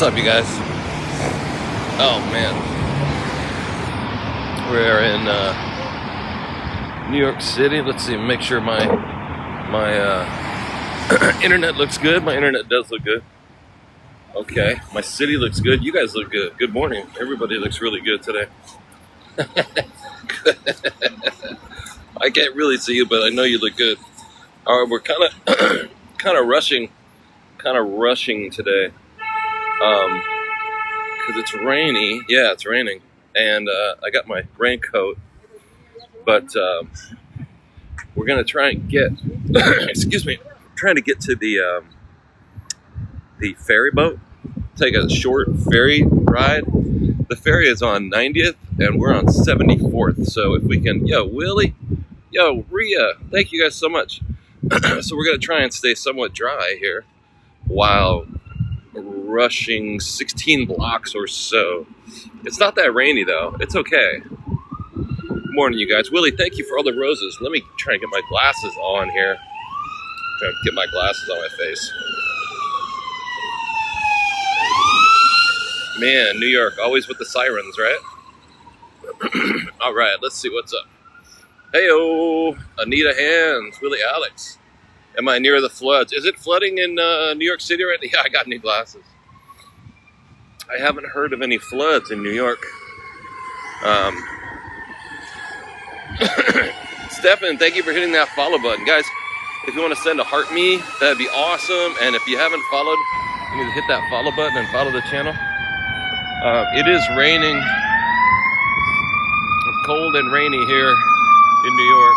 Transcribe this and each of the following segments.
What's up, you guys? Oh man, we're in New York City. Let's see, make sure my internet looks good. My internet does look good. Okay, my city looks good. You guys look good. Good morning. Everybody looks really good today. I can't really see you, but I know you look good. All right, we're kind of rushing today. Because it's rainy. Yeah, it's raining. And I got my raincoat. But we're going to try and get, excuse me, trying to get to the ferry boat. Take a short ferry ride. The ferry is on 90th and we're on 74th. So if we can, yo, Willie, yo, Rhea, thank you guys so much. So we're going to try and stay somewhat dry here while rushing 16 blocks or so. It's not that rainy though. It's okay. Morning, you guys. Willie, thank you for all the roses. Let me try and get my glasses on here. Try to get my glasses on my face. Man, New York, always with the sirens, right? All right, let's see what's up. Heyo, Anita Hands, Willie Alex. Am I near the floods? Is it flooding in New York City right now? Yeah, I got new glasses. I haven't heard of any floods in New York. Stefan, thank you for hitting that follow button. Guys, if you want to send a heart me, that'd be awesome. And if you haven't followed, you need to hit that follow button and follow the channel. It is raining. It's cold and rainy here in New York.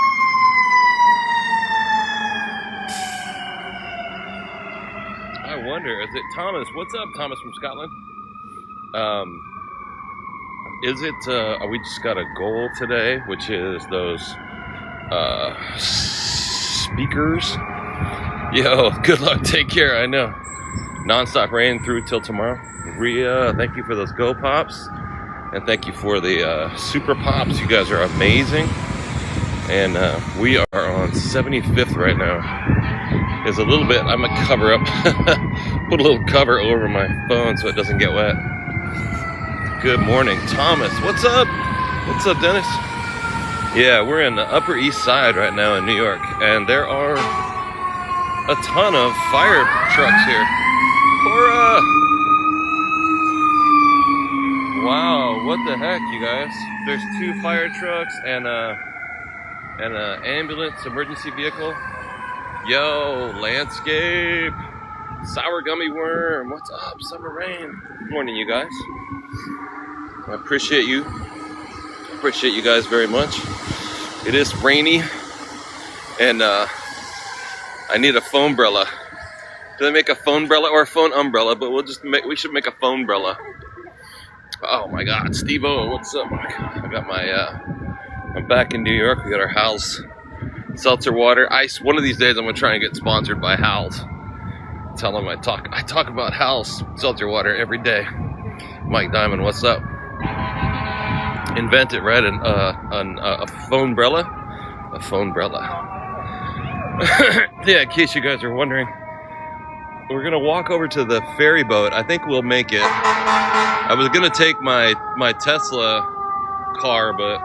I wonder, is it Thomas? What's up, Thomas from Scotland? Is it, we just got a goal today, which is those speakers. Yo, good luck, take care, I know. Non-stop rain through till tomorrow. Rhea, thank you for those Go Pops. And thank you for the Super Pops. You guys are amazing. And we are on 75th right now. There's a little bit, I'm gonna cover up, put a little cover over my phone so it doesn't get wet. Good morning, Thomas. What's up? What's up, Dennis? Yeah, we're in the Upper East Side right now in New York, and there are a ton of fire trucks here. Cora! Wow, what the heck, you guys? There's 2 fire trucks and an ambulance emergency vehicle. Yo, landscape, sour gummy worm. What's up, summer rain? Good morning, you guys. I appreciate you. Appreciate you guys very much. It is rainy, and I need a phone umbrella. Did I make a phone umbrella or a phone umbrella? But we should make a phone umbrella. Oh my God, Steve-O, what's up? I got my, I'm back in New York. We got our Hal's seltzer water, ice. One of these days I'm gonna try and get sponsored by Hal's. Tell them I talk about Hal's seltzer water every day. Mike Diamond, what's up? Invent it, right? A phone umbrella? A phone umbrella. Yeah, in case you guys are wondering, we're gonna walk over to the ferry boat. I think we'll make it. I was gonna take my Tesla car, but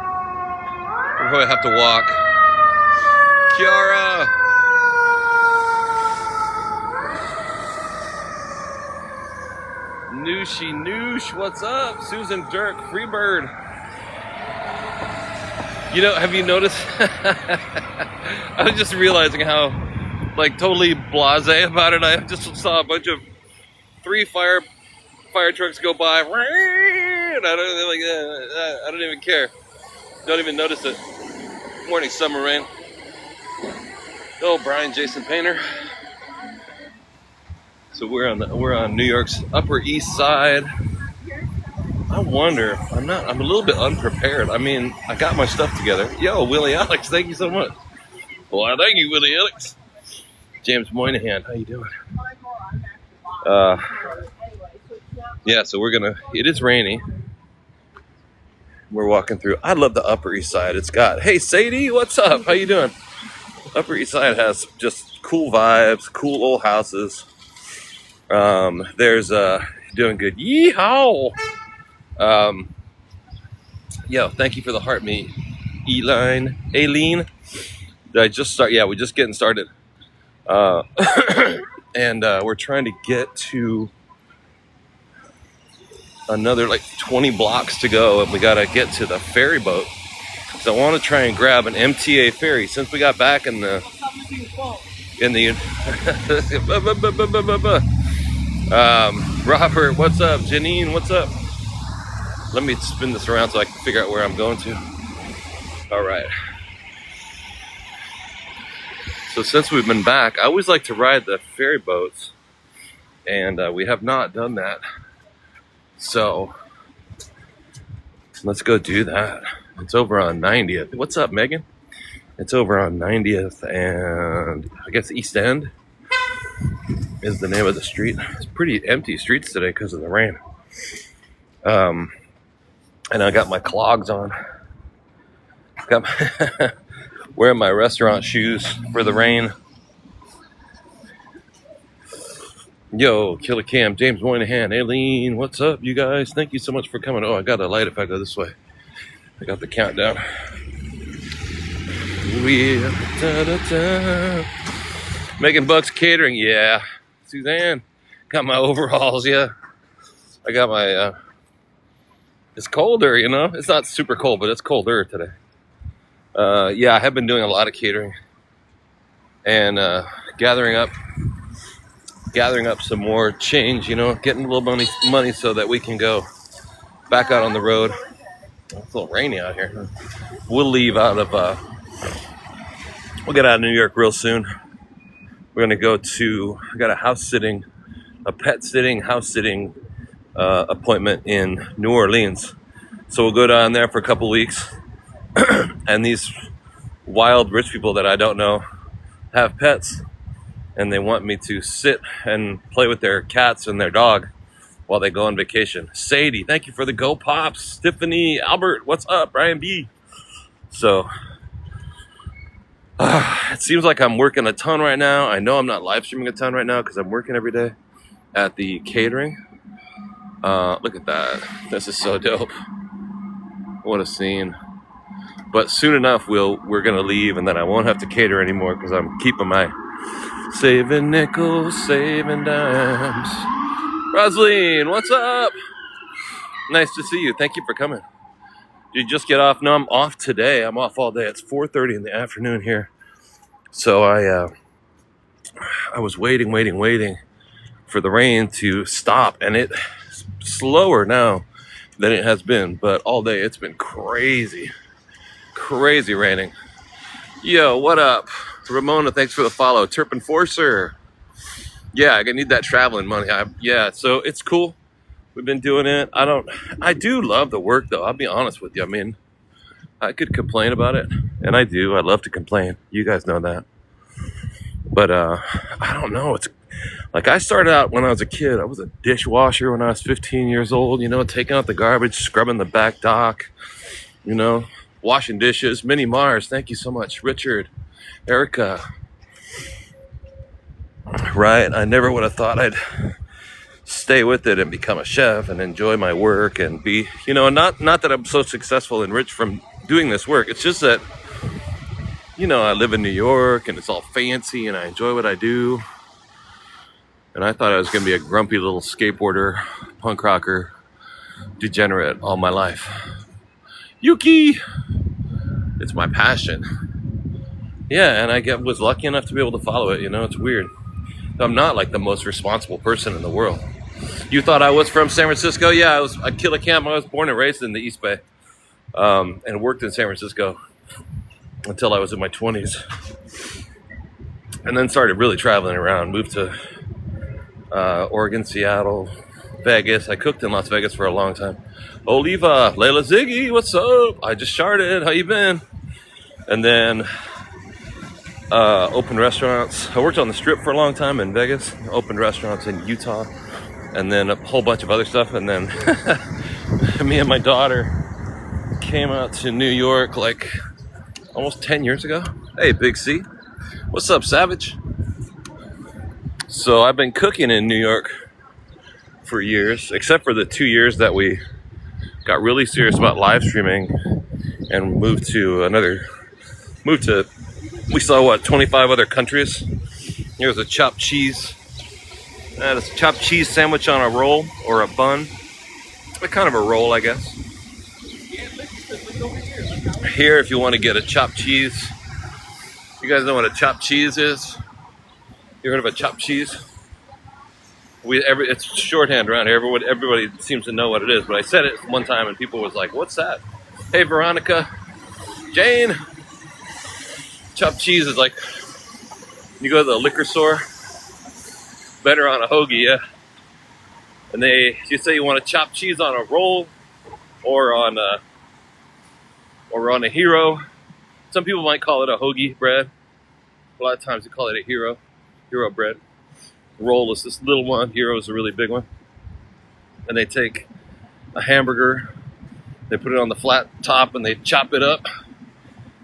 we'll probably have to walk. Kiara! Noosh, what's up? Susan Dirk, Freebird. You know, have you noticed? I was just realizing how, like, totally blasé about it. I just saw a bunch of 3 fire trucks go by. And I don't even care. Don't even notice it. Morning, summer rain. Oh, Brian Jason Painter. So we're on New York's Upper East Side. I wonder, I'm a little bit unprepared. I mean, I got my stuff together. Yo, Willie Alex, thank you so much. Well, thank you, Willie Alex. James Moynihan, how you doing? Yeah, so it is rainy. We're walking through. I love the Upper East Side. It's got, hey, Sadie, what's up? How you doing? Upper East Side has just cool vibes, cool old houses. There's Doing good. Yeehaw! Yo, thank you for the heart meat. Aileen. Did I just start? Yeah, we're just getting started. And we're trying to get to another like 20 blocks to go, and we gotta get to the ferry boat. So I want to try and grab an MTA ferry since we got back in the Robert, what's up? Janine, what's up? Let me spin this around so I can figure out where I'm going to. All right. So since we've been back, I always like to ride the ferry boats, and we have not done that. So let's go do that. It's over on 90th. What's up, Megan? It's over on 90th and I guess East End is the name of the street. It's pretty empty streets today because of the rain. And I got my clogs on. Got my wearing my restaurant shoes for the rain. Yo, Killer Cam, James Moynihan, Aileen, what's up, you guys? Thank you so much for coming. Oh, I got a light if I go this way. I got the countdown. Making bucks catering, yeah. Suzanne, got my overalls, yeah. I got my, it's colder, you know? It's not super cold, but it's colder today. Yeah, I have been doing a lot of catering and gathering up some more change, you know, getting a little money so that we can go back out on the road. It's a little rainy out here. We'll leave out of, we'll get out of New York real soon. We're going to go to, I got a house sitting appointment in New Orleans. So we'll go down there for a couple weeks. And these wild rich people that I don't know have pets. And they want me to sit and play with their cats and their dog while they go on vacation. Sadie, thank you for the Go Pops. Tiffany, Albert, what's up? Brian B. So, it seems like I'm working a ton right now. I know I'm not live streaming a ton right now because I'm working every day at the catering. Look at that. This is so dope. What a scene. But soon enough, we're going to leave, and then I won't have to cater anymore because I'm keeping my saving nickels, saving dimes. Rosaline, what's up? Nice to see you. Thank you for coming. Did you just get off? No, I'm off today. I'm off all day. It's 4:30 in the afternoon here. So I was waiting for the rain to stop, and it's slower now than it has been. But all day it's been crazy raining. Yo, what up? Ramona, thanks for the follow. Turp Enforcer. Yeah, I need that traveling money. Yeah, so it's cool. We've been doing it. I do love the work though. I'll be honest with you. I mean, I could complain about it, and I do. I love to complain. You guys know that. But I don't know. It's like I started out when I was a kid. I was a dishwasher when I was 15 years old, you know, taking out the garbage, scrubbing the back dock, you know, washing dishes. Minnie Mars, thank you so much. Richard, Erica. Right? I never would have thought I'd stay with it and become a chef and enjoy my work and be, you know, not that I'm so successful and rich from doing this work. It's just that, you know, I live in New York and it's all fancy and I enjoy what I do. And I thought I was going to be a grumpy little skateboarder, punk rocker, degenerate all my life. Yuki! It's my passion. Yeah, and was lucky enough to be able to follow it, you know, it's weird. I'm not like the most responsible person in the world. You thought I was from San Francisco? Yeah, I was a Killer Camp. I was born and raised in the East Bay and worked in San Francisco until I was in my 20s. And then started really traveling around. Moved to Oregon, Seattle, Vegas. I cooked in Las Vegas for a long time. Oliva, Layla Ziggy, what's up? I just charted. How you been? And then opened restaurants. I worked on the Strip for a long time in Vegas. Opened restaurants in Utah. And then a whole bunch of other stuff. And then me and my daughter came out to New York like almost 10 years ago. Hey, Big C. What's up, Savage? So I've been cooking in New York for years, except for the 2 years that we got really serious about live streaming and we saw what, 25 other countries. Here's a chopped cheese. It's a chopped cheese sandwich on a roll or a bun. Kind of a roll, I guess. Here, if you want to get a chopped cheese, you guys know what a chopped cheese is? You heard of a chopped cheese? It's shorthand around here. Everybody seems to know what it is, but I said it one time and people was like, "What's that?" Hey, Veronica, Jane. Chopped cheese is like you go to the liquor store, better on a hoagie, yeah. And you say you want a chopped cheese on a roll or on a hero. Some people might call it a hoagie bread. A lot of times they call it a hero bread. Roll is this little one. Hero is a really big one. And they take a hamburger, they put it on the flat top, and they chop it up.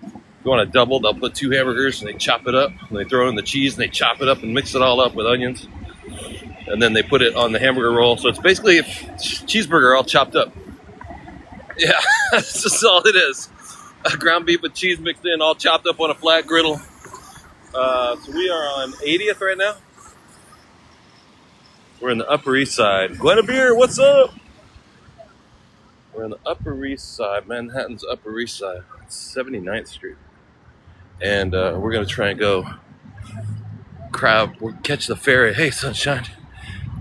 If you want a double, they'll put 2 hamburgers and they chop it up, and they throw in the cheese and they chop it up and mix it all up with onions. And then they put it on the hamburger roll. So it's basically a cheeseburger all chopped up. Yeah, that's just all it is. Ground beef with cheese mixed in, all chopped up on a flat griddle. So we are on 80th right now. We're in the Upper East Side. Guinevere, what's up? We're in the Upper East Side, Manhattan's Upper East Side. It's 79th Street. And we're going to try and go catch the ferry. Hey, sunshine.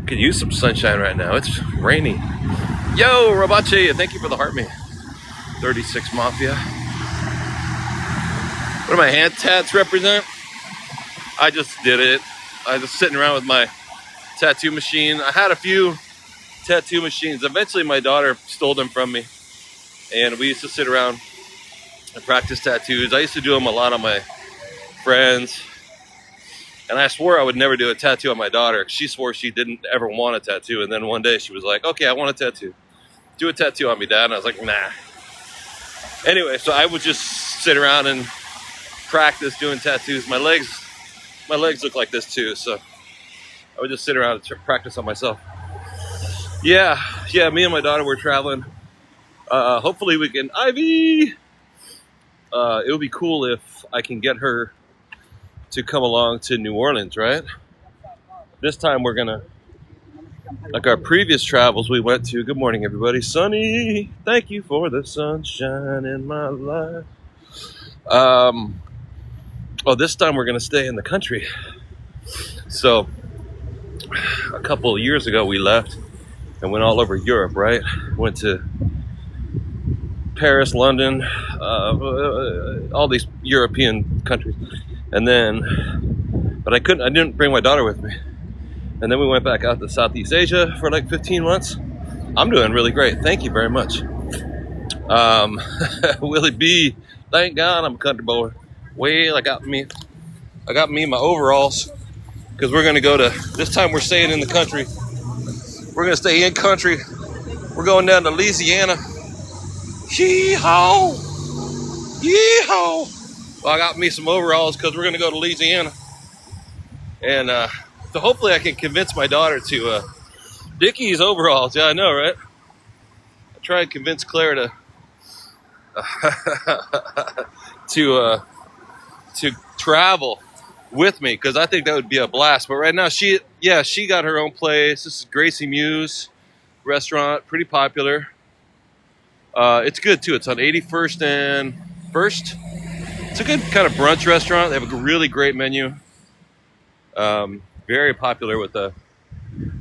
Could use some sunshine right now. It's rainy. Yo, Rabache, thank you for the heart me. 36 Mafia. What do my hand tats represent? I just did it. I was sitting around with my tattoo machine. I had a few tattoo machines. Eventually my daughter stole them from me. And we used to sit around and practice tattoos. I used to do them a lot on my friends. And I swore I would never do a tattoo on my daughter. She swore she didn't ever want a tattoo. And then one day she was like, "Okay, I want a tattoo. Do a tattoo on me, Dad." And I was like, "Nah." Anyway, so I would just sit around and practice doing tattoos. My legs look like this too. So I would just sit around and practice on myself. Yeah, me and my daughter were traveling. Hopefully we can, Ivy! It would be cool if I can get her to come along to New Orleans, right? This time we're gonna, like our previous travels we went to, good morning everybody, sunny, thank you for the sunshine in my life. This time we're gonna stay in the country. So, a couple of years ago we left and went all over Europe, right? Went to Paris, London, all these European countries. And then, but I didn't bring my daughter with me. And then we went back out to Southeast Asia for like 15 months. I'm doing really great. Thank you very much. Willie B, thank God I'm a country boy. Well, I got me my overalls. Because we're going to go to, this time we're staying in the country. We're going to stay in country. We're going down to Louisiana. Yee-haw! Yee-haw! Well, I got me some overalls because we're going to go to Louisiana. And so hopefully I can convince my daughter to, Dickies overalls. Yeah, I know, right? I tried to convince Claire to, to travel with me because I think that would be a blast. But right now she got her own place. This is Gracie Muse restaurant, pretty popular. It's good too. It's on 81st and 1st. It's a good kind of brunch restaurant. They have a really great menu. Very popular with the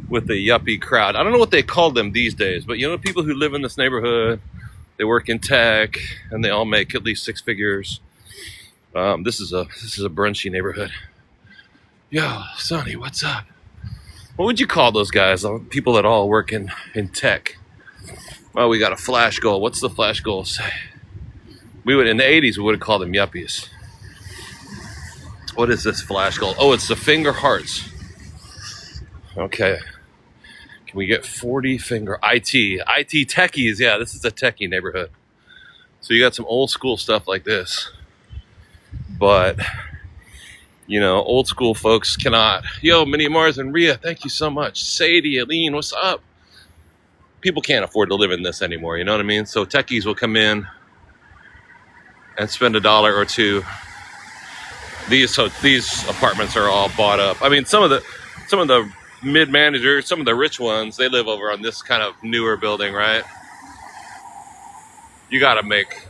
yuppie crowd. I don't know what they call them these days, but you know, people who live in this neighborhood, they work in tech and they all make at least 6 figures. This is a brunchy neighborhood. Yo, Sonny, what's up? What would you call those guys? People that all work in tech. Well, we got a flash goal. What's the flash goal say? We would, in the 80s, we would have called them yuppies. What is this flash goal? Oh, it's the finger hearts. Okay. Can we get 40 finger IT techies? Yeah, this is a techie neighborhood. So you got some old school stuff like this. But, you know, old school folks cannot. Yo, Minnie Mars and Rhea, thank you so much. Sadie, Aline, what's up? people can't afford to live in this anymore. You know what I mean? So techies will come in and spend $1 or $2. These apartments are all bought up. I mean, some of the mid managers, some of the rich ones, they live over on this kind of newer building, right? You got to make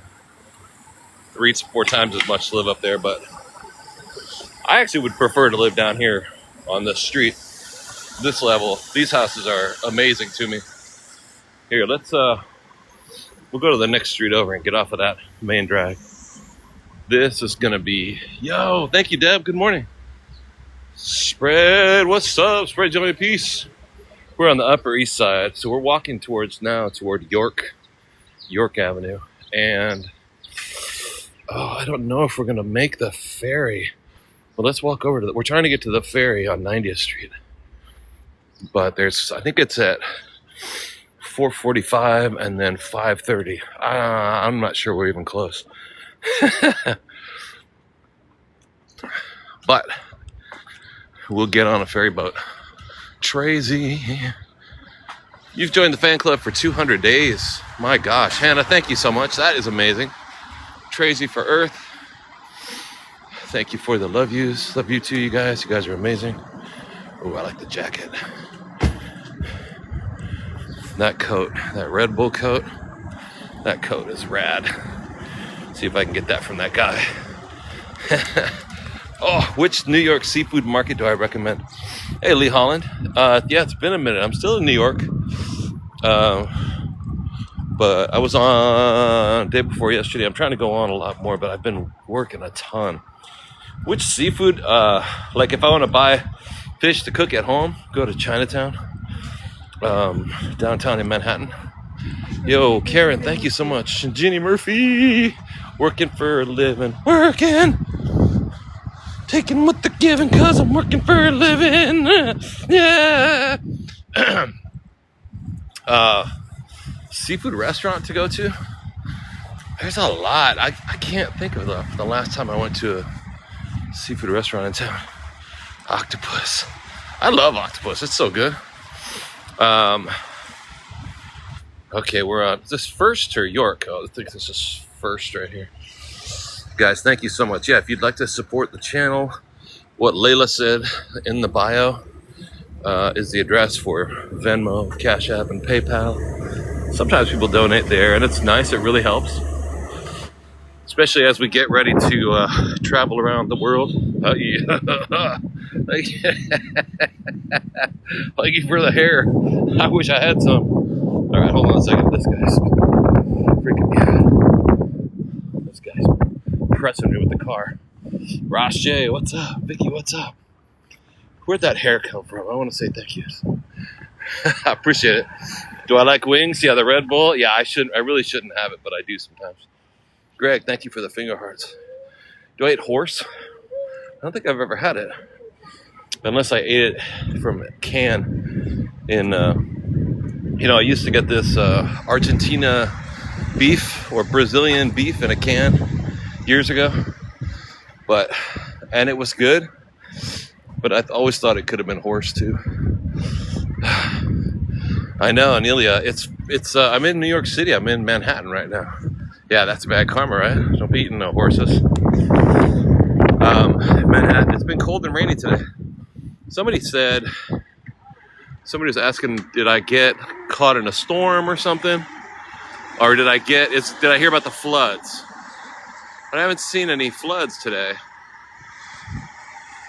3 to 4 times as much to live up there, but I actually would prefer to live down here on this street, this level. These houses are amazing to me. Here, we'll go to the next street over and get off of that main drag. This is gonna be, yo, thank you, Deb. Good morning. Spread, what's up? Spread joy and peace. We're on the Upper East Side, so we're walking toward York Avenue, and I don't know if we're gonna make the ferry. Well, let's walk over to we're trying to get to the ferry on 90th Street, but I think it's at 4:45 and then 5:30. I'm not sure we're even close. But we'll get on a ferry boat. Tracy, you've joined the fan club for 200 days. My gosh, Hannah, thank you so much. That is amazing. Tracy for Earth. Thank you for the love yous. Love you too, you guys. You guys are amazing. Oh, I like the jacket. That coat, that Red Bull coat, that coat is rad. See if I can get that from that guy. Oh, which New York seafood market do I recommend? Hey, Lee Holland. Yeah, it's been a minute. I'm still in New York. But I was on day before yesterday. I'm trying to go on a lot more, but I've been working a ton. Which seafood, like if I want to buy fish to cook at home, go to Chinatown, downtown in Manhattan. Yo, Karen, thank you so much. And Ginny Murphy, working for a living. Working! Taking what they're giving, cause I'm working for a living. Yeah! Seafood restaurant to go to? There's a lot. I can't think of the last time I went to a seafood restaurant in town. Octopus. I love octopus. It's so good. Okay, we're on. Is this First or York? Oh, I think this is First right here. Guys, thank you so much. Yeah, if you'd like to support the channel, what Layla said in the bio is the address for Venmo, Cash App, and PayPal. Sometimes people donate there, and it's nice. It really helps. Especially as we get ready to travel around the world. Yeah. Thank you for the hair. I wish I had some. All right, hold on a second. This guy's freaking me out. This guy's pressing me with the car. Ross J, what's up? Vicky, what's up? Where'd that hair come from? I want to say thank you. I appreciate it. Do I like wings? Yeah, the Red Bull. Yeah, I really shouldn't have it, but I do sometimes. Greg, thank you for the finger hearts. Do I eat horse? I don't think I've ever had it. Unless I ate it from a can in, I used to get this Argentina beef or Brazilian beef in a can years ago. And it was good. But I always thought it could have been horse too. I know, Anelia. It's. I'm in New York City. I'm in Manhattan right now. Yeah, that's bad karma, right? Don't be eating no horses. Manhattan, it's been cold and rainy today. Somebody was asking, did I get caught in a storm or something? Or did I hear about the floods? But I haven't seen any floods today.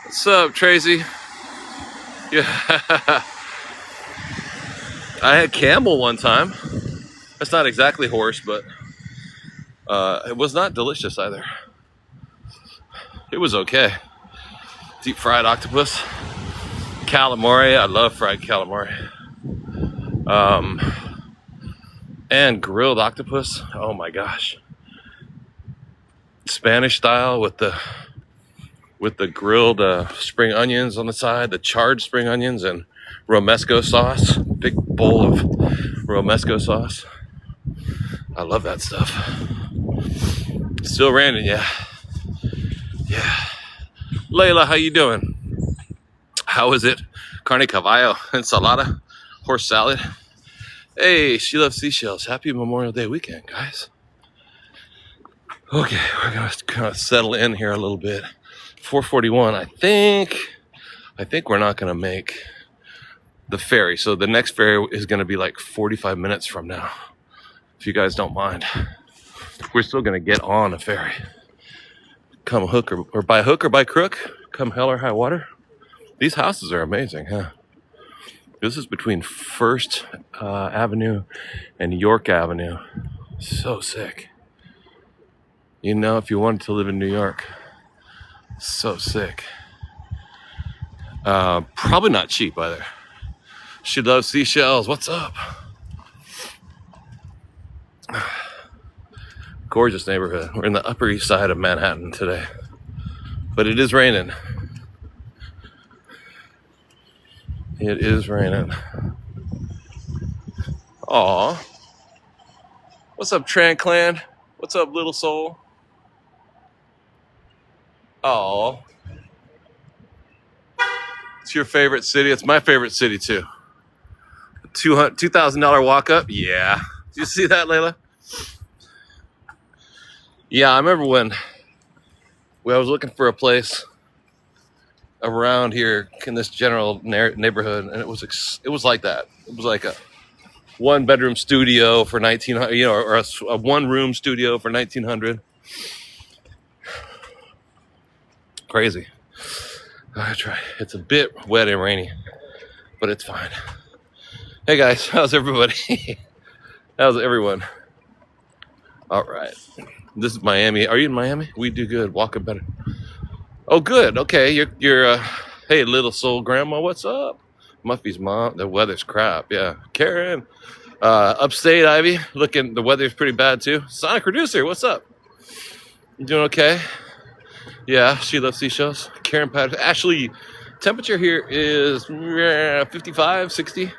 What's up, Tracy? Yeah. I had camel one time. That's not exactly horse, but it was not delicious either. It was okay. Deep fried octopus. Calamari. I love fried calamari. And grilled octopus. Oh my gosh. Spanish style with the grilled spring onions on the side, the charred spring onions and romesco sauce. Big bowl of romesco sauce. I love that stuff. Still raining, yeah. Yeah. Layla, how you doing? How is it? Carne caballo, ensalada, horse salad. Hey, she loves seashells. Happy Memorial Day weekend, guys. Okay, we're gonna kind of settle in here a little bit. 4:41. I think we're not gonna make the ferry. So the next ferry is gonna be like 45 minutes from now. If you guys don't mind, we're still gonna get on a ferry. Come hook or by hook or by crook. Come hell or high water. These houses are amazing, huh? This is between First Avenue and York Avenue. So sick. You know, if you wanted to live in New York, so sick. Probably not cheap either. She loves seashells. What's up? Gorgeous neighborhood. We're in the Upper East Side of Manhattan today, but it is raining. It is raining. Aw. What's up, Tran Clan? What's up, Little Soul? Aw. It's your favorite city. It's my favorite city, too. $2,000 walk up? Yeah. Did you see that, Layla? Yeah, I remember when I was looking for a place around here in this general neighborhood, and it was like that. It was like a 1-bedroom studio for 1900, you know, or a 1-room studio for 1900. Crazy. I try. It's a bit wet and rainy, but it's fine. Hey guys, how's everybody? How's everyone? All right. This is Miami. Are you in Miami? We do good. Walking better. Oh, good. Okay. You're hey, Little Soul Grandma, what's up? Muffy's mom. The weather's crap. Yeah. Karen. Upstate Ivy. The weather's pretty bad too. Sonic Producer, what's up? You doing okay? Yeah, she loves seashells. Karen Patterson. Ashley, temperature here is 55, 60.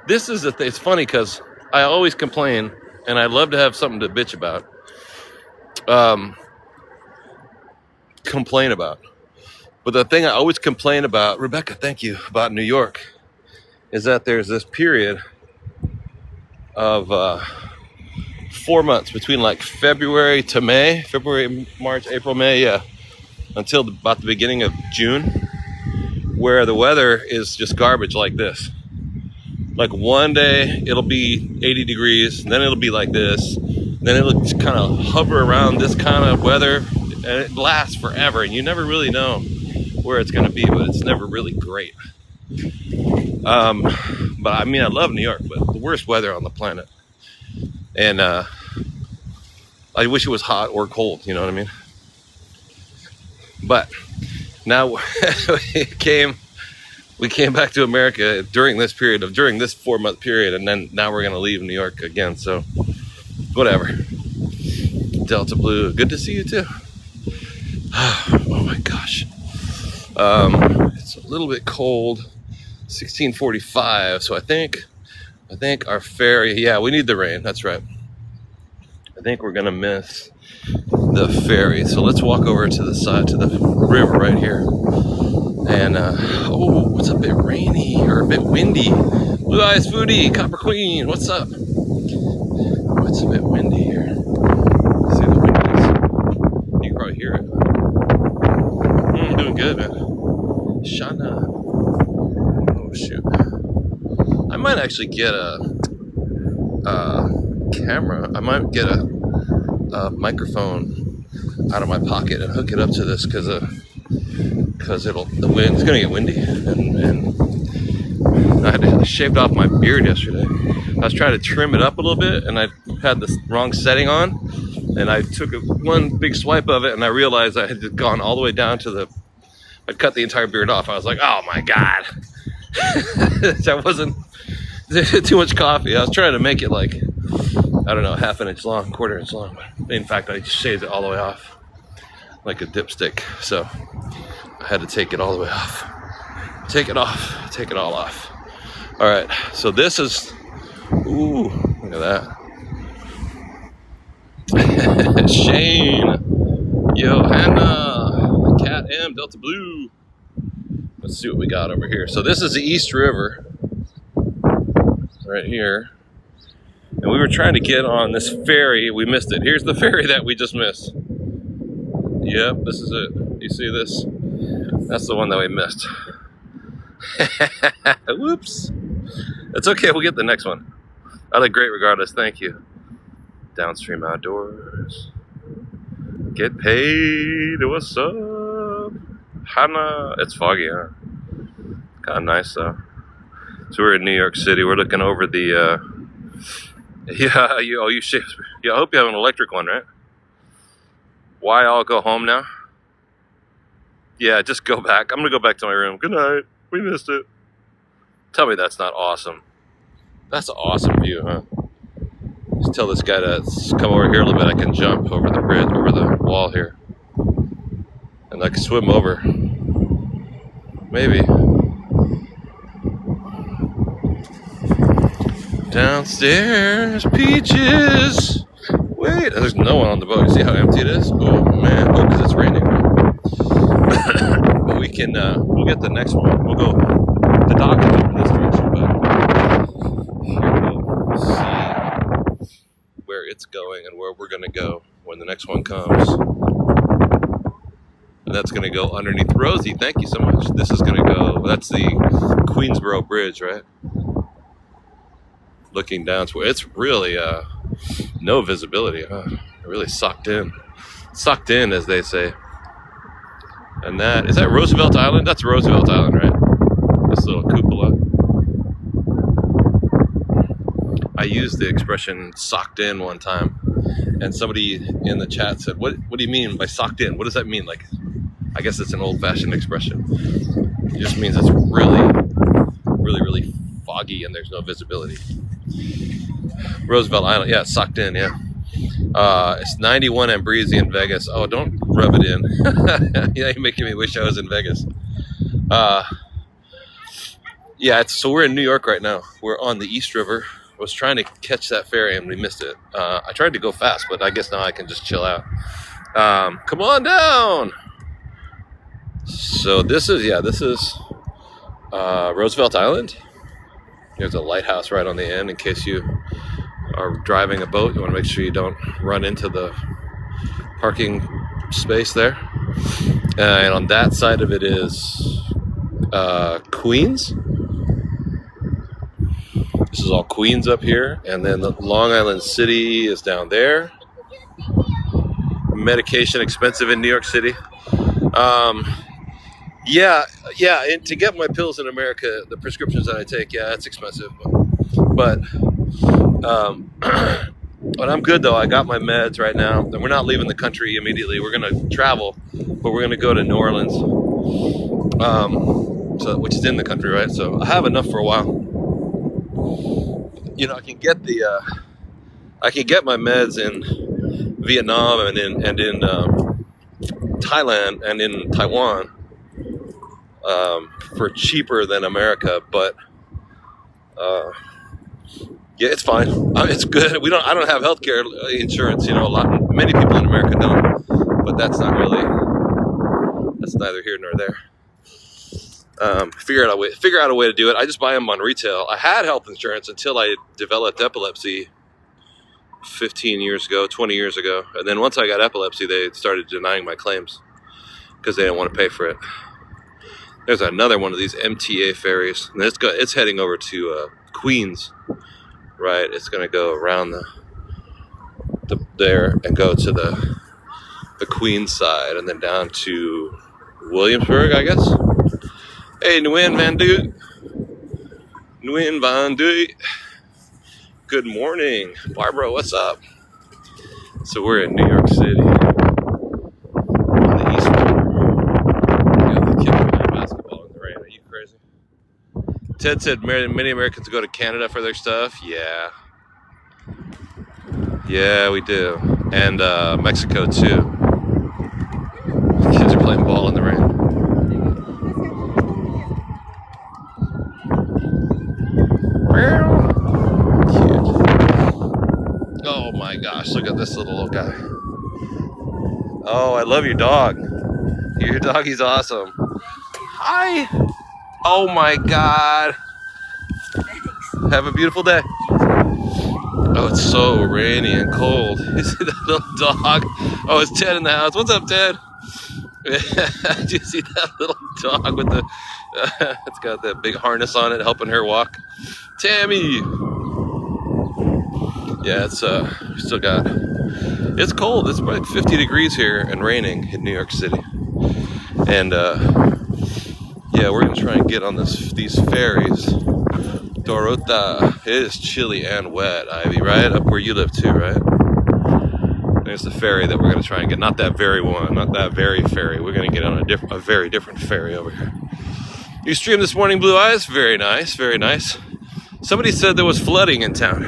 This is the thing. It's funny because I always complain, and I love to have something to bitch about. Complain about. But the thing I always complain about, Rebecca, thank you, about New York, is that there's this period of 4 months between like February to May, February, March, April, May, yeah, until about the beginning of June, where the weather is just garbage like this. Like one day it'll be 80 degrees, and then it'll be like this, then it'll just kind of hover around this kind of weather, and it lasts forever, and you never really know where it's going to be, but it's never really great. But I mean, I love New York, but the worst weather on the planet. And I wish it was hot or cold, you know what I mean? But now we came back to America during this 4-month period, and then now we're going to leave New York again, so whatever. Delta Blue, good to see you too. Oh my gosh. It's a little bit cold. 1645. So I think our ferry. Yeah, we need the rain. That's right. I think we're gonna miss the ferry. So let's walk over to the side to the river right here. And oh, it's a bit rainy or a bit windy. Blue Eyes Foodie, Copper Queen, what's up? Oh, it's a bit windy here. See the wind is. You can probably hear it. Doing good, man. Shana. Oh shoot. I might actually get a camera. I might get a microphone out of my pocket and hook it up to this because the wind's gonna get windy, and I had shaved off my beard yesterday. I was trying to trim it up a little bit, and I had the wrong setting on, and I took one big swipe of it, and I realized I had gone all the way down to I cut the entire beard off. I was like, oh my God. That wasn't too much coffee. I was trying to make it like, I don't know, half an inch long, 1/4 inch long. But in fact, I just shaved it all the way off like a dipstick. So I had to take it all the way off. Take it off. Take it all off. All right. So this is, ooh, look at that. Shane. Yo, Hannah. Cat M, Delta Blue. Let's see what we got over here. So this is the East River right here. And we were trying to get on this ferry. We missed it. Here's the ferry that we just missed. Yep, this is it. You see this? That's the one that we missed. Whoops. It's okay, we'll get the next one. I look great regardless, thank you. Downstream Outdoors. Get paid, what's up? Hana. It's foggy, huh? Kind of nice though. So we're in New York City. We're looking over the, you shaved. Yeah, I hope you have an electric one, right? Why I'll go home now? Yeah, just go back. I'm gonna go back to my room. Good night. We missed it. Tell me that's not awesome. That's an awesome view, huh? Just tell this guy to come over here a little bit. I can jump over the bridge, over the wall here. And I can swim over. Maybe. Downstairs, peaches. Wait, there's no one on the boat. You see how empty it is? Oh man, oh, because it's raining. But we can, we'll get the next one. We'll go, the dock is over this direction, but here we'll see where it's going and where we're going to go when the next one comes. And that's going to go underneath Rosie. Thank you so much. This is going to go, that's the Queensboro Bridge, right? Looking down to it's really no visibility, huh? Really sucked in, as they say. And that is that Roosevelt Island. That's Roosevelt Island, right? This little cupola. I used the expression "socked in" one time, and somebody in the chat said, "What do you mean by socked in? What does that mean?" Like, I guess it's an old-fashioned expression. It just means it's really foggy and there's no visibility. Roosevelt Island, yeah, it's sucked in, yeah. It's 91 and breezy in Vegas. Oh, don't rub it in. Yeah, you're making me wish I was in Vegas. Yeah, so we're in New York right now. We're on the East River. I was trying to catch that ferry and we missed it. I tried to go fast, but I guess now I can just chill out. Come on down. So this is Roosevelt Island. There's a lighthouse right on the end in case you are driving a boat. You want to make sure you don't run into the parking space there. And on that side of it is Queens. This is all Queens up here. And then the Long Island City is down there. Medication expensive in New York City. Yeah, and to get my pills in America, the prescriptions that I take, yeah, it's expensive. But I'm good though. I got my meds right now, and we're not leaving the country immediately. We're gonna travel, but we're gonna go to New Orleans, which is in the country, right? So I have enough for a while. You know, I can get my meds in Vietnam and in Thailand and in Taiwan. For cheaper than America, but yeah, it's fine. It's good. I don't have healthcare insurance. You know, many people in America don't, but that's neither here nor there. Figure out a way to do it. I just buy them on retail. I had health insurance until I developed epilepsy 15 years ago, 20 years ago, and then once I got epilepsy, they started denying my claims because they didn't want to pay for it. There's another one of these MTA ferries, and it's heading over to Queens, right? It's going to go around there and go to the Queens side, and then down to Williamsburg, I guess. Hey, Nguyen Van Doot. Good morning, Barbara. What's up? So we're in New York City. Ted said many Americans go to Canada for their stuff. Yeah, we do. And Mexico, too. Kids are playing ball in the rain. Cute. Oh, my gosh. Look at this little guy. Oh, I love your dog. Your doggy's awesome. Hi. Oh my God. Have a beautiful day. Oh, it's so rainy and cold. You see that little dog? Oh, it's Ted in the house. What's up, Ted? Do you see that little dog with the? It's got that big harness on it, helping her walk. Tammy. Yeah, it's still got. It's cold. It's like 50 degrees here and raining in New York City. And yeah, we're gonna try and get on these ferries. Dorota. It is chilly and wet, Ivy, right? Up where you live too, right? There's the ferry that we're going to try and get. Not that very one, not that very ferry. We're going to get on a very different ferry over here. You streamed this morning, Blue Eyes? Very nice, very nice. Somebody said there was flooding in town.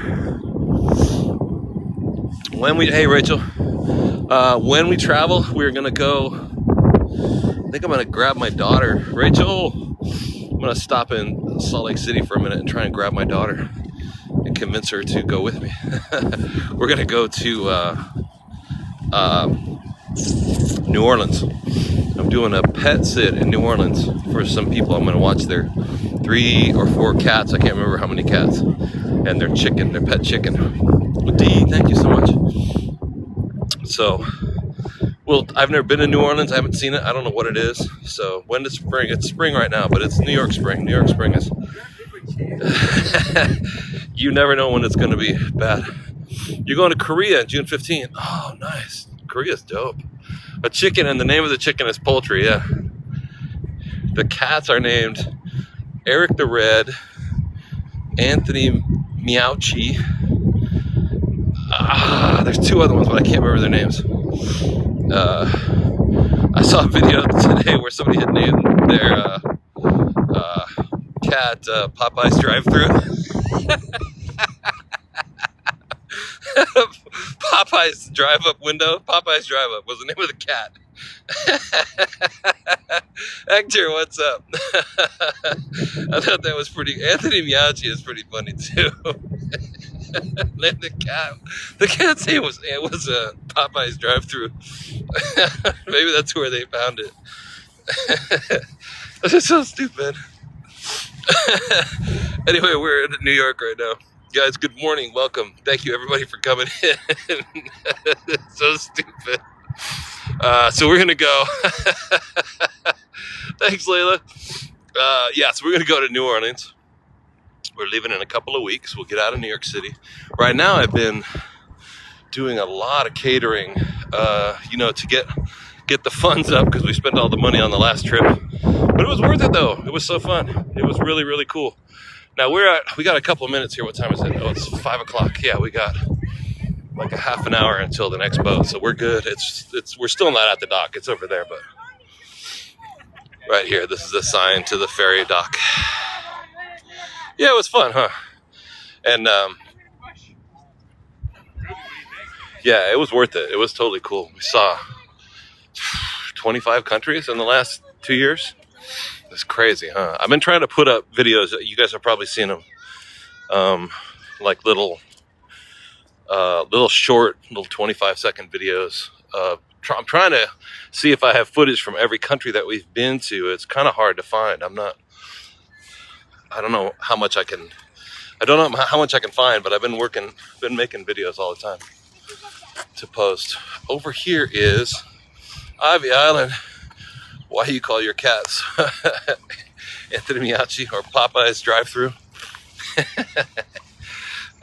Hey Rachel, when we travel, we're going to go, I think I'm going to grab my daughter. Rachel, I'm going to stop in Salt Lake City for a minute and try and grab my daughter and convince her to go with me. We're going to go to New Orleans. I'm doing a pet sit in New Orleans for some people. I'm going to watch their 3 or 4 cats. I can't remember how many cats. And their pet chicken. D, thank you so much. So, well, I've never been to New Orleans. I haven't seen it. I don't know what it is. So, when does spring? It's spring right now, but it's New York spring. New York spring is... You never know when it's going to be bad. You're going to Korea on June 15th. Oh, nice. Korea's dope. A chicken, and the name of the chicken is Poultry, yeah. The cats are named Eric the Red, Anthony Meowchi. There's 2 other ones, but I can't remember their names. I saw a video today where somebody had named their cat Popeye's drive-thru. Popeye's drive-up window. Popeye's drive-up was the name of the cat. Hector, what's up? I thought that was pretty. Anthony Meowchi is pretty funny too. The cat's name was Popeye's drive-thru. Maybe that's where they found it. That's so stupid. Anyway, we're in New York right now. Guys, good morning. Welcome. Thank you, everybody, for coming in. It's so stupid. So we're going to go. Thanks, Layla. Yeah, so we're going to go to New Orleans. We're leaving in a couple of weeks. We'll get out of New York City. Right now, I've been doing a lot of catering, to get the funds up because we spent all the money on the last trip. But it was worth it, though. It was so fun. It was really, really cool. Now we got a couple of minutes here. What time is it? Oh, it's 5 o'clock. Yeah, we got like a half an hour until the next boat, so we're good. We're still not at the dock. It's over there, but right here. This is the sign to the ferry dock. Yeah, it was fun, huh? And yeah, it was worth it. It was totally cool. We saw 25 countries in the last 2 years. It's crazy, huh? I've been trying to put up videos. You guys have probably seen them, like little short, little 25-second videos. I'm trying to see if I have footage from every country that we've been to. It's kind of hard to find. I don't know how much I can find, but I've been making videos all the time to post. Over here is Ivy Island. Why you call your cats Anthony Meowchi or Popeye's drive-thru?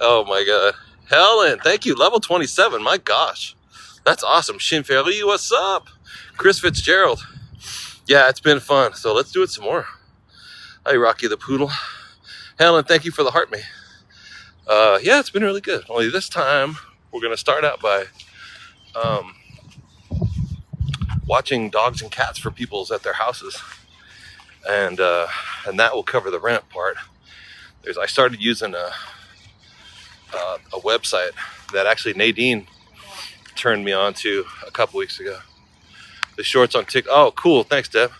Oh my God. Helen, thank you. Level 27. My gosh. That's awesome. Shin Ferry, what's up? Chris Fitzgerald. Yeah, it's been fun. So let's do it some more. Hi, Rocky the Poodle. Helen, thank you for the heart me. Yeah, it's been really good. Only this time we're going to start out by watching dogs and cats for people's at their houses, and that will cover the rent part. I started using a website that actually Nadine turned me on to a couple weeks ago. The shorts on TikTok. Oh, cool. Thanks, Deb.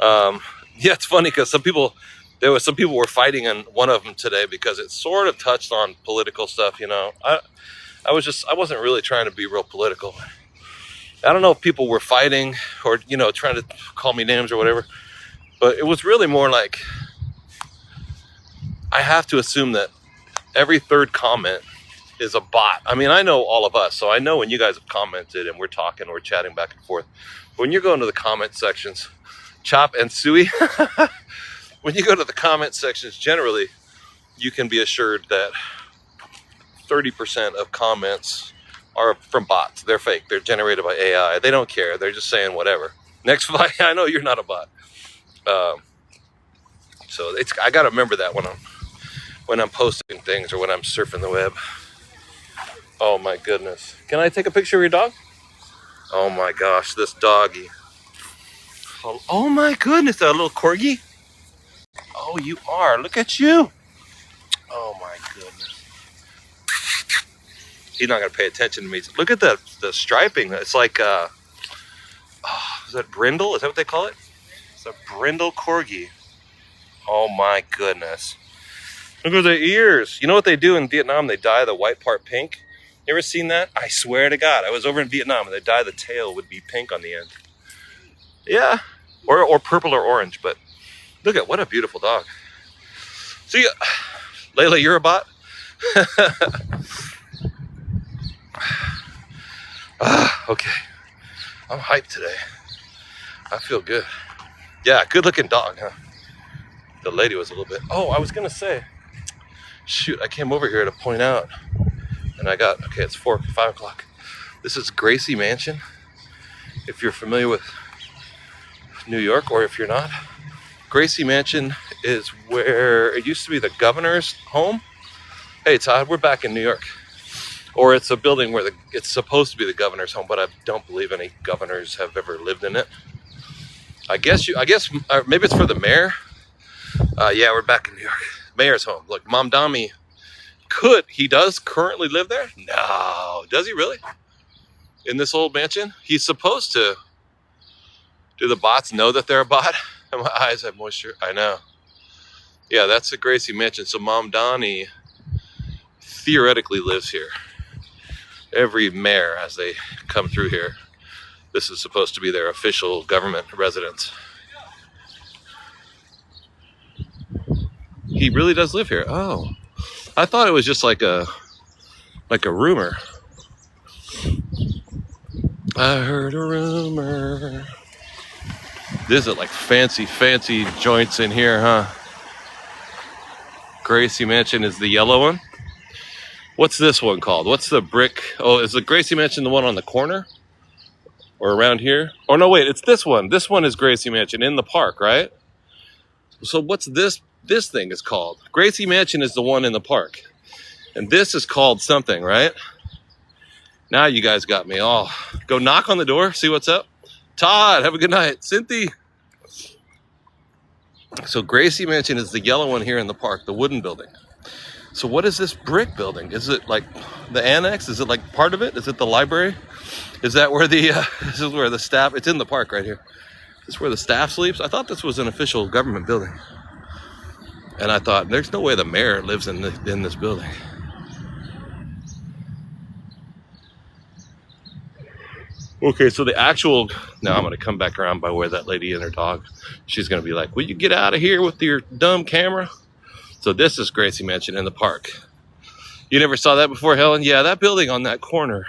Yeah, it's funny because some people were fighting on one of them today because it sort of touched on political stuff. I wasn't really trying to be real political. I don't know if people were fighting or, trying to call me names or whatever, but it was really more like, I have to assume that every third comment is a bot. I mean, I know all of us, so I know when you guys have commented and we're talking, we're chatting back and forth. When you're going to the comment sections, Chop and Suey, when you go to the comment sections, generally, you can be assured that 30% of comments are from bots. They're fake. They're generated by AI. They don't care. They're just saying whatever. Next flight, I know you're not a bot. So I got to remember that when I'm posting things or when I'm surfing the web. Oh my goodness. Can I take a picture of your dog? Oh my gosh, this doggy. Oh my goodness, that little corgi. Oh, you are. Look at you. Oh my goodness. He's not gonna pay attention to me. Look at the striping. It's like is that brindle? Is that what they call it? It's a brindle corgi. Oh my goodness. Look at the ears. You know what they do in Vietnam? They dye the white part pink. You ever seen that? I swear to God, I was over in Vietnam and they dye the tail would be pink on the end. Yeah, or purple or orange. But look at what a beautiful dog. See, Layla, you're a bot. Okay, I'm hyped today. I feel good. Yeah, good looking dog, huh? The lady was a little bit. Oh, I was gonna say, shoot, I came over here to point out, and I got, okay, it's 5 o'clock. This is Gracie Mansion. If you're familiar with New York, or if you're not, Gracie Mansion is where it used to be the governor's home. Hey Todd, we're back in New York. Or it's a building where it's supposed to be the governor's home, but I don't believe any governors have ever lived in it. I guess maybe it's for the mayor. Yeah, we're back in New York. Mayor's home. Look, Mamdani he does currently live there? No. Does he really? In this old mansion? He's supposed to. Do the bots know that they're a bot? My eyes have moisture. I know. Yeah, that's the Gracie Mansion. So Mamdani theoretically lives here. Every mayor, as they come through here, this is supposed to be their official government residence. He really does live here. Oh, I thought it was just like a rumor. I heard a rumor. This is like fancy joints in here, huh? Gracie Mansion is the yellow one. What's this one called? What's the brick? Oh, is the Gracie Mansion the one on the corner? Or around here? Oh, no, wait, it's this one. This one is Gracie Mansion in the park, right? So what's this thing is called? Gracie Mansion is the one in the park. And this is called something, right? Now you guys got me all. Go knock on the door, see what's up. Todd, have a good night. Cynthia. So Gracie Mansion is the yellow one here in the park, the wooden building. So what is this brick building? Is it like the annex? Is it like part of it? Is it the library? Is that where this is where the staff, it's in the park right here. Is this where the staff sleeps? I thought this was an official government building. And I thought, there's no way the mayor lives in this building. Okay, so the actual, now I'm gonna come back around by where that lady and her dog, she's gonna be like, will you get out of here with your dumb camera? So this is Gracie Mansion in the park. You never saw that before, Helen? Yeah, that building on that corner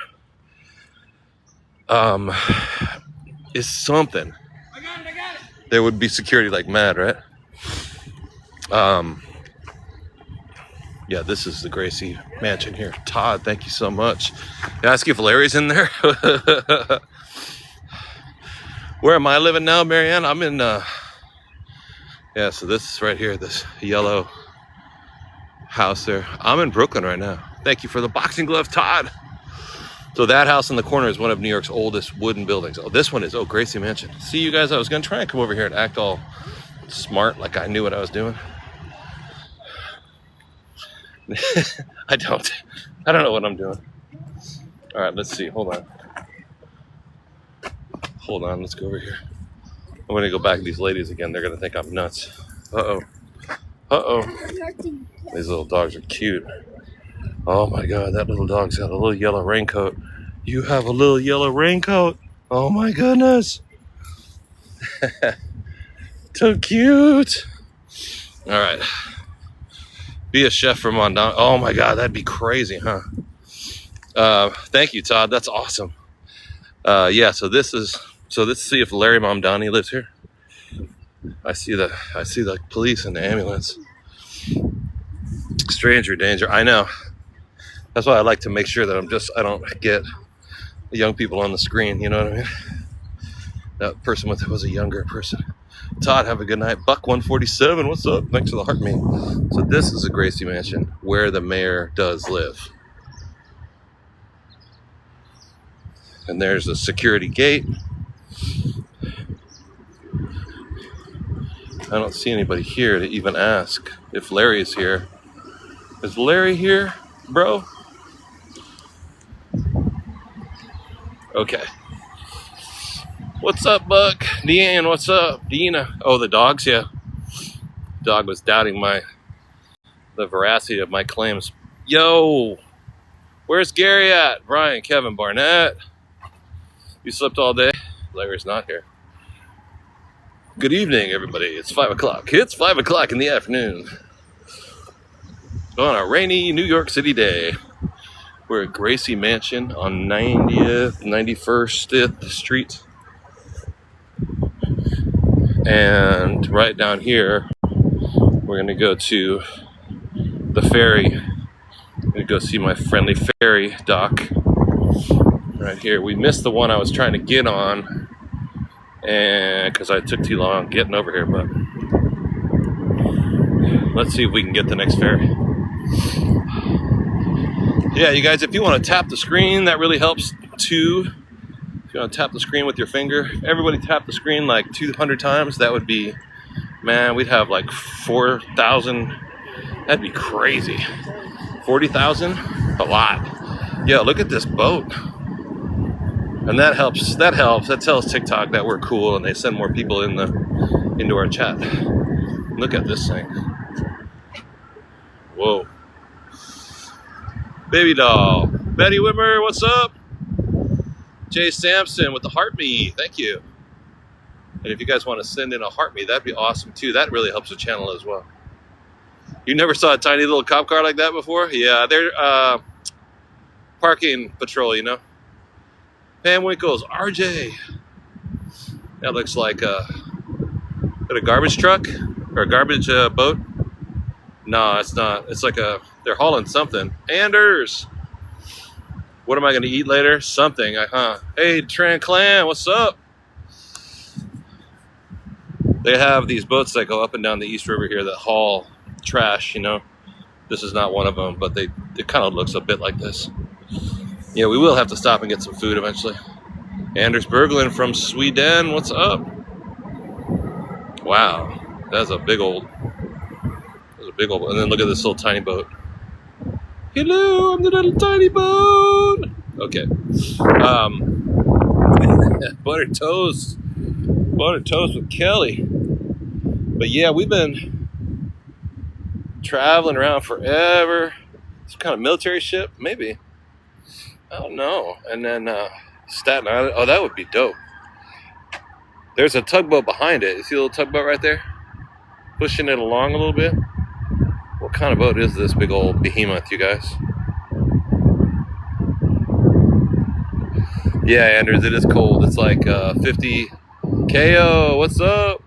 is something. I got it. There would be security like mad, right? Yeah, this is the Gracie Mansion here. Todd, thank you so much. Can I ask if Larry's in there? Where am I living now, Marianne? I'm in, yeah, so this is right here, this yellow house there. I'm in Brooklyn right now. Thank you for the boxing glove, Todd. So that house in the corner is one of New York's oldest wooden buildings. Oh, this one is, Gracie Mansion. See, you guys, I was gonna try and come over here and act all smart, like I knew what I was doing. I don't know what I'm doing. All right, let's see. Hold on, let's go over here. I'm gonna go back to these ladies again. They're gonna think I'm nuts. These little dogs are cute. Oh my God, that little dog's got a little yellow raincoat. You have a little yellow raincoat. Oh my goodness. So cute. All right. Be a chef from Mondon. Oh my God, that'd be crazy, huh? Thank you, Todd. That's awesome. Yeah. So let's see if Larry Mamdani lives here. I see the police and the ambulance. Stranger danger. I know. That's why I like to make sure that I don't get young people on the screen. You know what I mean? That person was a younger person. Todd, have a good night. Buck 147. What's up? Thanks for the heart meet. So this is a Gracie Mansion where the mayor does live. And there's a security gate. I don't see anybody here to even ask if Larry is here. Is Larry here, bro? Okay. What's up, Buck? Deanne, what's up? Dina. Oh, the dogs, yeah. Dog was doubting the veracity of my claims. Yo, where's Gary at? Brian, Kevin, Barnett. You slept all day? Larry's not here. Good evening, everybody. It's 5 o'clock. It's 5 o'clock in the afternoon. On a rainy New York City day. We're at Gracie Mansion on 90th, 91st Street. And right down here, we're going to go to the ferry. I'm going to go see my friendly ferry dock. Right here. We missed the one I was trying to get on. And because I took too long getting over here, but let's see if we can get the next ferry. Yeah, you guys, if you want to tap the screen, that really helps too. If you want to tap the screen with your finger, everybody tap the screen like 200 times. That would be, man, we'd have like 4,000. That'd be crazy. 40,000? A lot. Yo, look at this boat. And that helps. That tells TikTok that we're cool and they send more people into our chat. Look at this thing. Whoa. Baby doll. Betty Wimmer, what's up? Jay Sampson with the heart me. Thank you. And if you guys want to send in a heart me, that'd be awesome too. That really helps the channel as well. You never saw a tiny little cop car like that before? Yeah, they're parking patrol, you know. Pam Winkles, RJ. That looks like a garbage truck or a garbage boat. No, it's not. It's like they're hauling something. Anders. What am I going to eat later? Something. Hey, Tran Clan, what's up? They have these boats that go up and down the East River here that haul trash, you know. This is not one of them, but it kind of looks a bit like this. Yeah, we will have to stop and get some food eventually. Anders Berglund from Sweden, what's up? Wow, that's a big old. And then look at this little tiny boat. Hello, I'm the little tiny boat. Okay. Buttered toast with Kelly. But yeah, we've been traveling around forever. Some kind of military ship, maybe. I don't know. And then Staten Island. Oh, that would be dope. There's a tugboat behind it. You see a little tugboat right there? Pushing it along a little bit. What kind of boat is this big old behemoth, you guys? Yeah, Anders, it is cold. It's like 50. KO, what's up?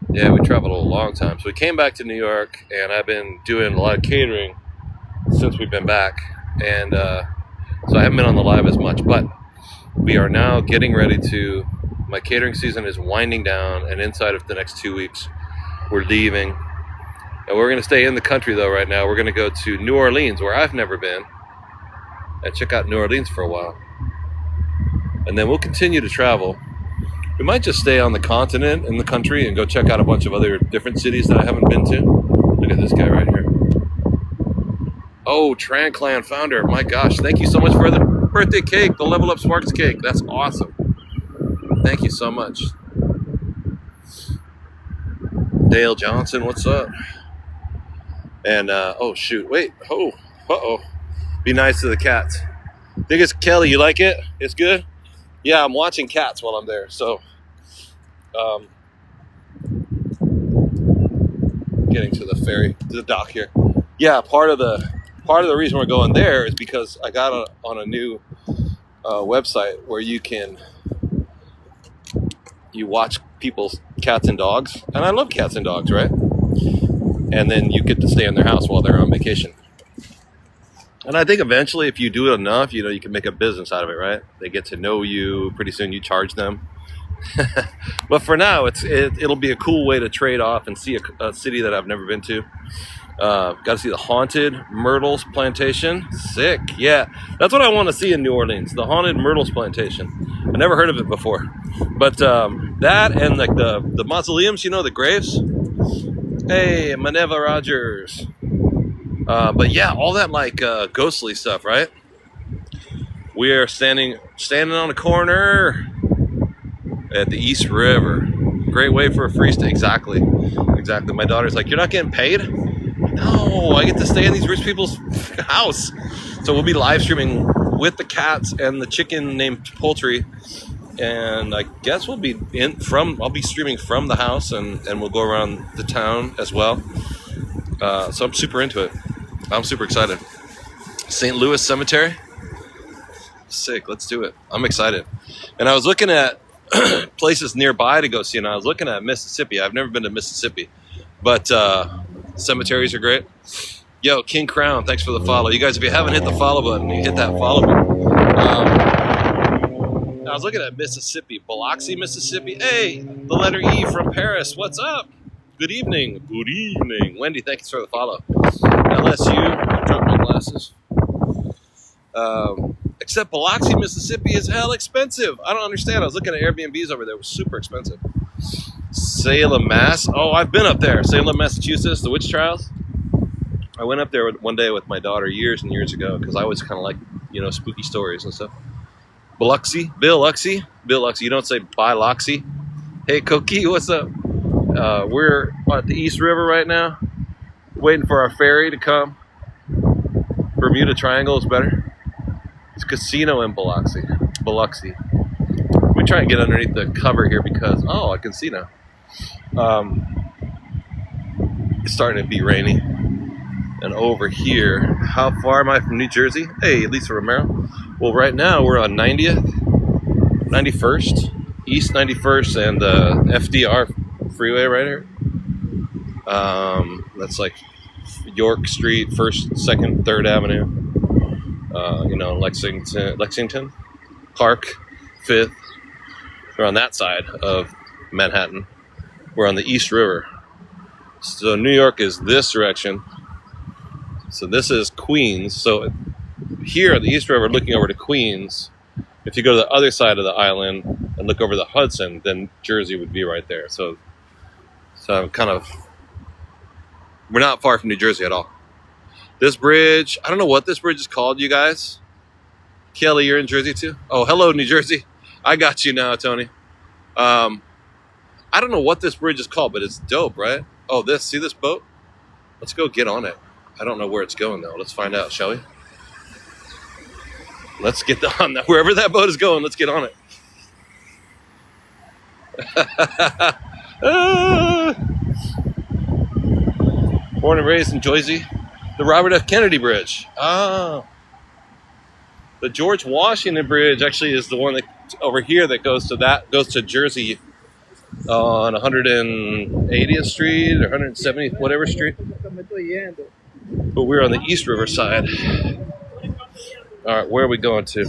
Yeah, we traveled a long time. So we came back to New York, and I've been doing a lot of catering since we've been back. And so I haven't been on the live as much, but we are now getting ready to, my catering season is winding down, and inside of the next 2 weeks, we're leaving. And we're going to stay in the country, though, right now. We're going to go to New Orleans, where I've never been, and check out New Orleans for a while. And then we'll continue to travel. We might just stay on the continent in the country and go check out a bunch of other different cities that I haven't been to. Look at this guy right here. Oh, Tran Clan founder. My gosh, thank you so much for the birthday cake, the Level Up Sparks cake. That's awesome. Thank you so much. Dale Johnson, what's up? And, oh, shoot, wait. Oh, uh-oh. Be nice to the cats. Think it's Kelly, you like it? It's good? Yeah, I'm watching cats while I'm there, so getting to the ferry, to the dock here. Yeah, part of the part of the reason we're going there is because I got on a new website where you watch people's cats and dogs, and I love cats and dogs, right? And then you get to stay in their house while they're on vacation. And I think eventually, if you do it enough, you know, you can make a business out of it, right? They get to know you. Pretty soon, you charge them. But for now, it'll be a cool way to trade off and see a city that I've never been to. Got to see the haunted Myrtles Plantation. Sick, yeah. That's what I want to see in New Orleans. The haunted Myrtles Plantation. I never heard of it before. But that and like the mausoleums, you know, the graves. Hey, Maneva Rogers. But yeah, all that like ghostly stuff, right? We are standing on a corner at the East River. Great way for a free stay. Exactly. My daughter's like, you're not getting paid? No, I get to stay in these rich people's house. So we'll be live streaming with the cats and the chicken named Poultry. And I guess I'll be streaming from the house, and we'll go around the town as well. So I'm super into it. I'm super excited. St. Louis Cemetery. Sick, let's do it. I'm excited. And I was looking at places nearby to go see, and I was looking at Mississippi. I've never been to Mississippi, but cemeteries are great. Yo, King Crown, thanks for the follow. You guys, if you haven't hit the follow button, you hit that follow button. I was looking at Mississippi, Biloxi, Mississippi. Hey, the letter E from Paris. What's up? Good evening. Good evening. Wendy, thanks for the follow. LSU, I dropped my glasses. Except Biloxi, Mississippi is hell expensive. I don't understand. I was looking at Airbnbs over there. It was super expensive. Salem, Mass. Oh, I've been up there. Salem, Massachusetts, the witch trials. I went up there one day with my daughter years and years ago because I always kind of like, you know, spooky stories and stuff. Biloxi, Biloxi. You don't say Biloxi. Hey, Koki, what's up? We're at the East River right now, waiting for our ferry to come. Bermuda Triangle is better. It's a casino in Biloxi. Let me try and get underneath the cover here because, oh, I can see now. It's starting to be rainy. And over here, how far am I from New Jersey? Hey, Lisa Romero. Well, right now we're on 90th, 91st, East 91st, and FDR freeway right here. That's like York Street, 1st, 2nd, 3rd Avenue. You know, Lexington Park, 5th. We're on that side of Manhattan. We're on the East River. So New York is this direction. So this is Queens. So here at the East River, looking over to Queens, if you go to the other side of the island and look over the Hudson, then Jersey would be right there. So we're not far from New Jersey at all. This bridge, I don't know what this bridge is called, you guys. Kelly, you're in Jersey too? Oh, hello, New Jersey. I got you now, Tony. I don't know what this bridge is called, but it's dope, right? Oh, see this boat? Let's go get on it. I don't know where it's going though. Let's find out, shall we? Let's get on that. Wherever that boat is going, let's get on it. Born and raised in Jersey. The Robert F. Kennedy Bridge. Oh. The George Washington Bridge actually is the one that over here that goes to Jersey on 180th Street or 170th, whatever street. But we're on the East River side. All right, where are we going to?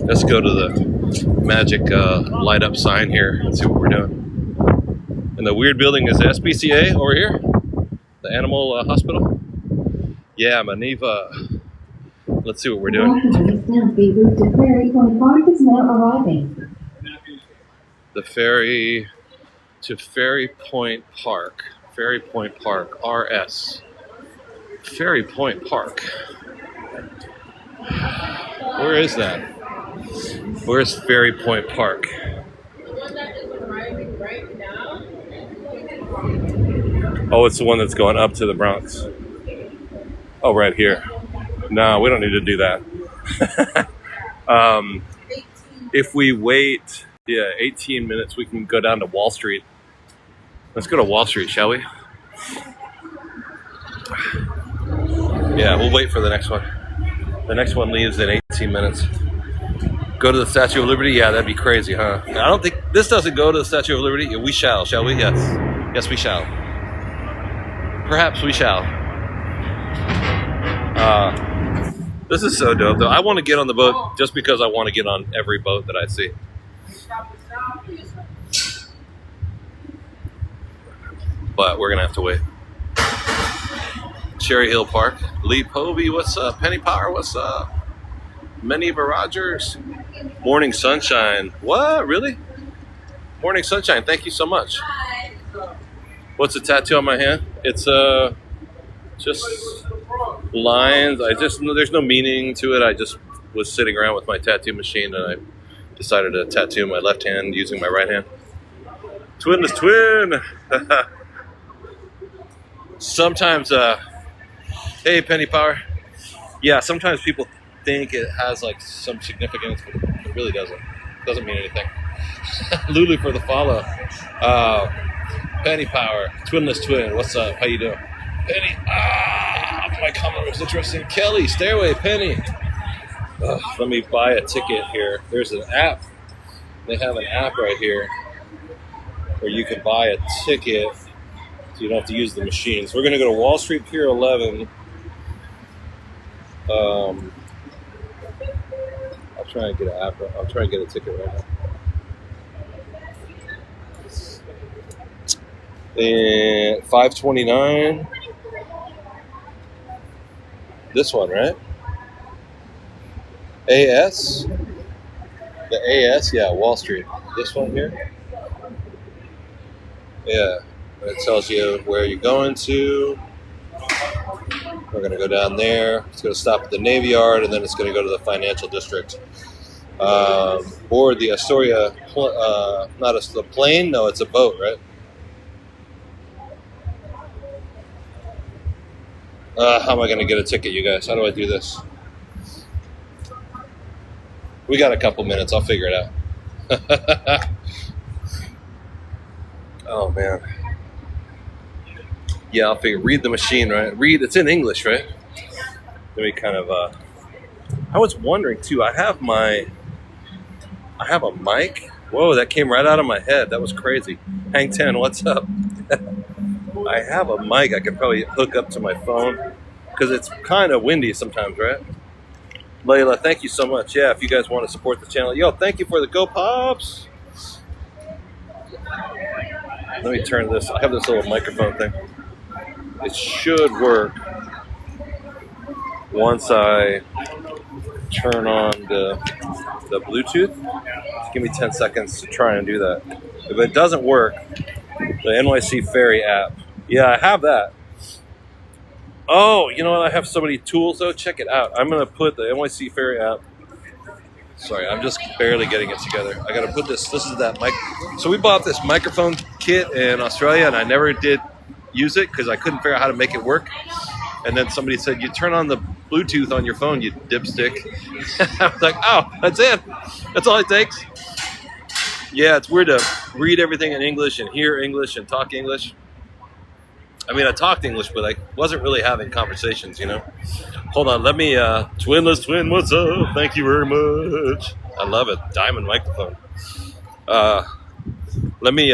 Let's go to the magic light up sign here and see what we're doing. And the weird building is SPCA over here, the animal hospital. Yeah, Maneva. Let's see what we're doing. The ferry to Ferry Point Park. Ferry Point Park, RS. Ferry Point Park. Where is that? Where's Ferry Point Park? Oh, it's the one that's going up to the Bronx. Oh, right here. No, we don't need to do that. If we wait, 18 minutes, we can go down to Wall Street. Let's go to Wall Street, shall we? Yeah, we'll wait for the next one. The next one leaves in 18 minutes. Go to the Statue of Liberty? Yeah, that'd be crazy, huh? I don't think this doesn't go to the Statue of Liberty. Yeah, we shall we? Yes. Yes, we shall. Perhaps we shall. This is so dope, though. I want to get on the boat just because I want to get on every boat that I see. But we're going to have to wait. Cherry Hill Park. Lee Povey, what's up? Penny Power, what's up? Meniva Rogers. Morning Sunshine. What? Really? Morning Sunshine. Thank you so much. What's the tattoo on my hand? It's just lines. There's no meaning to it. I just was sitting around with my tattoo machine and I decided to tattoo my left hand using my right hand. Twinless twin. Sometimes, hey Penny Power. Yeah, sometimes people think it has like some significance, but it really doesn't. It doesn't mean anything. Lulu for the follow. Penny Power, Twinless Twin, what's up? How you doing? Penny, my comment was interesting. Kelly, Stairway, Penny. Let me buy a ticket here. There's an app. They have an app right here where you can buy a ticket so you don't have to use the machine. So we're going to go to Wall Street Pier 11. I'll try and get an app. I'll try and get a ticket right now. And 529. This one, right? AS? The AS? Yeah, Wall Street. This one here? Yeah. It tells you where you're going to. We're going to go down there. It's going to stop at the Navy Yard, and then it's going to go to the Financial District. Board the Astoria, the plane? No, it's a boat, right? How am I going to get a ticket, you guys? How do I do this? We got a couple minutes. I'll figure it out. Oh, man. Yeah, I'll figure. Read the machine, right? It's in English, right? Let me kind of, I was wondering, too. I have a mic. Whoa, that came right out of my head. That was crazy. Hang 10, what's up? I have a mic I could probably hook up to my phone because it's kind of windy sometimes, right? Layla, thank you so much. Yeah, if you guys want to support the channel. Yo, thank you for the Go Pops. Let me turn this. I have this little microphone thing. It should work once I turn on the Bluetooth. Just give me 10 seconds to try and do that. If it doesn't work, the NYC Ferry app. Yeah, I have that. Oh, you know what? I have so many tools, though. Check it out. I'm going to put the NYC Ferry app. Sorry, I'm just barely getting it together. I got to put this. This is that mic. So we bought this microphone kit in Australia, and I never did use it because I couldn't figure out how to make it work. And then somebody said, you turn on the Bluetooth on your phone, you dipstick. I was like, oh, that's it. That's all it takes. Yeah, it's weird to read everything in English and hear English and talk English. I mean, I talked English, but I wasn't really having conversations, you know? Hold on, let me, Twinless Twin, what's up? Thank you very much. I love it. Diamond microphone. Let me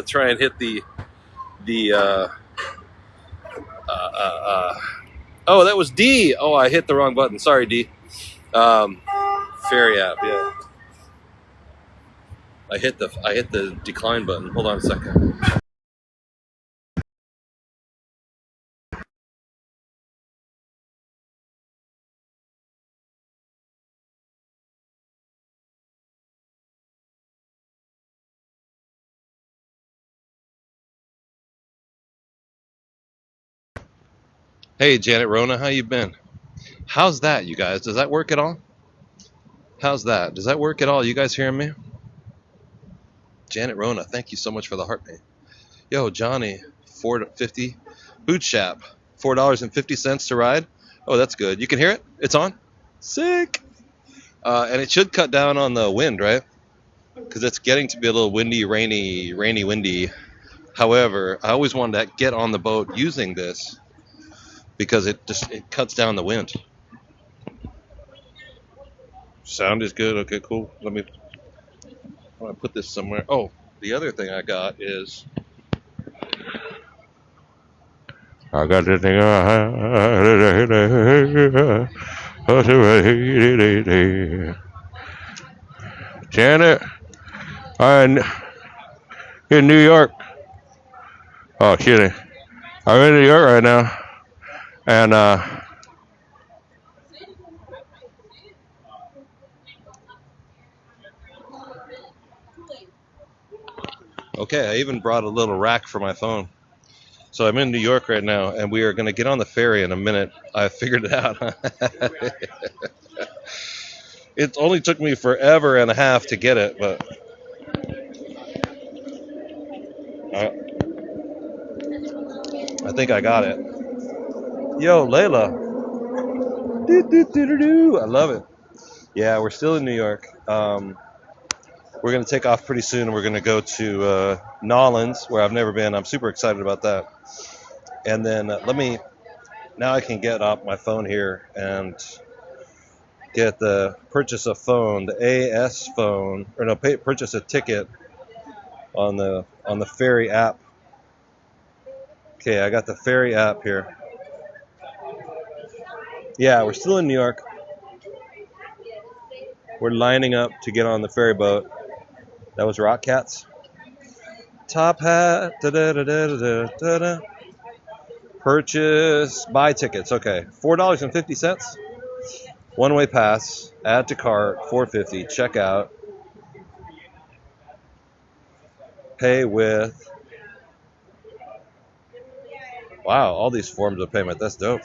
try and hit oh, that was D. Oh, I hit the wrong button. Sorry, D. Ferry app, yeah. I hit the decline button. Hold on a second. Hey, Janet Rona, how you been? How's that, you guys? Does that work at all? How's that? Does that work at all? You guys hearing me? Janet Rona, thank you so much for the heart, mate. Yo, Johnny, $4.50. Boot Shop, $4.50 to ride. Oh, that's good. You can hear it? It's on? Sick. And it should cut down on the wind, right? Because it's getting to be a little windy, windy. However, I always wanted to get on the boat using this because it cuts down the wind. Sound is good. Okay, cool. I'm gonna put this somewhere. Oh, the other thing I got is I got this thing. Janet, I'm in New York. Oh shit, I'm in New York right now, and okay, I even brought a little rack for my phone. So I'm in New York right now, and we are going to get on the ferry in a minute. I figured it out. It only took me forever and a half to get it, but I think I got it. Yo, Layla. I love it. Yeah, we're still in New York. We're going to take off pretty soon, and we're going to go to Nolans, where I've never been. I'm super excited about that. And then now I can get up my phone here and get purchase a phone, the AS phone, or no, purchase a ticket on the ferry app. Okay, I got the ferry app here. Yeah, we're still in New York. We're lining up to get on the ferry boat. That was Rock Cats. Top hat. Da-da-da-da-da-da-da. Purchase. Buy tickets. Okay, $4.50. One-way pass. Add to cart. $4.50. Check out. Pay with. Wow, all these forms of payment. That's dope.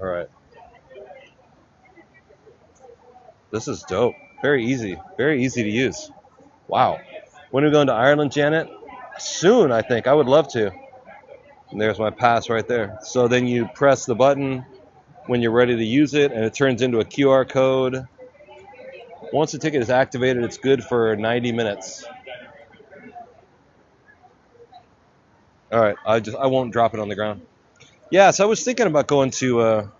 All right. This is dope. Very easy. Very easy to use. Wow. When are we going to Ireland, Janet? Soon, I think. I would love to. And there's my pass right there. So then you press the button when you're ready to use it, and it turns into a QR code. Once the ticket is activated, it's good for 90 minutes. All right. I won't drop it on the ground. Yeah, so I was thinking about going to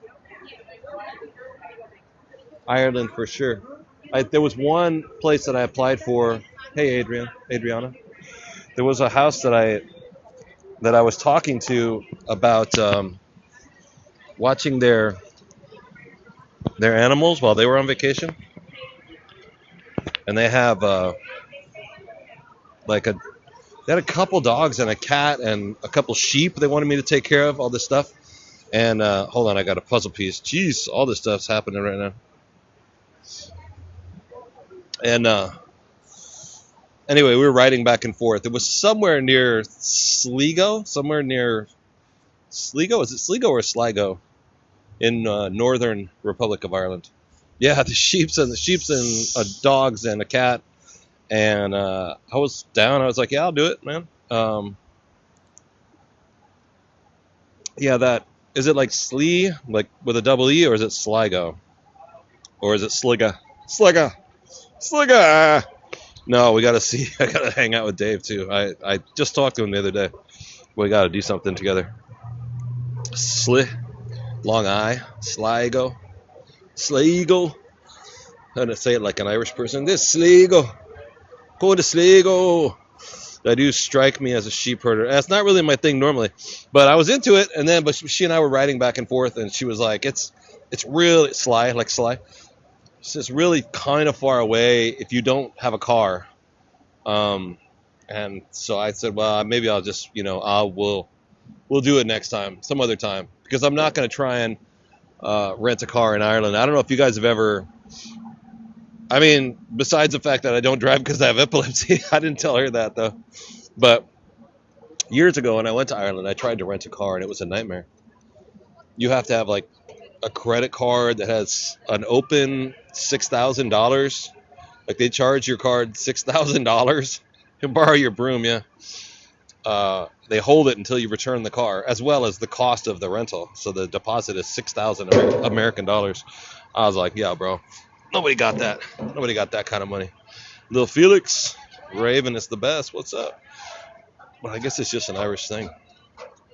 Ireland for sure. There was one place that I applied for. Hey, Adriana. There was a house that I was talking to about watching their animals while they were on vacation, and they have they had a couple dogs and a cat and a couple sheep they wanted me to take care of, all this stuff. And hold on, I got a puzzle piece. Jeez, all this stuff's happening right now. And anyway, we were riding back and forth. It was somewhere near Sligo. Is it Sligo or Sligo? In northern Republic of Ireland. Yeah, the sheeps and dogs and a cat. And I was down. I was like, yeah, I'll do it, man. Yeah, that is it like Slee, like with a double E, or is it Sligo? Or is it Sliga? Sliga. No, we got to see. I got to hang out with Dave too. I just talked to him the other day. We got to do something together. Long I, Sligo. I'm gonna say it like an Irish person. This Sligo. Go to Sligo. That do strike me as a sheep herder. That's not really my thing normally, but I was into it. And then, but she and I were riding back and forth, and she was like, "It's really Sly. It's really kind of far away if you don't have a car." And so I said, "Well, maybe I'll just, we'll do it next time, some other time, because I'm not going to try and rent a car in Ireland." I don't know if you guys have ever. I mean, besides the fact that I don't drive because I have epilepsy, I didn't tell her that though. But years ago when I went to Ireland, I tried to rent a car and it was a nightmare. You have to have like a credit card that has an open $6,000. Like they charge your card $6,000. You can borrow your broom, yeah. They hold it until you return the car, as well as the cost of the rental. So the deposit is 6,000 American dollars. I was like, yeah, bro. Nobody got that. Nobody got that kind of money. Little Felix, Raven is the best. What's up? Well, I guess it's just an Irish thing.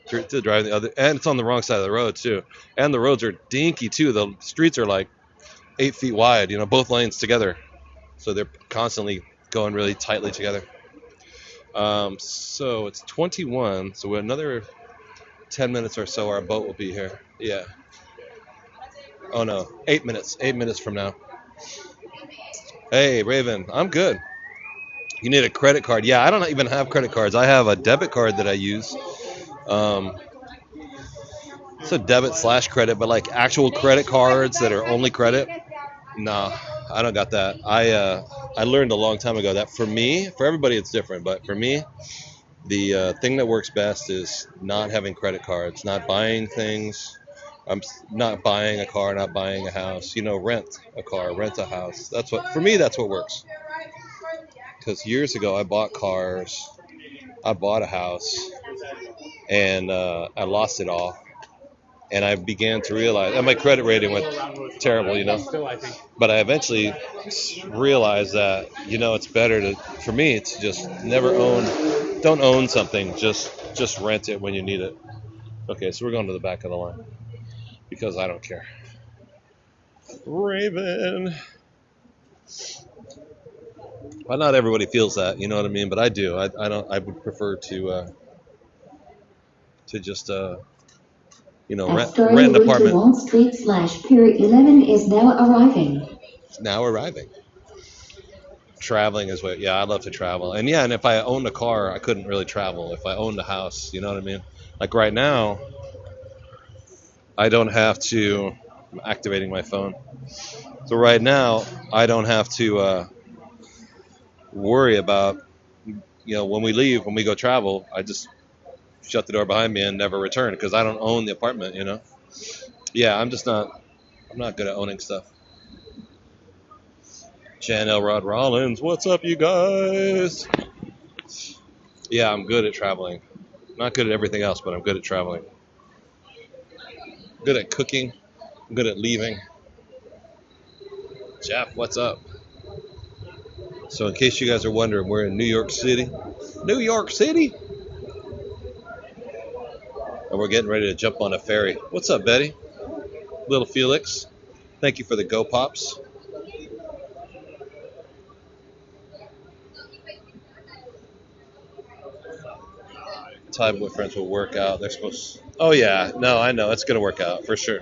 to drive the other, and it's on the wrong side of the road too. And the roads are dinky too. The streets are like 8 feet wide, both lanes together, so they're constantly going really tightly together. So it's 21. So we're another 10 minutes or so. Our boat will be here. Yeah. Oh no, 8 minutes. 8 minutes from now. Hey, Raven, I'm good. You need a credit card. Yeah, I don't even have credit cards. I have a debit card that I use. Um, it's a debit slash credit, but like actual credit cards that are only credit. No, I don't got that. I learned a long time ago that for everybody it's different, but for me, the thing that works best is not having credit cards, not buying things. I'm not buying a car, not buying a house. Rent a car, rent a house. For me, that's what works. Because years ago, I bought cars, I bought a house, and I lost it all. And I began to realize, and my credit rating went terrible, But I eventually realized that, it's better for me to just never don't own something, just rent it when you need it. Okay, so we're going to the back of the line because I don't care. Raven. Well, not everybody feels that, you know what I mean? But I do. I don't. I would prefer to just rent an apartment. Wall Street / Pier 11 is now arriving. It's now arriving. Traveling is what. Yeah, I love to travel, and if I owned a car, I couldn't really travel. If I owned a house, you know what I mean? Like right now, I don't have to. I'm activating my phone. So right now, I don't have to worry about, when we leave, when we go travel, I just shut the door behind me and never return because I don't own the apartment, Yeah, I'm not good at owning stuff. Jan Elrod Rollins, what's up, you guys? Yeah, I'm good at traveling. Not good at everything else, but I'm good at traveling. Good at cooking. I'm good at leaving. Jeff, what's up? So in case you guys are wondering, we're in New York City. New York City! And we're getting ready to jump on a ferry. What's up, Betty? Little Felix. Thank you for the Go Pops. Thai boyfriends will work out. They're supposed to... Oh, yeah. No, I know. It's going to work out for sure.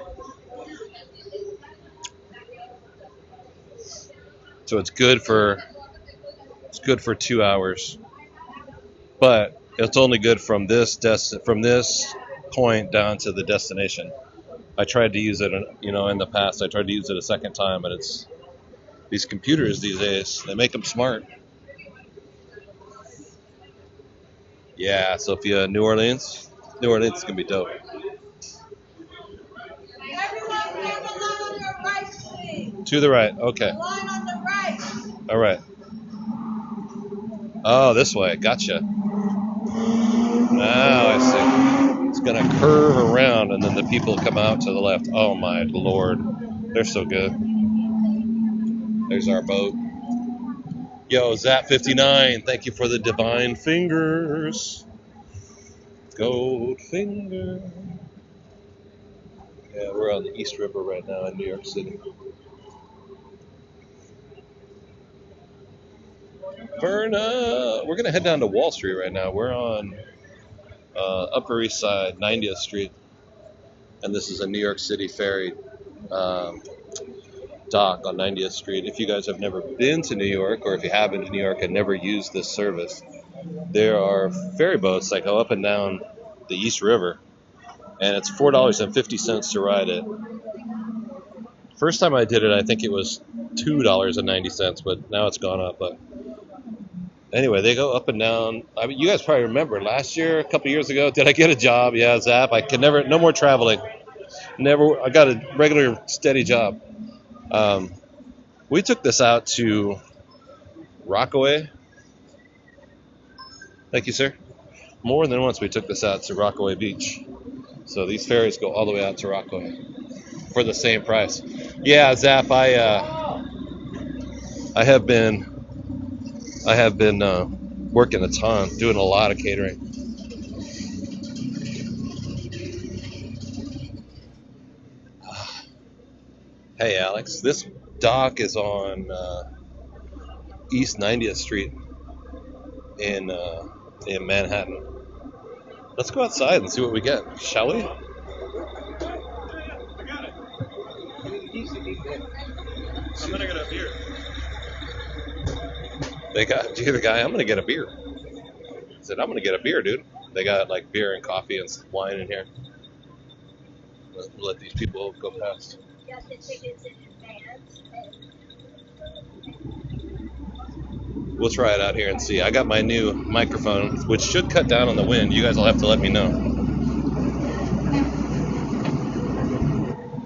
So it's good for 2 hours. But it's only good from this point down to the destination. I tried to use it, in the past. I tried to use it a second time, but it's these computers these days. They make them smart. Yeah, Sophia, New Orleans is gonna be dope. To the right, okay. All right. Oh, this way, gotcha. Now I see. It's gonna curve around, and then the people come out to the left. Oh my Lord, they're so good. There's our boat. Yo, Zap59, thank you for the divine fingers. Gold finger. Yeah, we're on the East River right now in New York City. Verna, we're gonna head down to Wall Street right now. We're on Upper East Side, 90th Street, and this is a New York City ferry dock on 90th Street. If you guys have never been to New York, or if you have been to New York and never used this service, there are ferry boats that go up and down the East River, and it's $4.50 to ride it. First time I did it, I think it was $2.90, but now it's gone up. But anyway, they go up and down. I mean, you guys probably remember last year, a couple years ago, did I get a job? Yeah, Zap. I could never, no more traveling. Never. I got a regular, steady job. We took this out to Rockaway. Thank you, sir. More than once we took this out to Rockaway Beach. So these ferries go all the way out to Rockaway for the same price. Yeah, Zap, I have been working a ton, doing a lot of catering. Hey Alex, this dock is on East 90th Street in Manhattan. Let's go outside and see what we get, shall we? I'm gonna get a beer. Do you hear the guy? I'm gonna get a beer. He said, I'm gonna get a beer, dude. They got like beer and coffee and wine in here. Let these people go past. We'll try it out here and see. I got my new microphone, which should cut down on the wind. You guys will have to let me know.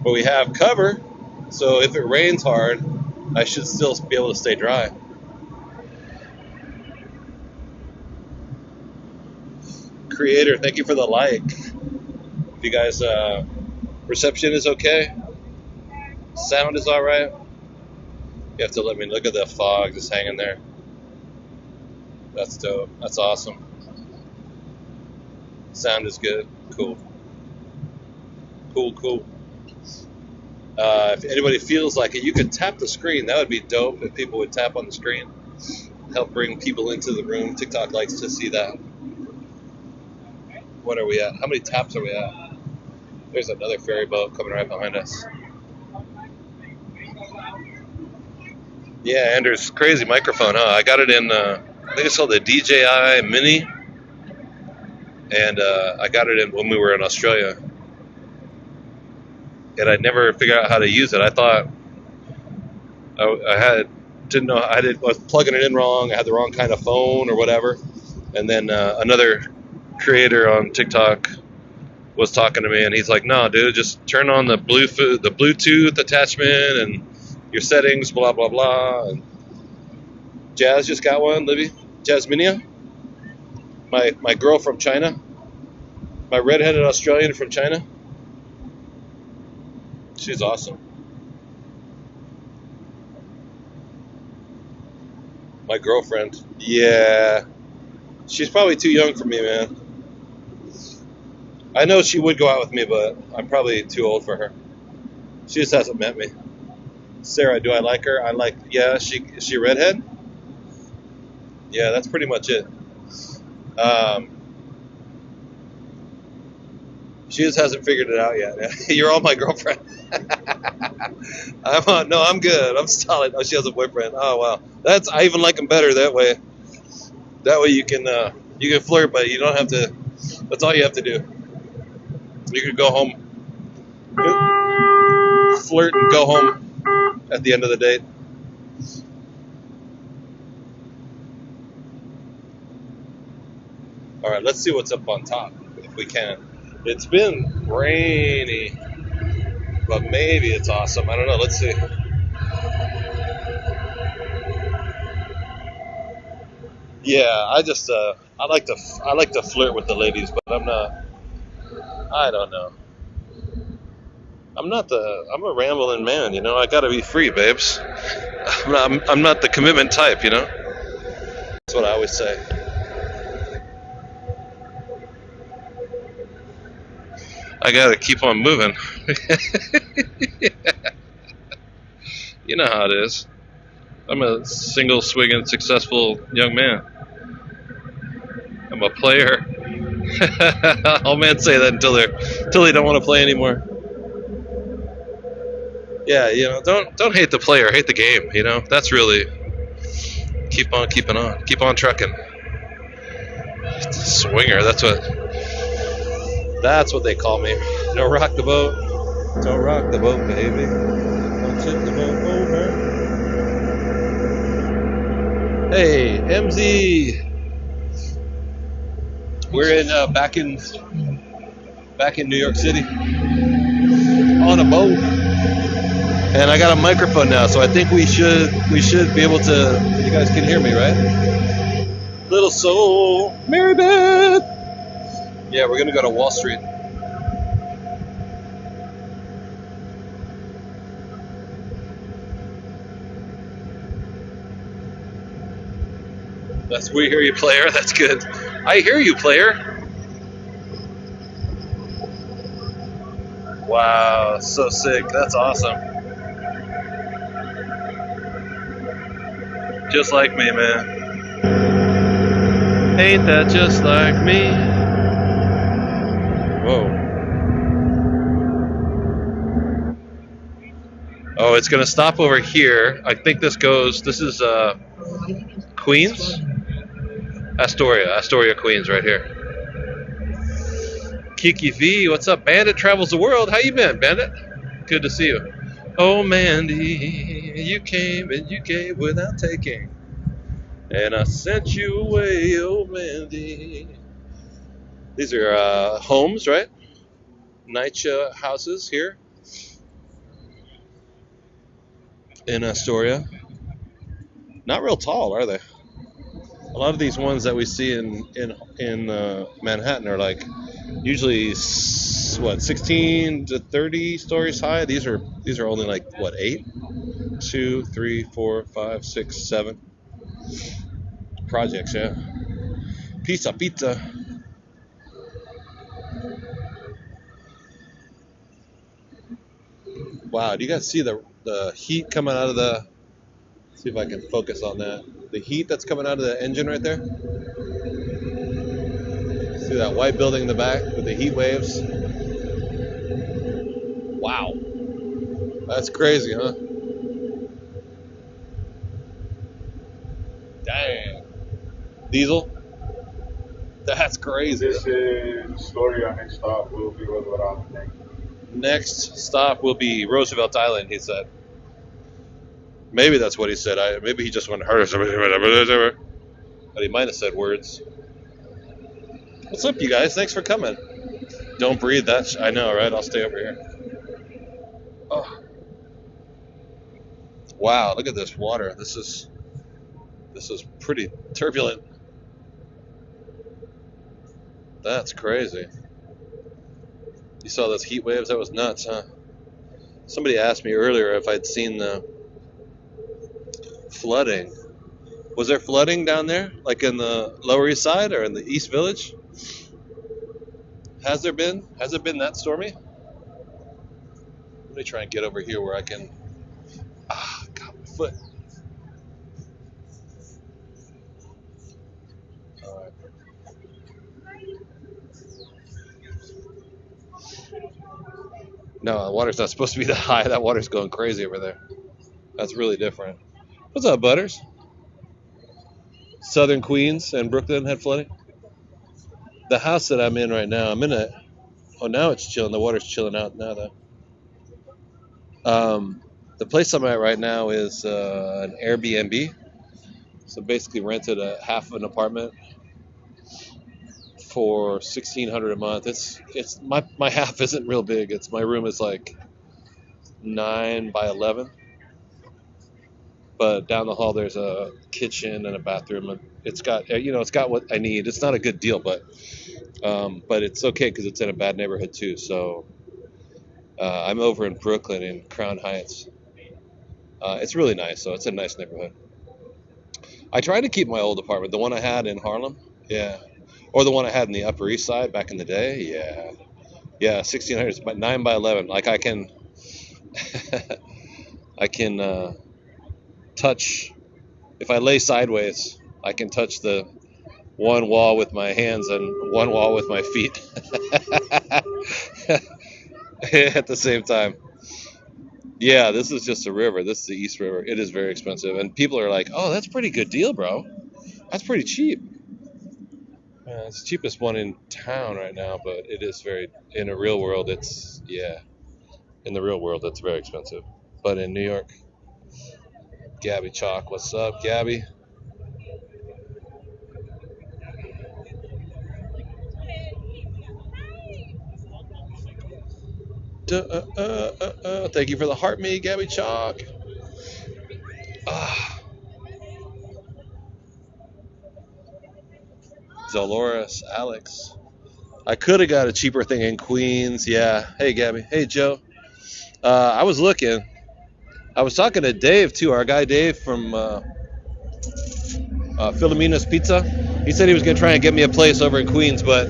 But we have cover, so if it rains hard, I should still be able to stay dry. Creator, thank you for the like. If you guys, reception is okay? Sound is alright? You have to let me look at the fog just hanging there. That's dope. That's awesome. Sound is good. Cool. Cool. If anybody feels like it, you could tap the screen. That would be dope if people would tap on the screen. Help bring people into the room. TikTok likes to see that. What are we at? How many taps are we at? There's another ferry boat coming right behind us. Yeah, Andrew's crazy microphone, huh? I got it in, I think it's called the DJI Mini. And I got it in when we were in Australia. And I never figured out how to use it. I thought I was plugging it in wrong. I had the wrong kind of phone or whatever. And then another creator on TikTok was talking to me, and he's like, "No, dude, just turn on the Bluetooth attachment and your settings, blah blah blah." And Jazz just got one, Libby, Jasminia, my girl from China, my redheaded Australian from China. She's awesome. My girlfriend, yeah, she's probably too young for me, man. I know she would go out with me, but I'm probably too old for her. She just hasn't met me. Sarah, do I like her? Is she a redhead? Yeah, that's pretty much it. She just hasn't figured it out yet. You're all my girlfriend. I'm good. I'm solid. Oh, she has a boyfriend. Oh, wow. I even like them better that way. That way you can flirt, but you don't have to. That's all you have to do. You can go home, flirt, and go home at the end of the date. All right, let's see what's up on top, if we can. It's been rainy, but maybe it's awesome. I don't know. Let's see. Yeah, I like to flirt with the ladies, but I'm not. I don't know. I'm a rambling man, you know. I gotta be free, babes. I'm not the commitment type, you know. That's what I always say. I gotta keep on moving. You know how it is. I'm a single, swigging, successful young man. I'm a player. All men say that until they don't want to play anymore. Yeah, you know, don't hate the player, hate the game. You know, that's really keep on keeping on, keep on trucking. Swinger, that's what they call me. Don't rock the boat. Don't rock the boat, baby. Don't tip the boat over. Hey, MZ. We're in back in New York City on a boat, and I got a microphone now, so I think we should be able to. You guys can hear me, right? Little soul, Mary Beth. Yeah, we're gonna go to Wall Street. We hear you, player. That's good. I hear you, player. Wow, so sick. That's awesome. Just like me, man. Ain't that just like me? Whoa. Oh, it's gonna stop over here. I think this is Queens? Astoria, Queens, right here. Kiki V, what's up? Bandit travels the world. How you been, Bandit? Good to see you. Oh, Mandy, you came and you gave without taking, and I sent you away, oh Mandy. These are homes, right? NYC houses here in Astoria. Not real tall, are they? A lot of these ones that we see in Manhattan are like usually 16 to 30 stories high. These are only like what, 8? 2, 3, 4, 5, 6, 7 projects. Yeah. Pizza. Wow, do you guys see the heat coming out of the? See if I can focus on that. The heat that's coming out of the engine right there. See that white building in the back with the heat waves? Wow. That's crazy, huh? Dang. Diesel? That's crazy. This is story. Our next stop will be Roosevelt Island. Next stop will be Roosevelt Island, he said. Maybe that's what he said. Maybe he just went hurt or something. But he might have said words. What's up, you guys? Thanks for coming. Don't breathe. I know, right? I'll stay over here. Oh. Wow, look at this water. This is pretty turbulent. That's crazy. You saw those heat waves? That was nuts, huh? Somebody asked me earlier if I'd seen the flooding. Was there flooding down there, like in the Lower East Side or in the East Village? Has there been? Has it been that stormy? Let me try and get over here where I can. Got my foot. All right. No, the water's not supposed to be that high. That water's going crazy over there. That's really different. What's up, Butters? Southern Queens and Brooklyn had flooding. The house that I'm in right now, now it's chilling. The water's chilling out now, though. The place I'm at right now is an Airbnb. So basically rented a half of an apartment for $1,600 a month. It's my half isn't real big. My room is like 9 by 11. But down the hall there's a kitchen and a bathroom, and it's got what I need. It's not a good deal, but it's okay because it's in a bad neighborhood too. So I'm over in Brooklyn in Crown Heights. It's really nice, so it's a nice neighborhood. I tried to keep my old apartment, the one I had in Harlem, yeah, or the one I had in the Upper East Side back in the day, yeah, 1,600 is 9 by 11. Like I can touch, if I lay sideways, I can touch the one wall with my hands and one wall with my feet at the same time. Yeah, this is just a river. This is the East River. It is very expensive. And people are like, oh, that's a pretty good deal, bro. That's pretty cheap. It's the cheapest one in town right now, but it is in the real world, it's very expensive. But in New York, Gabby Chalk, what's up, Gabby? Thank you for the heart me, Gabby Chalk. Dolores, Alex. I could have got a cheaper thing in Queens. Yeah. Hey, Gabby. Hey, Joe. I was looking. I was talking to Dave, too, our guy Dave from Philomena's Pizza. He said he was going to try and get me a place over in Queens, but...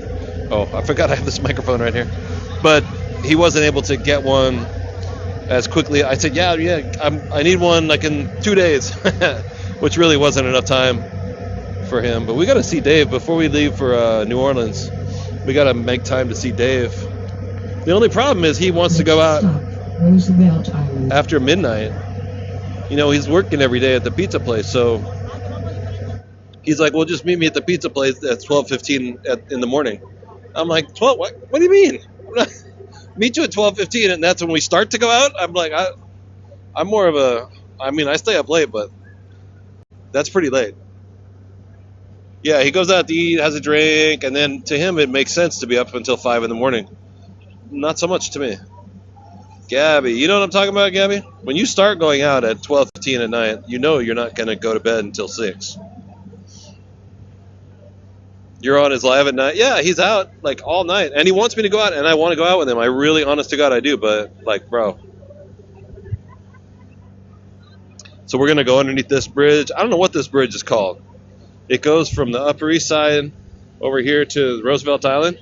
Oh, I forgot I have this microphone right here. But he wasn't able to get one as quickly. I said, yeah, I need one like in 2 days. which really wasn't enough time for him. But we got to see Dave before we leave for New Orleans. We got to make time to see Dave. The only problem is he wants to go out after midnight. You know, he's working every day at the pizza place, so he's like, well, just meet me at the pizza place at 12:15 in the morning. I'm like, 12? What do you mean? Meet you at 12:15, and that's when we start to go out? I'm like, I'm more of a, I mean, I stay up late, but that's pretty late. Yeah, he goes out to eat, has a drink, and then to him it makes sense to be up until 5 in the morning. Not so much to me. Gabby, you know what I'm talking about, Gabby? When you start going out at 12:15 at night, you know you're not going to go to bed until 6. You're on his live at night. Yeah, he's out like all night, and he wants me to go out, and I want to go out with him. I really, honest to God, I do, but like, bro. So we're going to go underneath this bridge. I don't know what this bridge is called. It goes from the Upper East Side over here to Roosevelt Island.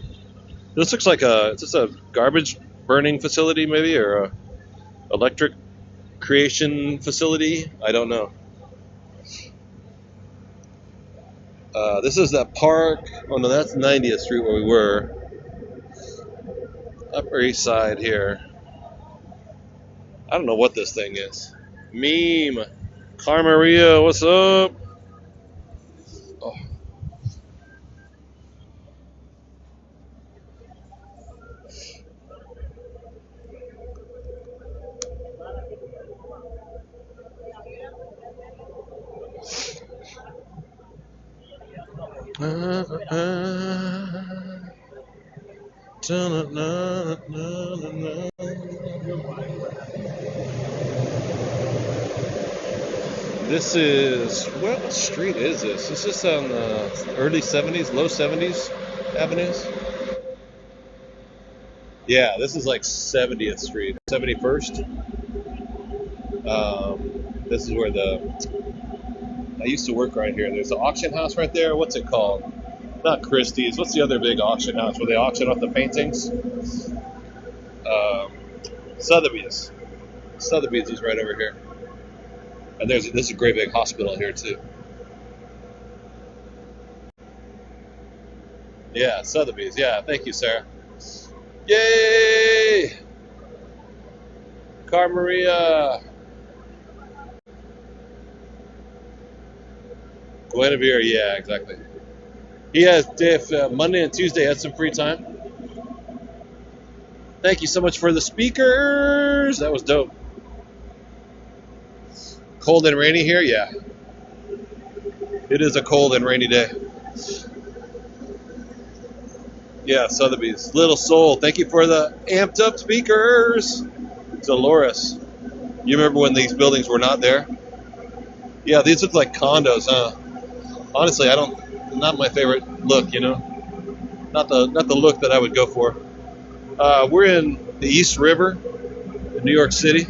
This looks like it's just a garbage burning facility maybe, or a electric creation facility. I don't know. This is that park. Oh no, that's 90th Street where we were. Upper East Side here. I don't know what this thing is. Meme. Car Maria, what's up? Oh. This is, what street is this? Is this on the early 70s, low 70s avenues? Yeah, this is like 70th Street, 71st. This is where I used to work right here. There's an auction house right there. What's it called? Not Christie's. What's the other big auction house where they auction off the paintings? Sotheby's. Sotheby's is right over here. And this is a great big hospital here too. Yeah, Sotheby's. Yeah, thank you, Sarah. Yay! Car Maria. Guinevere, yeah, exactly. He has, Dave, Monday and Tuesday had some free time. Thank you so much for the speakers. That was dope. Cold and rainy here? Yeah. It is a cold and rainy day. Yeah, Sotheby's. Little Soul, thank you for the amped up speakers. Dolores. You remember when these buildings were not there? Yeah, these look like condos, huh? Honestly, not my favorite look, you know? Not the look that I would go for. We're in the East River in New York City.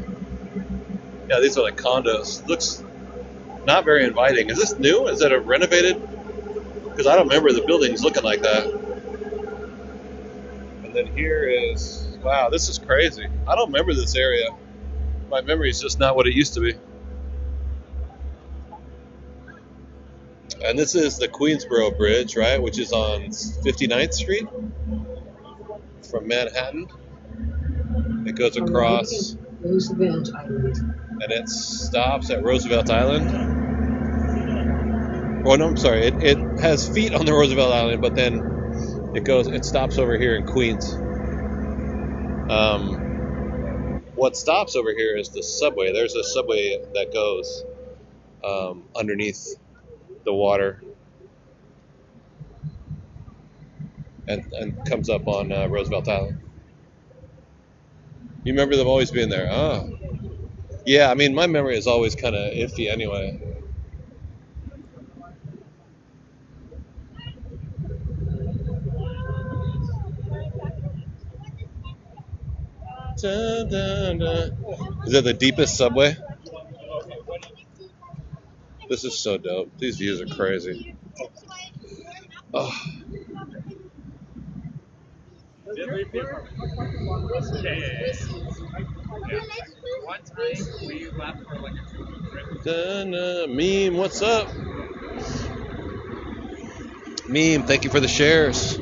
Yeah, these are like condos. Looks not very inviting. Is this new? Is that a renovated? Because I don't remember the buildings looking like that. And then here is, wow, this is crazy. I don't remember this area. My memory is just not what it used to be. And this is the Queensboro Bridge, right, which is on 59th Street from Manhattan. It goes across Roosevelt Island. And it stops at Roosevelt Island. Oh no, I'm sorry. It has feet on the Roosevelt Island, but then it stops over here in Queens. What stops over here is the subway. There's a subway that goes underneath the water and comes up on Roosevelt Island. You remember them always being there? Oh. Yeah, I mean, my memory is always kind of iffy anyway. Dun, dun, dun. Is that the deepest subway? This is so dope. These views are crazy. Oh. Yeah. One time we left Meme, what's up? Meme, thank you for the shares.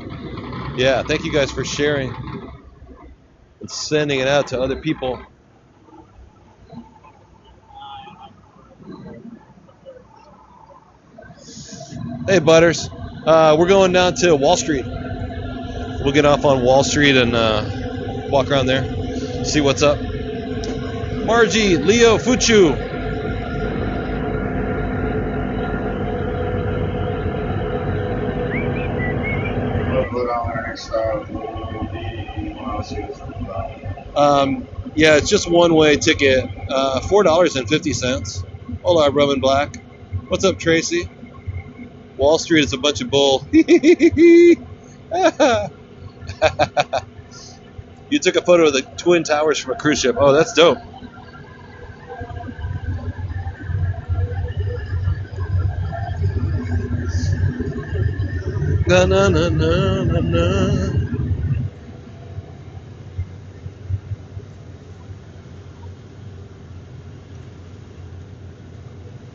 Yeah, thank you guys for sharing and sending it out to other people. Hey, Butters. We're going down to Wall Street. We'll get off on Wall Street and walk around there, see what's up. Margie, Leo, Fuchu. We'll put on our next stop will be 106. Yeah, it's just one-way ticket. $4.50. Hola, Rum and Black. What's up, Tracy? Wall Street is a bunch of bull. You took a photo of the Twin Towers from a cruise ship. Oh, that's dope. Na na na na na na.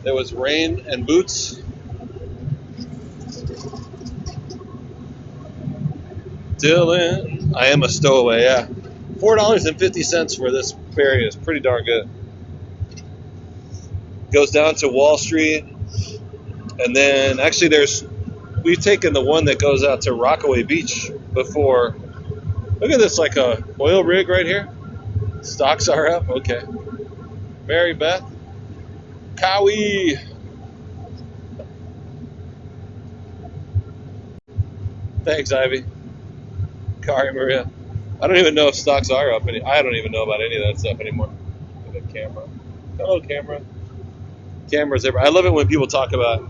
There was rain and boots. Dylan, I am a stowaway. Yeah, $4.50 for this ferry is pretty darn good. Goes down to Wall Street, and then actually we've taken the one that goes out to Rockaway Beach before. Look at this, like a oil rig right here. Stocks are up. Okay. Mary Beth. Cowie. Thanks, Ivy. Kari Maria. I don't even know if stocks are up. I don't even know about any of that stuff anymore. Look at camera. Hello, camera. Cameras everywhere. I love it when people talk about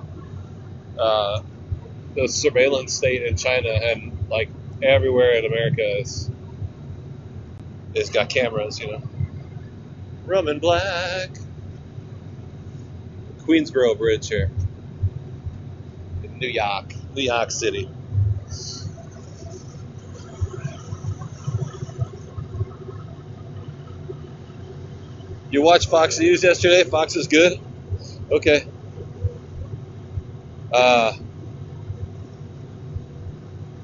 the surveillance state in China, and like everywhere in America is got cameras, you know. Rum and Black. Queensboro Bridge here in New York City. You watched Fox News yesterday? Fox is good? Okay.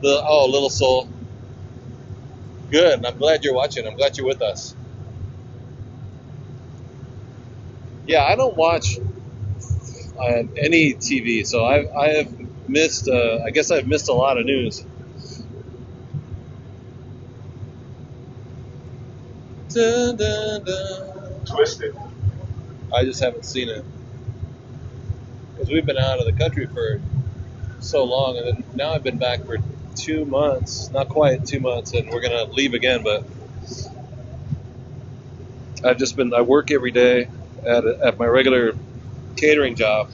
Little Soul. Good. I'm glad you're watching. I'm glad you're with us. Yeah, I don't watch any TV, so I have missed. I guess I've missed a lot of news. Dun, dun, dun. Twisted. I just haven't seen it because we've been out of the country for so long, and then now I've been back for 2 months, not quite 2 months, and we're gonna leave again. But I work every day at my regular catering job.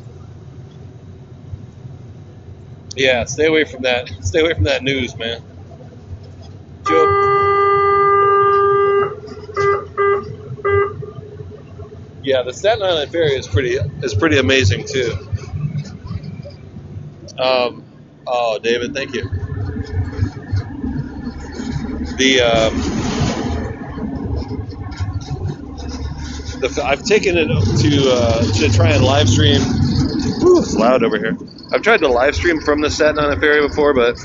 Yeah, stay away from that. Stay away from that news, man. Joe. Yeah, the Staten Island Ferry is pretty amazing too. Oh, David, thank you. I've taken it to try and live stream. Whew, it's loud over here. I've tried to live stream from the Staten Island Ferry before, but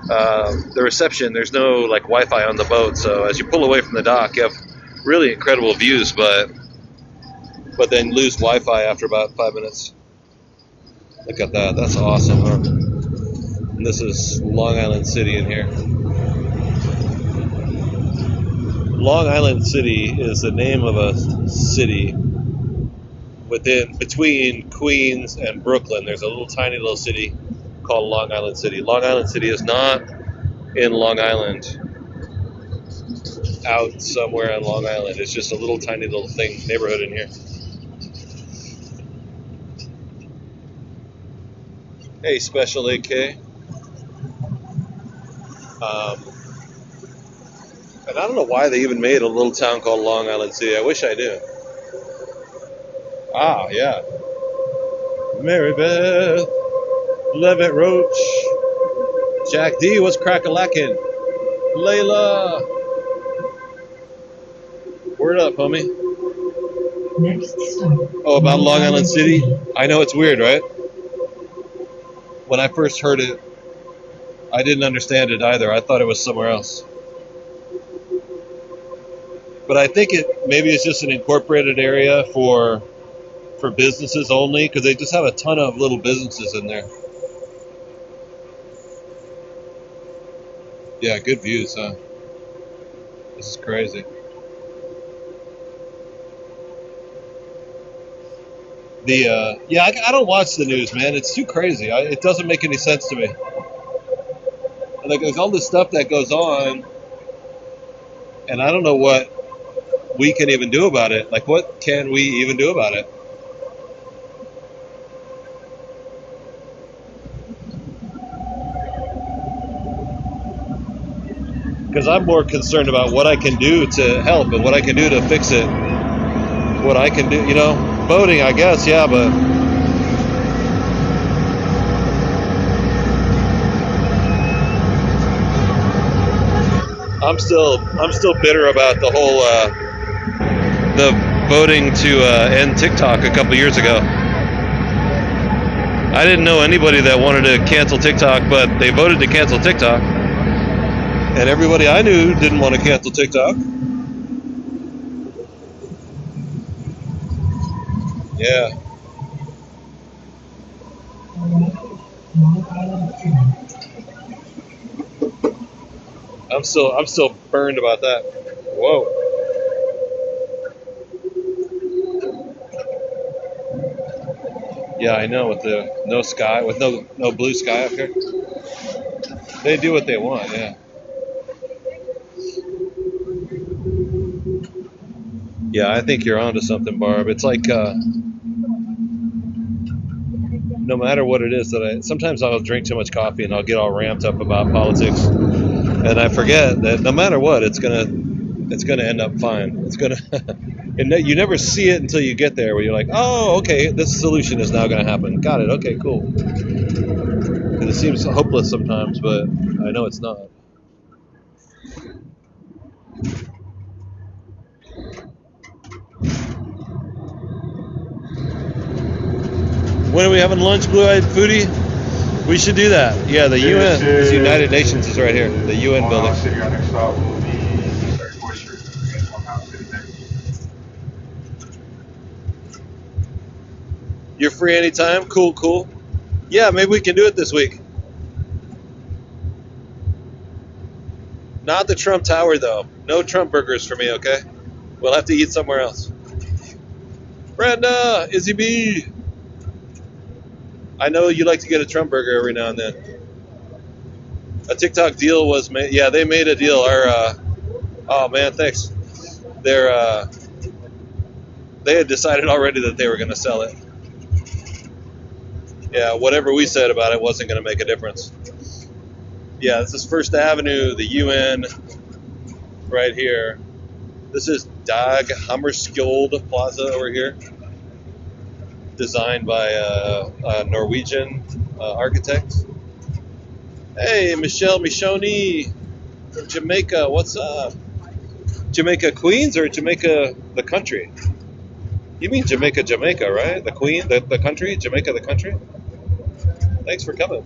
the reception, there's no like Wi-Fi on the boat, so as you pull away from the dock, you have really incredible views, but then lose Wi-Fi after about 5 minutes. Look at that. That's awesome, huh? And this is Long Island City in here. Long Island City is the name of a city between Queens and Brooklyn. There's a tiny little city called Long Island City. Long Island City is not in Long Island, out somewhere on Long Island. It's just a little tiny little neighborhood in here. Hey, Special AK. And I don't know why they even made a little town called Long Island City. I wish I knew. Ah, yeah. Mary Beth, Levitt Roach, Jack D was crack-a-lackin', Layla. Word up, homie. Next stop. Oh, about Long Island City? I know it's weird, right? When I first heard it, I didn't understand it either. I thought it was somewhere else. But I think maybe it's just an incorporated area for businesses only, because they just have a ton of little businesses in there. Yeah, good views, huh? This is crazy. I don't watch the news, man. It's too crazy. It doesn't make any sense to me. Like, there's all this stuff that goes on, and I don't know what we can even do about it. Like, what can we even do about it? Because I'm more concerned about what I can do to help and what I can do to fix it. What I can do, voting, I guess, yeah, but I'm still bitter about the whole the voting to end TikTok a couple years ago. I didn't know anybody that wanted to cancel TikTok, but they voted to cancel TikTok. And everybody I knew didn't want to cancel TikTok. Yeah. I'm still burned about that. Whoa. Yeah, I know, with the no sky, with no blue sky up here. They do what they want, yeah. Yeah, I think you're onto something, Barb. It's like no matter what it is sometimes I'll drink too much coffee and I'll get all ramped up about politics, and I forget that no matter what, it's gonna end up fine. It's gonna, and you never see it until you get there, where you're like, oh, okay, this solution is now gonna happen. Got it. Okay, cool. Because it seems hopeless sometimes, but I know it's not. When are we having lunch, Blue-Eyed Foodie? We should do that. Yeah, the UN, the United Nations is right here. The UN building. City, our next stop will be 34th Street. Long Island City next. You're free anytime? Cool. Yeah, maybe we can do it this week. Not the Trump Tower, though. No Trump burgers for me, okay? We'll have to eat somewhere else. Brenda, Izzy B. I know you like to get a Trump burger every now and then. A TikTok deal was made. Yeah, they made a deal. Oh man, thanks. They had decided already that they were going to sell it. Yeah, whatever we said about it wasn't going to make a difference. Yeah, this is First Avenue, the UN, right here. This is Dag Hammarskjöld Plaza over here, designed by a Norwegian architect. Hey, Michelle Michoni from Jamaica, what's up? Jamaica Queens or Jamaica the country? You mean Jamaica, right? The Queen, the country? Jamaica the country? Thanks for coming.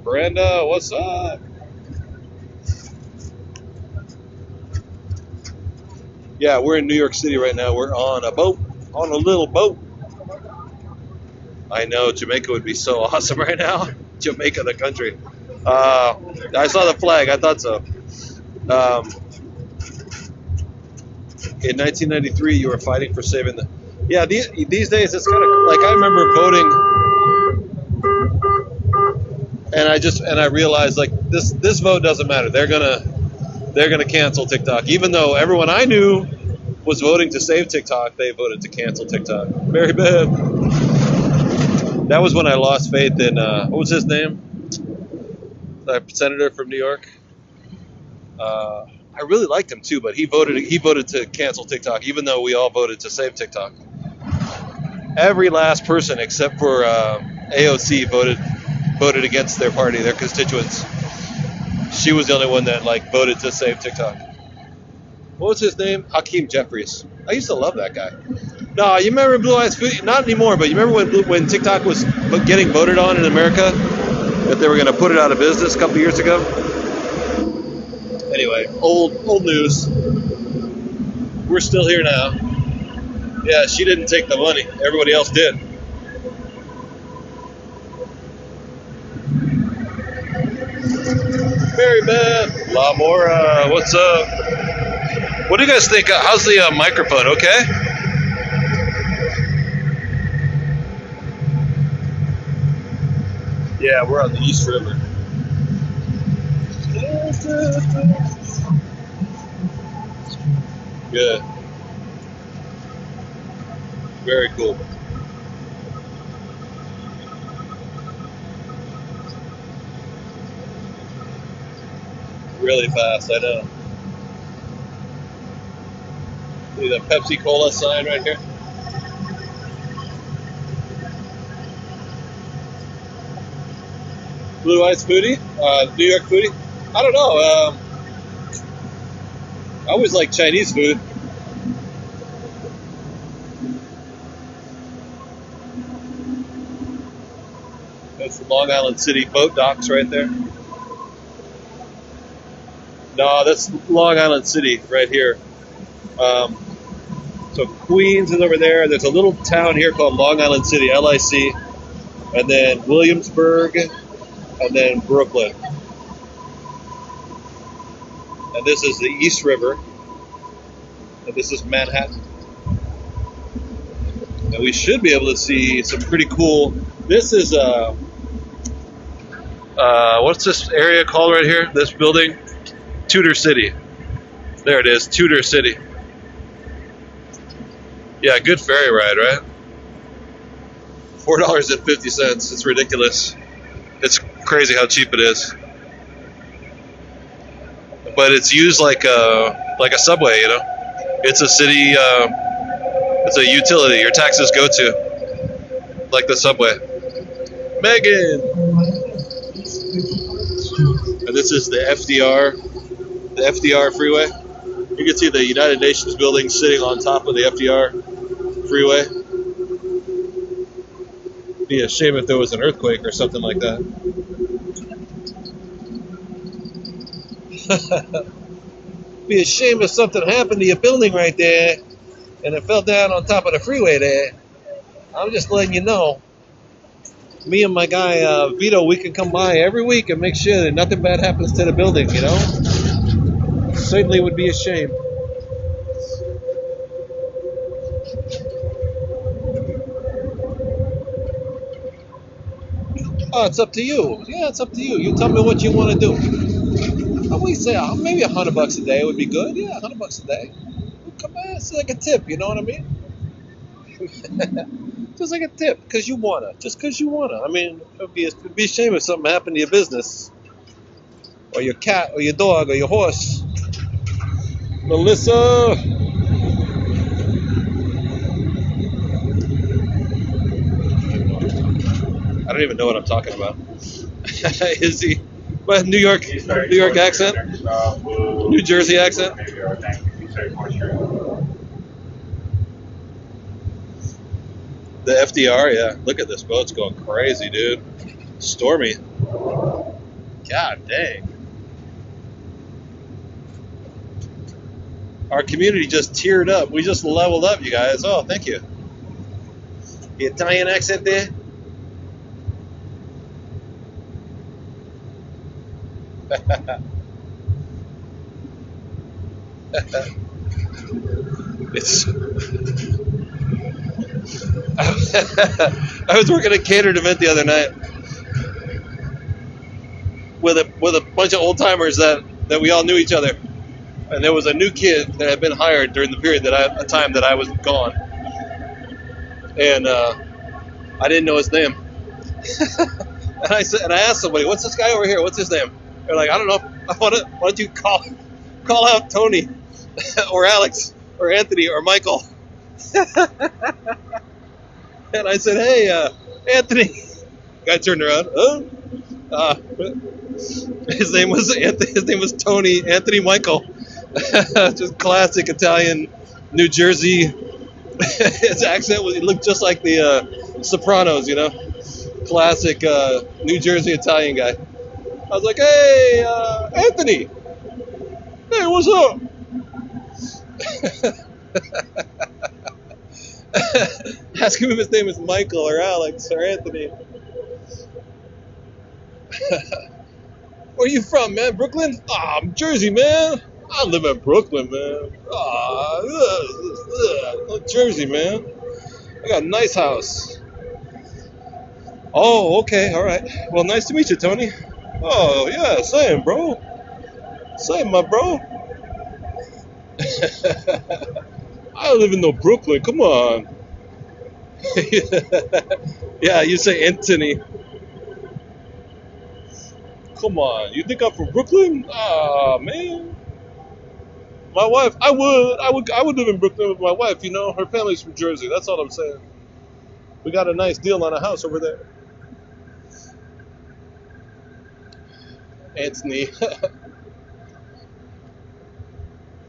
Brenda, what's up? Yeah, we're in New York City right now. We're on a boat, on a little boat. I know, Jamaica would be so awesome right now. Jamaica the country. I saw the flag. I thought so. In 1993, you were fighting for saving the... Yeah, these days, it's kind of... Like, I remember voting, and I realized, like, this vote doesn't matter. They're gonna cancel TikTok. Even though everyone I knew was voting to save TikTok, they voted to cancel TikTok. Very bad. That was when I lost faith in... what was his name? The senator from New York. I really liked him too, but he voted to cancel TikTok, even though we all voted to save TikTok. Every last person except for AOC voted against their party, their constituents. She was the only one that voted to save TikTok. What was his name? Hakeem Jeffries. I used to love that guy. No, you remember Blue Eyes Foodie? Not anymore, but you remember when TikTok was getting voted on in America? That they were going to put it out of business a couple years ago? Anyway, old news. We're still here now. Yeah, she didn't take the money. Everybody else did. Mary Beth, La Mora, what's up? What do you guys think? How's the microphone? Okay? Yeah, we're on the East River. Good. Very cool. Really fast, I know. See the Pepsi Cola sign right here? Blue Eyes Foodie? New York Foodie? I don't know. I always like Chinese food. That's the Long Island City boat docks right there. No, that's Long Island City right here. So Queens is over there. There's a little town here called Long Island City, LIC. And then Williamsburg. And then Brooklyn. And this is the East River. And this is Manhattan. And we should be able to see some pretty cool. This is what's this area called right here? This building? Tudor City. There it is, Tudor City. Yeah, good ferry ride, right? $4.50. It's ridiculous. It's crazy how cheap it is. But it's used like a subway, you know. It's a city. It's a utility. Your taxes go to, like the subway. Megan. And this is the FDR freeway. You can see the United Nations building sitting on top of the FDR freeway. Be a shame if there was an earthquake or something like that. Be a shame if something happened to your building right there and it fell down on top of the freeway there. I'm just letting you know. Me and my guy Vito, we can come by every week and make sure that nothing bad happens to the building, you know? Certainly would be a shame. Oh, it's up to you. Yeah, it's up to you. You tell me what you want to do. We say maybe $100 a day would be good. Yeah, $100 a day. Come on, it's like a tip. You know what I mean? Just like a tip, because you wanna. Just because you wanna. I mean, it'd be a shame if something happened to your business, or your cat, or your dog, or your horse. Melissa. I don't even know what I'm talking about. Is he? What, New York accent? New Jersey accent? The FDR, yeah. Look at this boat's going crazy, dude. Stormy. God dang. Our community just teared up. We just leveled up, you guys. Oh, thank you. The Italian accent there? It's. I was working at a catered event the other night with a bunch of old timers that we all knew each other, and there was a new kid that had been hired during the period the time that I was gone, and I didn't know his name, and I asked somebody, "What's this guy over here? What's his name?" They're like, "I don't know. Why don't you call out Tony or Alex or Anthony or Michael?" And I said, "Hey, Anthony." Guy turned around. His name was Tony Anthony Michael. Just classic Italian, New Jersey His accent it looked just like the Sopranos, you know, classic New Jersey Italian guy. I was like, hey, Anthony, hey, what's up? Ask him if his name is Michael or Alex or Anthony. Where you from, man? Brooklyn? Ah, I'm Jersey, man. I live in Brooklyn, man. Ah, Jersey, man. I got a nice house. Oh, okay, all right. Well, nice to meet you, Tony. Oh, yeah, same, bro. Same, my bro. I live in the Brooklyn. Come on. Yeah, you say Anthony. Come on. You think I'm from Brooklyn? Ah, man. My wife, I would live in Brooklyn with my wife. You know, her family's from Jersey. That's all I'm saying. We got a nice deal on a house over there. Anthony.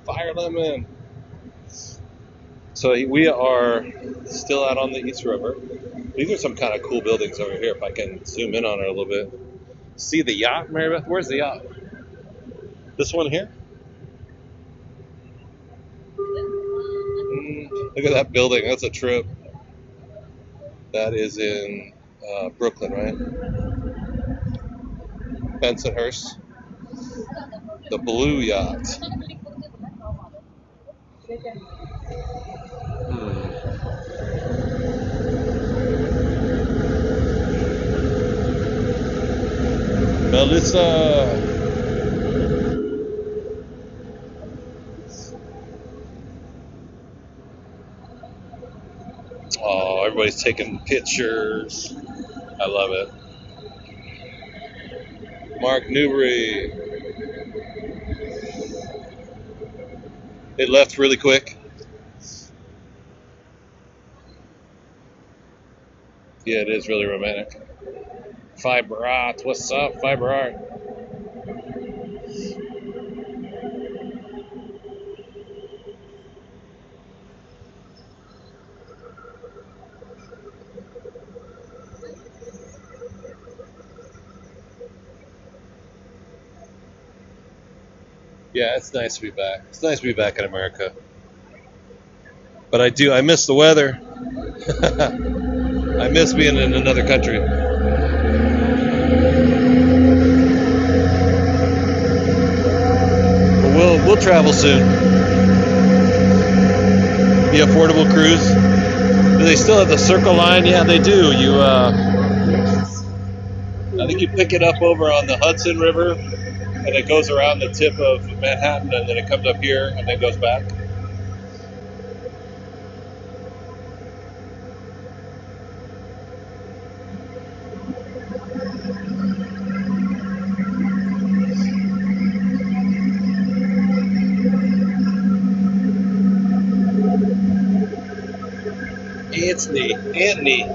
Fire lemon. So we are still out on the East River. These are some kind of cool buildings over here. If I can zoom in on it a little bit. See the yacht, Marybeth? Where's the yacht? This one here? Look at that building. That's a trip. That is in Brooklyn, right? Bensonhurst. The Blue Yacht. Melissa. Oh, everybody's taking pictures. I love it. Mark Newbury. It left really quick. Yeah, it is really romantic. Fiber Art, what's up, Fiber Art? Yeah, it's nice to be back. It's nice to be back in America. But I miss the weather. I miss being in another country. But we'll travel soon. The affordable cruise. Do they still have the Circle Line? Yeah, they do. I think you pick it up over on the Hudson River, and it goes around the tip of Manhattan, and then it comes up here, and then goes back. Anthony. I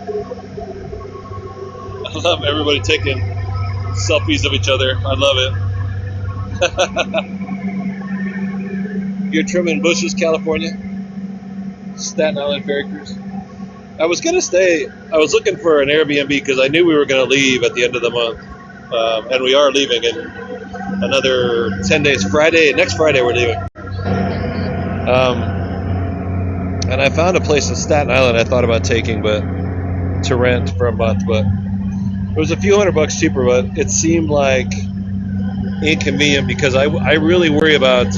love everybody taking selfies of each other. I love it. You're trimming bushes, California? Staten Island ferry cruise. I was looking for an Airbnb because I knew we were going to leave at the end of the month. And we are leaving in another 10 days. Next Friday we're leaving. And I found a place in Staten Island I thought about taking, but to rent for a month, but it was a few $100 cheaper, but it seemed like inconvenient because I really worry about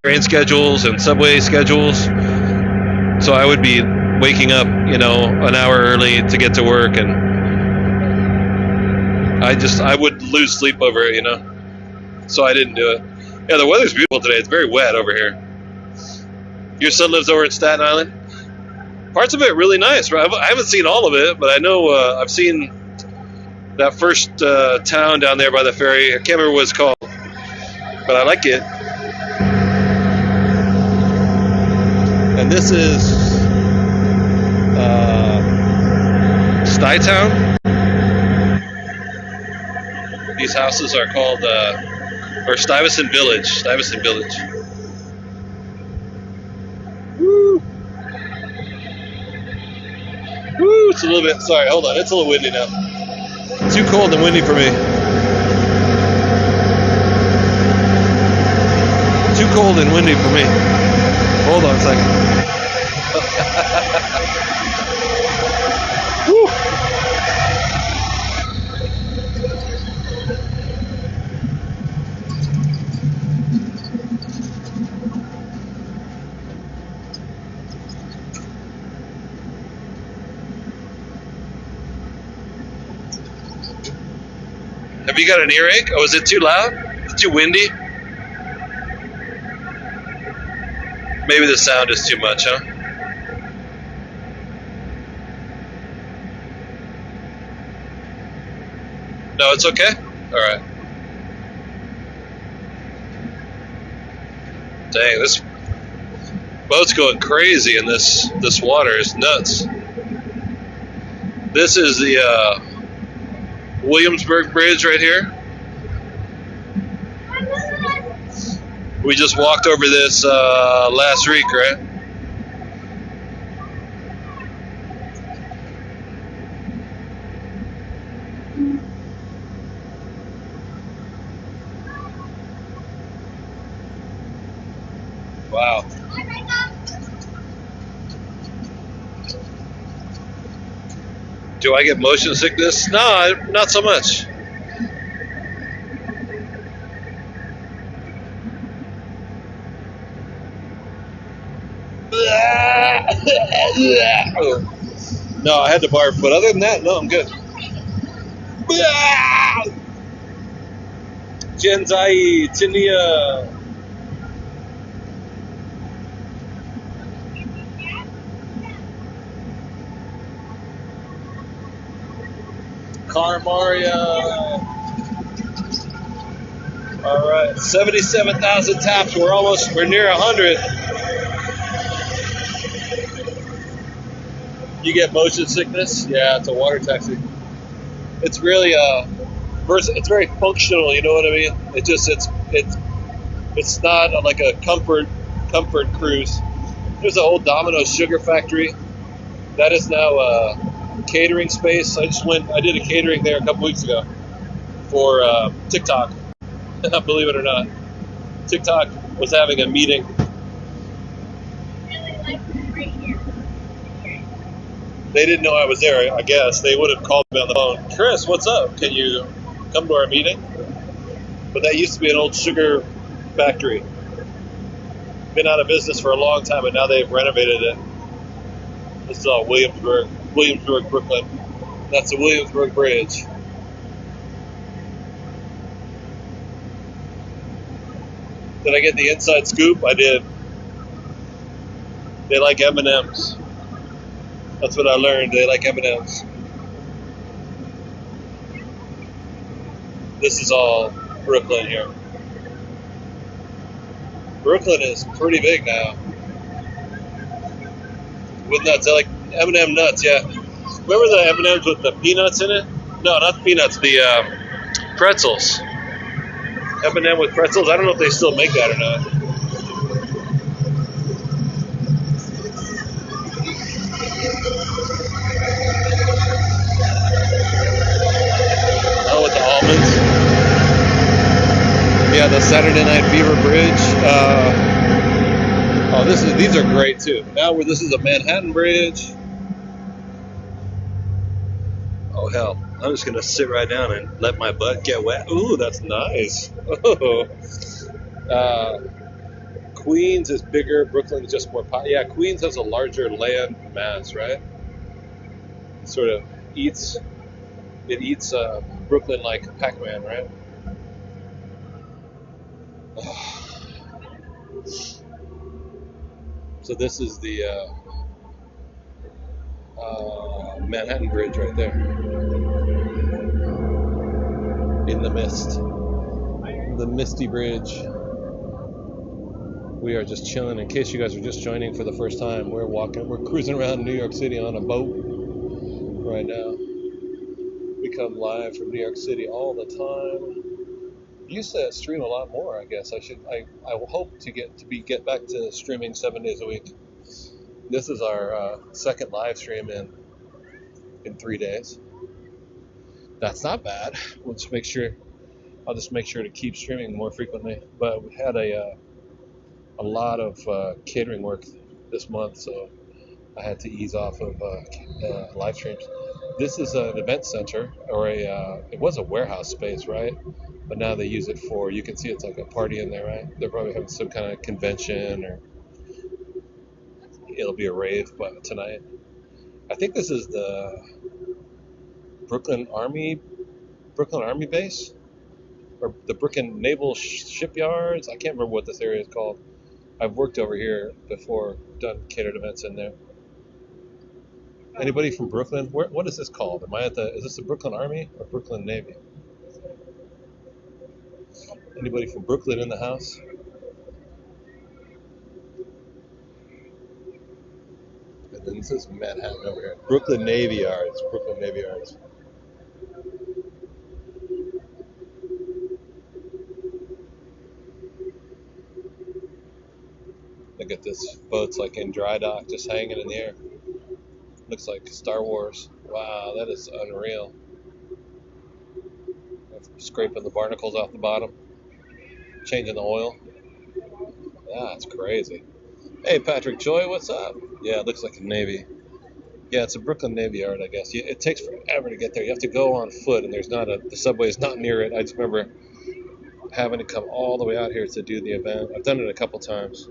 train schedules and subway schedules. So I would be waking up, an hour early to get to work, and I would lose sleep over it, So I didn't do it. Yeah, the weather's beautiful today. It's very wet over here. Your son lives over in Staten Island? Parts of it really nice, right? I haven't seen all of it, but I know I've seen that first town down there by the ferry. I can't remember what it's called, but I like it. And this is Stuytown. These houses are called, or Stuyvesant Village. Woo! Woo! It's a little bit. Sorry, hold on. It's a little windy now. Too cold and windy for me. Too cold and windy for me. Hold on a second. Woo! Have you got an earache? Oh, is it too loud? Is it too windy? Maybe the sound is too much, huh? No, it's okay? Alright. Dang, this boat's going crazy in this water. It's nuts. This is the Williamsburg Bridge right here. We just walked over this last week, right? Wow. Do I get motion sickness? No, not so much. No, I had to barf, but other than that, no, I'm good. Genzai, Tinia. Carmaria. All right, 77,000 taps. We're near 100. You get motion sickness? Yeah, it's a water taxi. It's really it's very functional. You know what I mean? It's not like a comfort cruise. There's an old Domino's sugar factory that is now a catering space. I did a catering there a couple weeks ago for TikTok. Believe it or not, TikTok was having a meeting. They didn't know I was there, I guess. They would have called me on the phone. Chris, what's up? Can you come to our meeting? But that used to be an old sugar factory. Been out of business for a long time, and now they've renovated it. This is all Williamsburg, Brooklyn. That's the Williamsburg Bridge. Did I get the inside scoop? I did. They like M&Ms. That's what I learned. They like M&Ms. This is all Brooklyn here. Brooklyn is pretty big now. With nuts, I like M&M nuts. Yeah. Remember the M&Ms with the peanuts in it? No, not the peanuts. The pretzels. M&M with pretzels. I don't know if they still make that or not. Oh, with the almonds. Yeah, the Saturday Night Fever Bridge. These are great too. Now this is a Manhattan Bridge. Oh hell, I'm just gonna sit right down and let my butt get wet. Ooh, that's nice. Oh. Queens is bigger. Brooklyn is just more. Yeah, Queens has a larger land mass, right? Sort of eats Brooklyn like Pac-Man, right? So this is the Manhattan Bridge right there in the mist, the misty bridge. We are just chilling. In case you guys are just joining for the first time, we're cruising around New York City on a boat right now. We come live from New York City all the time. Used to stream a lot more, I guess. I will hope to get back to streaming 7 days a week. This is our second live stream in in 3 days. That's not bad. I'll just make sure to keep streaming more frequently. But we had a lot of catering work this month, so I had to ease off of live streams. This is an event center, or it was a warehouse space, right? But now they use it for, you can see it's like a party in there, right? They're probably having some kind of convention, or it'll be a rave tonight. I think this is the Brooklyn Army base, or the Brooklyn Naval Shipyards. I can't remember what this area is called. I've worked over here before, done catered events in there. Anybody from Brooklyn? What is this called? Is this the Brooklyn Army or Brooklyn Navy? Anybody from Brooklyn in the house? And then this is Manhattan over here. Brooklyn Navy Yards. Brooklyn Navy Yards. Look at this. Boat's like in dry dock, just hanging in the air. Looks like Star Wars. Wow, that is unreal. Scraping the barnacles off the bottom. Changing the oil. That's crazy. Hey, Patrick Joy, what's up? Yeah, it looks like a Navy. Yeah, it's a Brooklyn Navy Yard, I guess. It takes forever to get there. You have to go on foot, and the subway is not near it. I just remember having to come all the way out here to do the event. I've done it a couple times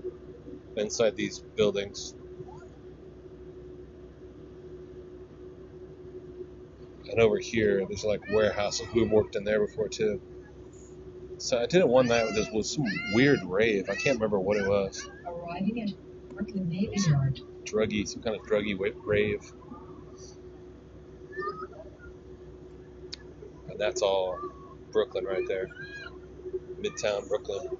inside these buildings. And over here, there's like warehouses. We've worked in there before too. So I did it one night with some weird rave. I can't remember what it was. Arriving at Brooklyn Navy Yard. Some kind of druggy rave. And that's all Brooklyn right there. Midtown Brooklyn.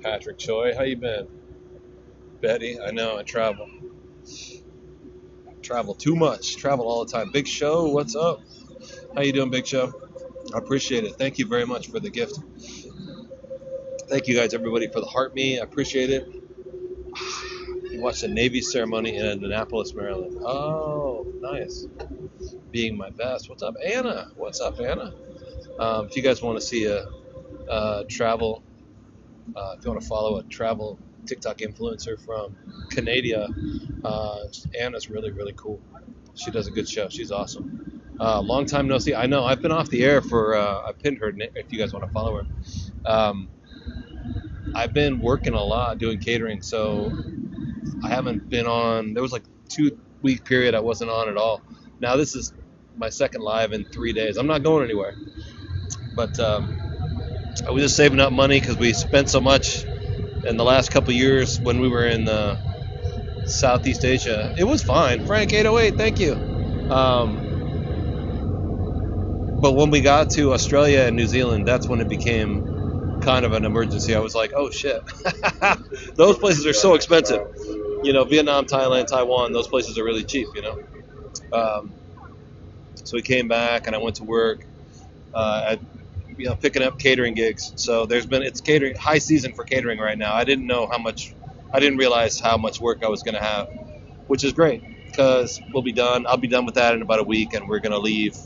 Patrick Choi, how you been? Betty, I know, I travel. Travel too much. Travel all the time. Big Show, what's up? How you doing, Big Show? I appreciate it. Thank you very much for the gift. Thank you guys, everybody, for the heart me. I appreciate it. You watched the Navy ceremony in Annapolis, Maryland. Oh, nice. Being my best. What's up, Anna? What's up, Anna? If you guys want to see a travel, if you want to follow a travel TikTok influencer from Canada, Anna's really, really cool. She does a good show. She's awesome. Long time no see. I know. I've been off the air for, I pinned her if you guys want to follow her. I've been working a lot doing catering, so I haven't been on. There was like a 2-week period I wasn't on at all. Now this is my second live in 3 days. I'm not going anywhere. But I was just saving up money because we spent so much in the last couple of years when we were in Southeast Asia. It was fine. Frank 808, thank you. But when we got to Australia and New Zealand, that's when it became kind of an emergency. I was like, oh shit. Those places are so expensive. You know, Vietnam, Thailand, Taiwan, those places are really cheap, you know. So we came back and I went to work picking up catering gigs. So it's catering, high season for catering right now. I didn't realize how much work I was going to have, which is great because I'll be done with that in about a week, and we're going to leave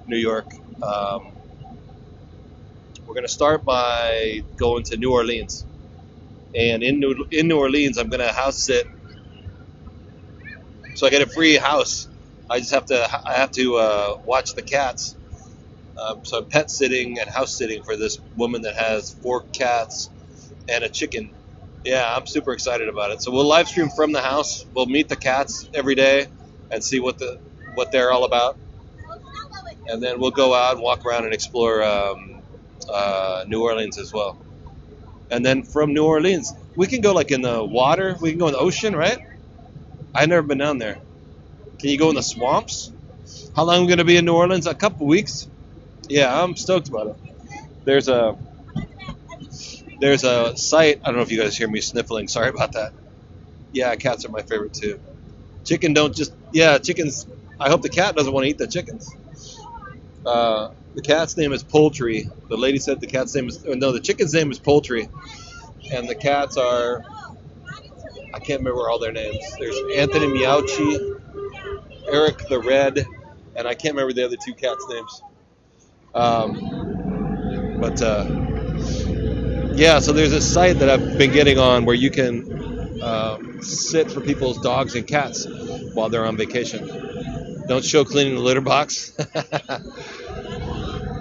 New York. We're going to start by going to New Orleans, and in New Orleans, I'm going to house sit. So I get a free house. I have to watch the cats. So I'm pet sitting and house sitting for this woman that has 4 cats and a chicken. Yeah, I'm super excited about it. So we'll live stream from the house. We'll meet the cats every day and see what they're all about. And then we'll go out and walk around and explore New Orleans as well. And then from New Orleans, we can go like in the water. We can go in the ocean, right? I've never been down there. Can you go in the swamps? How long are we going to be in New Orleans? A couple weeks. Yeah, I'm stoked about it. There's a site. I don't know if you guys hear me sniffling. Sorry about that. Yeah, cats are my favorite too. Chickens. I hope the cat doesn't want to eat the chickens. The cat's name is Poultry. The lady said the chicken's name is Poultry. And the cats are, I can't remember all their names. There's Anthony Miauchi. Eric the Red, and I can't remember the other two cats' names. Yeah, so there's a site that I've been getting on where you can sit for people's dogs and cats while they're on vacation. Don't show cleaning the litter box.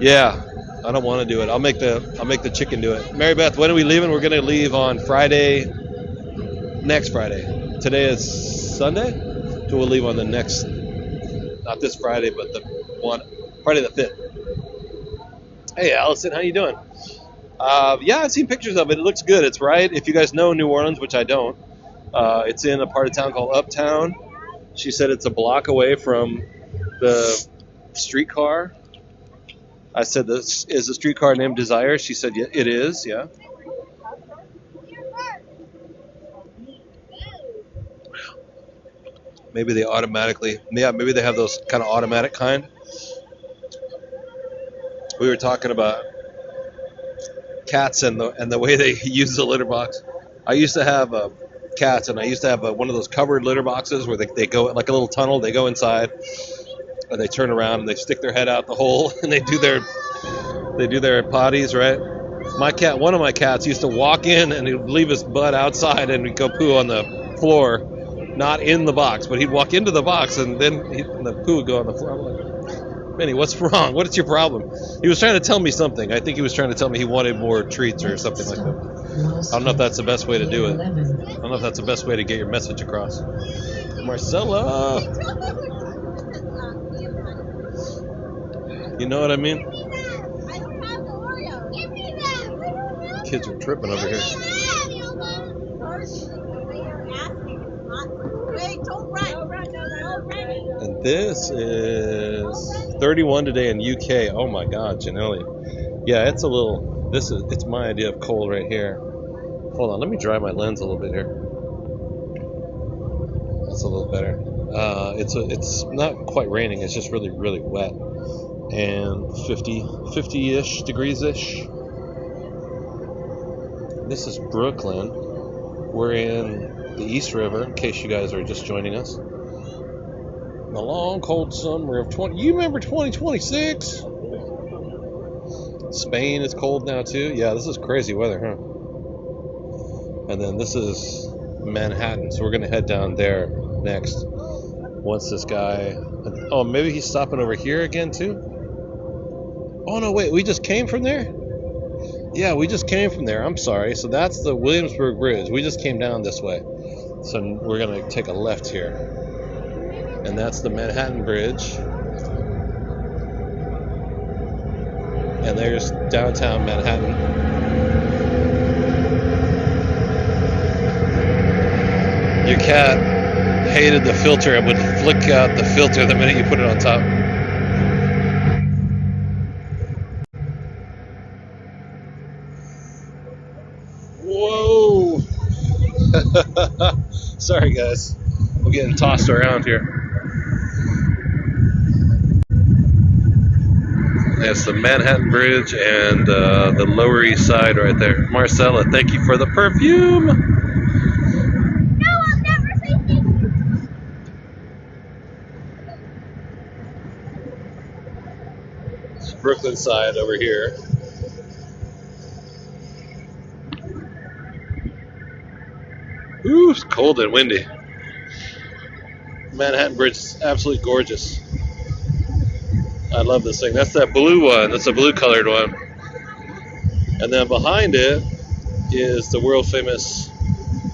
Yeah, I don't want to do it. I'll make the chicken do it. Mary Beth, when are we leaving? We're gonna leave on Friday, next Friday. Today is Sunday, so we'll leave on the next, not this Friday, but the one, Friday the 5th. Hey, Allison, how you doing? Yeah, I've seen pictures of it. It looks good. It's right. If you guys know New Orleans, which I don't, it's in a part of town called Uptown. She said it's a block away from the streetcar. I said, this is a streetcar named Desire. She said, yeah, it is, yeah. Maybe they maybe they have those kind of automatic kind. We were talking about cats and the way they use the litter box. I used to have cats, and I used to have one of those covered litter boxes where they go like a little tunnel. They go inside, and they turn around and they stick their head out the hole, and they do their potties, right? One of my cats used to walk in and he'd leave his butt outside and he'd go poo on the floor, not in the box, but he'd walk into the box and then the poo would go on the floor. I'm like, Benny, what's wrong? What is your problem? He was trying to tell me something. I think he was trying to tell me he wanted more treats or something like that. I don't know if that's the best way to do it. I don't know if that's the best way to get your message across. Marcella! You know what I mean? Kids are tripping over here. And this is 31 today in UK. Oh my God, Janelli. Yeah, it's it's my idea of cold right here. Hold on, let me dry my lens a little bit here. That's a little better. It's not quite raining, it's just really, really wet. And 50-ish degrees-ish. This is Brooklyn. We're in the East River, in case you guys are just joining us. The long, cold summer of you remember 2026? Spain is cold now, too. Yeah, this is crazy weather, huh? And then this is Manhattan, so we're going to head down there next. Once this guy... Oh, maybe he's stopping over here again, too? Oh, no, wait, we just came from there? Yeah, we just came from there. I'm sorry. So that's the Williamsburg Bridge. We just came down this way. So we're going to take a left here. And that's the Manhattan Bridge. And there's downtown Manhattan. Your cat hated the filter and would flick out the filter the minute you put it on top. Whoa! Sorry, guys. I'm getting tossed around here. That's the Manhattan Bridge and the Lower East Side right there. Marcella, thank you for the perfume. No, I'll never say thank you. It's Brooklyn side over here. Ooh, it's cold and windy. Manhattan Bridge is absolutely gorgeous. I love this thing. That's that blue one. That's a blue colored one. And then behind it is the world famous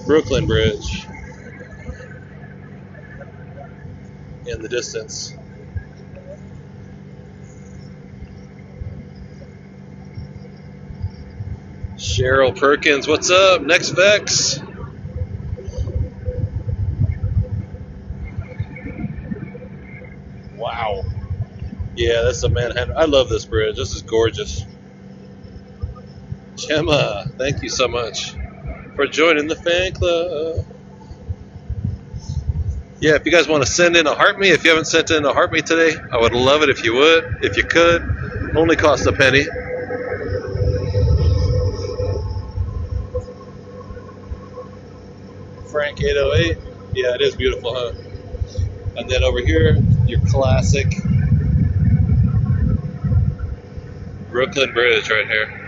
Brooklyn Bridge in the distance. Cheryl Perkins, what's up? Next Vex. Wow. Yeah, that's the Manhattan. I love this bridge. This is gorgeous. Gemma, thank you so much for joining the fan club. Yeah, if you guys want to send in a heart me, if you haven't sent in a heart me today, I would love it if you would. If you could, only costs a penny. Frank 808. Yeah, it is beautiful, huh? And then over here, your classic Brooklyn Bridge right here.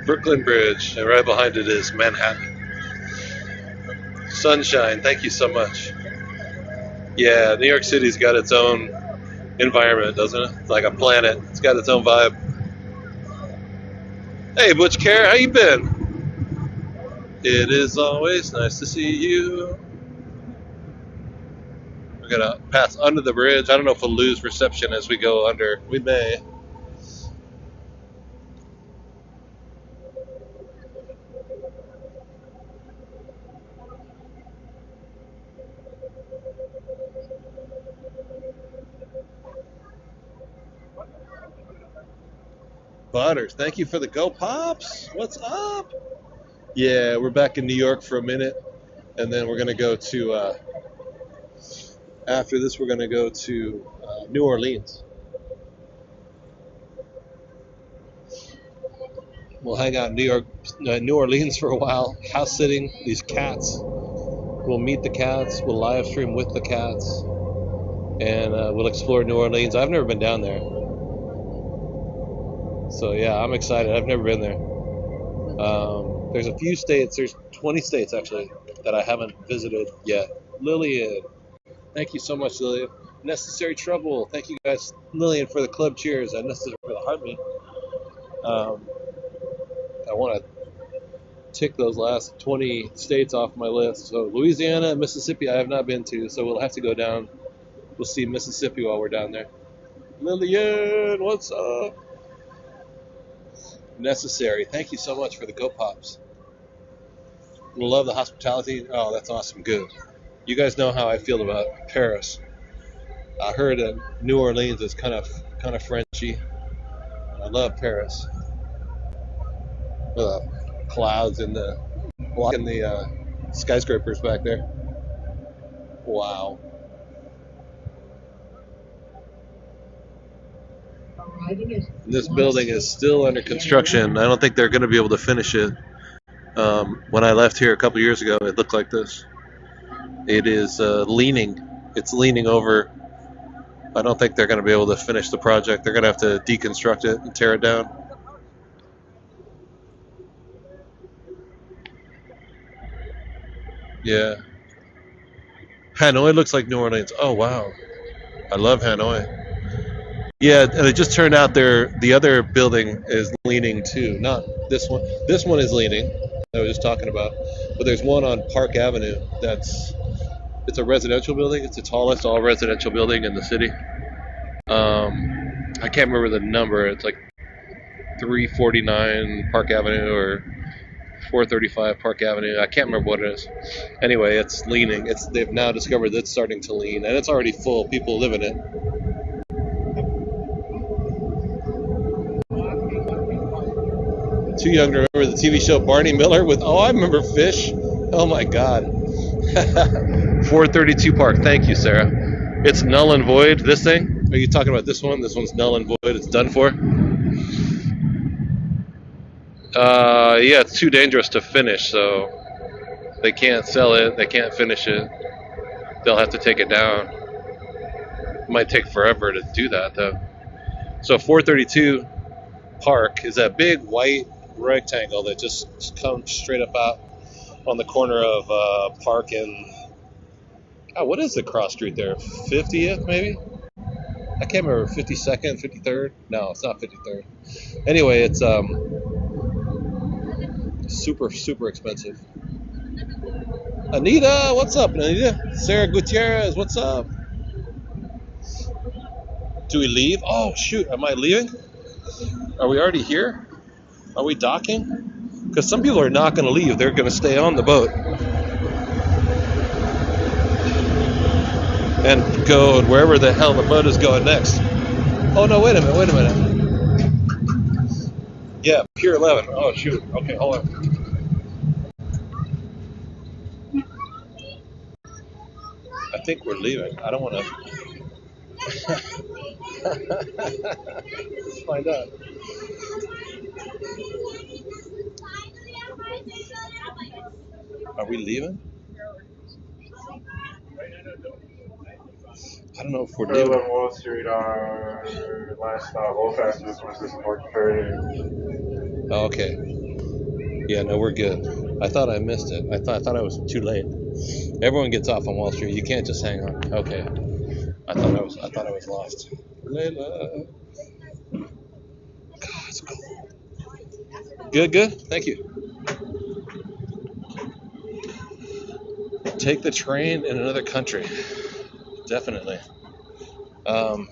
Brooklyn Bridge, and right behind it is Manhattan. Sunshine, thank you so much. Yeah, New York City's got its own environment, doesn't it? It's like a planet. It's got its own vibe. Hey, Butch Care, how you been? It is always nice to see you. We're gonna pass under the bridge. I don't know if we'll lose reception as we go under. We may. Butters, thank you for the Go Pops. What's up? Yeah, we're back in New York for a minute, and then we're gonna go to. After this, we're gonna go to New Orleans. We'll hang out in New Orleans for a while, house sitting these cats. We'll meet the cats. We'll live stream with the cats, and we'll explore New Orleans. I've never been down there, so yeah, I'm excited. I've never been there. There's a few states. There's 20 states actually that I haven't visited yet. Lillian, thank you so much, Lillian. Necessary Trouble, thank you guys, Lillian, for the club cheers and Necessary for the heartbeat. I want to tick those last 20 states off my list. So Louisiana and Mississippi I have not been to, so we'll have to go down. We'll see Mississippi while we're down there. Lillian, what's up? Necessary, thank you so much for the Go Pops. Love the hospitality. Oh, that's awesome. Good. You guys know how I feel about Paris. I heard that New Orleans is kind of Frenchy. I love Paris. Clouds in the blocking the skyscrapers back there. Wow. This building is still under construction. I don't think they're going to be able to finish it. When I left here a couple years ago, it looked like this. It is leaning. It's leaning over. I don't think they're going to be able to finish the project. They're going to have to deconstruct it and tear it down. Yeah. Hanoi looks like New Orleans. Oh, wow. I love Hanoi. Yeah, and it just turned out the other building is leaning too. Not this one. This one is leaning. I was just talking about. But there's one on Park Avenue it's a residential building. It's the tallest all residential building in the city. I can't remember the number. It's like 349 Park Avenue or 435 Park Avenue. I can't remember what it is. Anyway, it's leaning. They've now discovered that it's starting to lean, and it's already full. People live in it. Too young to remember the TV show Barney Miller with, I remember Fish. Oh my God. 432 Park. Thank you, Sarah. It's null and void, this thing? Are you talking about this one? This one's null and void. It's done for? Yeah, it's too dangerous to finish, so they can't sell it. They can't finish it. They'll have to take it down. It might take forever to do that, though. So 432 Park is that big white rectangle that just comes straight up out on the corner of Park and what is the cross street there? 50th maybe? I can't remember. 52nd, 53rd? No, it's not 53rd. Anyway, it's super expensive. Anita, what's up, Anita? Sarah Gutierrez, what's up? Do we leave? Oh shoot, am I leaving? Are we already here? Are we docking? Because some people are not going to leave. They're going to stay on the boat and go wherever the hell the boat is going next. Oh, no, wait a minute. Yeah, Pier 11. Oh, shoot. Okay, hold on. I think we're leaving. I don't want to... Let's find out. Are we leaving? I don't know if we're Earl leaving. on Wall Street, our last stop, Old Fastest was this North Ferry. Oh, okay. Yeah, no, we're good. I thought I missed it. I thought I was too late. Everyone gets off on Wall Street. You can't just hang on. Okay. I thought I was lost. Layla. God, it's cool. Good, good. Thank you. Take the train in another country. Definitely. Um,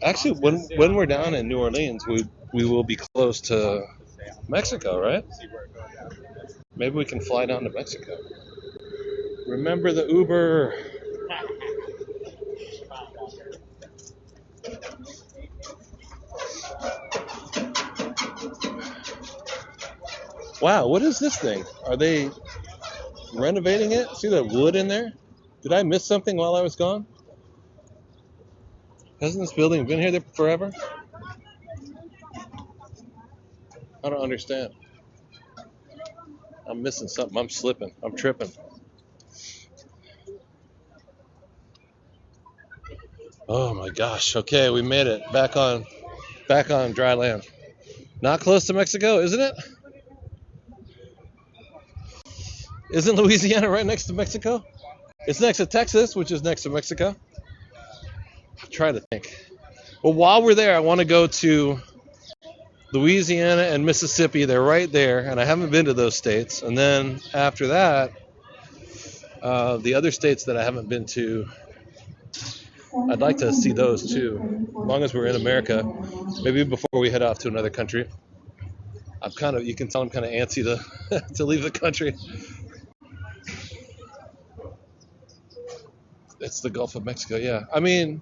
actually, when we're down in New Orleans, we will be close to Mexico, right? Maybe we can fly down to Mexico. Remember the Uber. Wow, what is this thing? Are they renovating it? See the wood in there? Did I miss something while I was gone? Hasn't this building been here forever? I don't understand. I'm missing something. I'm slipping. I'm tripping. Oh my gosh. Okay, we made it. Back on dry land. Not close to Mexico, isn't it? Isn't Louisiana right next to Mexico? It's next to Texas, which is next to Mexico. I'm trying to think. Well, while we're there, I want to go to Louisiana and Mississippi. They're right there, and I haven't been to those states. And then after that, the other states that I haven't been to, I'd like to see those too. As long as we're in America, maybe before we head off to another country. You can tell I'm kind of antsy to to leave the country. It's the Gulf of Mexico, yeah. I mean,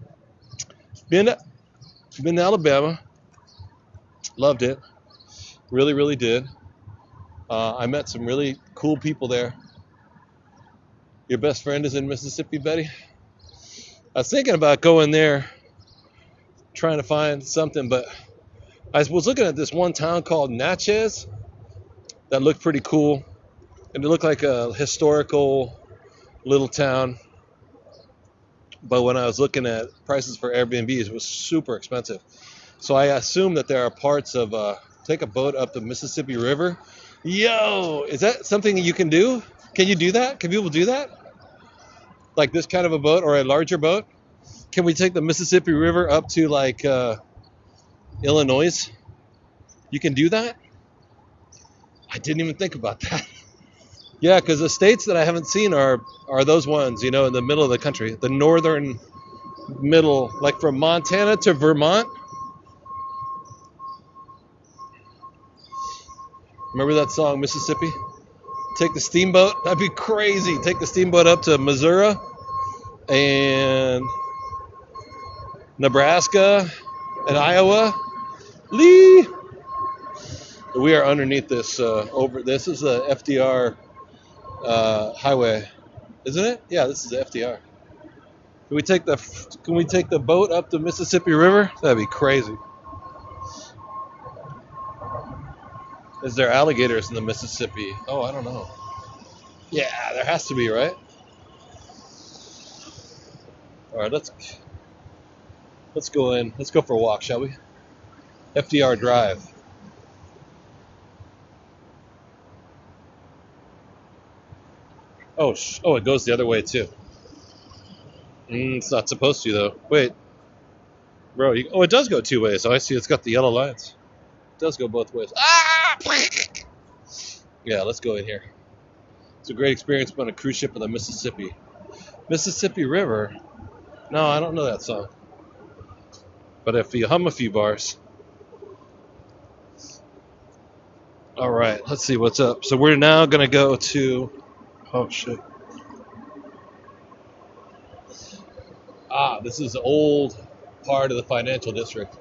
been to Alabama, loved it, really, really did. I met some really cool people there. Your best friend is in Mississippi, Betty. I was thinking about going there, trying to find something, but I was looking at this one town called Natchez that looked pretty cool, and it looked like a historical little town. But when I was looking at prices for Airbnbs, it was super expensive. So I assume that there are parts of take a boat up the Mississippi River. Yo, is that something you can do? Can you do that? Can people do that? Like this kind of a boat or a larger boat? Can we take the Mississippi River up to like Illinois? You can do that? I didn't even think about that. Yeah, because the states that I haven't seen are those ones, in the middle of the country, the northern middle, like from Montana to Vermont. Remember that song, Mississippi? Take the steamboat. That'd be crazy. Take the steamboat up to Missouri and Nebraska and Iowa. Lee. We are underneath this. This is the FDR highway, isn't it? Yeah, this is the FDR. Can we take the boat up the Mississippi River? That'd be crazy. Is there alligators in the Mississippi? Oh, I don't know. Yeah, there has to be, right? All right, let's go in. Let's go for a walk, shall we? FDR Drive. Oh, it goes the other way too. It's not supposed to though. Wait, bro. It does go two ways. Oh, I see. It's got the yellow lines. It does go both ways. Ah! Yeah, let's go in here. It's a great experience on a cruise ship in the Mississippi River. No, I don't know that song. But if you hum a few bars. All right, let's see what's up. So we're now going to go to... Oh, shit. This is the old part of the financial district.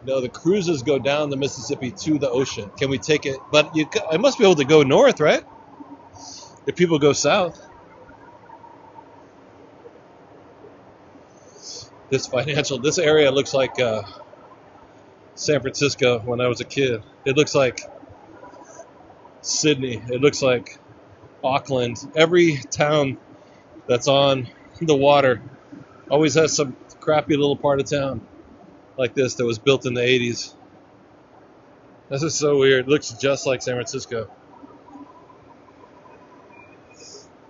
No, the cruises go down the Mississippi to the ocean. Can we take it? But I must be able to go north, right? If people go south. This area looks like San Francisco when I was a kid. It looks like Sydney. It looks like Auckland. Every town that's on the water always has some crappy little part of town like this that was built in the 80s. This is so weird. It looks just like San Francisco.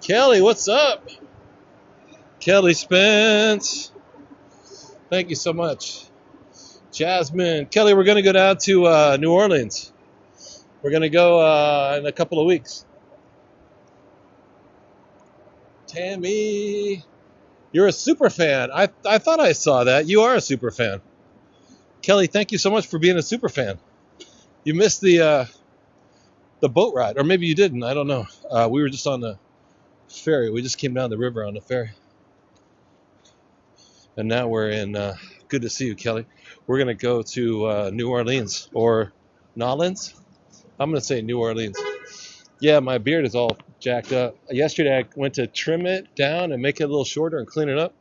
Kelly, what's up? Kelly Spence. Thank you so much. Jasmine. Kelly, we're going to go down to New Orleans. We're going to go in a couple of weeks. Tammy. You're a super fan. I thought I saw that. You are a super fan. Kelly, thank you so much for being a super fan. You missed the boat ride. Or maybe you didn't. I don't know. We were just on the ferry. We just came down the river on the ferry. And now we're in, good to see you, Kelly. We're going to go to New Orleans or Nolens. I'm going to say New Orleans. Yeah, my beard is all jacked up. Yesterday I went to trim it down and make it a little shorter and clean it up.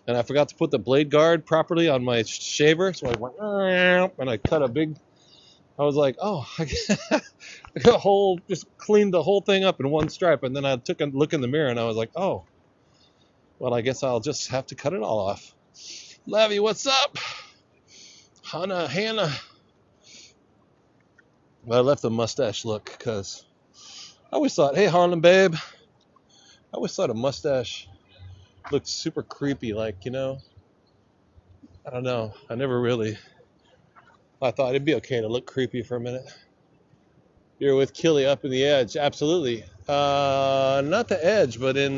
And I forgot to put the blade guard properly on my shaver. So I went, and I cut a big, I was like, oh, I got just cleaned the whole thing up in one stripe. And then I took a look in the mirror and I was like, oh, well, I guess I'll just have to cut it all off. Levy, what's up? Hannah. Well, I left the mustache look because I always thought, hey, Harlem, babe. I always thought a mustache looked super creepy, like, you know. I don't know. I thought it'd be okay to look creepy for a minute. You're with Killy up in the edge. Absolutely. Not the edge, but in,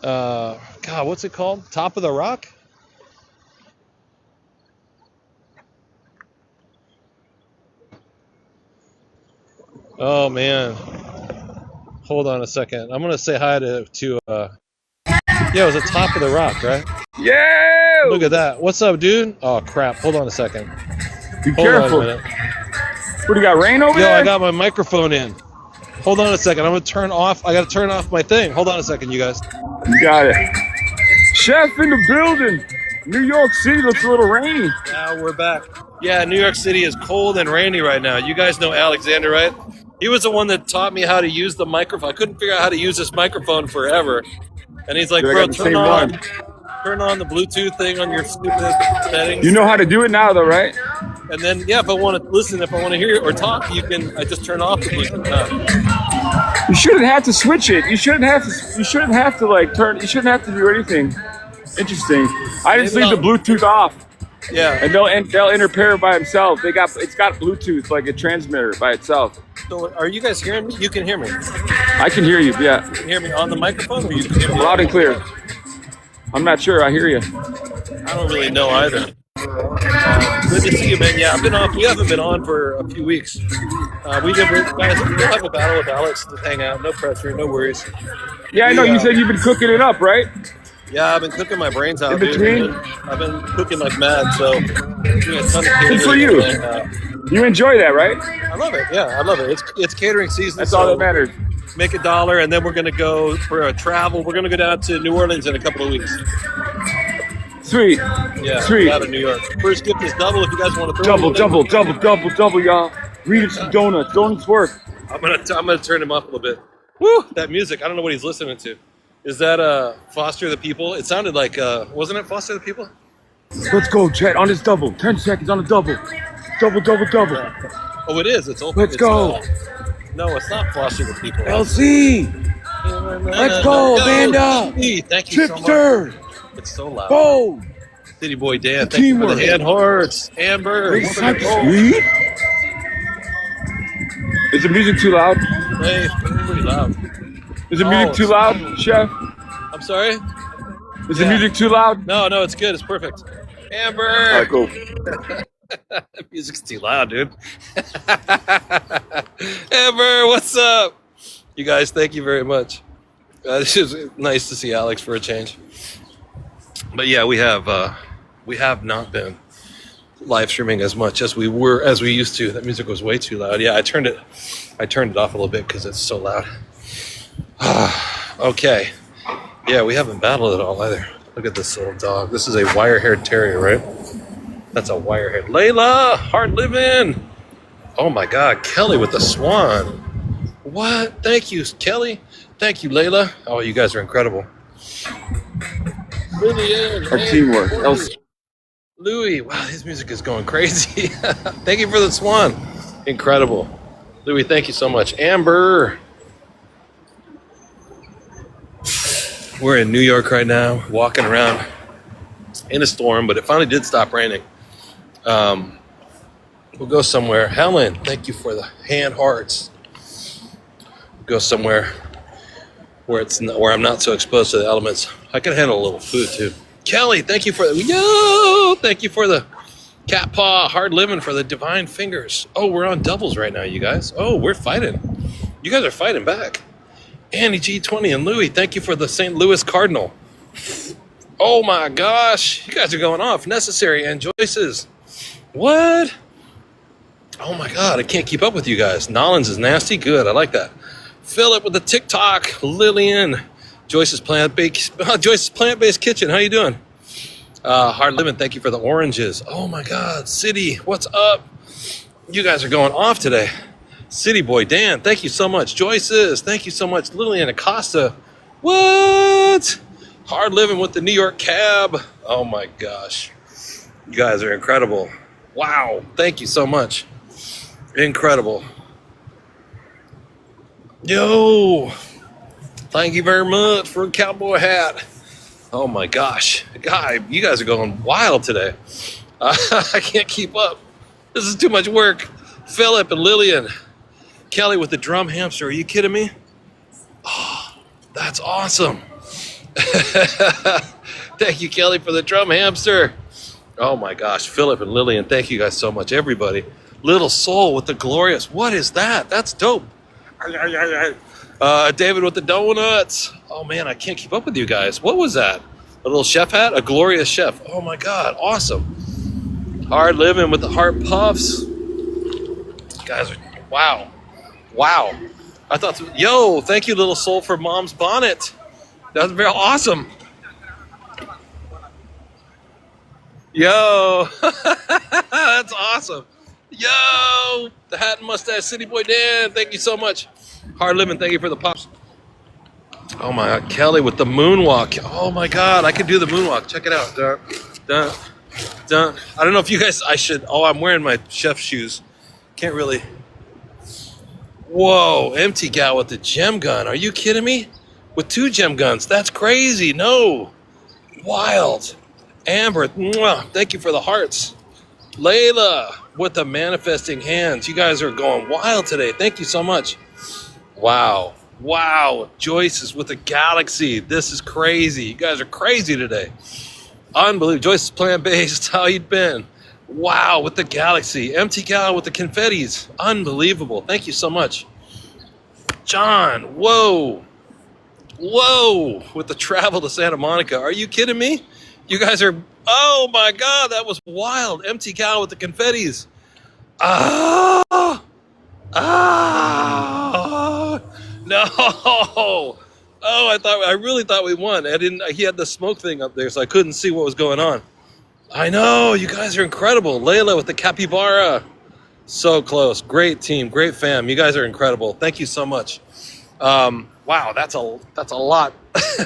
God, what's it called? Top of the Rock? Oh, man. Hold on a second. I'm going to say hi to yeah, it was at Top of the Rock, right? Yeah. Look at that. What's up, dude? Oh, crap. Hold on a second. Be Hold careful. on a minute. What, do you got rain over Yo, there? I got my microphone in. Hold on a second. I'm going to turn off. I got to turn off my thing. Hold on a second, you guys. You got it. Chef in the building. New York City looks a little rainy. Now we're back. Yeah, New York City is cold and rainy right now. You guys know Alexander, right? He was the one that taught me how to use the microphone. I couldn't figure out how to use this microphone forever. And he's like, Dude, I bro, got the same one. turn on the Bluetooth thing on your stupid settings. You know how to do it now, though, right? And then, yeah, if I want to listen, if I want to hear or talk, I just turn off the Bluetooth. You shouldn't have to switch it. You shouldn't have to like turn. You shouldn't have to do anything. Interesting. I just leave the Bluetooth off. Yeah. And they'll interfere by themselves. It's got Bluetooth, like a transmitter by itself. So are you guys hearing me? You can hear me. I can hear you. Yeah. You can hear me on the microphone, or you can hear me Loud and clear. I'm not sure. I hear you. I don't really know either. Good to see you, man. Yeah, I've been off. We haven't been on for a few weeks. Guys, we'll have a battle of Alex to hang out. No pressure, no worries. Yeah, I know. You said you've been cooking it up, right? Yeah, I've been cooking my brains out. In between? I've been cooking like mad, so doing a ton of catering. Good for you. And, you enjoy that, right? I love it. Yeah, I love it. It's catering season. That's all that matters. Make $1, and then we're gonna go for a travel. We're gonna go down to New Orleans in a couple of weeks. Sweet. Yeah, sweet. Out of New York. First gift is double. If you guys want to throw Double, y'all. Read some donuts. Donuts work. I'm gonna turn him up a little bit. Woo! That music. I don't know what he's listening to. Is that Foster the People? It sounded like wasn't it Foster the People? Let's go, Chet. On this double. 10 seconds on a double. Double. Oh, it is. It's open. Let's go. No, it's not Foster the People. LC. Let's go, Banda. Thank you so much. It's so loud. Go. City Boy Dan. Thank you for the hand hearts. Amber. Sweet. Is the music too loud? Hey, it's pretty loud. Is the music too loud, Chef? I'm sorry? Is the music too loud? No, it's good. It's perfect. Amber. All right, cool. Music's too loud, dude. Amber, what's up? You guys, thank you very much. This is nice to see Alex for a change. But yeah, we have not been live streaming as much as we used to. That music was way too loud. Yeah, I turned it off a little bit because it's so loud. Okay. Yeah, we haven't battled at all either. Look at this little dog. This is a wire-haired terrier, right? That's a wire-haired. Layla, hard living. Oh my God, Kelly with the swan. What? Thank you, Kelly. Thank you, Layla. Oh, you guys are incredible. Lillian, Our teamwork. Louis. Wow, his music is going crazy. Thank you for the swan. Incredible. Louis, thank you so much. Amber. We're in New York right now, walking around in a storm, but it finally did stop raining. We'll go somewhere. Helen, thank you for the hand hearts. We'll go somewhere where I'm not so exposed to the elements. I can handle a little food too. Kelly, thank you for thank you for the cat paw, hard living for the divine fingers. Oh, we're on doubles right now, you guys. Oh, we're fighting. You guys are fighting back. Annie G20 and Louie, thank you for the St. Louis Cardinal. Oh my gosh, you guys are going off. Necessary and Joyce's. What? Oh my God, I can't keep up with you guys. Nollins is nasty. Good, I like that. Philip with the TikTok. Lillian. Joyce's plant-based kitchen. How you doing? Hard living, thank you for the oranges. Oh my God, City, what's up? You guys are going off today. City boy Dan, thank you so much. Joyce's, thank you so much. Lillian Acosta, what? Hard living with the New York cab. Oh my gosh, you guys are incredible. Wow, thank you so much. Incredible. Yo, thank you very much for a cowboy hat. Oh my gosh, God, you guys are going wild today. I can't keep up. This is too much work. Philip and Lillian. Kelly with the drum hamster. Are you kidding me? Oh, that's awesome. Thank you, Kelly, for the drum hamster. Oh my gosh, Philip and Lillian, thank you guys so much, everybody. Little Soul with the glorious. What is that? That's dope. David with the donuts. Oh man, I can't keep up with you guys. What was that? A little chef hat? A glorious chef. Oh my God, awesome. Hard living with the heart puffs. Guys are, wow. Wow. I thought, yo, thank you, Little Soul, for Mom's bonnet. That's very awesome. Yo, that's awesome. Yo, the hat and mustache city boy Dan, thank you so much. Hard living, thank you for the pops. Oh my God, Kelly with the moonwalk. Oh my God, I can do the moonwalk. Check it out. Dun, dun, dun. I don't know if you guys, I'm wearing my chef shoes. Can't really. Whoa, empty gal with the gem gun. Are you kidding me? With 2 gem guns. That's crazy. No. Wild. Amber, mwah, thank you for the hearts. Layla with the manifesting hands. You guys are going wild today. Thank you so much. Wow. Wow. Joyce is with the galaxy. This is crazy. You guys are crazy today. Unbelievable. Joyce is plant-based. How you been? Wow, with the galaxy. Empty gal with the confettis. Unbelievable. Thank you so much. John, whoa. Whoa, with the travel to Santa Monica. Are you kidding me? You guys are, oh my God, that was wild. Empty cow with the confettis. Ah, no. Oh, I really thought we won. He had the smoke thing up there, so I couldn't see what was going on. I know, you guys are incredible. Layla with the capybara. So close. Great team, great fam. You guys are incredible. Thank you so much. Wow, that's a lot.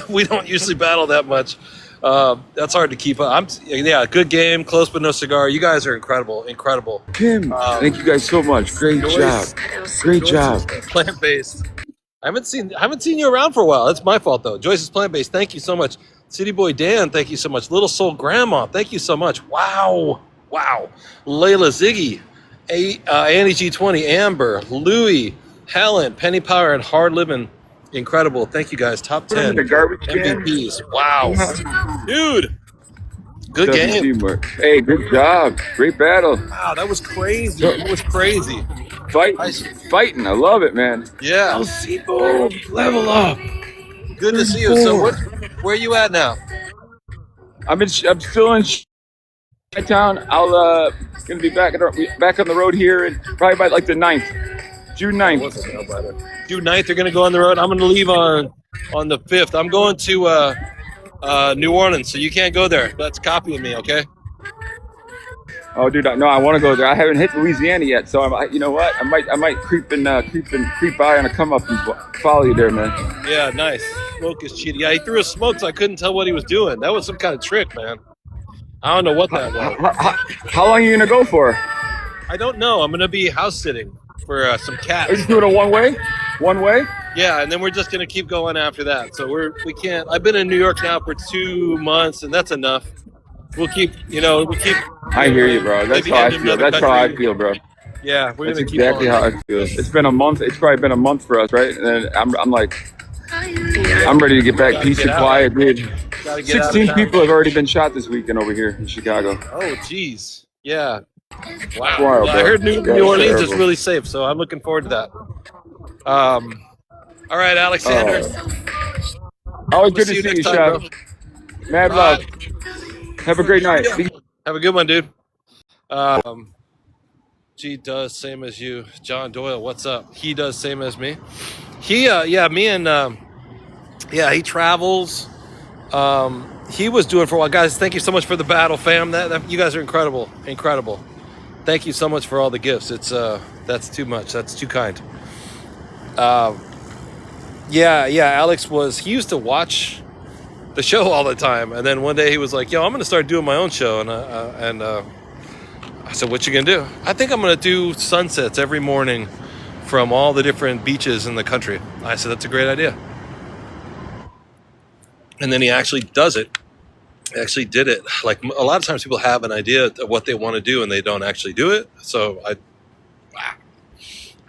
We don't usually battle that much. That's hard to keep up. Good game, close but no cigar. You guys are incredible. Kim, thank you guys so much. Great job. Great job. Plant-based. I haven't seen you around for a while. That's my fault though. Joyce is plant-based. Thank you so much. City Boy Dan, thank you so much. Little Soul Grandma, thank you so much. Wow. Layla Ziggy, Annie G20, Amber, Louie, Helen, Penny Power, and Hard Living. Incredible. Thank you guys. Top 10 the garbage MVPs. Wow. Dude. Good game. Teamwork. Hey, good job. Great battle. Wow, that was crazy. It was crazy. Fighting. I love it, man. Yeah. Level up. Good to see you. So where are you at now? I'm still in town. I'll gonna be back on the road here and probably by like the 9th. June 9th. June 9th, you're going to go on the road. I'm going to leave on the 5th. I'm going to New Orleans, so you can't go there. That's copying me, okay? Oh, dude, no, I want to go there. I haven't hit Louisiana yet, so you know what? I might creep by on a come up and follow you there, man. Yeah, nice. Smoke is cheating. Yeah, he threw a smoke, so I couldn't tell what he was doing. That was some kind of trick, man. I don't know what that was. How long are you gonna go for? I don't know. I'm gonna be house sitting for some cats. Are you just doing a one way? One way? Yeah, and then we're just gonna keep going after that. So we can't. I've been in New York now for 2 months, and that's enough. We'll keep. I hear you, bro. That's how I feel. That's how I feel, bro. Yeah, we're That's gonna keep exactly on. how I feel. It's been a month. It's probably been a month for us, right? And I'm like, I'm ready to get back Gotta peace get and out. quiet, dude. Gotta get out of 16 town. people have already been shot this weekend over here in Chicago. Oh, jeez. Yeah. Wow. Wild, Well, I bro. heard New That's Orleans is terrible. really safe, so I'm looking forward to that. All right, Alexander. Always We'll good to see you see you, next time, Chef. bro. Mad All love. right. Have a great night. Have a good one, dude. G does same as you. John Doyle, what's up? He does same as me. He me and he travels. He was doing for a while. Guys, thank you so much for the battle, fam. That you guys are incredible. Thank you so much for all the gifts. It's that's too much. That's too kind. Alex he used to watch the show all the time, and then one day he was like, "Yo, I'm gonna start doing my own show," and I said, "What you gonna do?" "I think I'm gonna do sunsets every morning from all the different beaches in the country." I said, "That's a great idea." And then he actually does it. He actually did it. Like a lot of times people have an idea of what they want to do and they don't actually do it. So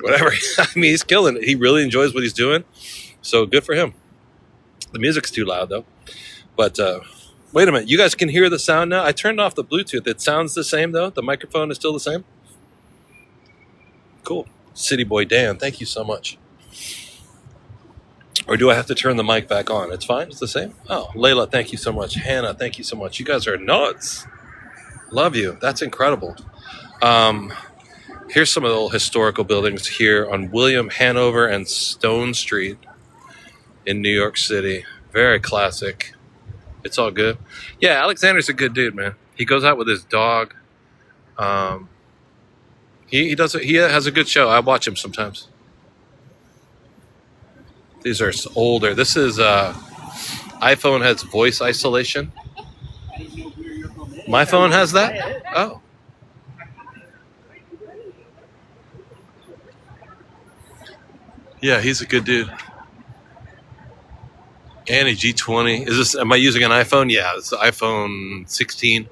whatever. I mean, he's killing it. He really enjoys what he's doing. So good for him. The music's too loud though. But wait a minute. You guys can hear the sound now? I turned off the Bluetooth. It sounds the same though? The microphone is still the same? Cool. City Boy Dan, thank you so much. Or do I have to turn the mic back on? It's fine. It's the same. Oh, Layla, thank you so much. Hannah, thank you so much. You guys are nuts. Love you. That's incredible. Here's some of the old historical buildings here on William Hanover and Stone Street in New York City. Very classic. It's all good. Yeah, Alexander's a good dude, man. He goes out with his dog. He does. He has a good show. I watch him sometimes. These are older. This is iPhone has voice isolation. My phone has that? Oh. Yeah, he's a good dude. Annie G20. Am I using an iPhone? Yeah, it's the iPhone 16.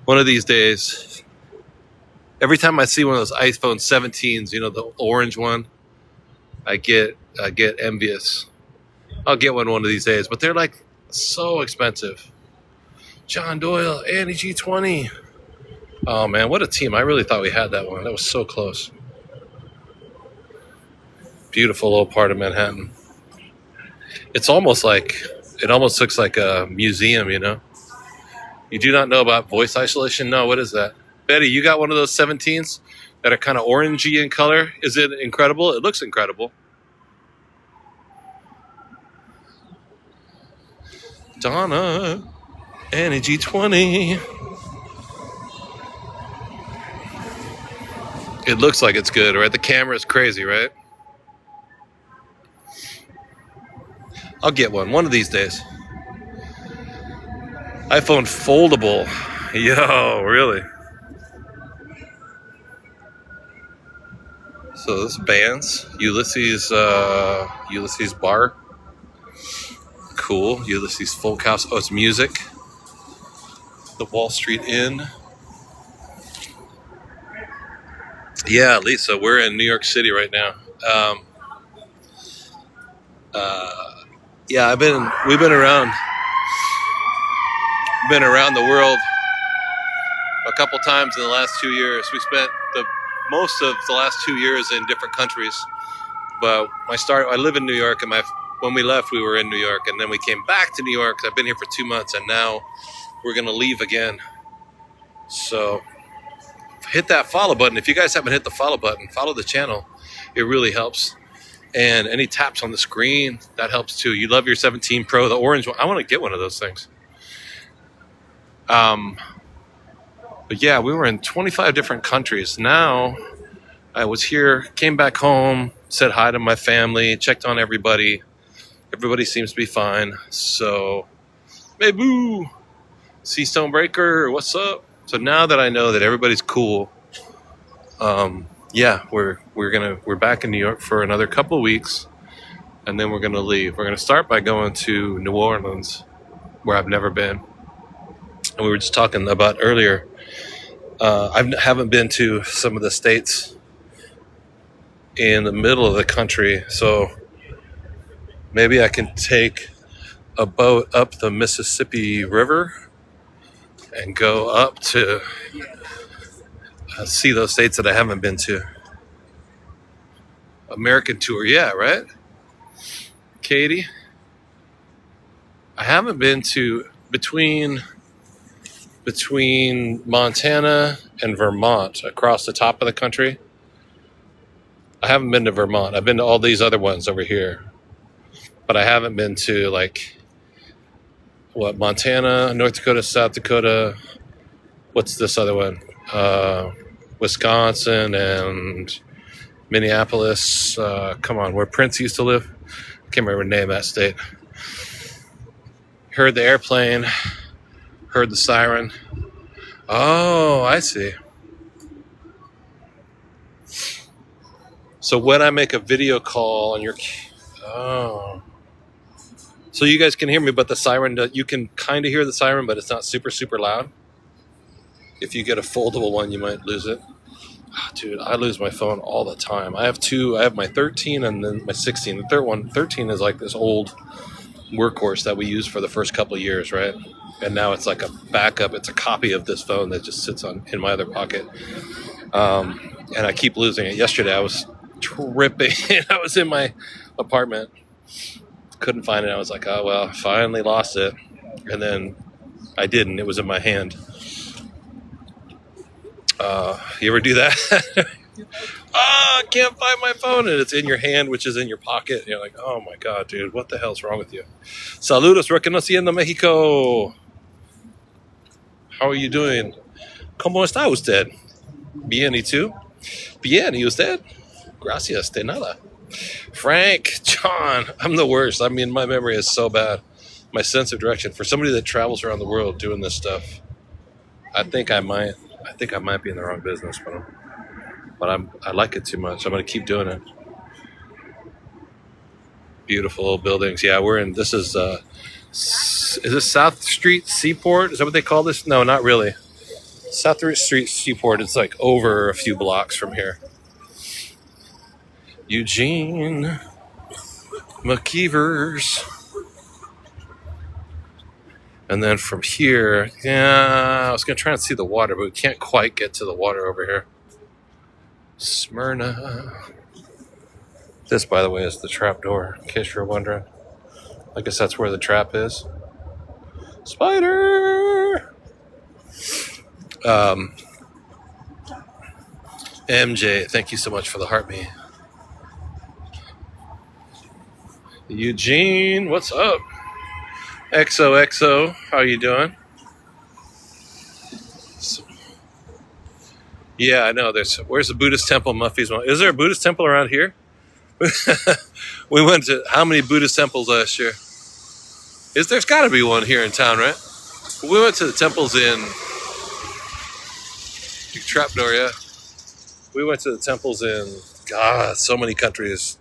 One of these days, every time I see one of those iPhone 17s, the orange one, I get envious. I'll get one of these days, but they're like so expensive. John Doyle, Annie G20. Oh man, what a team. I really thought we had that one. That was so close. Beautiful little part of Manhattan. It almost looks like a museum, You do not know about voice isolation? No, what is that? Betty, you got one of those 17s that are kind of orangey in color. Is it incredible? It looks incredible. Donna, Annie G20. It looks like it's good, right? The camera is crazy, right? I'll get one of these days. iPhone foldable. Yo, really? So this band's Ulysses Bar. Cool. Ulysses Folk House. Oh, it's music. The Wall Street Inn. Yeah, Lisa, we're in New York City right now. We've been around the world a couple times in the last 2 years. We spent most of the last 2 years in different countries. But I live in New York, and when we left, we were in New York, and then we came back to New York. I've been here for 2 months, and now we're going to leave again. So hit that follow button. If you guys haven't hit the follow button, follow the channel. It really helps. And any taps on the screen, that helps too. You love your 17 Pro, the orange one. I want to get one of those things. But yeah, we were in 25 different countries. Now I was here, came back home, said hi to my family, checked on everybody. Everybody seems to be fine. So, hey boo, Sea Stonebreaker, what's up? So now that I know that everybody's cool, yeah, we're back in New York for another couple of weeks, and then we're gonna leave. We're gonna start by going to New Orleans, where I've never been. And we were just talking about earlier. I haven't been to some of the states in the middle of the country, so maybe I can take a boat up the Mississippi River and go up to see those states that I haven't been to. American tour, yeah, right? Katie? I haven't been to between Montana and Vermont, across the top of the country. I haven't been to Vermont. I've been to all these other ones over here. But I haven't been to, like, Montana, North Dakota, South Dakota. What's this other one? Wisconsin and Minneapolis. Come on, where Prince used to live? I can't remember the name of that state. Heard the airplane. Heard the siren. Oh, I see. So when I make a video call on your... Oh. So you guys can hear me, but the siren, you can kind of hear the siren, but it's not super, super loud. If you get a foldable one, you might lose it. Oh, dude, I lose my phone all the time. I have two. I have my 13 and then my 16. The 13 is like this old workhorse that we used for the first couple of years, right? And now it's like a backup. It's a copy of this phone that just sits in my other pocket. And I keep losing it. Yesterday I was tripping. I was in my apartment. Couldn't find it. I was like, oh, well, finally lost it. And then I didn't. It was in my hand. You ever do that? I can't find my phone. And it's in your hand, which is in your pocket. And you're like, oh, my God, dude. What the hell's wrong with you? Saludos, reconociendo Mexico. How are you doing? ¿Cómo está usted? Bien, ¿y tú? Bien, ¿y usted? Gracias, de nada. Frank, John, I'm the worst. I mean, my memory is so bad. My sense of direction. For somebody that travels around the world doing this stuff, I think I might be in the wrong business, but I like it too much. I'm going to keep doing it. Beautiful buildings. Yeah, this is this South Street Seaport? Is that what they call this? No, not really. South Street Seaport is like over a few blocks from here. Eugene McKeevers. And then from here, yeah, I was going to try and see the water, but we can't quite get to the water over here. Smyrna. This, by the way, is the trap door, in case you're wondering. I guess that's where the trap is. Spider! MJ, thank you so much for the heart me. Eugene, what's up? XOXO, how you doing? Yeah, I know. Where's the Buddhist temple, Muffy's? Is there a Buddhist temple around here? We went to how many Buddhist temples last year? There's got to be one here in town, right? We went to the temples in Trapdoor, yeah. We went to the temples in so many countries: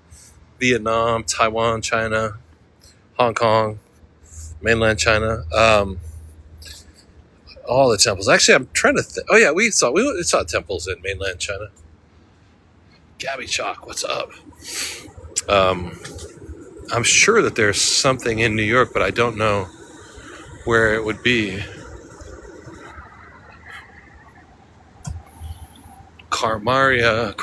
Vietnam, Taiwan, China, Hong Kong, mainland China. All the temples. Actually, I'm trying to think. Oh yeah, we saw temples in mainland China. Gabby Chalk, what's up? I'm sure that there's something in New York, but I don't know where it would be. Carmaria.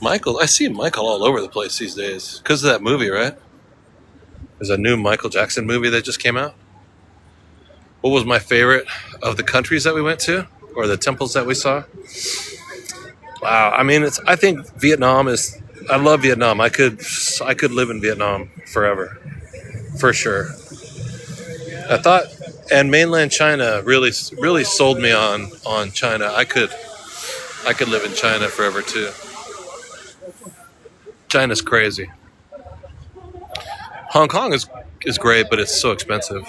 Michael, I see Michael all over the place these days because of that movie, right? There's a new Michael Jackson movie that just came out. What was my favorite of the countries that we went to, or the temples that we saw? Wow. I mean, I think Vietnam is. I love Vietnam. I could live in Vietnam forever, for sure. I thought, and mainland China really sold me on China. I could live in China forever too. China's crazy. Hong Kong is great, but it's so expensive.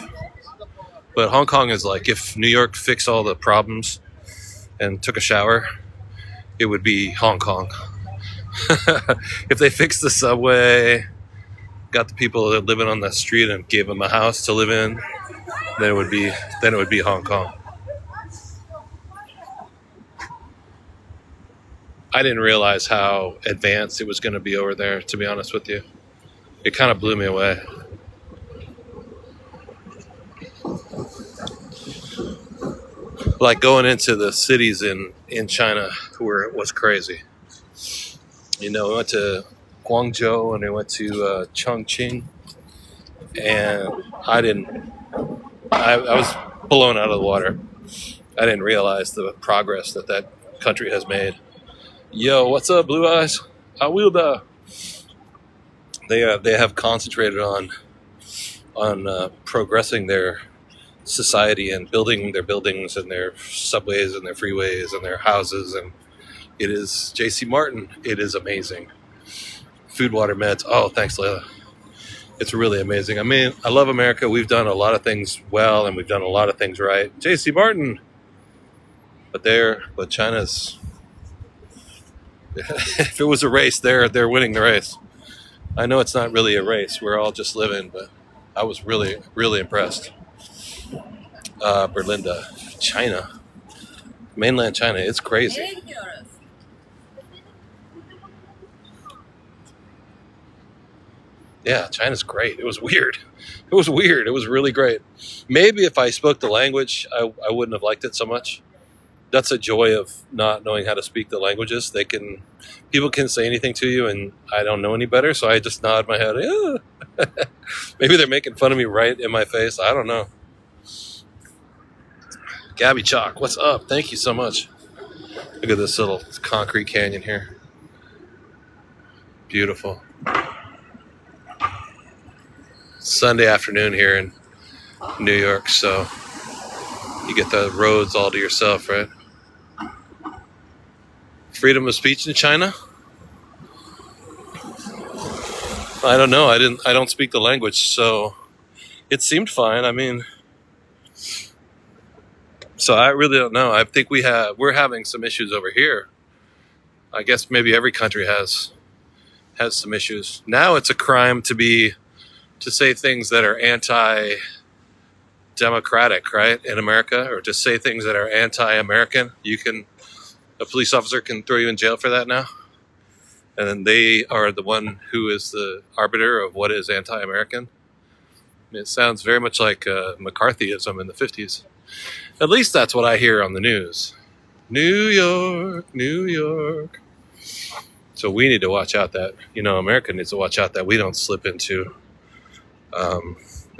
But Hong Kong is like if New York fixed all the problems and took a shower, it would be Hong Kong. If they fixed the subway, got the people that living on the street and gave them a house to live in, then it would be Hong Kong. I didn't realize how advanced it was going to be over there, to be honest with you. It kind of blew me away. Like going into the cities in China where it was crazy. You know, we went to Guangzhou and we went to Chongqing, and I was blown out of the water. I didn't realize the progress that country has made. Yo, what's up, Blue Eyes? Awilda. They have concentrated on progressing their society and building their buildings and their subways and their freeways and their houses, and it is JC Martin. It is amazing. Food, water, meds. Oh, thanks, Layla. It's really amazing. I mean, I love America. We've done a lot of things well, and we've done a lot of things right. JC Martin. But China's. If it was a race, they're winning the race. I know it's not really a race. We're all just living, but I was really, really impressed. Berlinda, China, mainland China, it's crazy. Yeah, China's great. It was weird. It was really great. Maybe if I spoke the language, I wouldn't have liked it so much. That's a joy of not knowing how to speak the languages. People can say anything to you, and I don't know any better, so I just nod my head. Yeah. Maybe they're making fun of me right in my face. I don't know. Gabby Chalk, what's up? Thank you so much. Look at this little concrete canyon here. Beautiful. Sunday afternoon here in New York, so you get the roads all to yourself, right? Freedom of speech in China? I don't know. I don't speak the language, so it seemed fine. I mean, so I really don't know. I think we're having some issues over here. I guess maybe every country has some issues. Now it's a crime to say things that are anti-democratic, right, in America, or to say things that are anti-American. A police officer can throw you in jail for that now. And then they are the one who is the arbiter of what is anti-American. It sounds very much like McCarthyism in the 50s. At least that's what I hear on the news. New York, New York. So we need to watch out that, America needs to watch out that we don't slip into,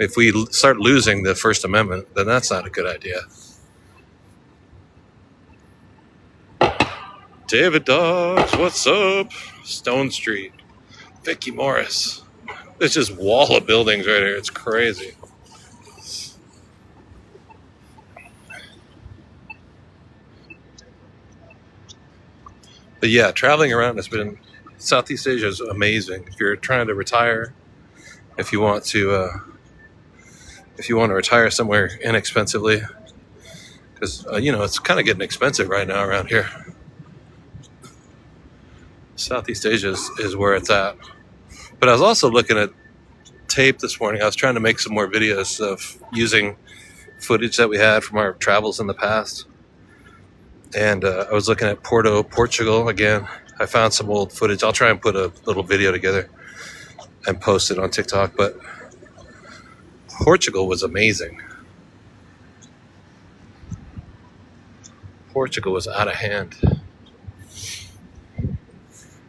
if we start losing the First Amendment, then that's not a good idea. David Dobbs, what's up? Stone Street. Vicky Morris. There's just wall of buildings right here. It's crazy. But yeah, traveling around Southeast Asia is amazing. If you're trying to retire, if you want to retire somewhere inexpensively, because it's kind of getting expensive right now around here. Southeast Asia is where it's at. But I was also looking at tape this morning. I was trying to make some more videos of using footage that we had from our travels in the past. And I was looking at Porto, Portugal again. I found some old footage. I'll try and put a little video together and post it on TikTok. But Portugal was amazing. Portugal was out of hand.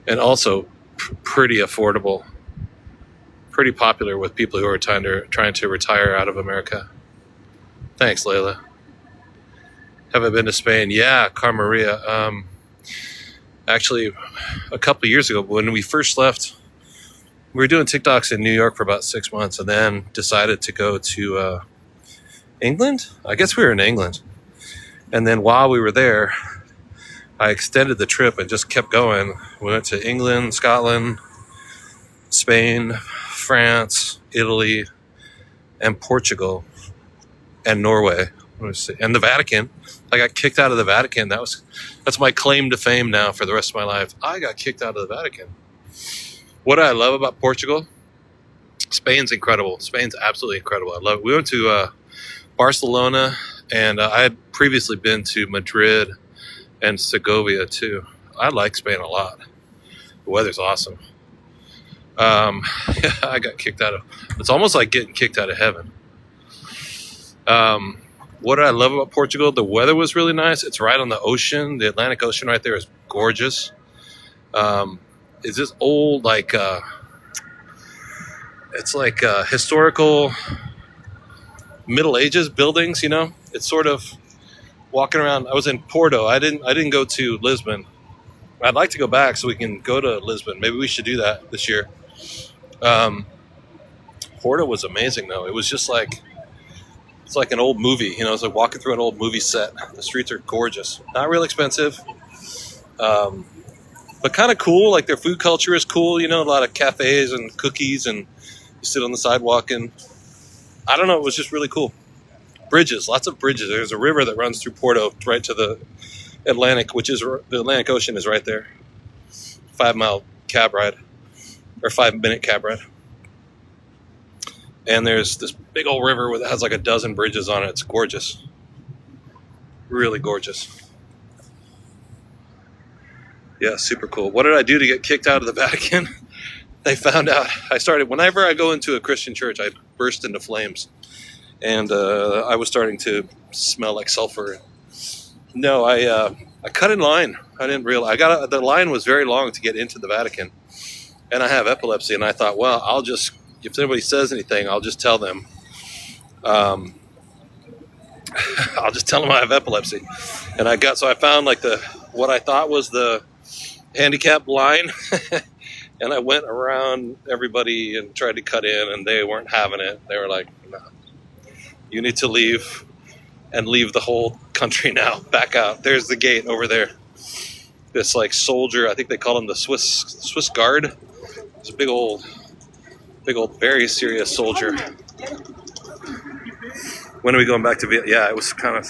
And also pretty affordable. Pretty popular with people who are trying to retire out of America. Thanks, Layla. Have I been to Spain? Yeah, Car Maria. Actually, a couple of years ago when we first left, we were doing TikToks in New York for about 6 months, and then decided to go to England. I guess we were in England, and then while we were there, I extended the trip and just kept going. We went to England, Scotland, Spain, France, Italy, and Portugal, and Norway, and the Vatican. I got kicked out of the Vatican. That's my claim to fame now for the rest of my life. I got kicked out of the Vatican. What I love about Portugal, Spain's incredible. Spain's absolutely incredible. I love it. We went to Barcelona, and I had previously been to Madrid and Segovia too. I like Spain a lot. The weather's awesome. I got kicked out of. It's almost like getting kicked out of heaven. What I love about Portugal, the weather was really nice. It's right on the ocean. The Atlantic Ocean right there is gorgeous. It's this old, like, it's like historical Middle Ages buildings, you know? It's sort of walking around. I was in Porto. I didn't go to Lisbon. I'd like to go back so we can go to Lisbon. Maybe we should do that this year. Porto was amazing, though. It was just like, it's like an old movie, you know, it's like walking through an old movie set. The streets are gorgeous. Not real expensive, but kind of cool. Like their food culture is cool, you know, a lot of cafes and cookies, and you sit on the sidewalk, and I don't know, it was just really cool. Bridges, lots of bridges. There's a river that runs through Porto right to the Atlantic, which is the Atlantic Ocean is right there. 5-mile cab ride, or 5-minute cab ride. And there's this big old river that has like a dozen bridges on it. It's gorgeous. Really gorgeous. Yeah, super cool. What did I do to get kicked out of the Vatican? They found out. Whenever I go into a Christian church, I burst into flames. And I was starting to smell like sulfur. No, I cut in line. I didn't realize. The line was very long to get into the Vatican. And I have epilepsy, and I thought, well, if anybody says anything, I'll just tell them. I'll just tell them I have epilepsy. And I found like what I thought was the handicap line, and I went around everybody and tried to cut in, and they weren't having it. They were like, no, you need to leave, and leave the whole country now. Back out. There's the gate over there. This like soldier, I think they call him the Swiss Guard. It's a big old, very serious soldier. When are we going back to Vietnam? Yeah, it was kind of,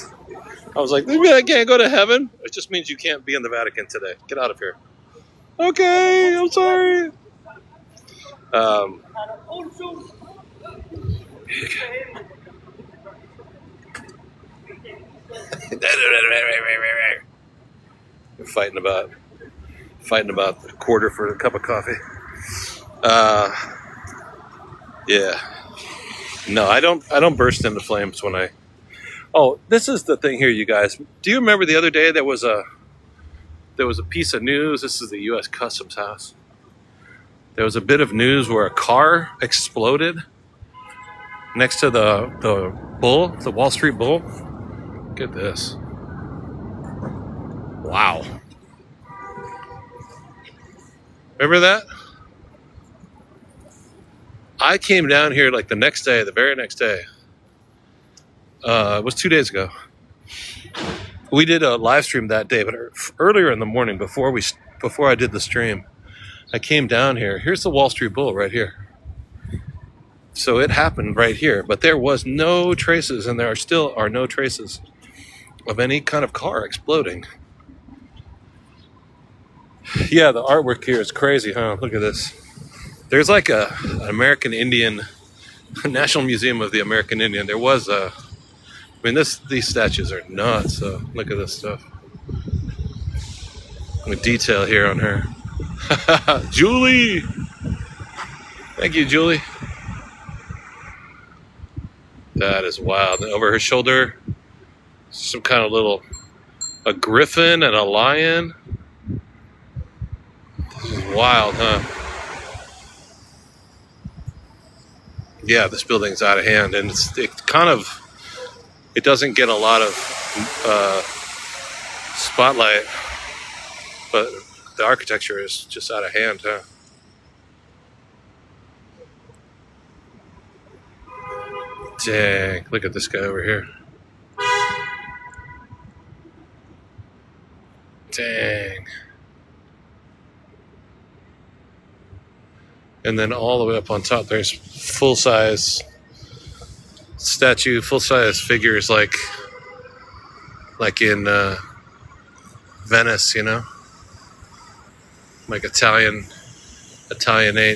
I was like, maybe I can't go to heaven. It just means you can't be in the Vatican today. Get out of here. Okay, I'm sorry. We're fighting about a quarter for a cup of coffee. Yeah. No, I don't burst into flames when I. Oh, this is the thing here, you guys. Do you remember the other day there was a piece of news? This is the U.S. Customs House. There was a bit of news where a car exploded next to the bull, the Wall Street Bull. Look at this. Wow. Remember that? I came down here like the very next day. It was 2 days ago. We did a live stream that day, but earlier in the morning before I did the stream, I came down here. Here's the Wall Street Bull right here. So it happened right here, but there was no traces, and there still are no traces of any kind of car exploding. Yeah, the artwork here is crazy, huh? Look at this. There's like an American Indian, National Museum of the American Indian. There was these statues are nuts. So look at this stuff. With detail here on her. Julie! Thank you, Julie. That is wild. And over her shoulder, some kind of a griffin and a lion. This is wild, huh? Yeah, this building's out of hand, and it doesn't get a lot of spotlight, but The architecture is just out of hand, huh? Dang, look at this guy over here. Dang. And then all the way up on top, there's full-size statue, full-size figures like in Venice, you know? Like Italianate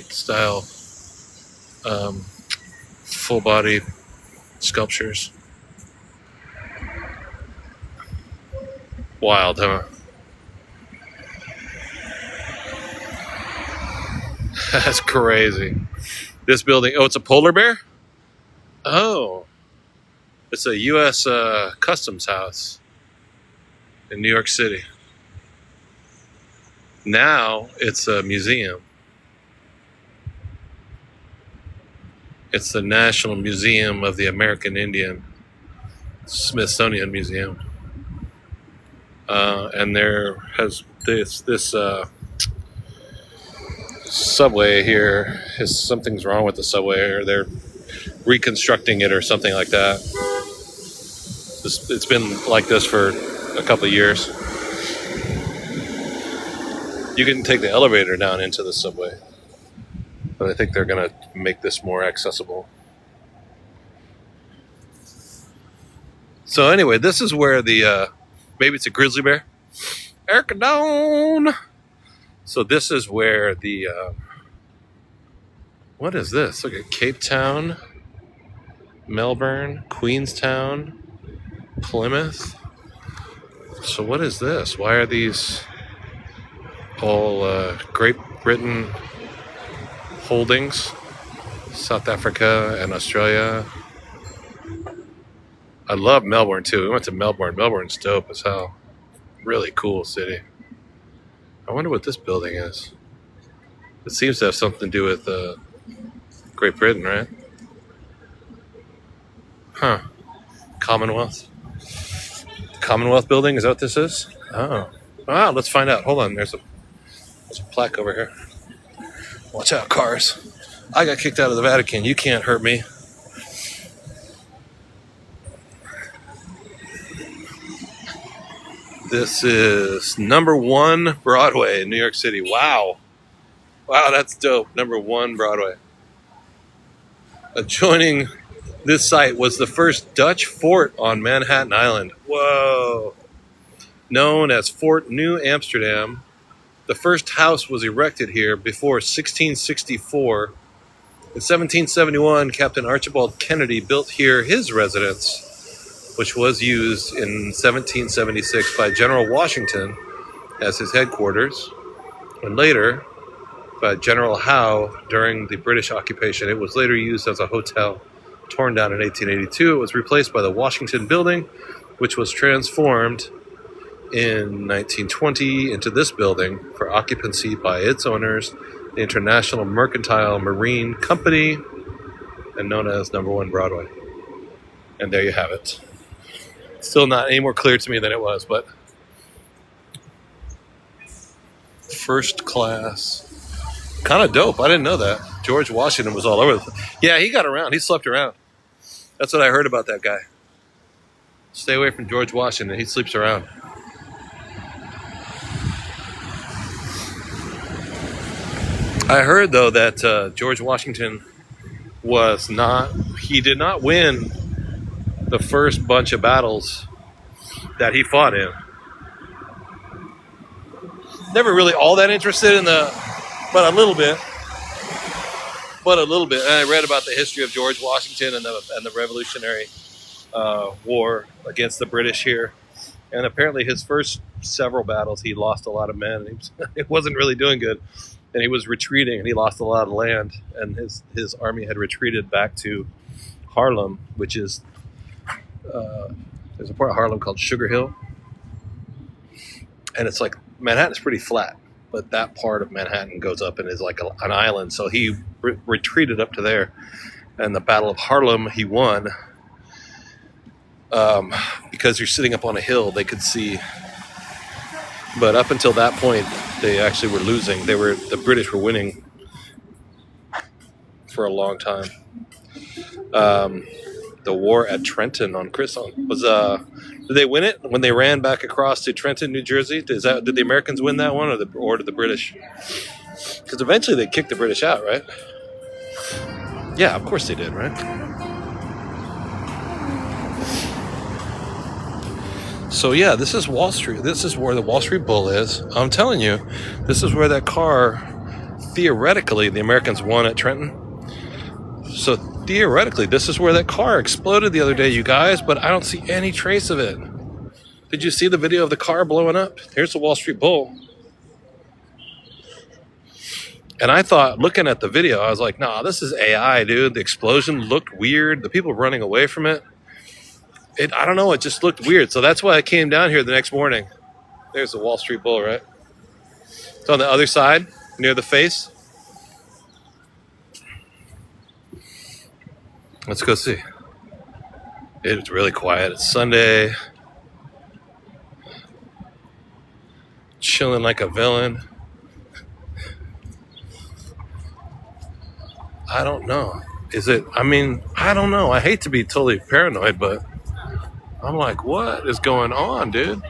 style full-body sculptures. Wild, huh? That's crazy. This building, oh, it's a polar bear? Oh. It's a U.S. Customs house in New York City. Now it's a museum. It's the National Museum of the American Indian, Smithsonian Museum. And there has this subway here. Something's wrong with the subway, or they're reconstructing it or something like that. It's been like this for a couple of years. You can take the elevator down into the subway, but I think they're going to make this more accessible. So anyway, this is where the, maybe it's a grizzly bear. Ericadone! So this is where the, what is this? Look at Cape Town, Melbourne, Queenstown, Plymouth. So what is this? Why are these all Great Britain holdings? South Africa and Australia. I love Melbourne too. We went to Melbourne. Melbourne's dope as hell. Really cool city. I wonder what this building is. It seems to have something to do with Great Britain, right? Huh. Commonwealth. Commonwealth building, is that what this is? Oh. Wow, let's find out. Hold on, there's a plaque over here. Watch out, cars. I got kicked out of the Vatican. You can't hurt me. This is number 1 Broadway in New York City. Wow. Wow, that's dope. Number 1 Broadway. Adjoining this site was the first Dutch fort on Manhattan Island. Whoa. Known as Fort New Amsterdam. The first house was erected here before 1664. In 1771, Captain Archibald Kennedy built here his residence, which was used in 1776 by General Washington as his headquarters, and later by General Howe during the British occupation. It was later used as a hotel. Torn down in 1882, it was replaced by the Washington Building, which was transformed in 1920 into this building for occupancy by its owners, the International Mercantile Marine Company, and known as number 1 Broadway. And there you have it. Still not any more clear to me than it was, but first class. Kind of dope. I didn't know that. George Washington was all over the place. Yeah, he got around. He slept around. That's what I heard about that guy. Stay away from George Washington. He sleeps around. I heard, though, that George Washington he did not win the first bunch of battles that he fought in. Never really all that interested in but a little bit. And I read about the history of George Washington and the Revolutionary War against the British here. And apparently his first several battles, he lost a lot of men. It wasn't really doing good. And he was retreating, and he lost a lot of land. And his army had retreated back to Harlem, which is, there's a part of Harlem called Sugar Hill. And it's like, Manhattan's pretty flat, but that part of Manhattan goes up and is like an island. So he retreated up to there. And the Battle of Harlem, he won. Because you're sitting up on a hill, they could see But up until that point, they actually were losing. The British were winning for a long time. The war at Trenton on Chrysler was did they win it when they ran back across to Trenton, New Jersey? Did the Americans win that one, or did the British? Because eventually they kicked the British out, right? Yeah, of course they did, right? So yeah, this is Wall Street. This is where the Wall Street Bull is. I'm telling you, this is where that car, theoretically, the Americans won at Trenton. So theoretically, this is where that car exploded the other day, you guys, but I don't see any trace of it. Did you see the video of the car blowing up? Here's the Wall Street Bull. And I thought, looking at the video, I was like, nah, this is AI, dude. The explosion looked weird. The people running away from it. I don't know, it just looked weird. So that's why I came down here the next morning. There's the Wall Street Bull, right? It's on the other side, near the face. Let's go see. It's really quiet. It's Sunday. Chilling like a villain. I don't know. I don't know. I hate to be totally paranoid, but I'm like, what is going on, dude?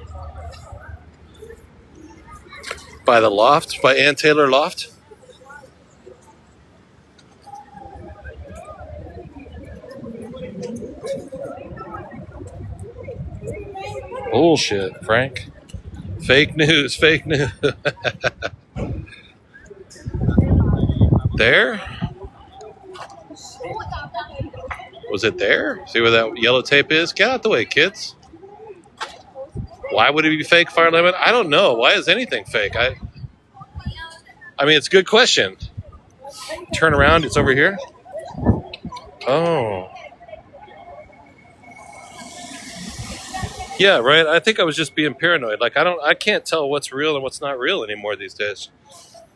By the loft? By Ann Taylor Loft? Bullshit, Frank. Fake news, fake news. There? Was it there? See where that yellow tape is? Get out the way, kids. Why would it be fake, Fire Lemon? I don't know. Why is anything fake? I mean, it's a good question. Turn around. It's over here. Oh. Yeah, right. I think I was just being paranoid. Like, I can't tell what's real and what's not real anymore these days.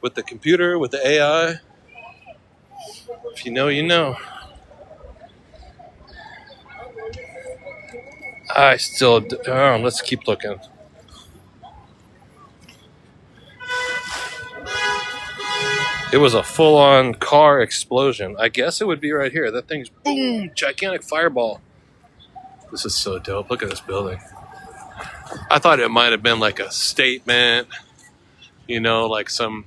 With the computer, with the AI. If you know, you know. Let's keep looking. It was a full-on car explosion. I guess it would be right here. That thing's boom, gigantic fireball. This is so dope. Look at this building. I thought it might have been like a statement, like some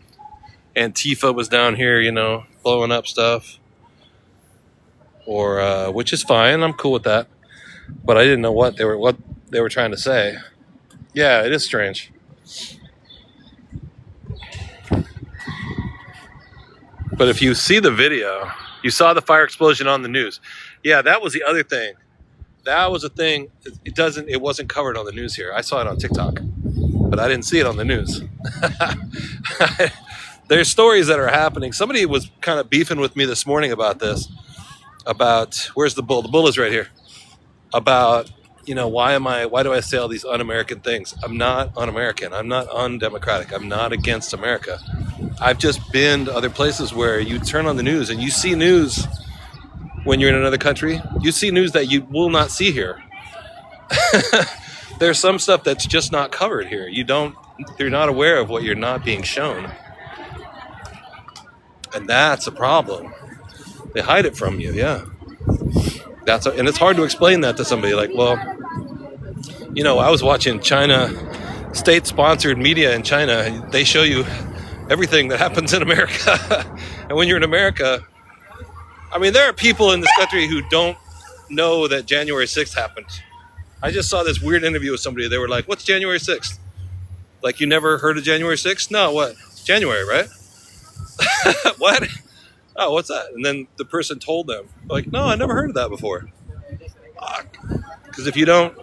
Antifa was down here, blowing up stuff. Or which is fine. I'm cool with that. But I didn't know what they were trying to say. Yeah, it is strange. But if you see the video, you saw the fire explosion on the news. Yeah, that was the other thing. That was a thing. It wasn't covered on the news here. I saw it on TikTok, but I didn't see it on the news. There's stories that are happening. Somebody was kind of beefing with me this morning about this. About where's the bull? The bull is right here. About why do I say all these un-American things? I'm not un-American. I'm not undemocratic. I'm not against America. I've just been to other places where you turn on the news and you see news when you're in another country. You see news that you will not see here. There's some stuff that's just not covered here. You're not aware of what you're not being shown. And that's a problem. They hide it from you, yeah. And it's hard to explain that to somebody. Like, well, I was watching China, state-sponsored media in China. They show you everything that happens in America. And when you're in America, there are people in this country who don't know that January 6th happened. I just saw this weird interview with somebody. They were like, what's January 6th? Like, you never heard of January 6th? No, what? It's January, right? What? Oh, what's that? And then the person told them, like, no, I never heard of that before. Because if you don't,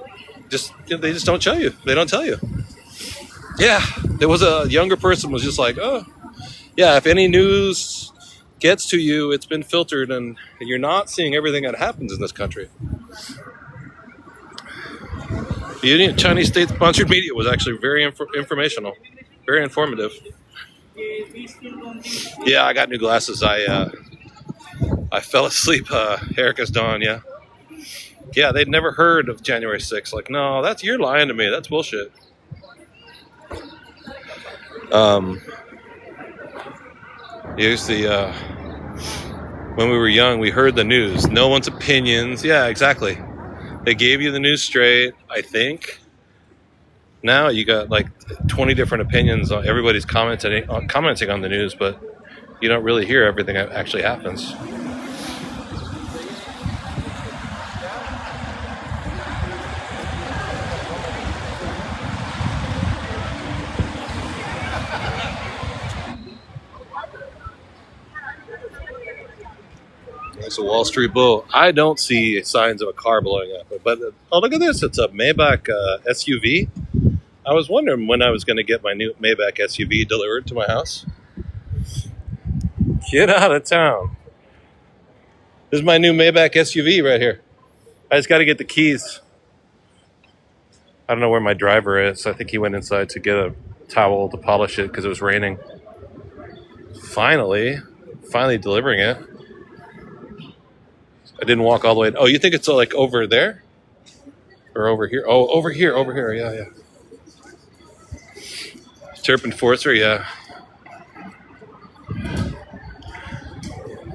they just don't show you. They don't tell you. Yeah, there was a younger person was just like, oh, yeah, if any news gets to you, it's been filtered and you're not seeing everything that happens in this country. The Chinese state-sponsored media was actually very informational, very informative. Yeah, I got new glasses. I fell asleep. Erica's dawn, yeah. Yeah, they'd never heard of January 6th. Like, no, you're lying to me. That's bullshit. Here's the when we were young, we heard the news. No one's opinions. Yeah, exactly. They gave you the news straight, I think. Now you got like 20 different opinions. Everybody's commenting on the news, but you don't really hear everything that actually happens. There's a Wall Street Bull. I don't see signs of a car blowing up, but oh, look at this! It's a Maybach SUV. I was wondering when I was going to get my new Maybach SUV delivered to my house. Get out of town! This is my new Maybach SUV right here. I just got to get the keys. I don't know where my driver is. I think he went inside to get a towel to polish it because it was raining. Finally delivering it. I didn't walk all the way. Oh, you think it's like over there? Or over here? Oh, over here. Yeah. Turpin Forcer, yeah.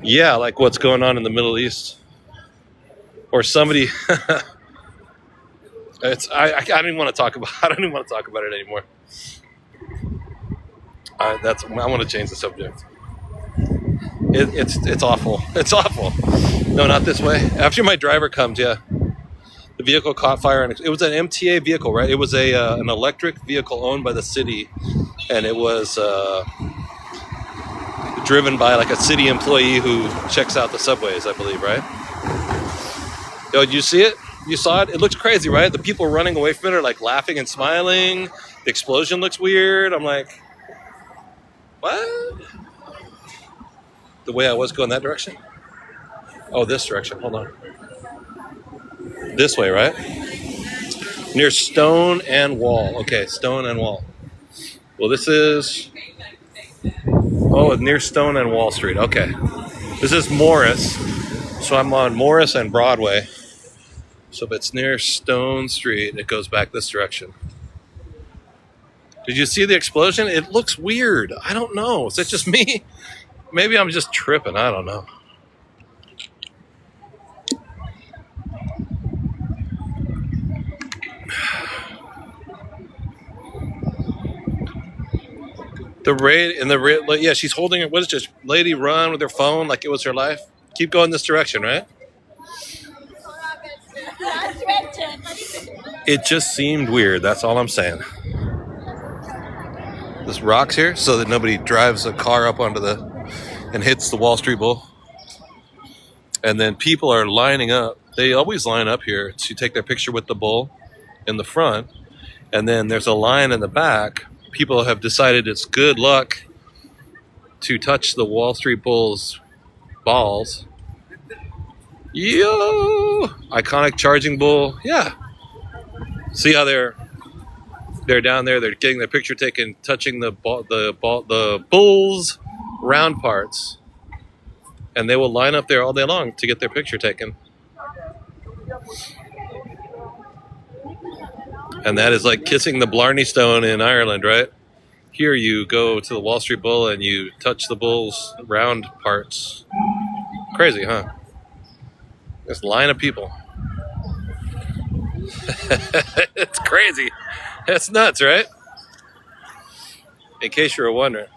Yeah, like what's going on in the Middle East. Or somebody I don't even want to talk about it anymore. I want to change the subject. It's awful. It's awful. No, not this way. After my driver comes, yeah. The vehicle caught fire, and it was an MTA vehicle, right? It was an electric vehicle owned by the city, and it was driven by like a city employee who checks out the subways, I believe, right? Yo, did you see it? You saw it? It looks crazy, right? The people running away from it are like laughing and smiling. The explosion looks weird. I'm like, what? The way I was going that direction? Oh, this direction. Hold on. This way, right? Near Stone and Wall. Okay, Stone and Wall. Well, this is... Oh, near Stone and Wall Street. Okay. This is Morris. So I'm on Morris and Broadway. So if it's near Stone Street, it goes back this direction. Did you see the explosion? It looks weird. I don't know. Is that just me? Maybe I'm just tripping. I don't know. Yeah, she's holding it. What is this lady run with her phone like it was her life? Keep going this direction, right? It just seemed weird. That's all I'm saying. There's rocks here so that nobody drives a car up onto and hits the Wall Street Bull. And then people are lining up. They always line up here to take their picture with the bull in the front. And then there's a line in the back. People have decided it's good luck to touch the Wall Street Bull's balls. Yo! Iconic charging bull. Yeah. See how they're down there. They're getting their picture taken, touching the bull's round parts. And they will line up there all day long to get their picture taken. And that is like kissing the Blarney Stone in Ireland, right? Here you go to the Wall Street Bull and you touch the bull's round parts. Crazy, huh? This line of people. It's crazy. It's nuts, right? In case you're wondering.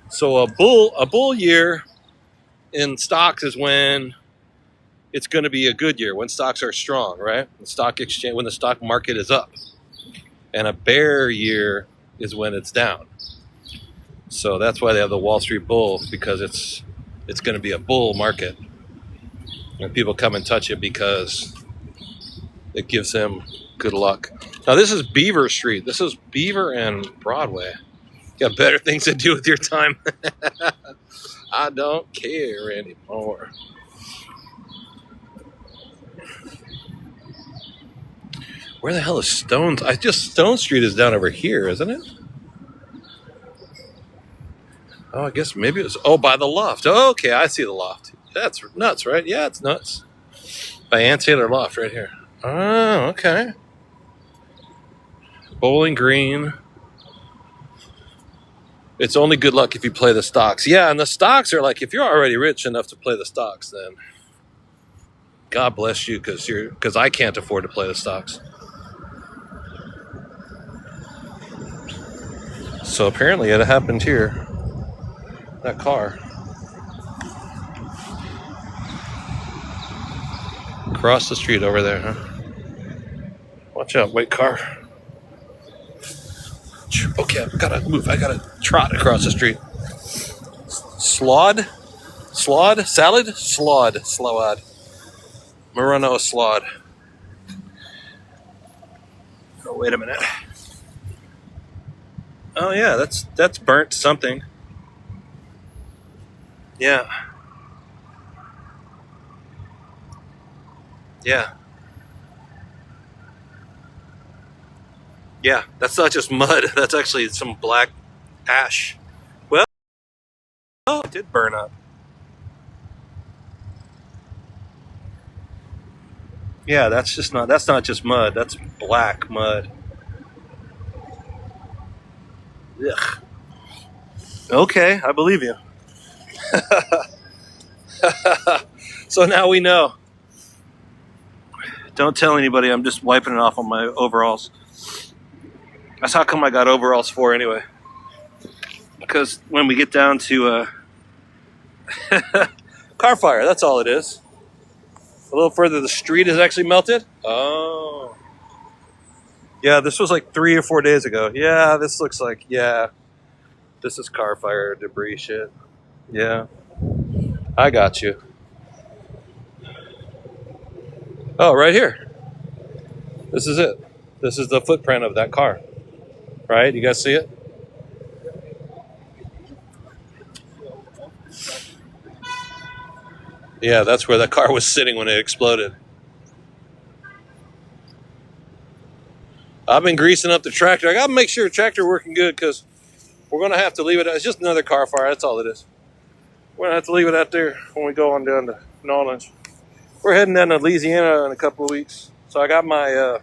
So a bull year in stocks is when it's going to be a good year, when stocks are strong, right? The stock exchange, when the stock market is up. And a bear year is when it's down. So that's why they have the Wall Street Bull, because it's going to be a bull market. And people come and touch it because it gives them good luck. Now this is Beaver Street. This is Beaver and Broadway. You got better things to do with your time. I don't care anymore. Where the hell is Stone? Stone Street is down over here, isn't it? Oh, I guess maybe it was... Oh, by the Loft. Oh, okay, I see the Loft. That's nuts, right? Yeah, it's nuts. By Ann Taylor Loft right here. Oh, okay. Bowling Green. It's only good luck if you play the stocks. Yeah, and the stocks are like, if you're already rich enough to play the stocks, then God bless you, because I can't afford to play the stocks. So apparently it happened here. That car. Across the street over there, huh? Watch out, wait, car. Okay, I gotta move. I gotta trot across the street. Slod? Salad? Slod. Moreno slod. Oh, wait a minute. Oh yeah, that's burnt something. Yeah. Yeah. Yeah, that's not just mud. That's actually some black ash. Well, oh, it did burn up. Yeah, that's not just mud. That's black mud. Ugh. Okay, I believe you. So now we know. Don't tell anybody. I'm just wiping it off on my overalls. That's how come I got overalls for anyway. Because when we get down to car fire, that's all it is. A little further, the street is actually melted. Oh. Yeah, this was like 3 or 4 days ago. Yeah, this looks like, yeah. This is car fire debris shit. Yeah. I got you. Oh, right here. This is it. This is the footprint of that car. Right? You guys see it? Yeah, that's where that car was sitting when it exploded. I've been greasing up the tractor. I got to make sure the tractor working good because we're going to have to leave it. It's just another car fire. That's all it is. We're going to have to leave it out there when we go on down to New Orleans. We're heading down to Louisiana in a couple of weeks. So I got my...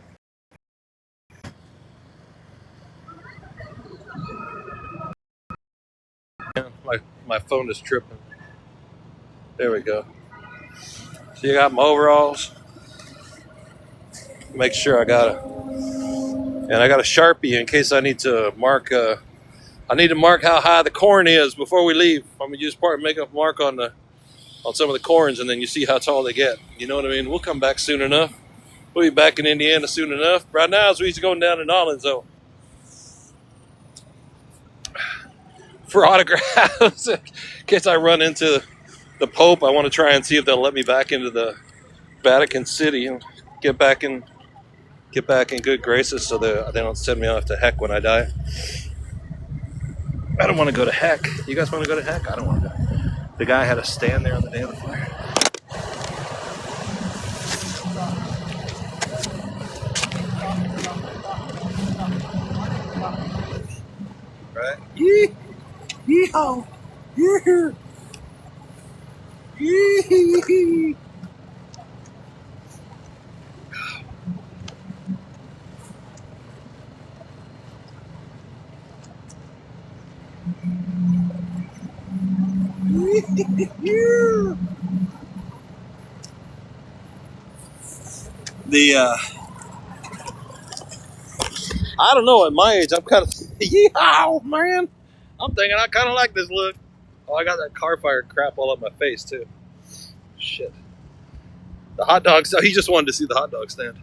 my phone is tripping. There we go. So you got my overalls. Make sure I got it. And I got a Sharpie in case I need to mark... I need to mark how high the corn is before we leave. I'm gonna use make a mark on some of the corns, and then you see how tall they get. You know what I mean? We'll come back soon enough. We'll be back in Indiana soon enough. Right now, we're going down to New Orleans, though, for autographs. In case I run into the Pope, I want to try and see if they'll let me back into the Vatican City and get back in good graces, so they don't send me off to heck when I die. I don't want to go to heck. You guys want to go to heck? I don't want to go. The guy had a stand there on the day of the fire. Right? Yee-haw! Yee-haw! Yee-hee-hee! I don't know, at my age, I'm kind of, yeehaw, man. I'm thinking I kind of like this look. Oh, I got that car fire crap all up my face, too. Shit. The hot dogs, he just wanted to see the hot dog stand.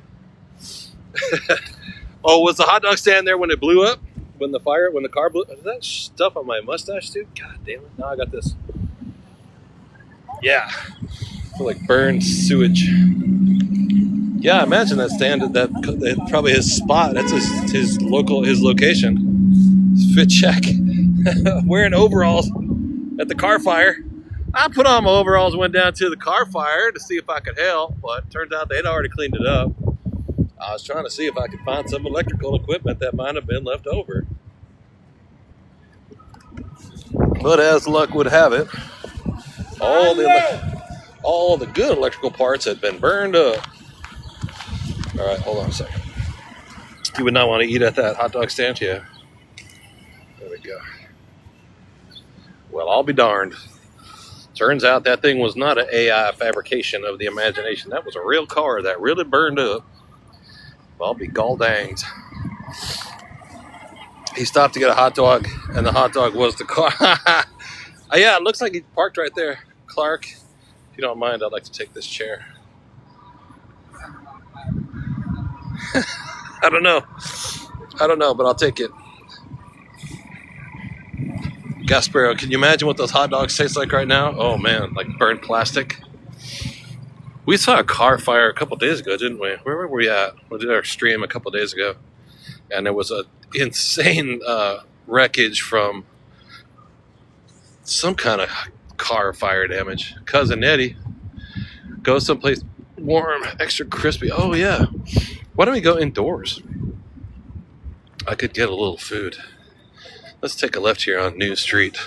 Oh, was the hot dog stand there when it blew up? When the car blew? Is that stuff on my mustache, too? God damn it. Now I got this. Yeah. I feel like burned sewage. Yeah, I imagine that stand, that probably his spot. That's his location. Fit check. Wearing overalls at the car fire. I put on my overalls, went down to the car fire to see if I could help, but turns out they'd already cleaned it up. I was trying to see if I could find some electrical equipment that might have been left over. But as luck would have it, all the good electrical parts had been burned up. All right, hold on a second. You would not want to eat at that hot dog stand, yeah. There we go. Well, I'll be darned. Turns out that thing was not an AI fabrication of the imagination. That was a real car that really burned up. Well, I'll be gall danged. He stopped to get a hot dog, and the hot dog was the car. Yeah, it looks like he parked right there. Clark, if you don't mind, I'd like to take this chair. I don't know, but I'll take it. Gasparo, can you imagine what those hot dogs taste like right now? Oh man, like burnt plastic. We saw a car fire a couple days ago, didn't we? Where were we at? We did our stream a couple days ago, and there was a insane wreckage from some kind of car fire damage. Cousin Eddie, go someplace warm, extra crispy. Oh yeah, why don't we go indoors? I could get a little food. Let's take a left here on New Street.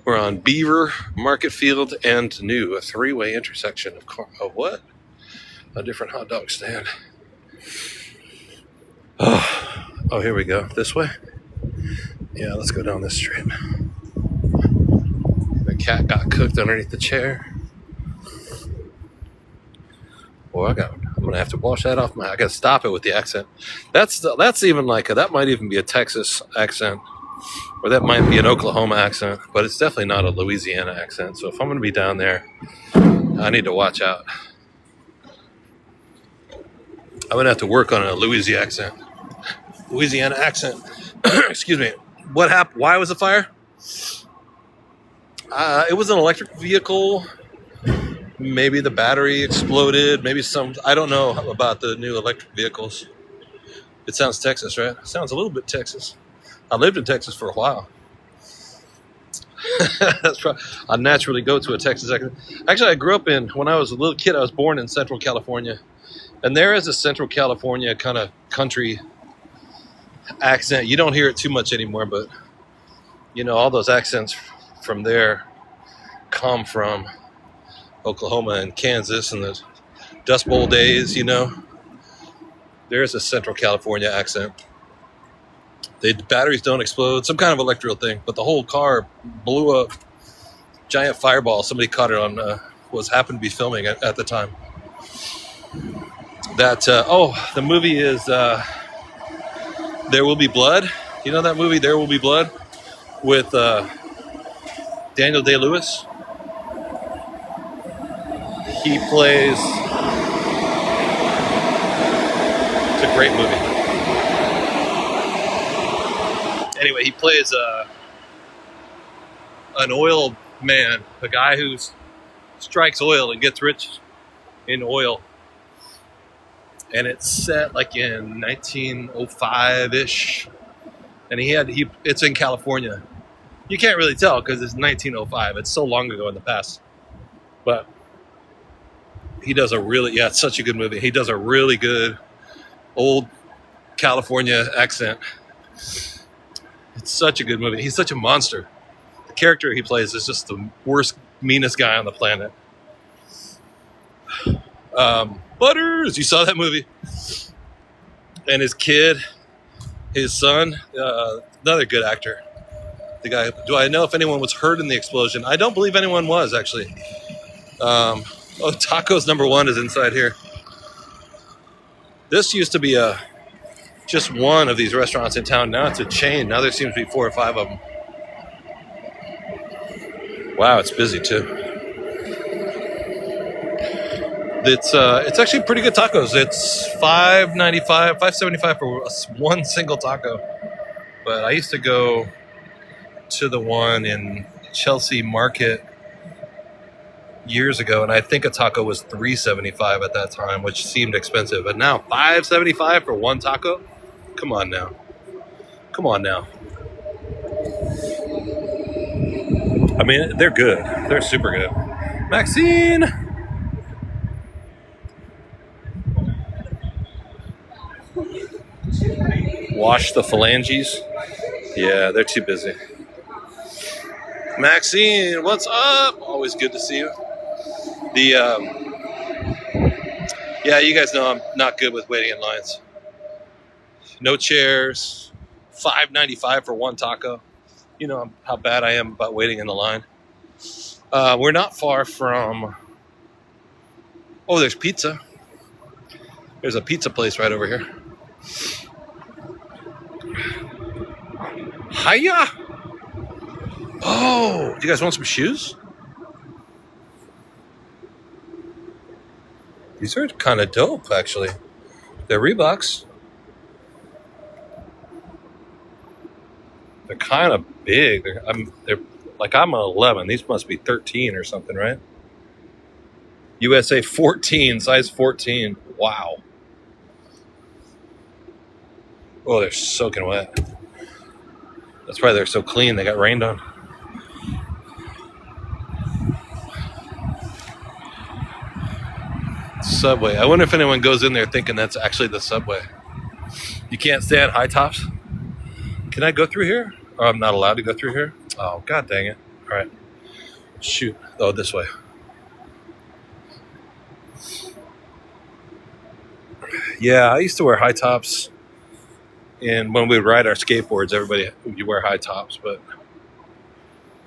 We're on Beaver, Market Field, and New, a three-way intersection of what? A different hot dog stand. Oh, here we go. This way? Yeah, let's go down this street. The cat got cooked underneath the chair. Boy, I'm gonna have to wash that off I gotta stop it with the accent. That's even like that might even be a Texas accent. Or that might be an Oklahoma accent, but it's definitely not a Louisiana accent. So if I'm going to be down there, I need to watch out. I'm going to have to work on a Louisiana accent. Excuse me. What happened? Why was the fire? It was an electric vehicle. Maybe the battery exploded. I don't know about the new electric vehicles. It sounds Texas, right? It sounds a little bit Texas. I lived in Texas for a while. I naturally go to a Texas accent. Actually, I grew up when I was a little kid, I was born in Central California. And there is a Central California kind of country accent. You don't hear it too much anymore, but, all those accents from there come from Oklahoma and Kansas and the Dust Bowl days, There's a Central California accent. The batteries don't explode, some kind of electrical thing, but the whole car blew up. Giant fireball. Somebody caught it on, happened to be filming at the time. The movie is There Will Be Blood. You know that movie, There Will Be Blood, with Daniel Day-Lewis? He plays. It's a great movie. Anyway, he plays an oil man, a guy who strikes oil and gets rich in oil. And it's set like in 1905-ish. And it's in California. You can't really tell because it's 1905. It's so long ago in the past. But he does it's such a good movie. He does a really good old California accent. It's such a good movie. He's such a monster. The character he plays is just the worst, meanest guy on the planet. Butters, you saw that movie? And his kid, his son, another good actor. The guy. Do I know if anyone was hurt in the explosion? I don't believe anyone was, actually. Tacos #1 is inside here. This used to be just one of these restaurants in town. Now it's a chain. Now there seems to be 4 or 5 of them. Wow, it's busy too. It's actually pretty good tacos. It's $5.95, $5.75 for one single taco. But I used to go to the one in Chelsea Market years ago, and I think a taco was $3.75 at that time, which seemed expensive. But now $5.75 for one taco? Come on now. I mean, they're good. They're super good. Maxine! Wash the phalanges? Yeah, they're too busy. Maxine, what's up? Always good to see you. Yeah, you guys know I'm not good with waiting in lines. No chairs, $5.95 for one taco. You know how bad I am about waiting in the line. We're not far from... Oh, there's pizza. There's a pizza place right over here. Hiya! Oh, do you guys want some shoes? These are kind of dope, actually. They're Reeboks. They're kind of big. They're like, I'm an 11. These must be 13 or something, right? USA 14, size 14. Wow. Oh, they're soaking wet. That's why they're so clean. They got rained on. Subway. I wonder if anyone goes in there thinking that's actually the subway. You can't stay at high tops? Can I go through here? Oh, I'm not allowed to go through here? Oh, god dang it. All right. Shoot. Oh, this way. Yeah, I used to wear high tops. And when we would ride our skateboards, everybody would wear high tops. But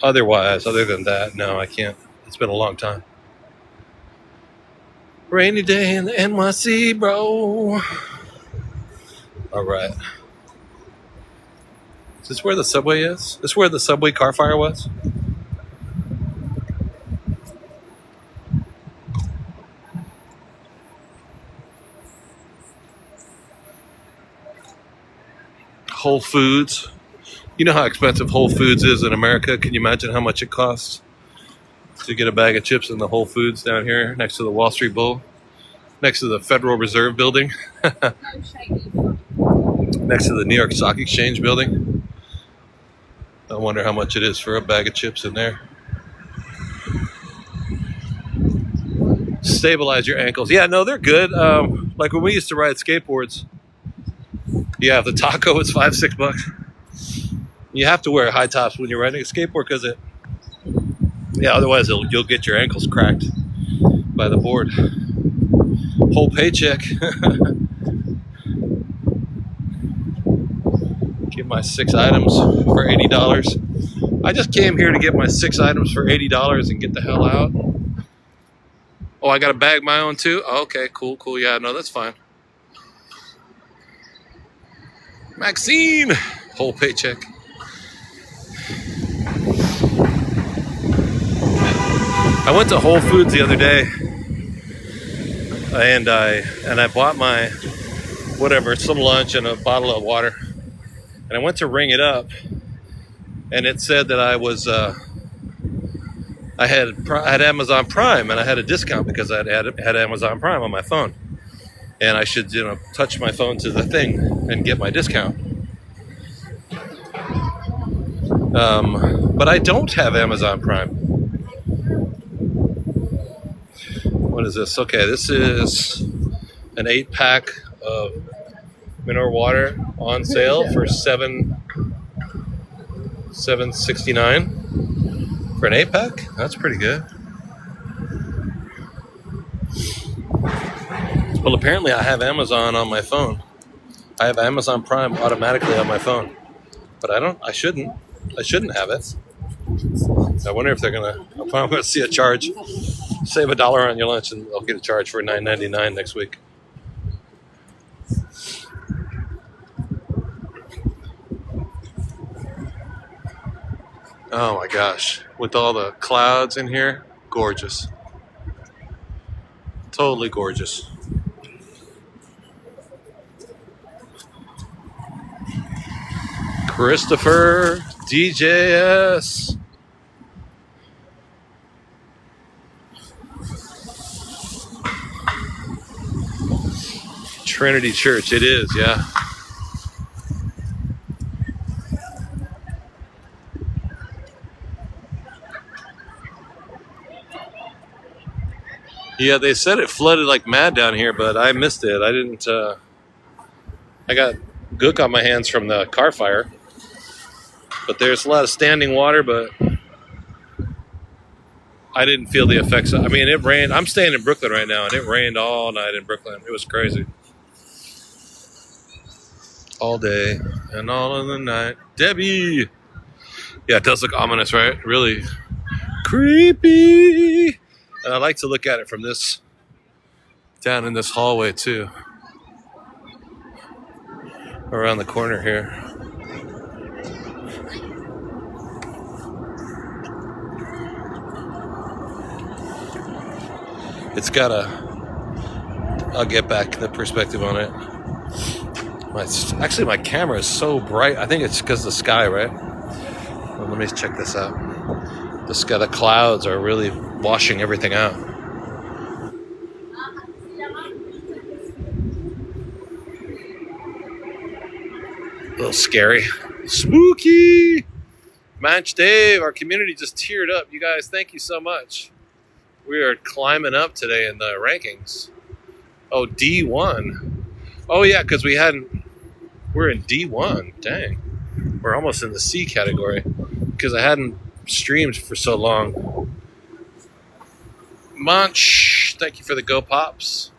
otherwise, other than that, no, I can't. It's been a long time. Rainy day in the NYC, bro. All right. Is this where the subway is? Is this where the subway car fire was? Whole Foods. You know how expensive Whole Foods is in America? Can you imagine how much it costs to get a bag of chips in the Whole Foods down here next to the Wall Street Bull, next to the Federal Reserve Building, next to the New York Stock Exchange Building? I wonder how much it is for a bag of chips in there. Stabilize your ankles. Yeah, no, they're good. Like when we used to ride skateboards, yeah, the taco is $5-6. You have to wear high tops when you're riding a skateboard because otherwise you'll get your ankles cracked by the board. Whole paycheck. Get my 6 items for $80. I just came here to get my 6 items for $80 and get the hell out. Oh, I got to bag my own too? Oh, okay, cool. Yeah, no, that's fine. Maxine! Whole paycheck. I went to Whole Foods the other day and I bought my some lunch and a bottle of water. And I went to ring it up and it said that I was I had Amazon Prime and I had a discount because I had Amazon Prime on my phone. And I should, touch my phone to the thing and get my discount. But I don't have Amazon Prime. What is this? Okay, this is an 8-pack of mineral water on sale for $7.69 for an 8-pack. That's pretty good. Well, apparently I have Amazon on my phone. I have Amazon Prime automatically on my phone, but I shouldn't have it. I wonder if I'm going to see a charge. Save $1 on your lunch and I'll get a charge for $9.99 next week. Oh my gosh. With all the clouds in here, gorgeous. Totally gorgeous. Christopher DJS. Trinity Church, it is, yeah. Yeah, they said it flooded like mad down here, but I missed it. I didn't, I got gook on my hands from the car fire. But there's a lot of standing water, but I didn't feel the effects. I mean, it rained. I'm staying in Brooklyn right now, and it rained all night in Brooklyn. It was crazy. All day and all of the night. Debbie! Yeah, it does look ominous, right? Really creepy. And I like to look at it from this, down in this hallway too. Around the corner here. It's got I'll get back the perspective on it. Actually, my camera is so bright. I think it's because of the sky, right? Well, let me check this out. The sky, the clouds are really washing everything out. A little scary. Spooky! Manch Dave, our community just teared up. You guys, thank you so much. We are climbing up today in the rankings. Oh, D1. Oh, yeah, because we're in D1. Dang. We're almost in the C category because I hadn't streamed for so long. Munch, thank you for the Go Pops.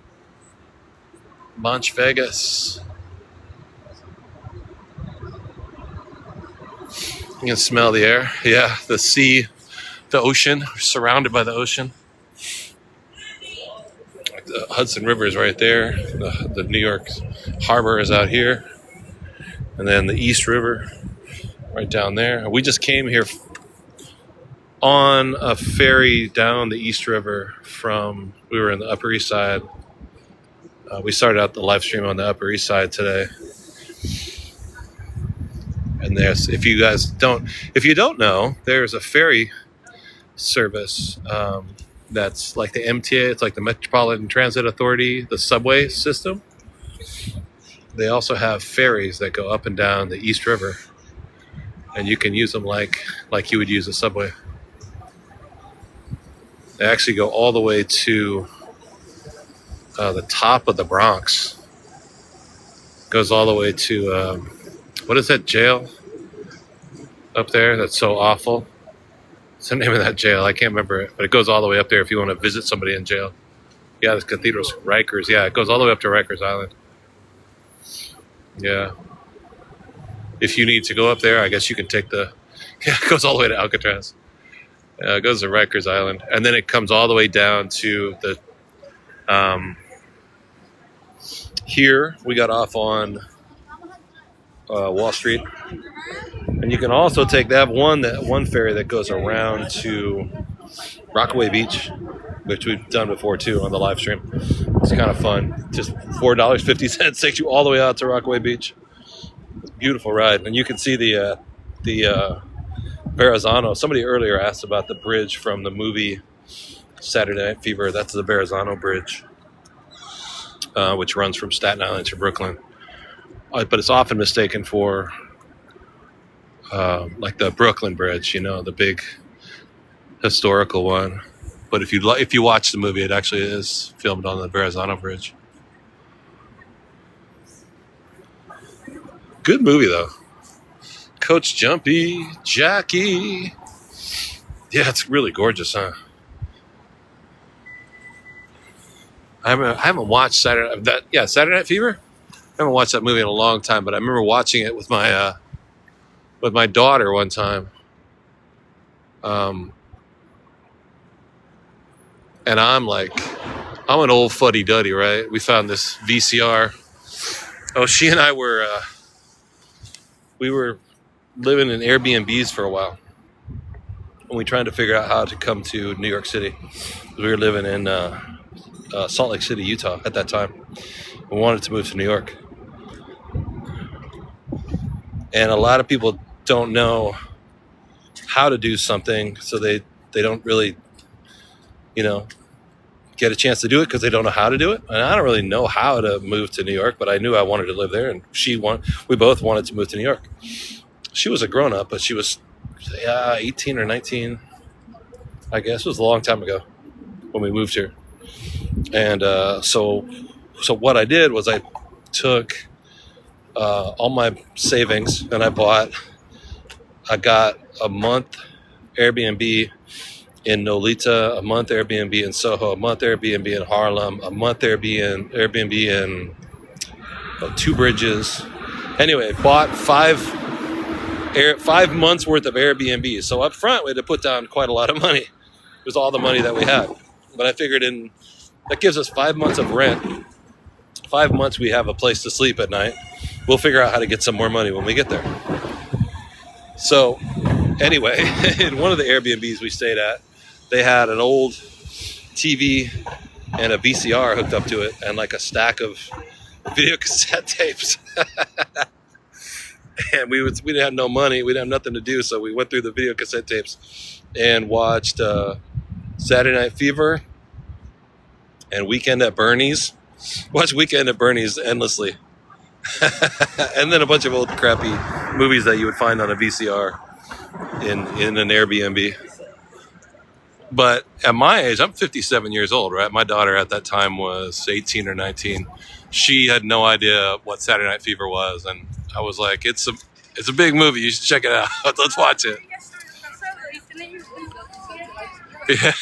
Munch Vegas. You can smell the air. Yeah, the sea, the ocean, surrounded by the ocean. The Hudson River is right there. The New York Harbor is out here. And then the East River right down there. We just came here on a ferry down the East River we were in the Upper East Side. We started out the live stream on the Upper East Side today. And if you don't know, there's a ferry service that's like the MTA. It's like the Metropolitan Transit Authority, the subway system. They also have ferries that go up and down the East River, and you can use them like you would use a subway. They actually go all the way to the top of the Bronx. Goes all the way to what is that jail up there? That's so awful. What's the name of that jail? I can't remember it, but it goes all the way up there if you want to visit somebody in jail. Yeah, this cathedral's Rikers. Yeah, it goes all the way up to Rikers Island. Yeah. If you need to go up there, I guess you can take it goes all the way to Alcatraz. It goes to Rikers Island. And then it comes all the way down to the, here we got off on Wall Street. And you can also they have one ferry that goes around to Rockaway Beach, which we've done before too on the live stream. It's kind of fun. Just $4.50 takes you all the way out to Rockaway Beach. Beautiful ride. And you can see the Verrazano. Somebody earlier asked about the bridge from the movie Saturday Night Fever. That's the Verrazano Bridge, which runs from Staten Island to Brooklyn. But it's often mistaken for like the Brooklyn Bridge, the big historical one. But if you watch the movie, it actually is filmed on the Verrazano Bridge. Good movie though. Coach Jumpy, Jackie. Yeah, it's really gorgeous, huh? I haven't watched Saturday Night Fever. I haven't watched that movie in a long time, but I remember watching it with my daughter one time. And I'm an old fuddy-duddy, right? We found this VCR. Oh, she and I we were living in Airbnbs for a while. And we tried to figure out how to come to New York City. We were living in Salt Lake City, Utah at that time. We wanted to move to New York. And a lot of people don't know how to do something, so they don't really, get a chance to do it because they don't know how to do it. And I don't really know how to move to New York, but I knew I wanted to live there, and we both wanted to move to New York. She was a grown-up, but she was 18 or 19, I guess. It was a long time ago when we moved here. And so what I did was I took all my savings, and I got a month Airbnb in Nolita, a month Airbnb in Soho, a month Airbnb in Harlem, a month Airbnb in Two Bridges. Anyway, bought 5 5 months worth of Airbnb. So up front, we had to put down quite a lot of money. It was all the money that we had. But I figured that gives us 5 months of rent. 5 months we have a place to sleep at night. We'll figure out how to get some more money when we get there. So anyway, in one of the Airbnbs we stayed at, they had an old TV and a VCR hooked up to it and like a stack of video cassette tapes. And we didn't have no money. We didn't have nothing to do. So we went through the video cassette tapes and watched Saturday Night Fever and Weekend at Bernie's. Watched Weekend at Bernie's endlessly. And then a bunch of old crappy movies that you would find on a VCR in an Airbnb. But at my age, I'm 57 years old, right? My daughter at that time was 18 or 19. She had no idea what Saturday Night Fever was, and I was like, it's a big movie. You should check it out. Let's watch it. Yeah.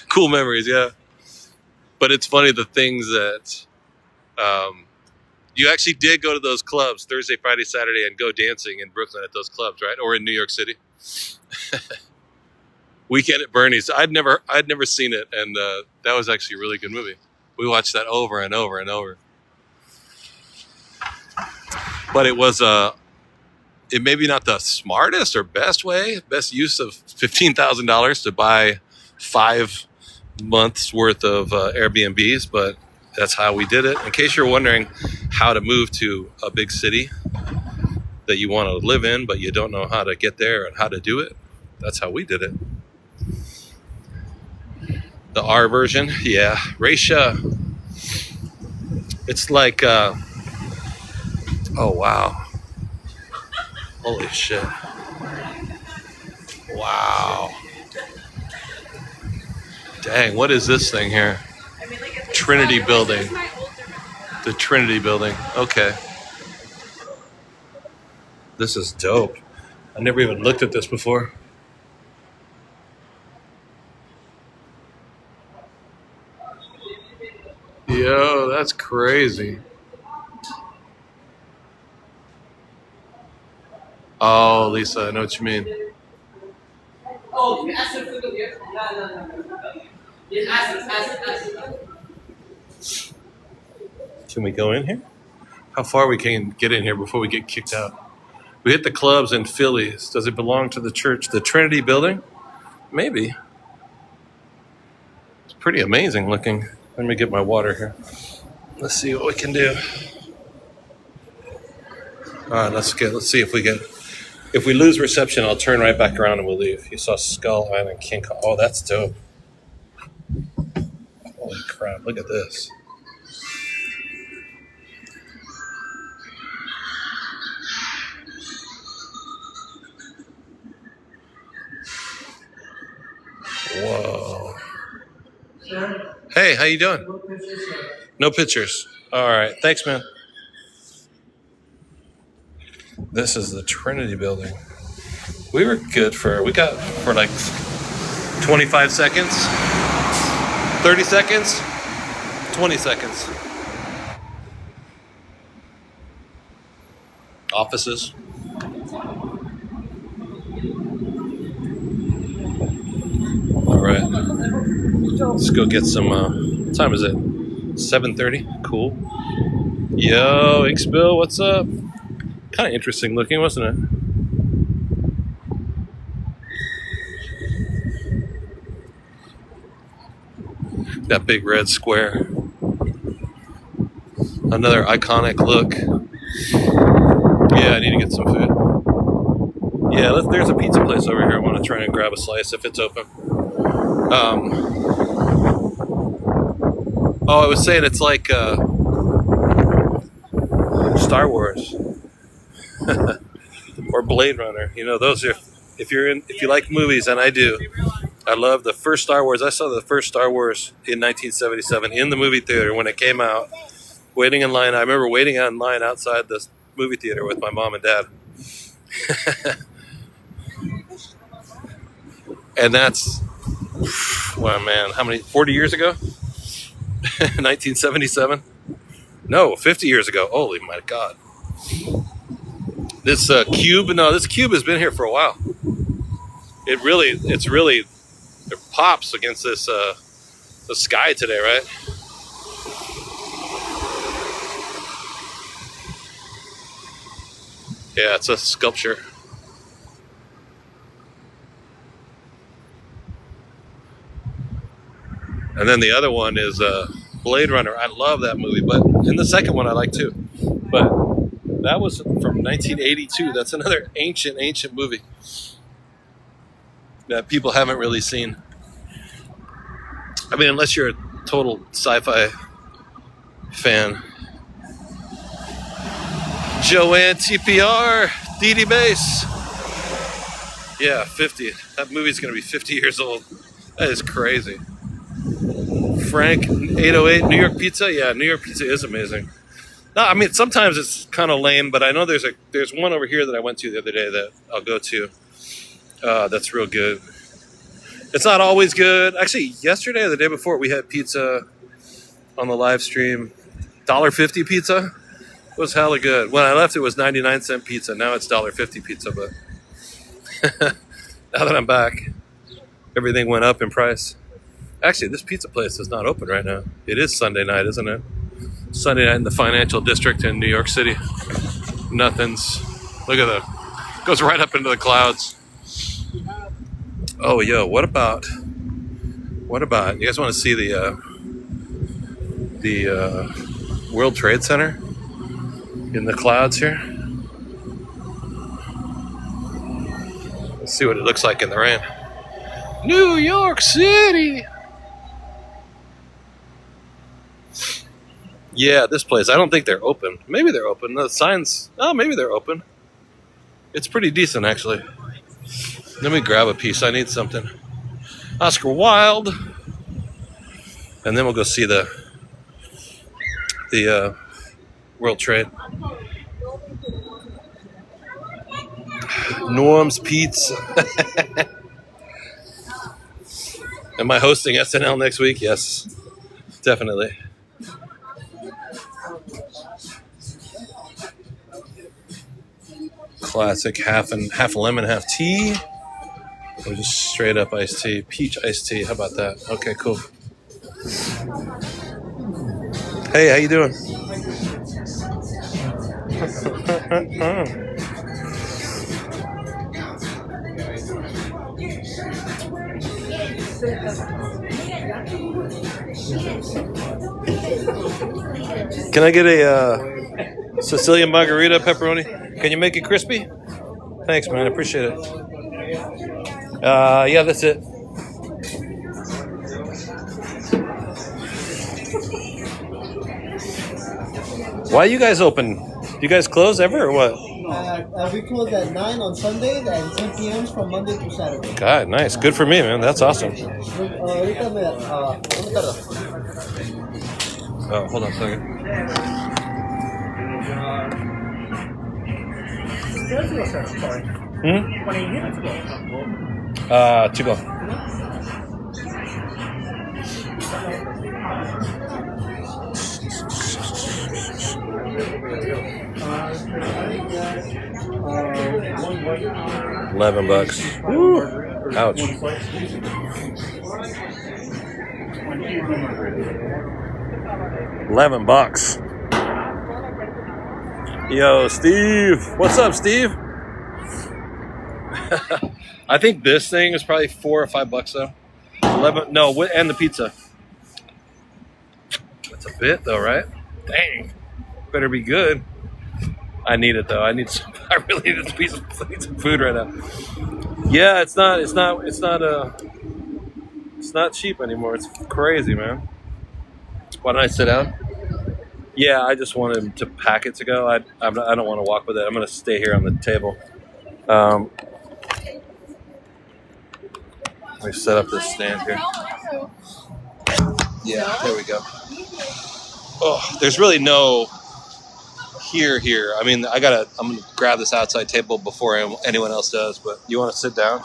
Cool memories, yeah. But it's funny the things that you actually did go to those clubs Thursday, Friday, Saturday, and go dancing in Brooklyn at those clubs, right? Or in New York City. Weekend at Bernie's. I'd never seen it, and that was actually a really good movie. We watched that over and over and over. But it was it maybe not the smartest or best use of $15,000 to buy 5 months worth of Airbnbs, but that's how we did it. In case you're wondering how to move to a big city that you want to live in, but you don't know how to get there and how to do it, that's how we did it. The R version, yeah. Raisha. It's like, oh wow. Holy shit. Wow. Dang, what is this thing here? Trinity Building. The Trinity Building. Okay. This is dope. I never even looked at this before. Yo, that's crazy. Oh, Lisa, I know what you mean. Can we go in here? How far we can get in here before we get kicked out? We hit the clubs in Philly. Does it belong to the church? The Trinity Building? Maybe. It's pretty amazing looking. Let me get my water here. Let's see what we can do. All right, let's see if we get. If we lose reception, I'll turn right back around and we'll leave. You saw Skull Island King Kong. Oh, that's dope. Holy crap! Look at this. Whoa. Hey, how you doing? No pictures. All right. Thanks, man. This is the Trinity Building. We got for like 25 seconds, 30 seconds, 20 seconds. Offices. All right. Let's go get some, what time is it? 7:30? Cool. Yo, Xbill, what's up? Kind of interesting looking, wasn't it? That big red square. Another iconic look. Yeah, I need to get some food. Yeah, there's a pizza place over here. I want to try and grab a slice if it's open. I was saying it's like Star Wars or Blade Runner. You know, those are if you like movies, and I do. I love the first Star Wars. I saw the first Star Wars in 1977 in the movie theater when it came out. Waiting in line. I remember waiting in line outside the movie theater with my mom and dad. And that's, wow, man, how many, 40 years ago? 1977? No, 50 years ago. Holy my God. This cube, no, this cube has been here for a while. It pops against this the sky today, right? Yeah, it's a sculpture. And then the other one is Blade Runner. I love that movie, but and the second one I like too. But that was from 1982. That's another ancient movie that people haven't really seen. I mean, unless you're a total sci-fi fan. Joanne TPR, DD Bass. Yeah, 50. That movie's gonna be 50 years old. That is crazy. Frank 808 New York Pizza. Yeah, New York Pizza is amazing. No, I mean sometimes it's kind of lame, but I know there's one over here that I went to the other day that I'll go to. That's real good. It's not always good. Actually, yesterday or the day before we had pizza on the live stream. $1.50 pizza. It was hella good. When I left, it was 99-cent pizza. Now it's $1.50 pizza. But now that I'm back, everything went up in price. Actually, this pizza place is not open right now. It is Sunday night, isn't it? Sunday night in the financial district in New York City. Nothing's. Look at that. Goes right up into the clouds. Oh, yo, what about? You guys want to see the World Trade Center in the clouds here? Let's see what it looks like in the rain. New York City. Yeah, this place. I don't think they're open. Maybe they're open. The signs. Oh, maybe they're open. It's pretty decent, actually. Let me grab a piece. I need something. Oscar Wilde. And then we'll go see the World Trade. Norm's Pizza. Am I hosting SNL next week? Yes, definitely. Classic half lemon, half tea. Or just straight up iced tea. Peach iced tea. How about that? Okay, cool. Hey, how you doing? Can I get a Sicilian margarita pepperoni? Can you make it crispy? Thanks, man. I appreciate it. Yeah, that's it. Why are you guys open? Do you guys close ever or what? We close at 9 on Sundays and 10 p.m. from Monday to Saturday. God, nice. Good for me, man. That's awesome. Oh, hold on a second. To go. $11. Woo. Ouch. $11. Yo, Steve. What's up, Steve? I think this thing is probably $4 or $5 though. 11. No, and the pizza. That's a bit though, right? Dang. Better be good. I need it though. I really need a piece of some food right now. Yeah, it's not cheap anymore. It's crazy, man. Why don't I sit down? Yeah, I just wanted to pack it to go. I don't want to walk with it. I'm gonna stay here on the table. Let me set up this stand here. Yeah, there we go. Oh, there's really no here. I mean, I'm gonna grab this outside table before anyone else does. But you want to sit down?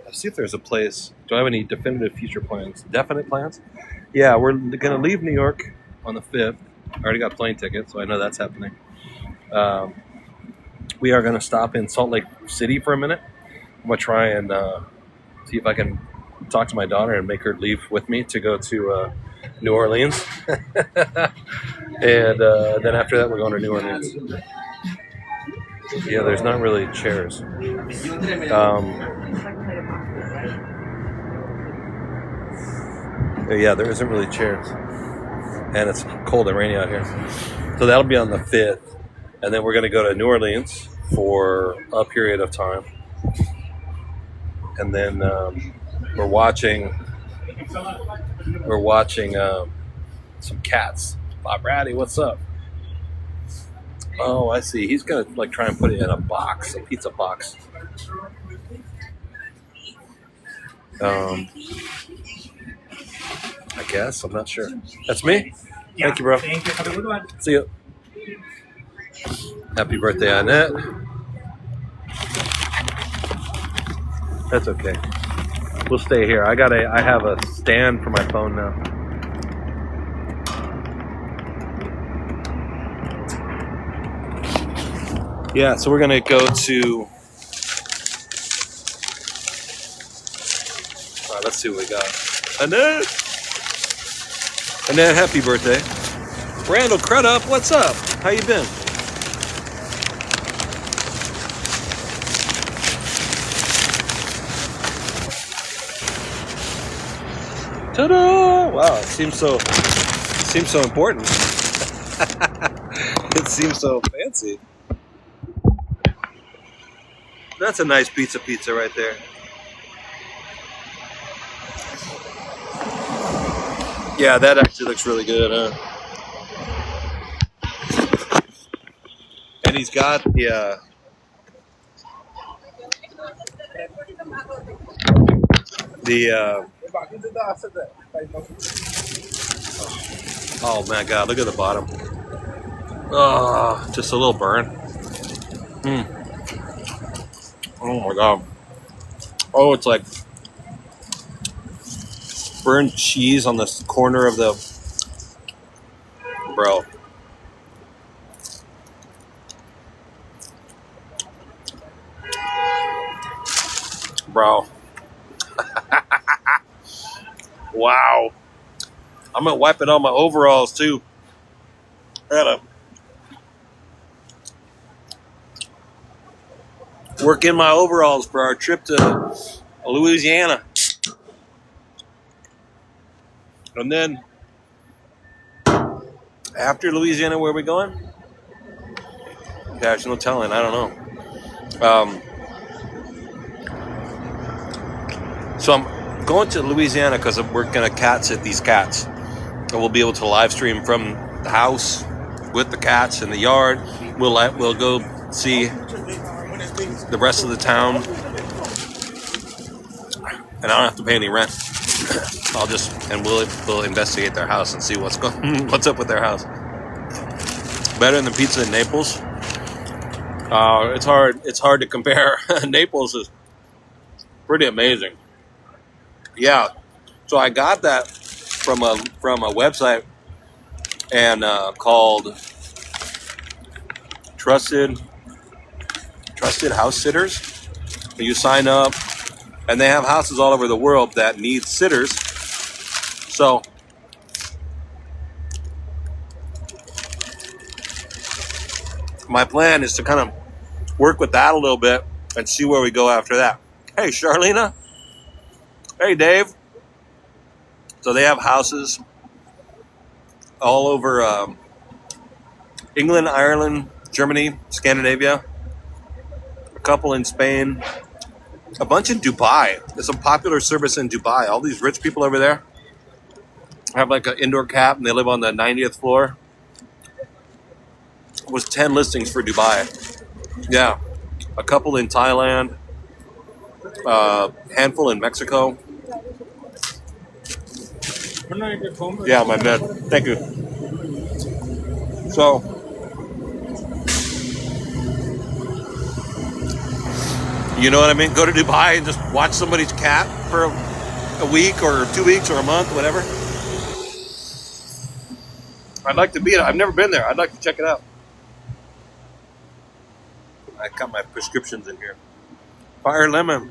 Let's see if there's a place. Do I have any definitive future plans? Definite plans? Yeah, we're gonna leave New York on the 5th. I already got plane tickets, so I know that's happening. we are going to stop in Salt Lake City for a minute. I'm going to try and see if I can talk to my daughter and make her leave with me to go to New Orleans. And then after that, we're going to New Orleans. Yeah, there's not really chairs. Yeah, there isn't really chairs. And it's cold and rainy out here. So that'll be on the 5th. And then we're going to go to New Orleans for a period of time. And then we're watching some cats. Bob Ratty, what's up? Oh, I see. He's going to try and put it in a box, a pizza box. I guess. I'm not sure. That's me? Yeah. Thank you, bro. Thank you. Have a good one. See you. Happy birthday, Annette. That's okay. We'll stay here. I have a stand for my phone now. Yeah, so we're gonna go to. All right, let's see what we got. Annette, happy birthday. Randall Crudup, what's up? How you been? Ta-da! Wow, it seems so important. It seems so fancy. That's a nice pizza right there. Yeah, that actually looks really good, huh? And he's got the oh my god, look at the bottom. Oh, just a little burn. Oh my god. Oh, it's like burnt cheese on the corner of the... Bro. Wow. I'm gonna wipe it on my overalls too. I gotta work in my overalls for our trip to Louisiana. And then after Louisiana, where are we going? Gosh, no telling. I don't know. So I'm going to Louisiana because we're going to cat sit these cats. And we'll be able to live stream from the house with the cats in the yard. We'll go see the rest of the town. And I don't have to pay any rent. We'll investigate their house and see what's up with their house. Better than pizza in Naples. It's hard to compare. Naples is pretty amazing. Yeah, so I got that from a website and called Trusted House Sitters. You sign up, and they have houses all over the world that need sitters. So my plan is to kind of work with that a little bit and see where we go after that. Hey, Charlena. Hey, Dave. So they have houses all over England, Ireland, Germany, Scandinavia, a couple in Spain, a bunch in Dubai. There's a popular service in Dubai. All these rich people over there have like an indoor cat, and they live on the 90th floor. It was 10 listings for Dubai. Yeah. A couple in Thailand, a handful in Mexico. Yeah, my bad. Thank you. So, you know what I mean? Go to Dubai and just watch somebody's cat for a week or 2 weeks or a month, whatever. I'd like to be it. I've never been there. I'd like to check it out. I got my prescriptions in here. Fire lemon.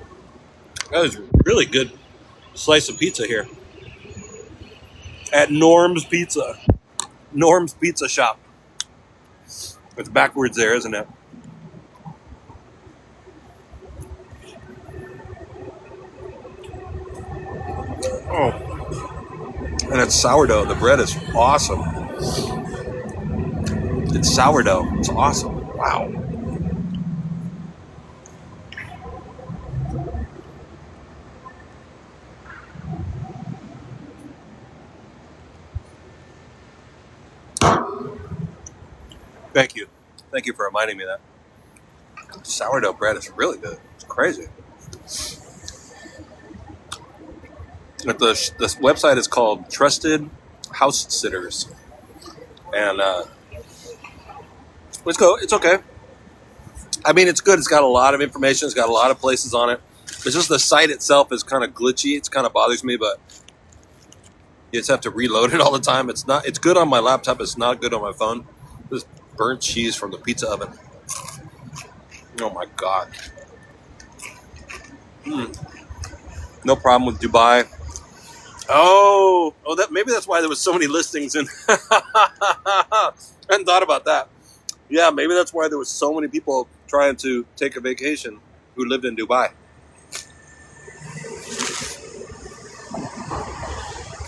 That is really good slice of pizza here at Norm's Pizza. Norm's Pizza Shop. It's backwards there, isn't it? Oh, and it's sourdough. The bread is awesome. It's sourdough. It's awesome. Wow. Thank you. Thank you for reminding me of that. Sourdough bread is really good. It's crazy. But this website is called Trusted House Sitters. And let's go. It's okay. I mean, it's good. It's got a lot of information. It's got a lot of places on it. It's just the site itself is kind of glitchy. It's kind of bothers me, but you just have to reload it all the time. It's good on my laptop. It's not good on my phone. This burnt cheese from the pizza oven. Oh my God. No problem with Dubai. Oh, maybe that's why there was so many listings in. I hadn't thought about that. Yeah, maybe that's why there was so many people trying to take a vacation who lived in Dubai.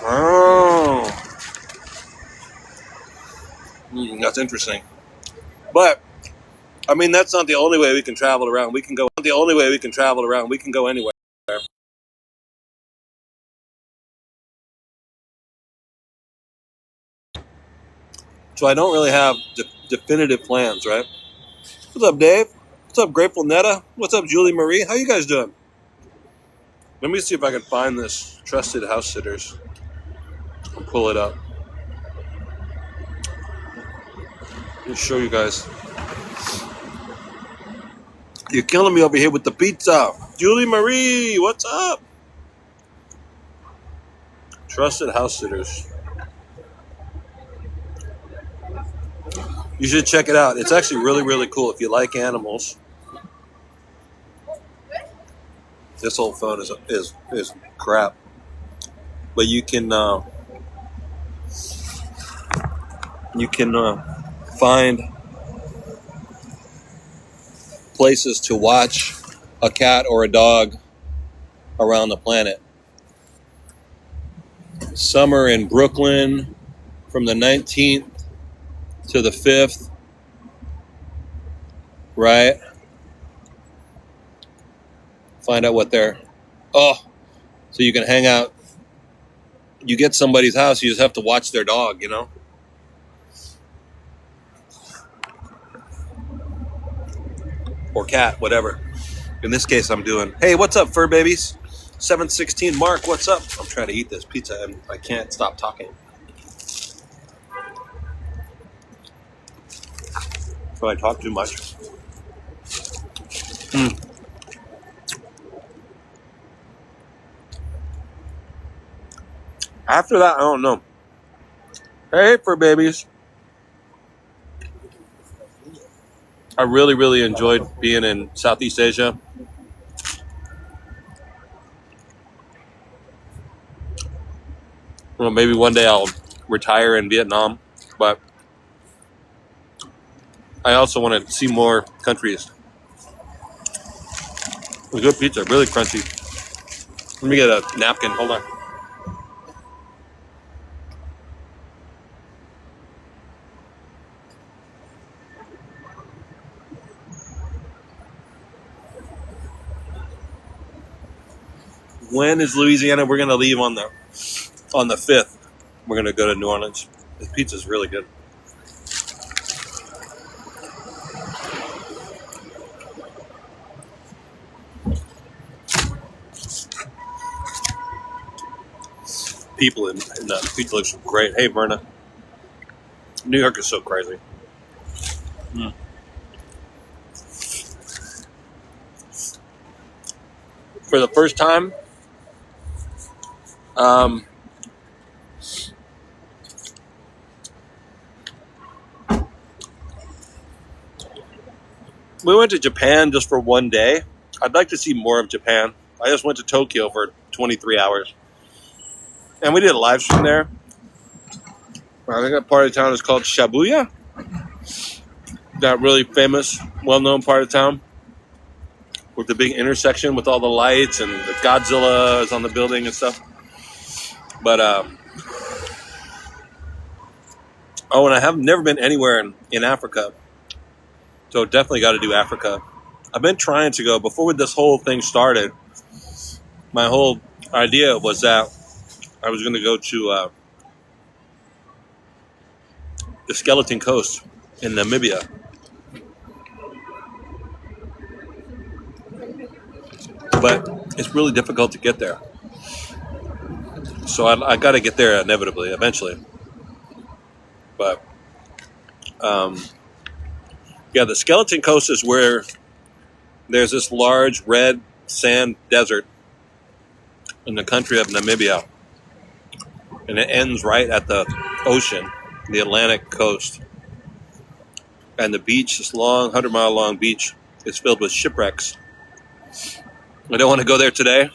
Oh, that's interesting. But I mean, that's not the only way we can travel around. We can go anywhere. So I don't really have definitive plans, right? What's up, Dave? What's up, Grateful Netta? What's up, Julie Marie? How you guys doing? Let me see if I can find this Trusted House Sitters. I'll pull it up. Let me show you guys. You're killing me over here with the pizza. Julie Marie, what's up? Trusted House Sitters. You should check it out. It's actually really, really cool if you like animals. This old phone is crap, but you can find places to watch a cat or a dog around the planet. Summer in Brooklyn from the 19th to the 5th, right? Find out what they're, so you can hang out. You get somebody's house, you just have to watch their dog, you know? Or cat, whatever. In this case, I'm doing, hey, what's up, fur babies? 716 Mark, what's up? I'm trying to eat this pizza and I can't stop talking. So I talk too much. After that, I don't know. Hey, fur babies. I really, really enjoyed being in Southeast Asia. Well, maybe one day I'll retire in Vietnam, but I also want to see more countries. It was good pizza, really crunchy. Let me get a napkin, hold on. When is Louisiana? We're gonna leave on the 5th. We're gonna go to New Orleans. This pizza's really good. People in the pizza looks great. Hey, Verna. New York is so crazy. For the first time, we went to Japan just for one day. I'd like to see more of Japan. I just went to Tokyo for 23 hours. And we did a live stream there. I think that part of town is called Shibuya. That really famous, well-known part of town. With the big intersection with all the lights and the Godzilla is on the building and stuff. But, oh, and I have never been anywhere in Africa. So definitely got to do Africa. I've been trying to go, before this whole thing started, my whole idea was that I was going to go to the Skeleton Coast in Namibia. But it's really difficult to get there. So I got to get there inevitably, eventually. But, yeah, the Skeleton Coast is where there's this large red sand desert in the country of Namibia. And it ends right at the ocean, the Atlantic coast. And the beach, this long, 100-mile long beach, is filled with shipwrecks. I don't want to go there today.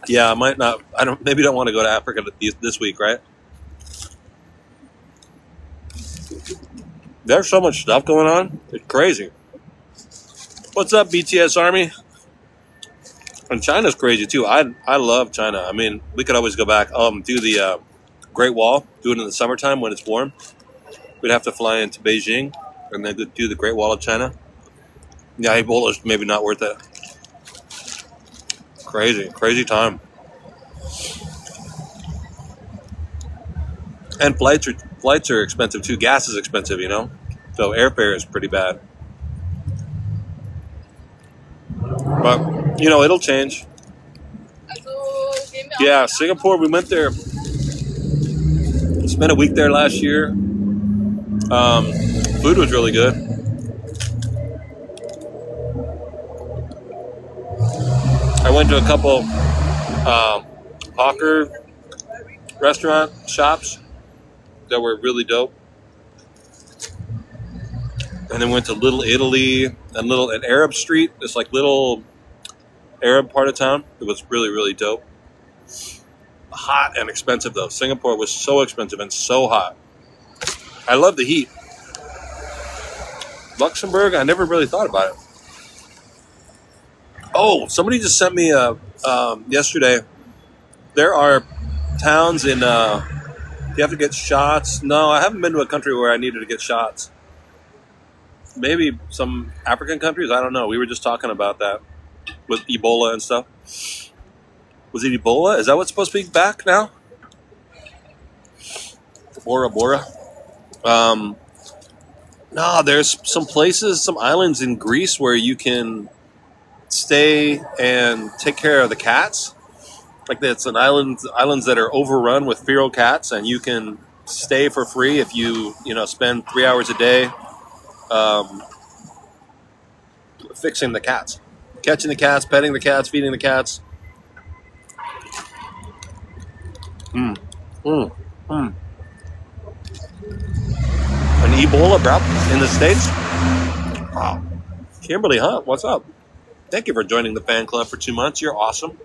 Yeah, I might not. Maybe don't want to go to Africa this week, right? There's so much stuff going on. It's crazy. What's up, BTS Army? And China's crazy too. I love China. I mean, we could always go back. Do the Great Wall. Do it in the summertime when it's warm. We'd have to fly into Beijing and then do the Great Wall of China. Yeah, Ebola's maybe not worth it. Crazy time. And flights are expensive too. Gas is expensive, you know. So airfare is pretty bad. But you know, it'll change. Yeah, Singapore. We went there. Spent a week there last year. Food was really good. I went to a couple hawker restaurant shops that were really dope. And then went to Little Italy and an Arab street, this like little Arab part of town. It was really, really dope. Hot and expensive though. Singapore was so expensive and so hot. I love the heat. Luxembourg, I never really thought about it. Oh, somebody just sent me yesterday. There are towns in. You have to get shots. No, I haven't been to a country where I needed to get shots. Maybe some African countries. I don't know. We were just talking about that with Ebola and stuff. Was it Ebola? Is that what's supposed to be back now? Bora Bora. No, there's some places, some islands in Greece where you can stay and take care of the cats. Like it's an islands that are overrun with feral cats, and you can stay for free if you spend 3 hours a day fixing the cats, catching the cats, petting the cats, feeding the cats. An Ebola drought in the States? Wow. Kimberly Hunt, what's up? Thank you for joining the fan club for 2 months. You're awesome.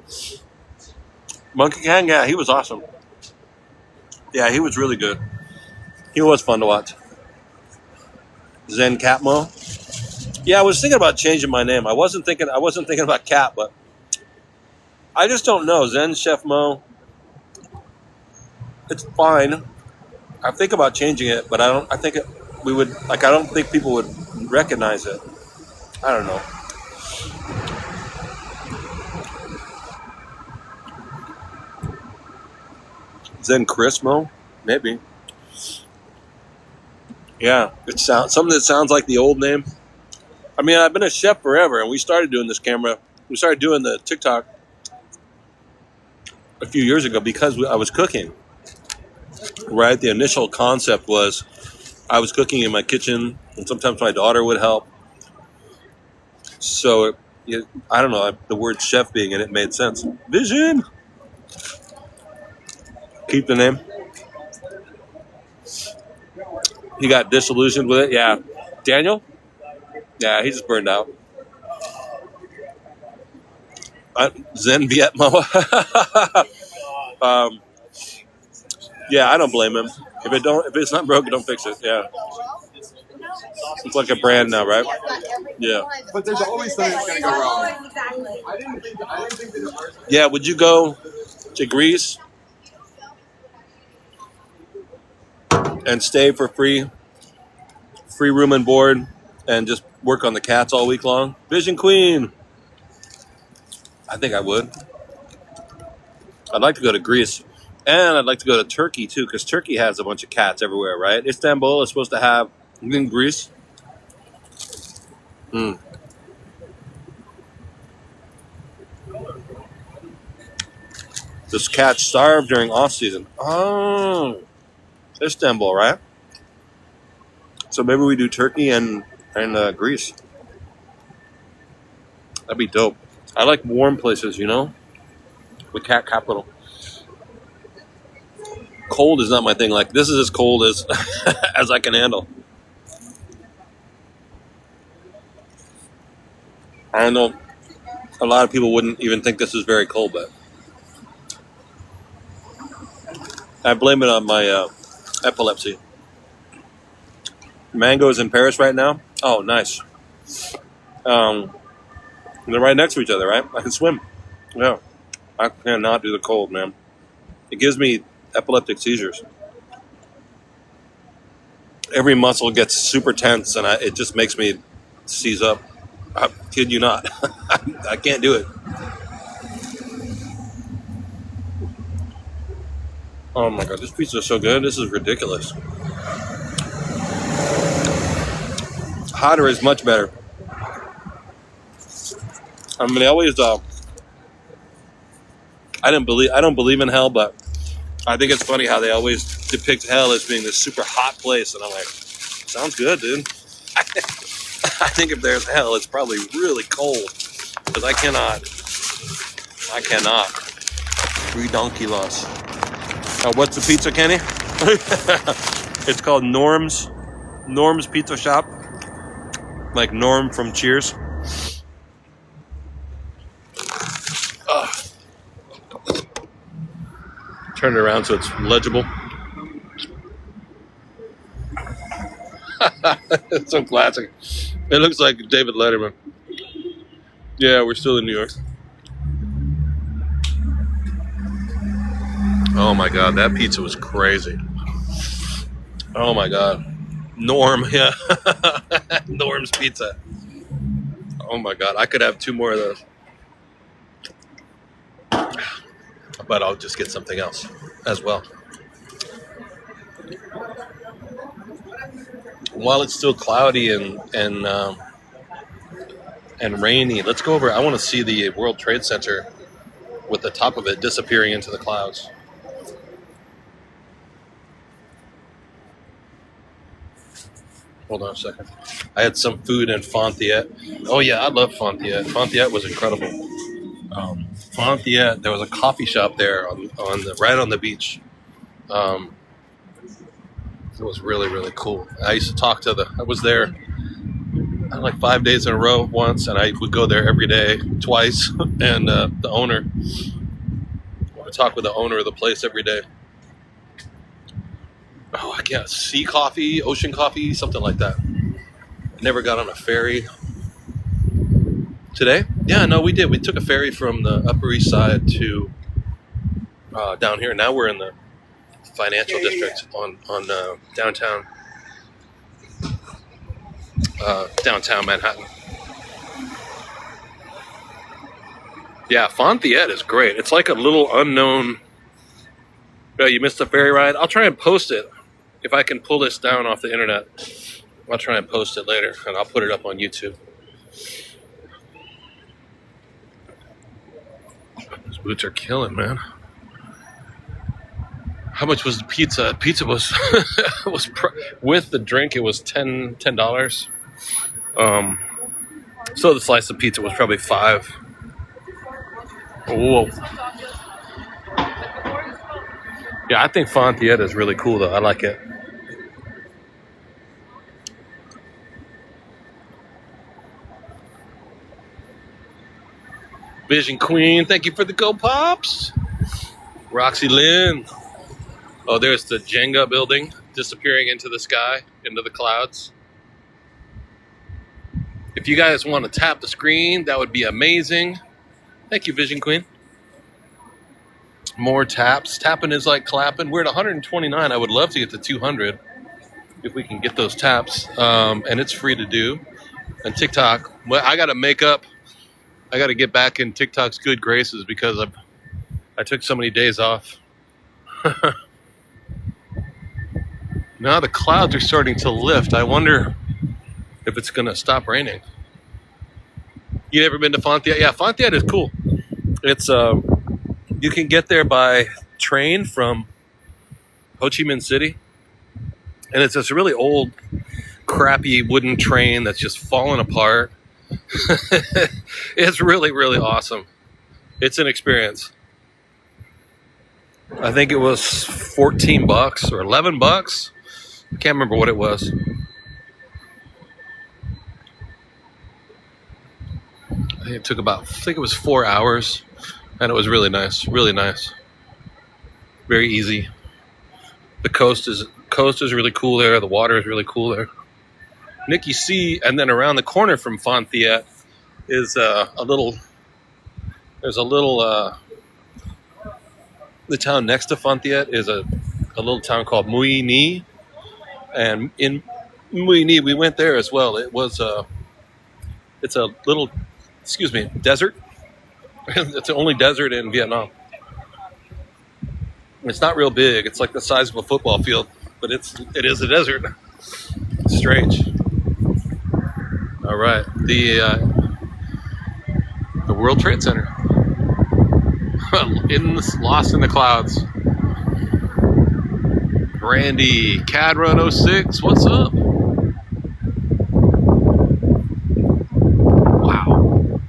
Monkey Kang, yeah, he was awesome. Yeah, he was really good. He was fun to watch. Zen Catmo. Yeah, I was thinking about changing my name. I wasn't thinking about Cat, but I just don't know. Zen Chef Mo. It's fine. I think about changing it, but I don't think people would recognize it. I don't know. Zen Chrismo? Maybe. Yeah, it sounds something that sounds like the old name. I mean, I've been a chef forever, and we started doing this camera. We started doing the TikTok a few years ago because I was cooking. Right, the initial concept was I was cooking in my kitchen, and sometimes my daughter would help. So, I don't know, the word chef being in it made sense. Vision! Keep the name. You got disillusioned with it? Yeah. Daniel? Yeah, he just burned out. Zen Vietmo. Yeah, I don't blame him. If it's not broken, don't fix it. Yeah, it's like a brand now, right? Yeah. But there's always something that's gonna go wrong. I didn't think that Yeah. Would you go to Greece and stay for free room and board, and just work on the cats all week long? Vision Queen. I think I would. I'd like to go to Greece, and I'd like to go to Turkey too, because Turkey has a bunch of cats everywhere, right? Istanbul is supposed to have in Greece. This cats starve during off season. Oh, Istanbul, right? So maybe we do Turkey and Greece. That'd be dope. I like warm places, you know, the cat capital. Cold is not my thing. Like, this is as cold as as I can handle. I know a lot of people wouldn't even think this is very cold, but I blame it on my epilepsy. Mango's in Paris right now. Oh, nice. They're right next to each other, right? I can swim. Yeah. I cannot do the cold, man. It gives me epileptic seizures. Every muscle gets super tense, and it just makes me seize up. I kid you not. I can't do it. Oh my god, this pizza is so good. This is ridiculous. Hotter is much better. I mean, they always. I don't believe in hell, but I think it's funny how they always depict hell as being this super hot place, and I'm like, sounds good, dude. I think if there's hell, it's probably really cold, because I cannot. Redonkulos. What's the pizza, Kenny? It's called Norm's Pizza Shop, like Norm from Cheers. Turn it around so it's legible. It's so classic. It looks like David Letterman. Yeah, we're still in New York. Oh my god, that pizza was crazy. Oh my god. Norm, yeah. Norm's Pizza. Oh my god, I could have 2 more of those. But I'll just get something else as well. While it's still cloudy and rainy, let's go over. I want to see the World Trade Center with the top of it disappearing into the clouds. Hold on a second. I had some food in Fontiette. Oh yeah, I love Fontiette. Fontiette was incredible. Fontiette, there was a coffee shop there right on the beach. It was really, really cool. I used to talk to I was there like 5 days in a row once, and I would go there every day, twice, and the owner, I would talk with the owner of the place every day. Oh, I can't. Sea coffee, ocean coffee, something like that. I never got on a ferry. Today? Yeah, no, we did. We took a ferry from the Upper East Side to down here. Now we're in the financial district on downtown Manhattan. Yeah, Fontiette is great. It's like a little unknown. Oh, you missed the ferry ride? I'll try and post it. If I can pull this down off the internet, I'll try and post it later, and I'll put it up on YouTube. These boots are killing, man. How much was the pizza? Pizza was with the drink. It was $10. So the slice of pizza was probably $5. Whoa. Yeah, I think Fontiette is really cool, though. I like it. Vision Queen, thank you for the Go Pops. Roxy Lynn. Oh, there's the Jenga building disappearing into the sky, into the clouds. If you guys want to tap the screen, that would be amazing. Thank you, Vision Queen. More taps. Tapping is like clapping. We're at 129. I would love to get to 200 if we can get those taps. And it's free to do. And TikTok, well, I got to make up. I got to get back in TikTok's good graces because I took so many days off. Now the clouds are starting to lift. I wonder if it's going to stop raining. You ever been to Fontiat? Yeah, Fontiat is cool. It's you can get there by train from Ho Chi Minh City. And it's this really old, crappy wooden train that's just falling apart. It's really, really awesome. It's an experience. I think it was $14 or $11. I can't remember what it was. I think it took I think it was 4 hours, and it was really nice, really nice. Very easy. The coast is really cool there. The water is really cool there. Nikki C, and then around the corner from Fontiat is the town next to Fontiat is a little town called Mui Ni. And in Mui Ni, we went there as well. It's a little, desert. It's the only desert in Vietnam. It's not real big. It's like the size of a football field, but it is a desert. It's strange. All right, the World Trade Center, lost in the clouds. Randy, Cadrun 06, what's up? Wow.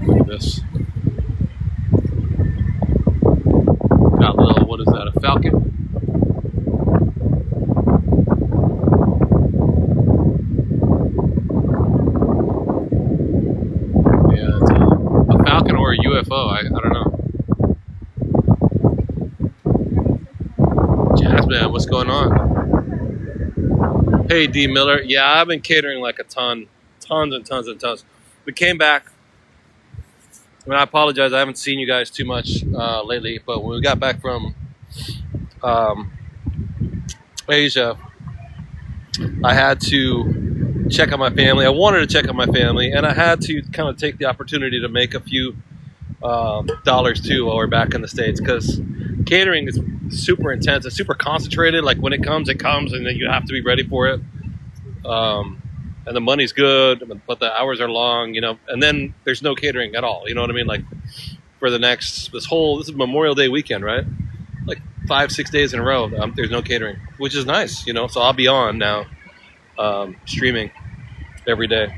Look at this. Got a little, what is that, a falcon? UFO, I don't know. Jasmine, what's going on? Hey, D. Miller. Yeah, I've been catering like a tons and tons. We came back. I mean, I apologize. I haven't seen you guys too much lately, but when we got back from Asia, I had to check on my family. I wanted to check on my family, and I had to kind of take the opportunity to make a few dollars too while we're back in the States, because catering is super intense. It's super concentrated. Like when it comes, and then you have to be ready for it. And the money's good, but the hours are long, and then there's no catering at all. You know what I mean? Like for this is Memorial Day weekend, right? Like 5-6 days in a row, there's no catering, which is nice, so I'll be on now, streaming every day.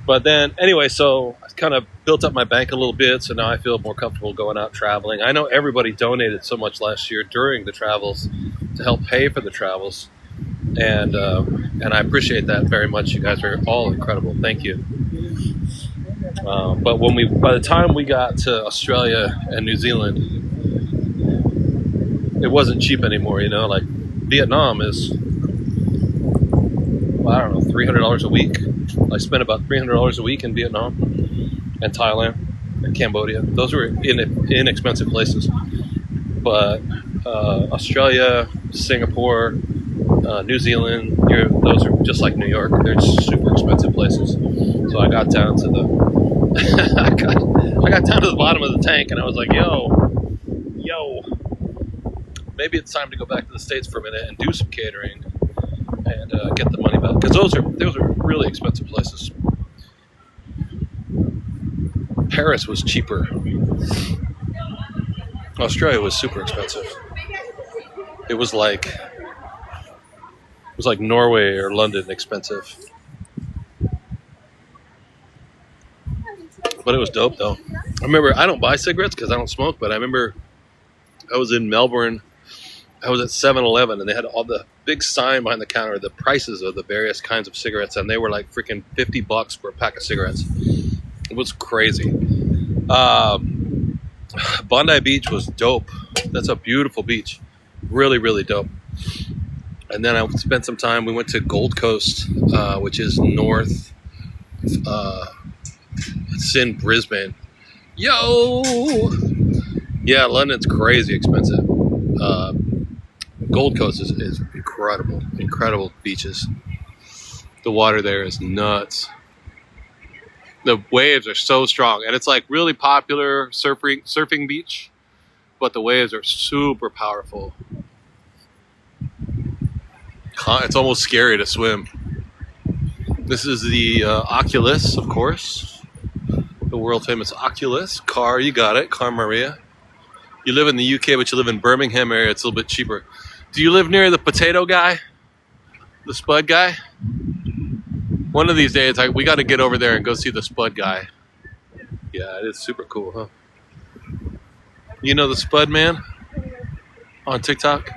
But then, anyway, so I kind of built up my bank a little bit, so now I feel more comfortable going out traveling. I know everybody donated so much last year during the travels to help pay for the travels, and I appreciate that very much. You guys are all incredible. Thank you. But by the time we got to Australia and New Zealand, it wasn't cheap anymore. Like Vietnam is, I don't know, $300 a week. I spent about $300 a week in Vietnam and Thailand and Cambodia. Those were inexpensive places. But Australia, Singapore, New Zealand, those are just like New York. They're super expensive places. So I got down to I got down to the bottom of the tank, and I was like, yo, maybe it's time to go back to the States for a minute and do some catering and get the money back, because those are really expensive places. Paris was cheaper. Australia was super expensive. It was like Norway or London expensive. But it was dope though. I remember, I don't buy cigarettes because I don't smoke, but I remember I was in Melbourne I was at 7-Eleven and they had all the big sign behind the counter, the prices of the various kinds of cigarettes, and they were like freaking $50 for a pack of cigarettes. It was crazy. Bondi Beach was dope. That's a beautiful beach. Really, really dope. And then I spent some time, we went to Gold Coast, which is north. It's in Brisbane. Yo! Yeah, London's crazy expensive. Gold Coast is incredible. Incredible beaches. The water there is nuts. The waves are so strong. And it's like really popular surfing beach. But the waves are super powerful. It's almost scary to swim. This is the Oculus, of course. The world famous Oculus. Car, you got it. Car Maria. You live in the UK, but you live in Birmingham area. It's a little bit cheaper. Do you live near the potato guy? The spud guy? One of these days, we got to get over there and go see the spud guy. Yeah, it is super cool, huh? You know the spud man on TikTok?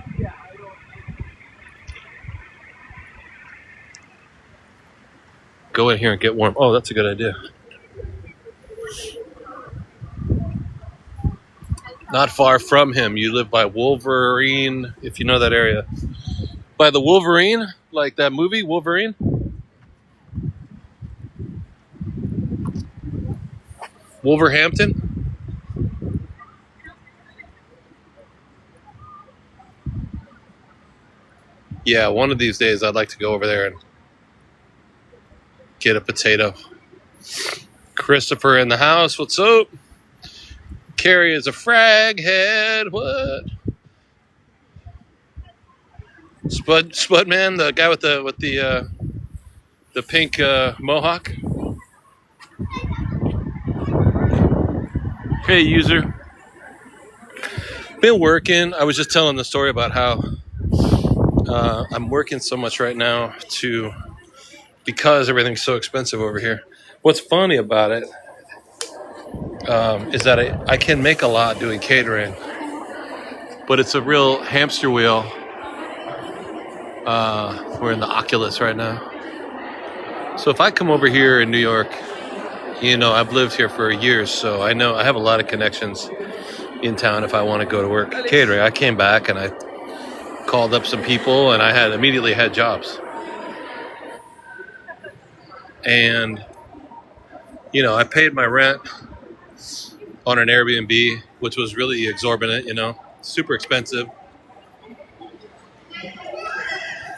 Go in here and get warm. Oh, that's a good idea. Not far from him, you live by Wolverine, if you know that area. By the Wolverine, like that movie, Wolverine. Wolverhampton. Yeah, one of these days I'd like to go over there and get a potato. Christopher in the house, what's up? Carrie is a frag head. What? Spud man, the guy with the pink mohawk. Hey user. Been working. I was just telling the story about how I'm working so much right now because everything's so expensive over here. What's funny about it is that I can make a lot doing catering, but it's a real hamster wheel. We're in the Oculus right now. So if I come over here in New York, I've lived here for years, so I know I have a lot of connections in town if I want to go to work catering. I came back and I called up some people and I immediately had jobs. And, I paid my rent on an Airbnb, which was really exorbitant, super expensive.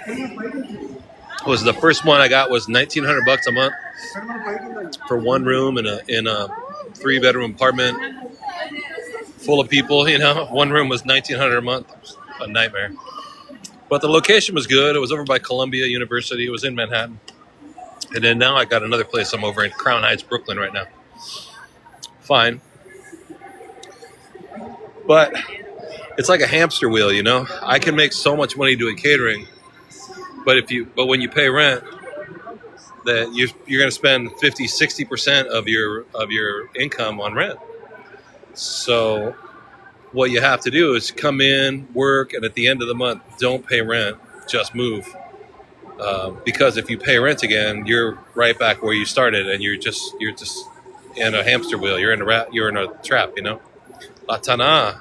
The first one I got was $1,900 a month for one room in a 3-bedroom apartment full of people. One room was $1,900 a month. It was a nightmare. But the location was good. It was over by Columbia University. It was in Manhattan. And then now I got another place. I'm over in Crown Heights, Brooklyn right now. Fine. But it's like a hamster wheel, I can make so much money doing catering. But when you pay rent, that you're going to spend 50-60% of your income on rent. So what you have to do is come in, work, and at the end of the month, don't pay rent, just move. Because if you pay rent again, you're right back where you started, and you're just in a hamster wheel. You're in a trap, Latana.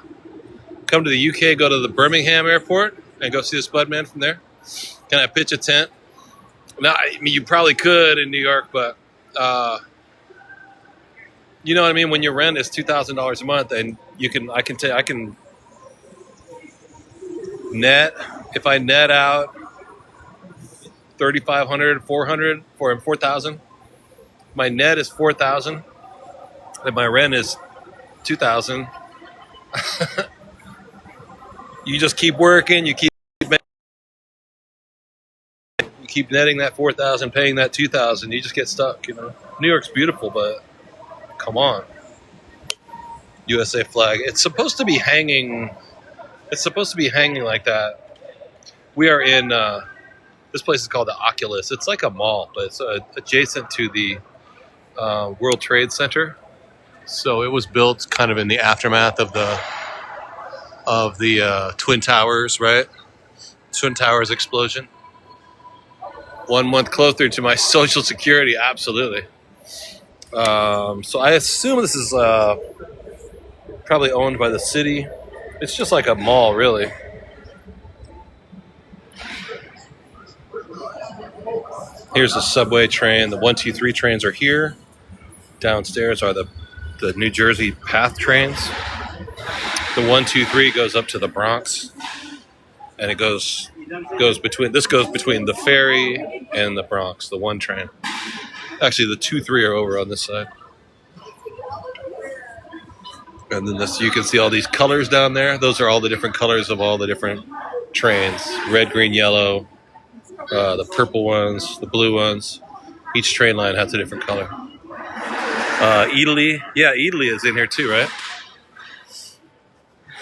Come to the UK, go to the Birmingham airport, and go see the Spud Man from there. Can I pitch a tent? No, you probably could in New York, but you know what I mean. When your rent is $2,000 a month, and I can net, if I net out 3,500, 400 for 4,000. My net is 4,000, and my rent is 2,000. You just keep working. You keep netting that 4,000, paying that 2,000. You just get stuck. New York's beautiful, but come on. USA flag. It's supposed to be hanging. It's supposed to be hanging like that. We are in. This place is called the Oculus. It's like a mall, but it's adjacent to the World Trade Center. So it was built kind of in the aftermath of of the Twin Towers, right? Twin Towers explosion. 1 month closer to my Social Security, absolutely. So I assume this is probably owned by the city. It's just like a mall, really. Here's the subway train. The 123 trains are here. Downstairs are the New Jersey Path trains. The 123 goes up to the Bronx, and it goes between the ferry and the Bronx. The one train. Actually, the 2-3 are over on this side. And then you can see all these colors down there. Those are all the different colors of all the different trains. Red, green, yellow. The purple ones, the blue ones. Each train line has a different color. Italy. Yeah, Italy is in here too, right?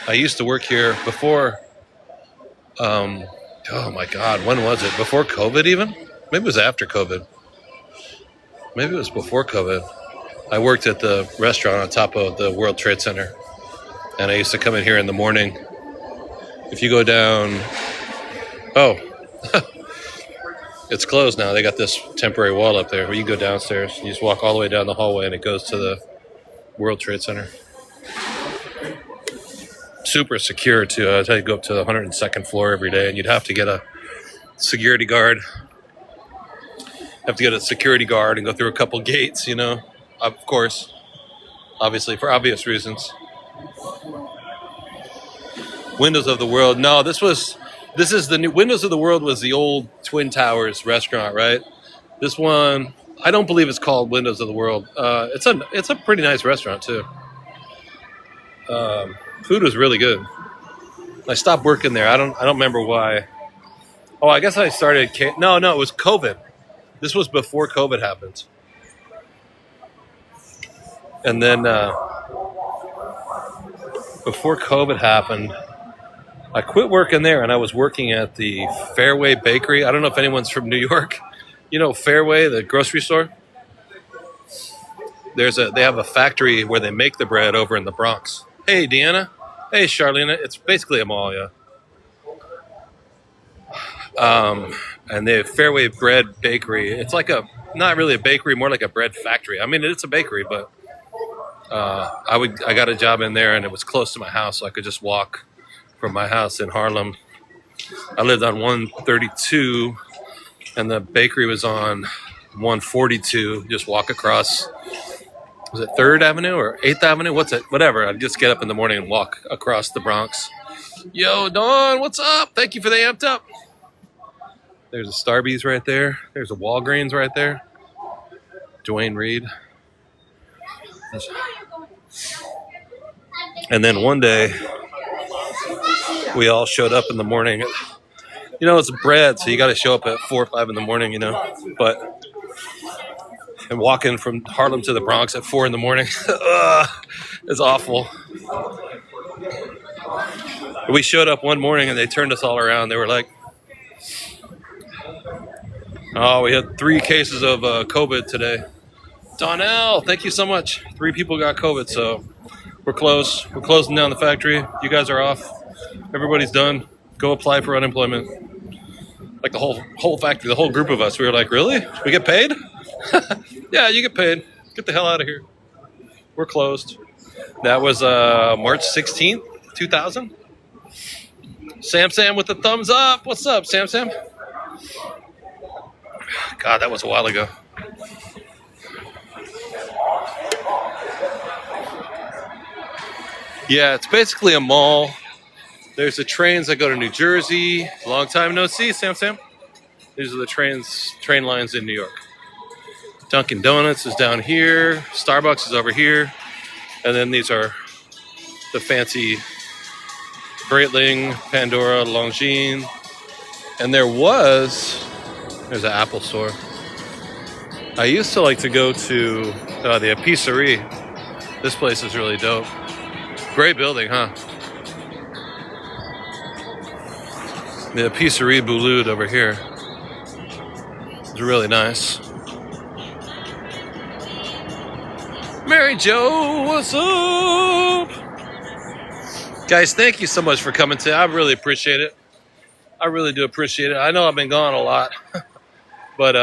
I used to work here before. Oh my God, when was it? Before COVID even? Maybe it was after COVID. Maybe it was before COVID. I worked at the restaurant on top of the World Trade Center. And I used to come in here in the morning. If you go down... Oh. It's closed now. They got this temporary wall up there where you can go downstairs. You just walk all the way down the hallway and it goes to the World Trade Center. Super secure too. I'd have to go up to the 102nd floor every day, and you'd have to get a security guard. Have to get a security guard and go through a couple gates, you know. Of course, obviously for obvious reasons. Windows of the World. No, this is the new Windows of the World was the old Twin Towers restaurant, right? This one, I don't believe it's called Windows of the World. It's a pretty nice restaurant too. Food was really good. I stopped working there. I don't remember why. Oh, I guess I started. No, it was COVID. This was before COVID happened. And then before COVID happened, I quit working there and I was working at the Fairway Bakery. I don't know if anyone's from New York. You know Fairway, the grocery store? They have a factory where they make the bread over in the Bronx. Hey, Deanna. Hey, Charlene. It's basically a mall, yeah. And they have Fairway Bread Bakery. It's like not really a bakery, more like a bread factory. I mean, it's a bakery, but I got a job in there and it was close to my house, so I could just walk from my house in Harlem. I lived on 132 and the bakery was on 142. Just walk across, was it 3rd Avenue or 8th Avenue? What's it? Whatever. I'd just get up in the morning and walk across the Bronx. Yo, Dawn, what's up? Thank you for the amped up. There's a Starbucks right there. There's a Walgreens right there. Dwayne Reed. And then one day, we all showed up in the morning. You know, it's bread, so you got to show up at 4 or 5 in the morning, you know. And walking from Harlem to the Bronx at 4 in the morning, it's awful. We showed up one morning and they turned us all around. They were like, oh, we had 3 cases of COVID today. Donnell, thank you so much. 3 people got COVID, so we're closed. We're closing down the factory. You guys are off. Everybody's done. Go apply for unemployment. Like the whole factory, the whole group of us. We were like, really? We get paid? Yeah, you get paid. Get the hell out of here. We're closed. That was March 16th, 2000. Sam with the thumbs up. What's up, Sam? God, that was a while ago. Yeah, it's basically a mall. There's the trains that go to New Jersey. Long time no see, Sam. These are the train lines in New York. Dunkin' Donuts is down here. Starbucks is over here. And then these are the fancy Breitling, Pandora, Longines. And there's an Apple store. I used to like to go to the Épicerie. This place is really dope. Great building, huh? The Épicerie Bouloud over here. It's really nice. Mary Jo, what's up? Guys, thank you so much for coming today. I really appreciate it. I really do appreciate it. I know I've been gone a lot, but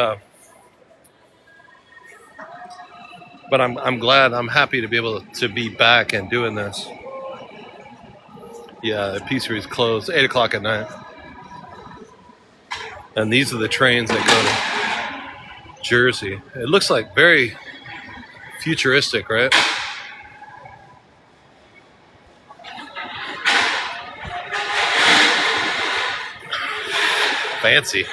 I'm glad. I'm happy to be able to be back and doing this. Yeah, the pizzeria is closed 8 o'clock at night, and these are the trains that go to Jersey. It looks like very futuristic, right? Fancy.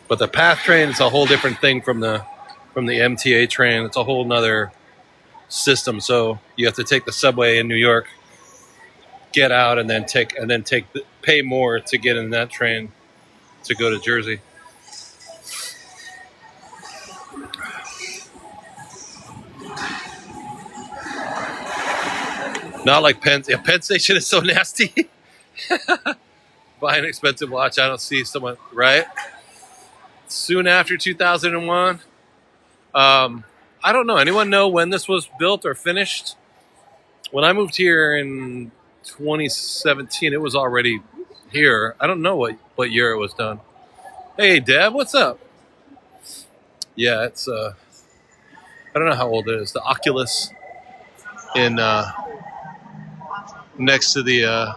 But the PATH train is a whole different thing from the MTA train. It's a whole nother system. So you have to take the subway in New York, get out, and then pay more to get in that train to go to Jersey. Not like Penn Station is so nasty. Buy an expensive watch. I don't see someone, right? Soon after 2001. I don't know. Anyone know when this was built or finished? When I moved here in 2017, it was already here. I don't know what year it was done. Hey, Deb, what's up? Yeah, it's I don't know how old it is. The Oculus in next to the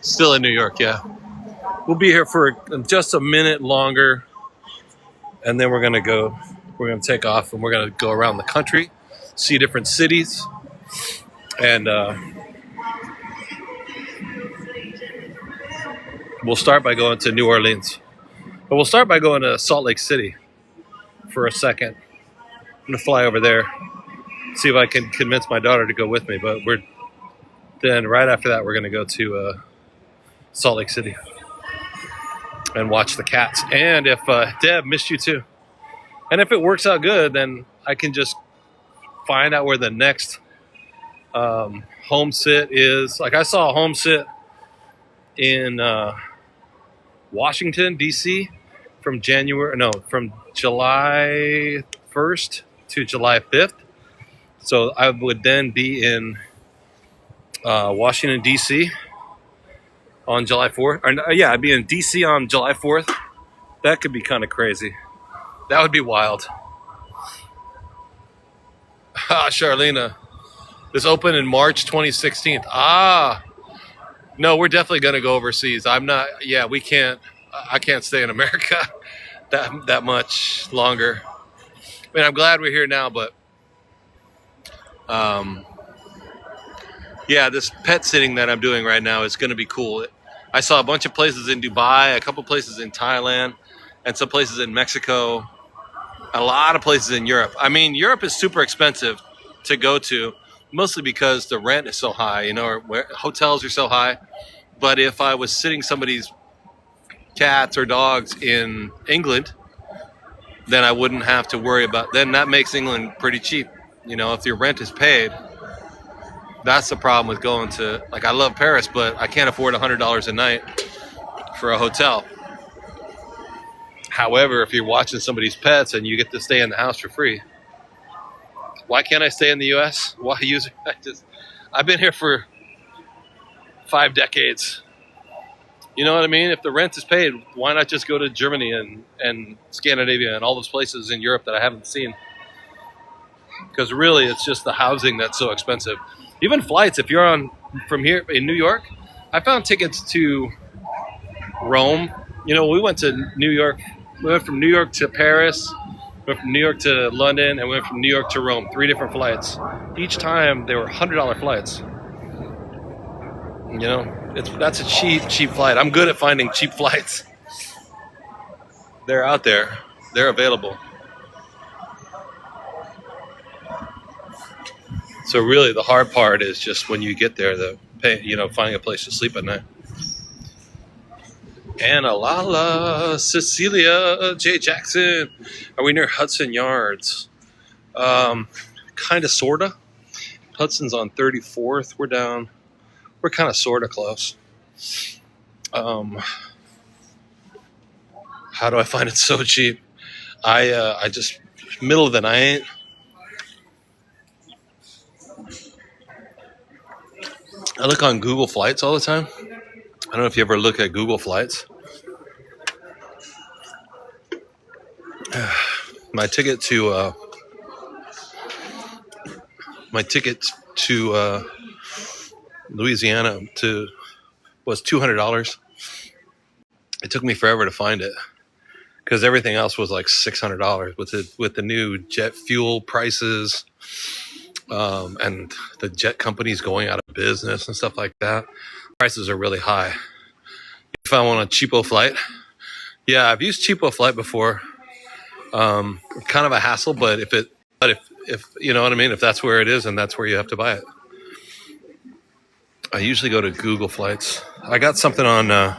still in New York. Yeah, we'll be here for just a minute longer, and then we're gonna take off, and we're gonna go around the country, see different cities, and we'll start by going to New Orleans, but we'll start by going to Salt Lake City for a second. I'm gonna fly over there, see if I can convince my daughter to go with me, but then right after that, we're going to go to Salt Lake City and watch the cats. And if Deb, missed you too. And if it works out good, then I can just find out where the next home sit is. Like I saw a home sit in Washington, D.C. from July 1st to July 5th. So I would then be in Washington, D.C. on July 4th. I'd be in D.C. on July 4th. That could be kind of crazy. That would be wild. Charlena. This opened in March 2016. No, we're definitely going to go overseas. We can't. I can't stay in America that much longer. I mean, I'm glad we're here now, but this pet sitting that I'm doing right now is going to be cool. I saw a bunch of places in Dubai, a couple places in Thailand, and some places in Mexico, a lot of places in Europe. I mean, Europe is super expensive to go to, mostly because the rent is so high, or hotels are so high. But if I was sitting somebody's cats or dogs in England, then I wouldn't have to worry about. Then that makes England pretty cheap. If your rent is paid, that's the problem with going to. Like, I love Paris, but I can't afford $100 a night for a hotel. However, if you're watching somebody's pets and you get to stay in the house for free, why can't I stay in the U.S.? Why use it? I've been here for 5 decades. You know what I mean? If the rent is paid, why not just go to Germany and Scandinavia and all those places in Europe that I haven't seen? Because really, it's just the housing that's so expensive. Even flights, if you're from here in New York, I found tickets to Rome. We went to New York. We went from New York to Paris, we went from New York to London, and we went from New York to Rome. 3 different flights. Each time, they were $100 flights. That's a cheap flight. I'm good at finding cheap flights. They're out there. They're available. So really, the hard part is just when you get there, finding a place to sleep at night. Anna Lala, Cecilia, J. Jackson. Are we near Hudson Yards? Kind of, sort of. Hudson's on 34th. We're kind of, sort of close. How do I find it so cheap? I just, middle of the night, I look on Google Flights all the time. I don't know if you ever look at Google Flights. My ticket to Louisiana was $200. It took me forever to find it because everything else was like $600 with the new jet fuel prices, and the jet companies going out of business and stuff like that. Prices are really high. If I want a cheapo flight, yeah, I've used cheapo flight before. Kind of a hassle, but if you know what I mean, if that's where it is and that's where you have to buy it. I usually go to Google Flights. I got something on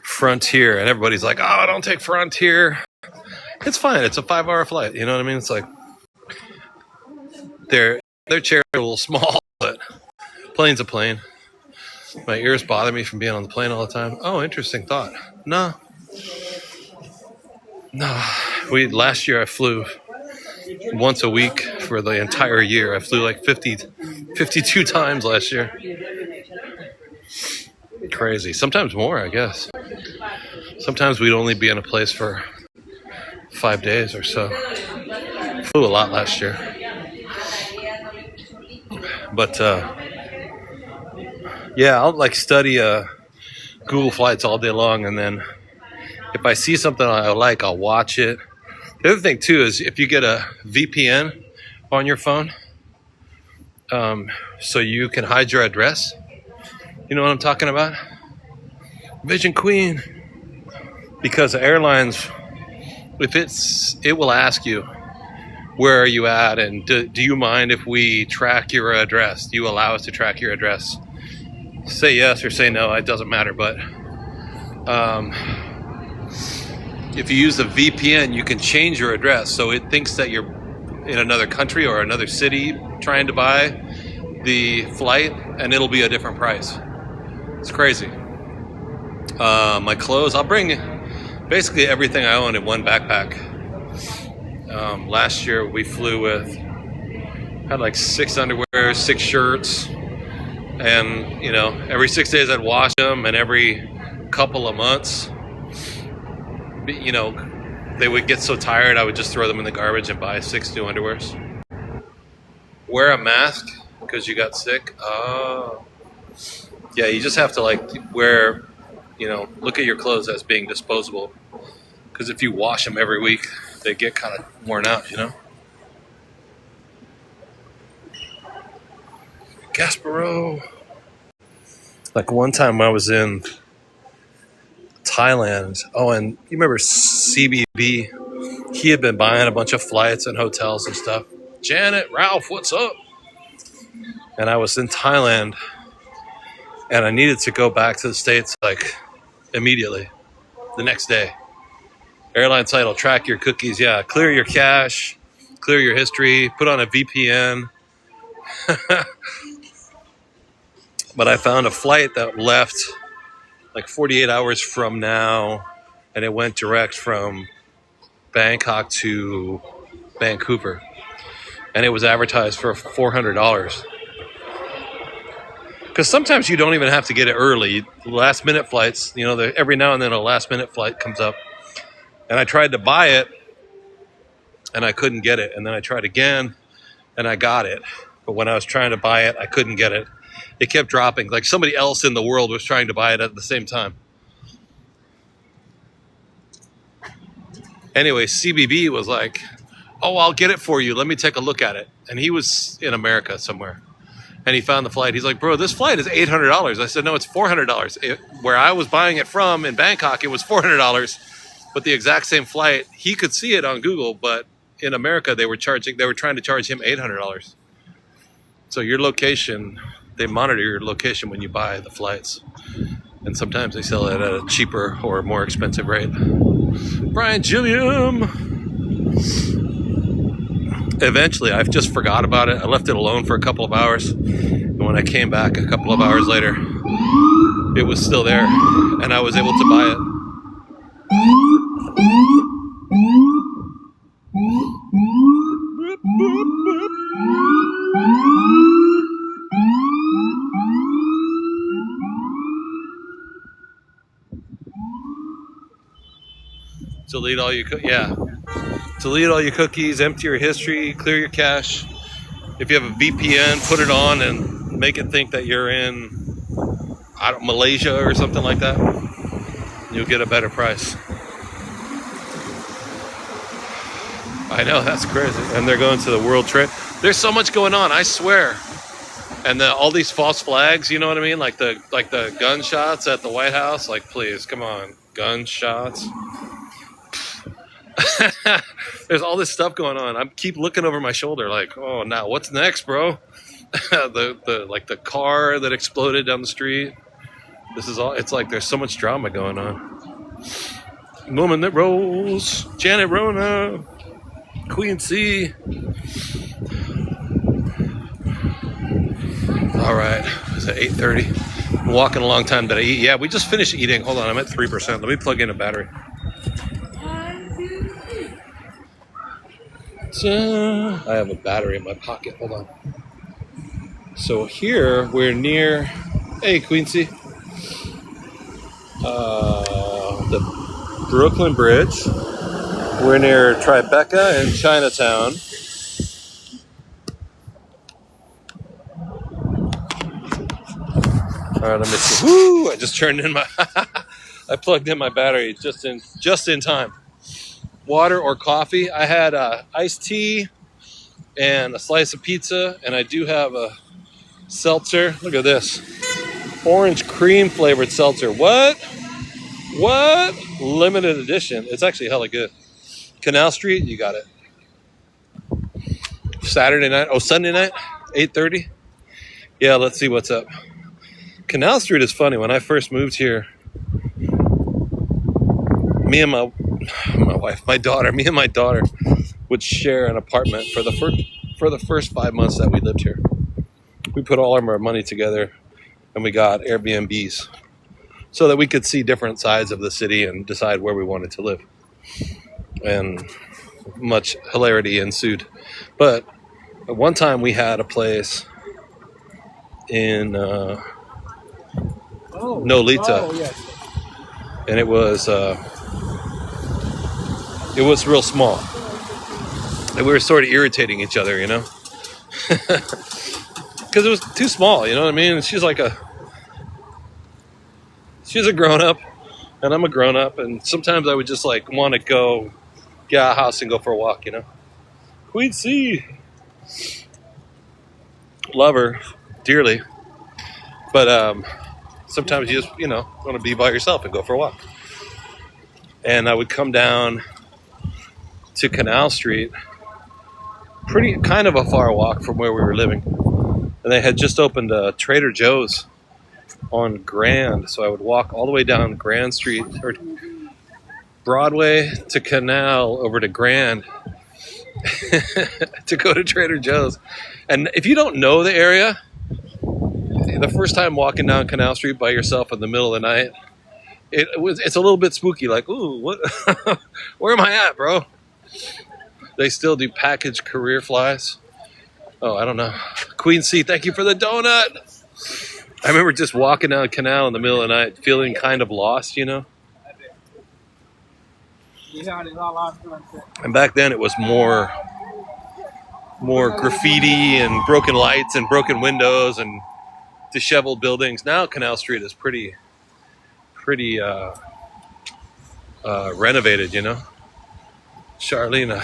Frontier, and everybody's like, "Oh, don't take Frontier." It's fine. It's a 5-hour flight. You know what I mean? It's like their chairs are a little small, but plane's a plane. My ears bother me from being on the plane all the time. Oh, interesting thought. No. Last year I flew once a week for the entire year. I flew like 52 times last year. Crazy. Sometimes more, I guess. Sometimes we'd only be in a place for 5 days or so. Flew a lot last year. But yeah, I'll like study Google Flights all day long, and then if I see something I like, I'll watch it. The other thing too is if you get a VPN on your phone, so you can hide your address. You know what I'm talking about? Vision Queen. Because airlines, it will ask you, where are you at, and do you mind if we track your address? Do you allow us to track your address? Say yes or say no. It doesn't matter, but if you use a VPN, you can change your address. So it thinks that you're in another country or another city trying to buy the flight, and it'll be a different price. It's crazy. My clothes, I'll bring basically everything I own in one backpack. Last year we flew had like 6 underwear, 6 shirts, and every 6 days I'd wash them, and every couple of months, they would get so tired I would just throw them in the garbage and buy 6 new underwears. Wear a mask because you got sick. Oh, yeah, you just have to wear, look at your clothes as being disposable, because if you wash them every week, they get kind of worn out, Gasparo. Like one time I was in Thailand. Oh, and you remember CBB? He had been buying a bunch of flights and hotels and stuff. Janet, Ralph, what's up? And I was in Thailand, and I needed to go back to the States immediately, the next day. Airline site will track your cookies. Yeah, clear your cache, clear your history, put on a VPN. But I found a flight that left 48 hours from now, and it went direct from Bangkok to Vancouver, and it was advertised for $400. Because sometimes you don't even have to get it early. Last minute flights, every now and then a last minute flight comes up, and I tried to buy it and I couldn't get it, and then I tried again and I got it, but when I was trying to buy it I couldn't get it. It kept dropping, like somebody else in the world was trying to buy it at the same time. Anyway, CBB was like, "Oh, I'll get it for you. Let me take a look at it." And he was in America somewhere, and he found the flight. He's like, "Bro, this flight is $800. I said, "No, it's $400. Where I was buying it from in Bangkok, it was $400, but the exact same flight. He could see it on Google, but in America, they were trying to charge him $800. So your location, they monitor your location when you buy the flights, and sometimes they sell it at a cheaper or more expensive rate. Brian Gilliam. Eventually, I just forgot about it. I left it alone for a couple of hours, and when I came back a couple of hours later, it was still there, and I was able to buy it. Delete all your delete all your cookies, empty your history, clear your cache. If you have a VPN, put it on and make it think that you're in Malaysia or something like that. You'll get a better price. I know, that's crazy. And they're going to the World Trade. There's so much going on, I swear. And all these false flags, you know what I mean? Like the gunshots at the White House. Like, please, come on, gunshots. There's all this stuff going on. I keep looking over my shoulder, like, oh, now what's next, bro? the car that exploded down the street. This is all. It's like there's so much drama going on. Woman that rolls, Janet Rona, Queen C. All right, it's at 8:30. I'm walking a long time. Did I eat? Yeah, we just finished eating. Hold on, I'm at 3%. Let me plug in a battery. I have a battery in my pocket. Hold on. So here we're near. Hey, Quincy. The Brooklyn Bridge. We're near Tribeca and Chinatown. All right, let me see. Woo! I just turned in my. I plugged in my battery just in time. Water or coffee. I had iced tea and a slice of pizza, and I do have a seltzer. Look at this. Orange cream flavored seltzer. What? Limited edition. It's actually hella good. Canal Street, you got it. Saturday night. Oh, Sunday night, 8:30. Yeah, let's see what's up. Canal Street is funny. When I first moved here, me and my daughter would share an apartment for the first 5 months that we lived here. We put all of our money together and we got Airbnbs so that we could see different sides of the city and decide where we wanted to live. And much hilarity ensued. But at one time we had a place in Nolita. And it was real small. And we were sort of irritating each other, you know? Because it was too small, you know what I mean? And she's a grown-up, and I'm a grown-up, and sometimes I would just, like, want to go get out of the house and go for a walk, you know? Queen C. Love her dearly. But sometimes you just, you know, want to be by yourself and go for a walk. And I would come down to Canal Street, kind of a far walk from where we were living. And they had just opened a Trader Joe's on Grand. So I would walk all the way down Grand Street, or Broadway to Canal over to Grand to go to Trader Joe's. And if you don't know the area, the first time walking down Canal Street by yourself in the middle of the night, it's a little bit spooky, like, ooh, what? Where am I at, bro? They still do packaged career flies. Oh, I don't know. Queen C, thank you for the donut. I remember just walking down the canal in the middle of the night, feeling kind of lost, you know? And back then it was more graffiti and broken lights and broken windows and disheveled buildings. Now Canal Street is pretty renovated, you know? Charlena.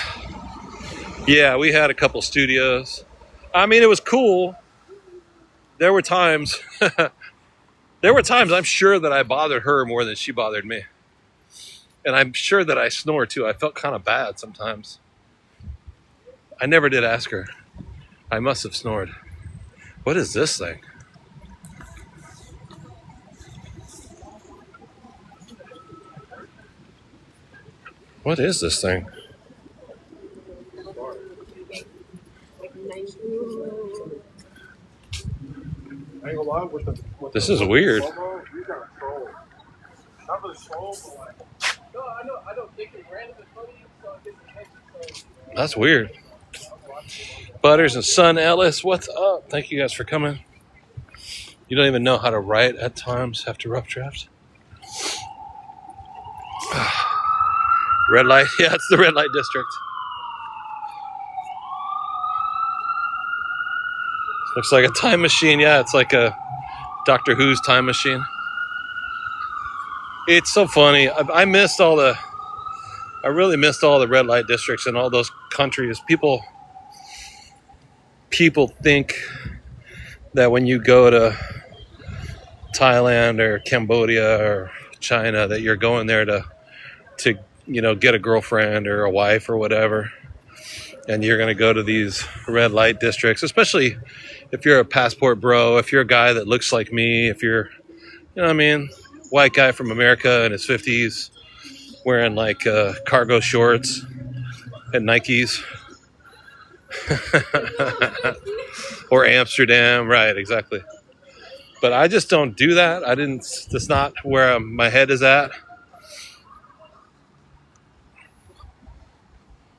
Yeah, we had a couple studios. I mean, it was cool. There were times I'm sure that I bothered her more than she bothered me. And I'm sure that I snore too. I felt kind of bad sometimes. I never did ask her. I must have snored. What is this thing? What is this thing? This is weird. That's weird. Butters and Son Ellis, what's up? Thank you guys for coming. You don't even know how to write at times after rough draft. Red light. Yeah, it's the red light district. Looks like a time machine. Yeah, it's like a Doctor Who's time machine. It's so funny. I really missed all the red light districts in all those countries. People think that when you go to Thailand or Cambodia or China that you're going there to get a girlfriend or a wife or whatever, and you're going to go to these red light districts, especially if you're a passport bro, if you're a guy that looks like me, if you're, white guy from America in his 50s wearing like cargo shorts and Nikes. Or Amsterdam, right, exactly. But I just don't do that. That's not where my head is at.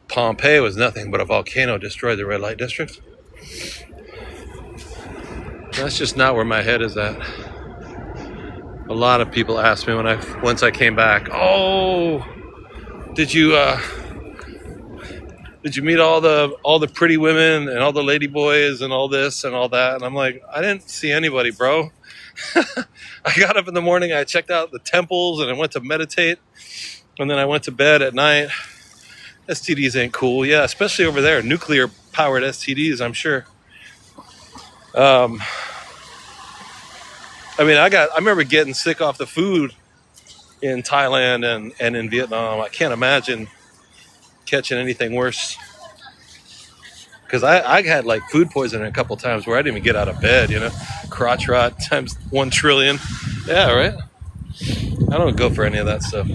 Pompeii was nothing but a volcano destroyed the red light district. That's just not where my head is at. A lot of people asked me once I came back, oh, did you meet all the pretty women and all the lady boys and all this and all that? And I'm like, I didn't see anybody, bro. I got up in the morning, I checked out the temples, and I went to meditate, and then I went to bed at night. STDs ain't cool. Yeah, especially over there. Nuclear powered STDs, I'm sure. I remember getting sick off the food in Thailand and in Vietnam. I can't imagine catching anything worse. Because I had like food poisoning a couple times where I didn't even get out of bed, crotch rot times 1 trillion. Yeah, right? I don't go for any of that stuff.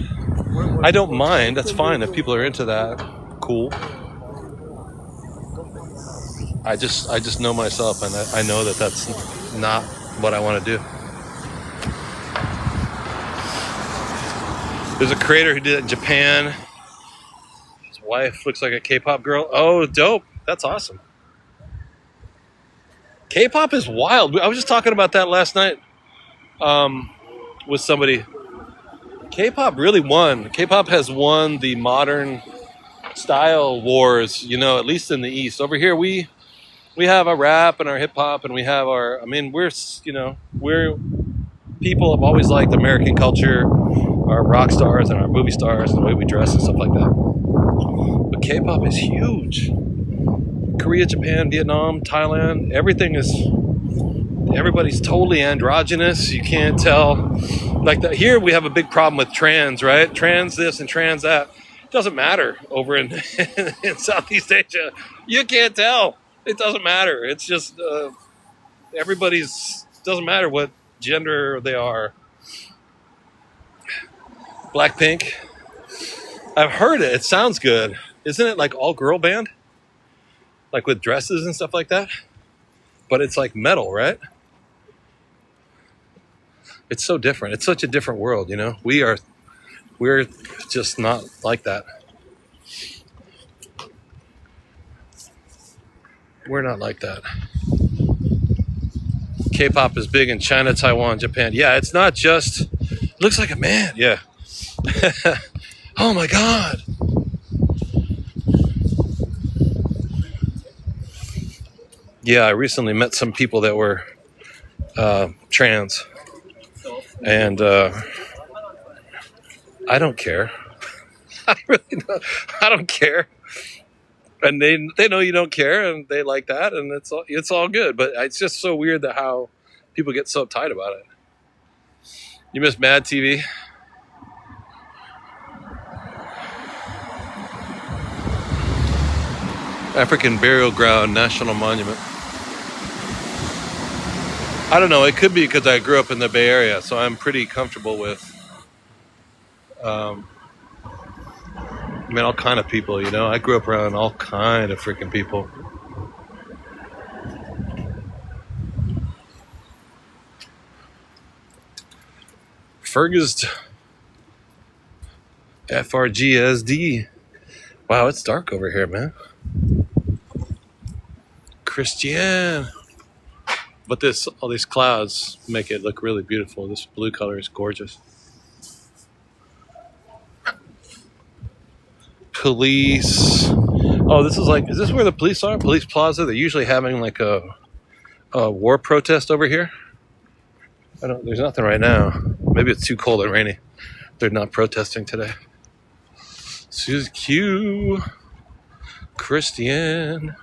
I don't mind. That's fine if people are into that. Cool. I just know myself, and I know that that's not what I want to do. There's a creator who did it in Japan. His wife looks like a K-pop girl. Oh, dope. That's awesome. K-pop is wild. I was just talking about that last night with somebody. K-pop really won. K-pop has won the modern style wars, at least in the East. Over here, we have our rap and our hip-hop, and we have we're people have always liked American culture, our rock stars and our movie stars, and the way we dress and stuff like that. But K-pop is huge. Korea, Japan, Vietnam, Thailand, everybody's totally androgynous. You can't tell. Like that. Here we have a big problem with trans, right? Trans this and trans that. It doesn't matter over in Southeast Asia. You can't tell. It doesn't matter. It's just doesn't matter what gender they are. Blackpink. I've heard it. It sounds good. Isn't it like all girl band? Like with dresses and stuff like that? But it's like metal, right? It's so different. It's such a different world, We're just not like that. We're not like that. K-pop is big in China, Taiwan, Japan. Yeah, it's not just... Looks like a man. Yeah. Oh my God. Yeah, I recently met some people that were trans. And I don't care. I don't care. And they know you don't care, and they like that, and it's all good. But it's just so weird that how people get so uptight about it. You miss Mad TV? African Burial Ground National Monument. I don't know. It could be because I grew up in the Bay Area, so I'm pretty comfortable with, all kind of people, I grew up around all kind of freaking people. Fergus, FRGSD. Wow, it's dark over here, man. Christian. But all these clouds make it look really beautiful. This blue color is gorgeous. Police. Oh, this is like, is this where the police are? Police Plaza? They're usually having like a war protest over here. There's nothing right now. Maybe it's too cold and rainy. They're not protesting today. Suzy Q. Christian.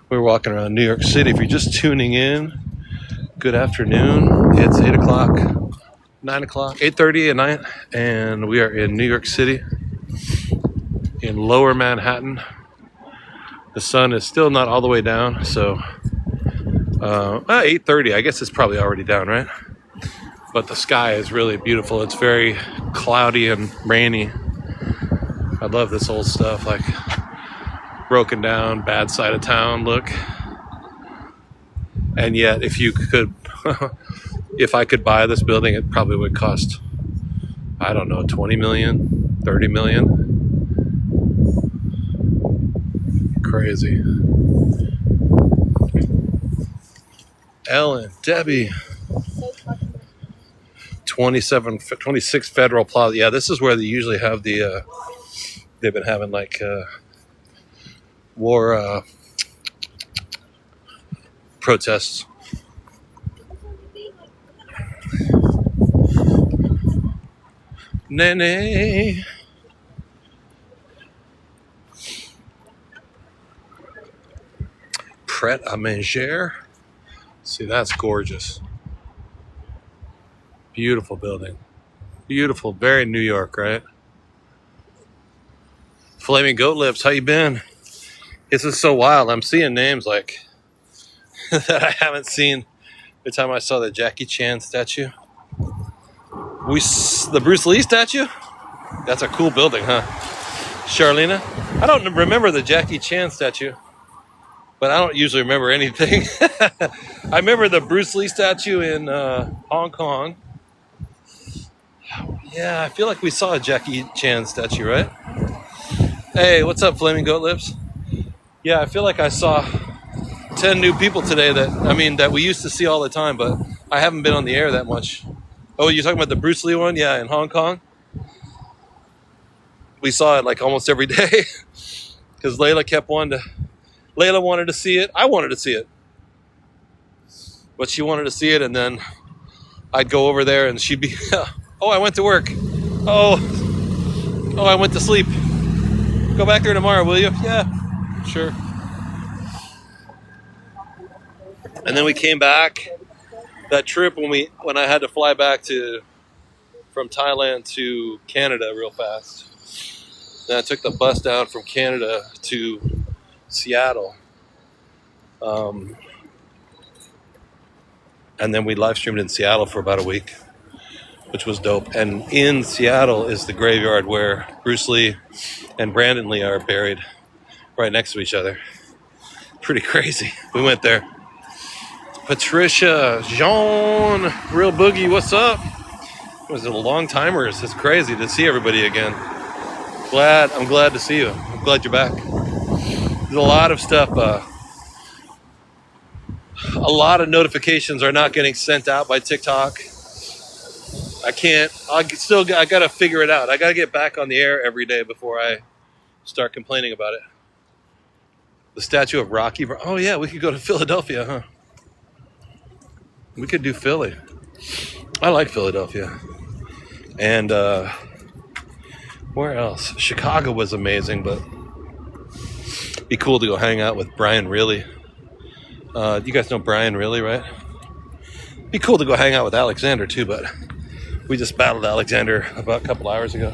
We're walking around New York City. If you're just tuning in, good afternoon. It's 8 o'clock, 9 o'clock, 8:30 at night, and we are in New York City, in Lower Manhattan. The sun is still not all the way down, so 8:30. I guess it's probably already down, right? But the sky is really beautiful. It's very cloudy and rainy. I love this old stuff, like broken down, bad side of town look. And yet, if you could, if I could buy this building, it probably would cost, I don't know, 20 million, 30 million. Crazy. Ellen, Debbie. 26 Federal Plaza. Yeah, this is where they usually have the, they've been having like war protests. Nene. Pret a manger. See, that's gorgeous. Beautiful building. Beautiful, very New York, right? Flaming Goat Lips, how you been? This is so wild. I'm seeing names like that I haven't seen the time I saw the Jackie Chan statue. The Bruce Lee statue? That's a cool building, huh? Charlena? I don't remember the Jackie Chan statue, but I don't usually remember anything. I remember the Bruce Lee statue in Hong Kong. Yeah, I feel like we saw a Jackie Chan statue, right? Hey, what's up, Flaming Goat Lips? Yeah, I feel like I saw 10 new people today that we used to see all the time, but I haven't been on the air that much. Oh, you're talking about the Bruce Lee one? Yeah, in Hong Kong. We saw it like almost every day because Layla wanted to see it. I wanted to see it, but she wanted to see it, and then I'd go over there and she'd be, oh, I went to work. Oh, I went to sleep. Go back there tomorrow, will you? Yeah, sure. And then we came back. That trip when I had to fly back from Thailand to Canada real fast. Then I took the bus down from Canada to Seattle. And then we live streamed in Seattle for about a week, which was dope. And in Seattle is the graveyard where Bruce Lee and Brandon Lee are buried right next to each other. Pretty crazy. We went there. Patricia, Jean, Real Boogie, what's up? It was a long timers. It's crazy to see everybody again. I'm glad to see you. I'm glad you're back. There's a lot of stuff. A lot of notifications are not getting sent out by TikTok. I gotta figure it out. I gotta get back on the air every day before I start complaining about it. The statue of Rocky. Oh yeah, we could go to Philadelphia, huh? We could do Philly. I like Philadelphia. And where else? Chicago was amazing, but it'd be cool to go hang out with Brian Reilly. You guys know Brian Reilly, right? It'd be cool to go hang out with Alexander too, but we just battled Alexander about a couple hours ago.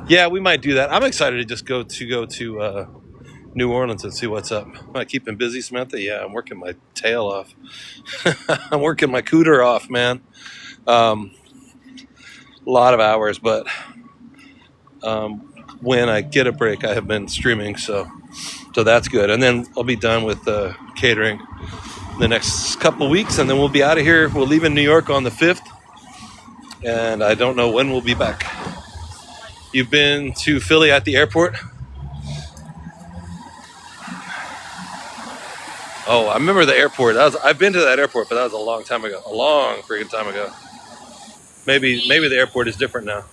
Yeah, we might do that. I'm excited to just go to New Orleans and see what's up. Am I keeping busy, Samantha? Yeah, I'm working my tail off. I'm working my cooter off, man. A lot of hours, but when I get a break, I have been streaming, so that's good. And then I'll be done with catering the next couple weeks, and then we'll be out of here. We'll leave in New York on the 5th, and I don't know when we'll be back. You've been to Philly at the airport? Oh, I remember the airport. I've been to that airport, but that was a long time ago. A long freaking time ago. Maybe the airport is different now.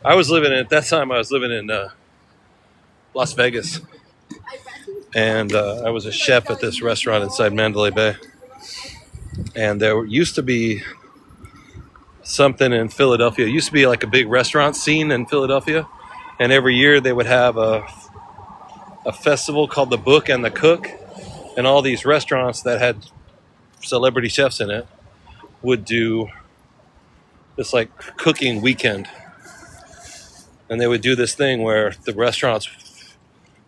at that time, I was living in Las Vegas. And I was a chef at this restaurant inside Mandalay Bay. And there used to be something in Philadelphia. It used to be like a big restaurant scene in Philadelphia. And every year they would have a festival called the Book and the Cook. And all these restaurants that had celebrity chefs in it would do this like cooking weekend. And they would do this thing where the restaurants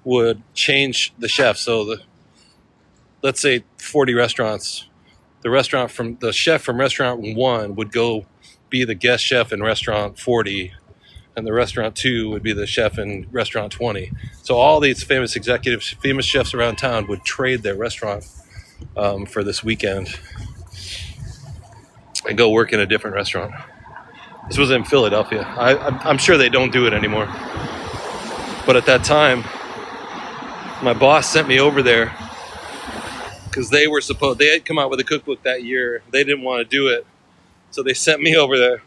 would change the chef. So let's say 40 restaurants. The chef from restaurant 1 would go be the guest chef in restaurant 40, and the restaurant 2 would be the chef in restaurant 20. So all these famous executives, famous chefs around town would trade their restaurant for this weekend and go work in a different restaurant. This was in Philadelphia. I'm sure they don't do it anymore. But at that time, my boss sent me over there because they had come out with a cookbook that year. They didn't want to do it. So they sent me over there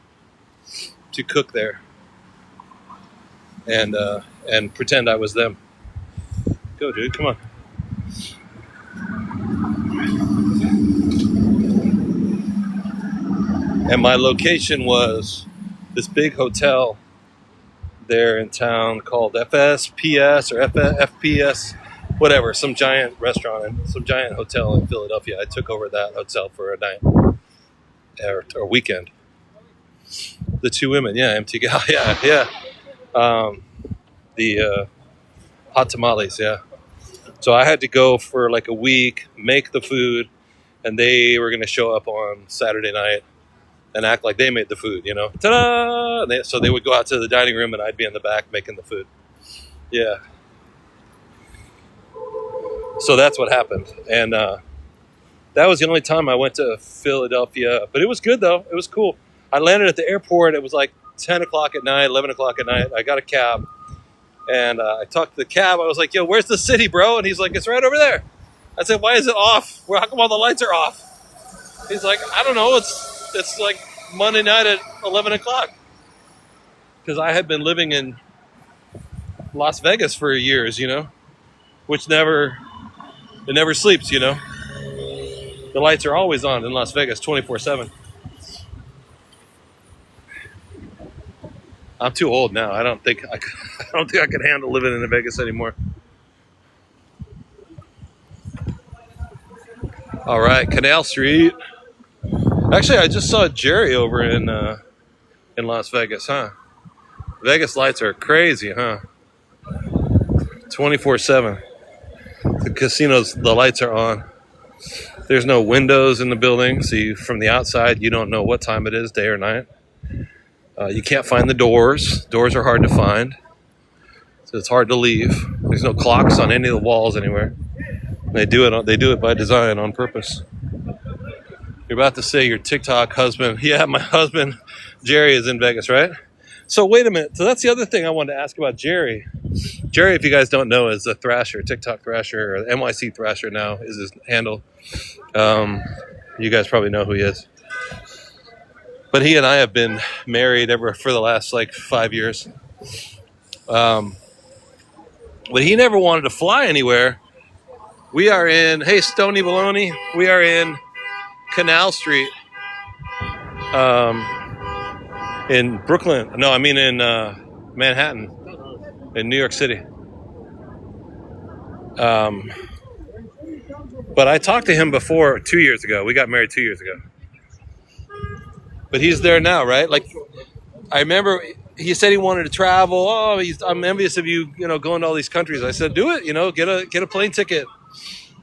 to cook there and pretend I was them. Go, dude, come on. And my location was this big hotel there in town called FSPS or FPS, whatever, some giant restaurant and some giant hotel in Philadelphia. I took over that hotel for a night or weekend. The two women, yeah, empty gal, yeah. The hot tamales, yeah. So I had to go for like a week, make the food, and they were going to show up on Saturday night and act like they made the food, you know. Ta-da! So they would go out to the dining room and I'd be in the back making the food. Yeah. So that's what happened. And that was the only time I went to Philadelphia. But it was good, though. It was cool. I landed at the airport. It was like 10 o'clock at night, 11 o'clock at night. I got a cab. And I talked to the cab. I was like, yo, where's the city, bro? And he's like, it's right over there. I said, why is it off? How come all the lights are off? He's like, I don't know. It's like Monday night at 11 o'clock. Because I had been living in Las Vegas for years, you know, which never sleeps, you know. The lights are always on in Las Vegas, 24/7. I'm too old now. I don't think I could handle living in Vegas anymore. All right, Canal Street. Actually, I just saw Jerry over in Las Vegas, huh? Vegas lights are crazy, huh? 24/7. The casinos, the lights are on. There's no windows in the building, so from the outside, you don't know what time it is, day or night. You can't find the doors. Doors are hard to find, so it's hard to leave. There's no clocks on any of the walls anywhere. They do it by design, on purpose. You're about to say your TikTok husband. Yeah, my husband, Jerry, is in Vegas, right? So wait a minute. So that's the other thing I wanted to ask about Jerry. Jerry, if you guys don't know, is a thrasher, TikTok thrasher, or NYC thrasher now is his handle. You guys probably know who he is. But he and I have been married for the last like 5 years. But he never wanted to fly anywhere. We are in, hey, Stony Baloney, we are in Canal Street in Brooklyn. No, I mean in Manhattan, in New York City. But I talked to him before 2 years ago. We got married 2 years ago. But he's there now, right? Like, I remember he said he wanted to travel. Oh, I'm envious of you, you know, going to all these countries. I said, do it, you know, get a plane ticket.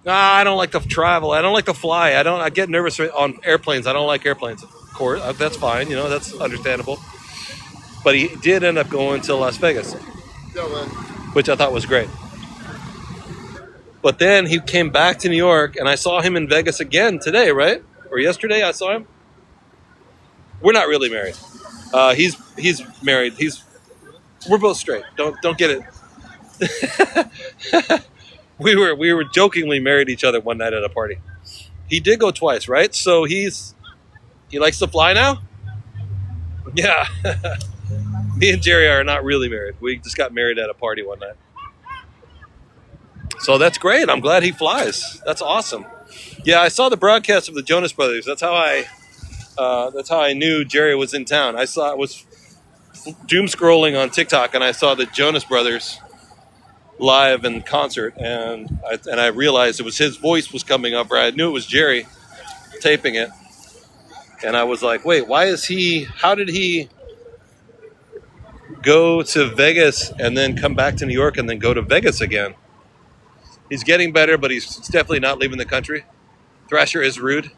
I don't like to travel. I don't like to fly. I get nervous on airplanes. I don't like airplanes. Of course, that's fine. You know, that's understandable. But he did end up going to Las Vegas, which I thought was great. But then he came back to New York, and I saw him in Vegas again today, right? Or yesterday I saw him. We're not really married. He's married. We're both straight. Don't get it. We were jokingly married each other one night at a party. He did go twice, right? So he likes to fly now? Yeah. Me and Jerry are not really married. We just got married at a party one night. So that's great. I'm glad he flies. That's awesome. Yeah, I saw the broadcast of the Jonas Brothers. That's how I knew Jerry was in town. I was doom scrolling on TikTok, and I saw the Jonas Brothers live in concert, and I realized it was his voice was coming up. Right, I knew it was Jerry taping it, and I was like, wait, why is he? How did he go to Vegas and then come back to New York and then go to Vegas again? He's getting better, but he's definitely not leaving the country. Thrasher is rude.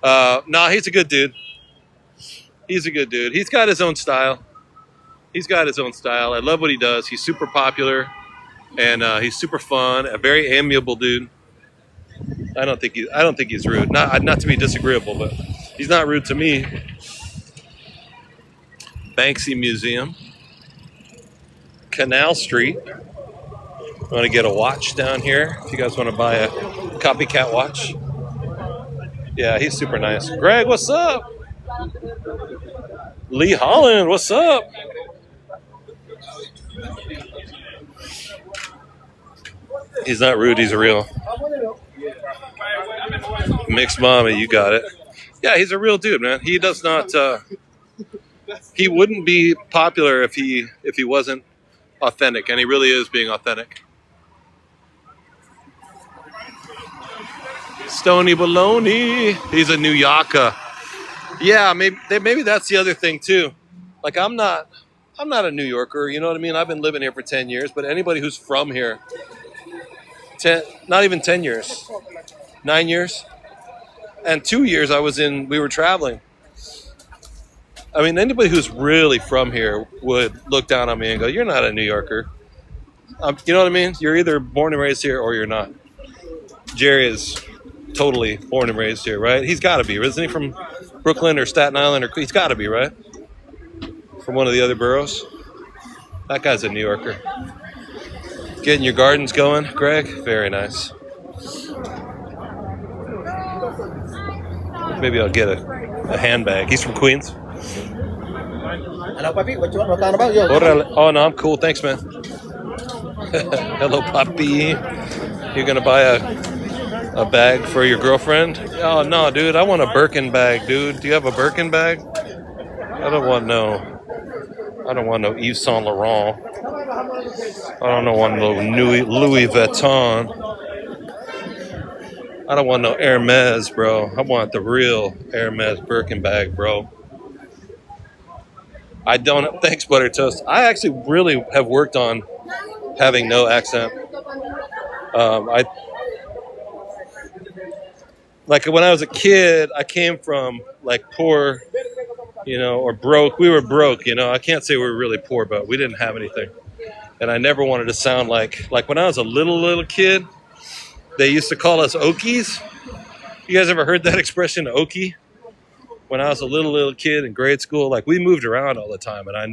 No, he's a good dude. He's a good dude. He's got his own style. I love what he does. He's super popular, and he's super fun. A very amiable dude. I don't think he's rude. Not to be disagreeable, but he's not rude to me. Banksy Museum, Canal Street. I want to get a watch down here. If you guys want to buy a copycat watch. Yeah, he's super nice. Greg, what's up? Lee Holland, what's up? He's not rude, he's a real. Mixed mommy, you got it. Yeah, he's a real dude, man. He does not he wouldn't be popular if he wasn't authentic, and he really is being authentic. Stony Baloney. He's a New Yorker. Yeah, maybe that's the other thing too. Like I'm not a New Yorker, you know what I mean? I've been living here for 10 years, but anybody who's from here, not even 10 years, 9 years, and 2 years we were traveling. I mean, anybody who's really from here would look down on me and go, you're not a New Yorker. You know what I mean? You're either born and raised here or you're not. Jerry is totally born and raised here, right? He's got to be. Isn't he from Brooklyn or Staten Island? He's got to be, right? From one of the other boroughs. That guy's a New Yorker. Getting your gardens going, Greg? Very nice. Maybe I'll get a handbag. He's from Queens. Hello, Papi. What talking about? Yo. Oh, no, I'm cool. Thanks, man. Hello, Papi. You're going to buy a bag for your girlfriend? Oh, no, dude. I want a Birkin bag, dude. Do you have a Birkin bag? I don't want no Yves Saint Laurent. I don't want no Louis Vuitton. I don't want no Hermes, bro. I want the real Hermes Birkin bag, bro. I don't. Thanks, Butter Toast. I actually really have worked on having no accent. Like when I was a kid, I came from like poor, or broke. We were broke, I can't say we were really poor, but we didn't have anything. And I never wanted to sound like when I was a little kid, they used to call us Okies. You guys ever heard that expression, Okie? When I was a little kid in grade school, like we moved around all the time, and I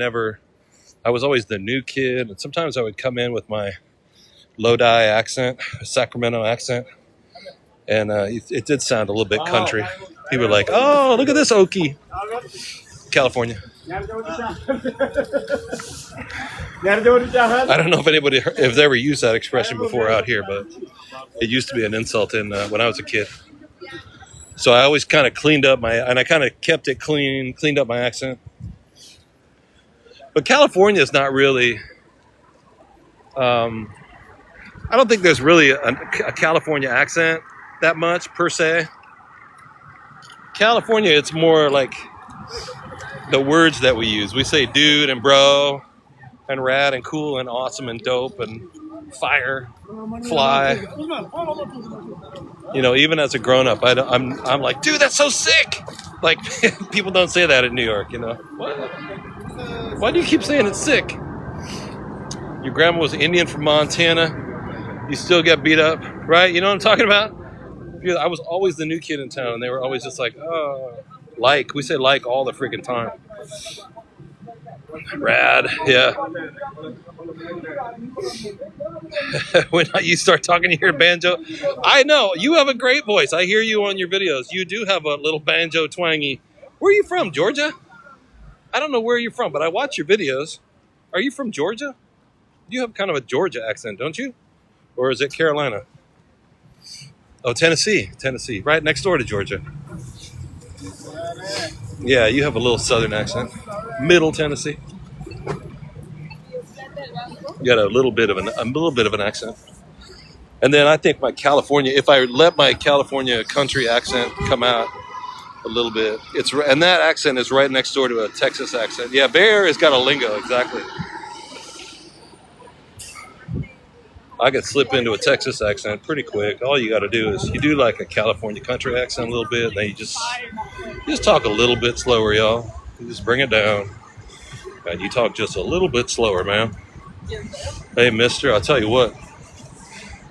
was always the new kid. And sometimes I would come in with my Lodi accent, Sacramento accent. And it did sound a little bit country. People were like, oh, look at this Okie. California. I don't know if they ever used that expression before out here, but it used to be an insult when I was a kid. So I always kind of cleaned up I kind of kept it cleaned up my accent. But California is not really, I don't think there's really a California accent that much per se. California, it's more like the words that we use. We say dude and bro and rad and cool and awesome and dope and fire, fly. Even as a grown up, I'm like, dude, that's so sick. Like people don't say that in New York. What? Why do you keep saying it's sick? Your grandma was Indian from Montana. You still get beat up, right? You know what I'm talking about? I was always the new kid in town, and they were always just like, oh, we say like all the freaking time. Rad, yeah. When you start talking, you hear banjo. I know, you have a great voice. I hear you on your videos. You do have a little banjo twangy. Where are you from, Georgia? I don't know where you're from, but I watch your videos. Are you from Georgia? You have kind of a Georgia accent, don't you? Or is it Carolina? Oh, Tennessee. Tennessee. Right next door to Georgia. Yeah, you have a little southern accent. Middle Tennessee. You got a little bit of an accent. And then I think my California, if I let my California country accent come out a little bit, and that accent is right next door to a Texas accent. Yeah, Bay Area has got a lingo, exactly. I could slip into a Texas accent pretty quick. All you got to do is you do like a California country accent a little bit, and then you just talk a little bit slower, y'all. You just bring it down, and you talk just a little bit slower, man. Hey, mister, I'll tell you what.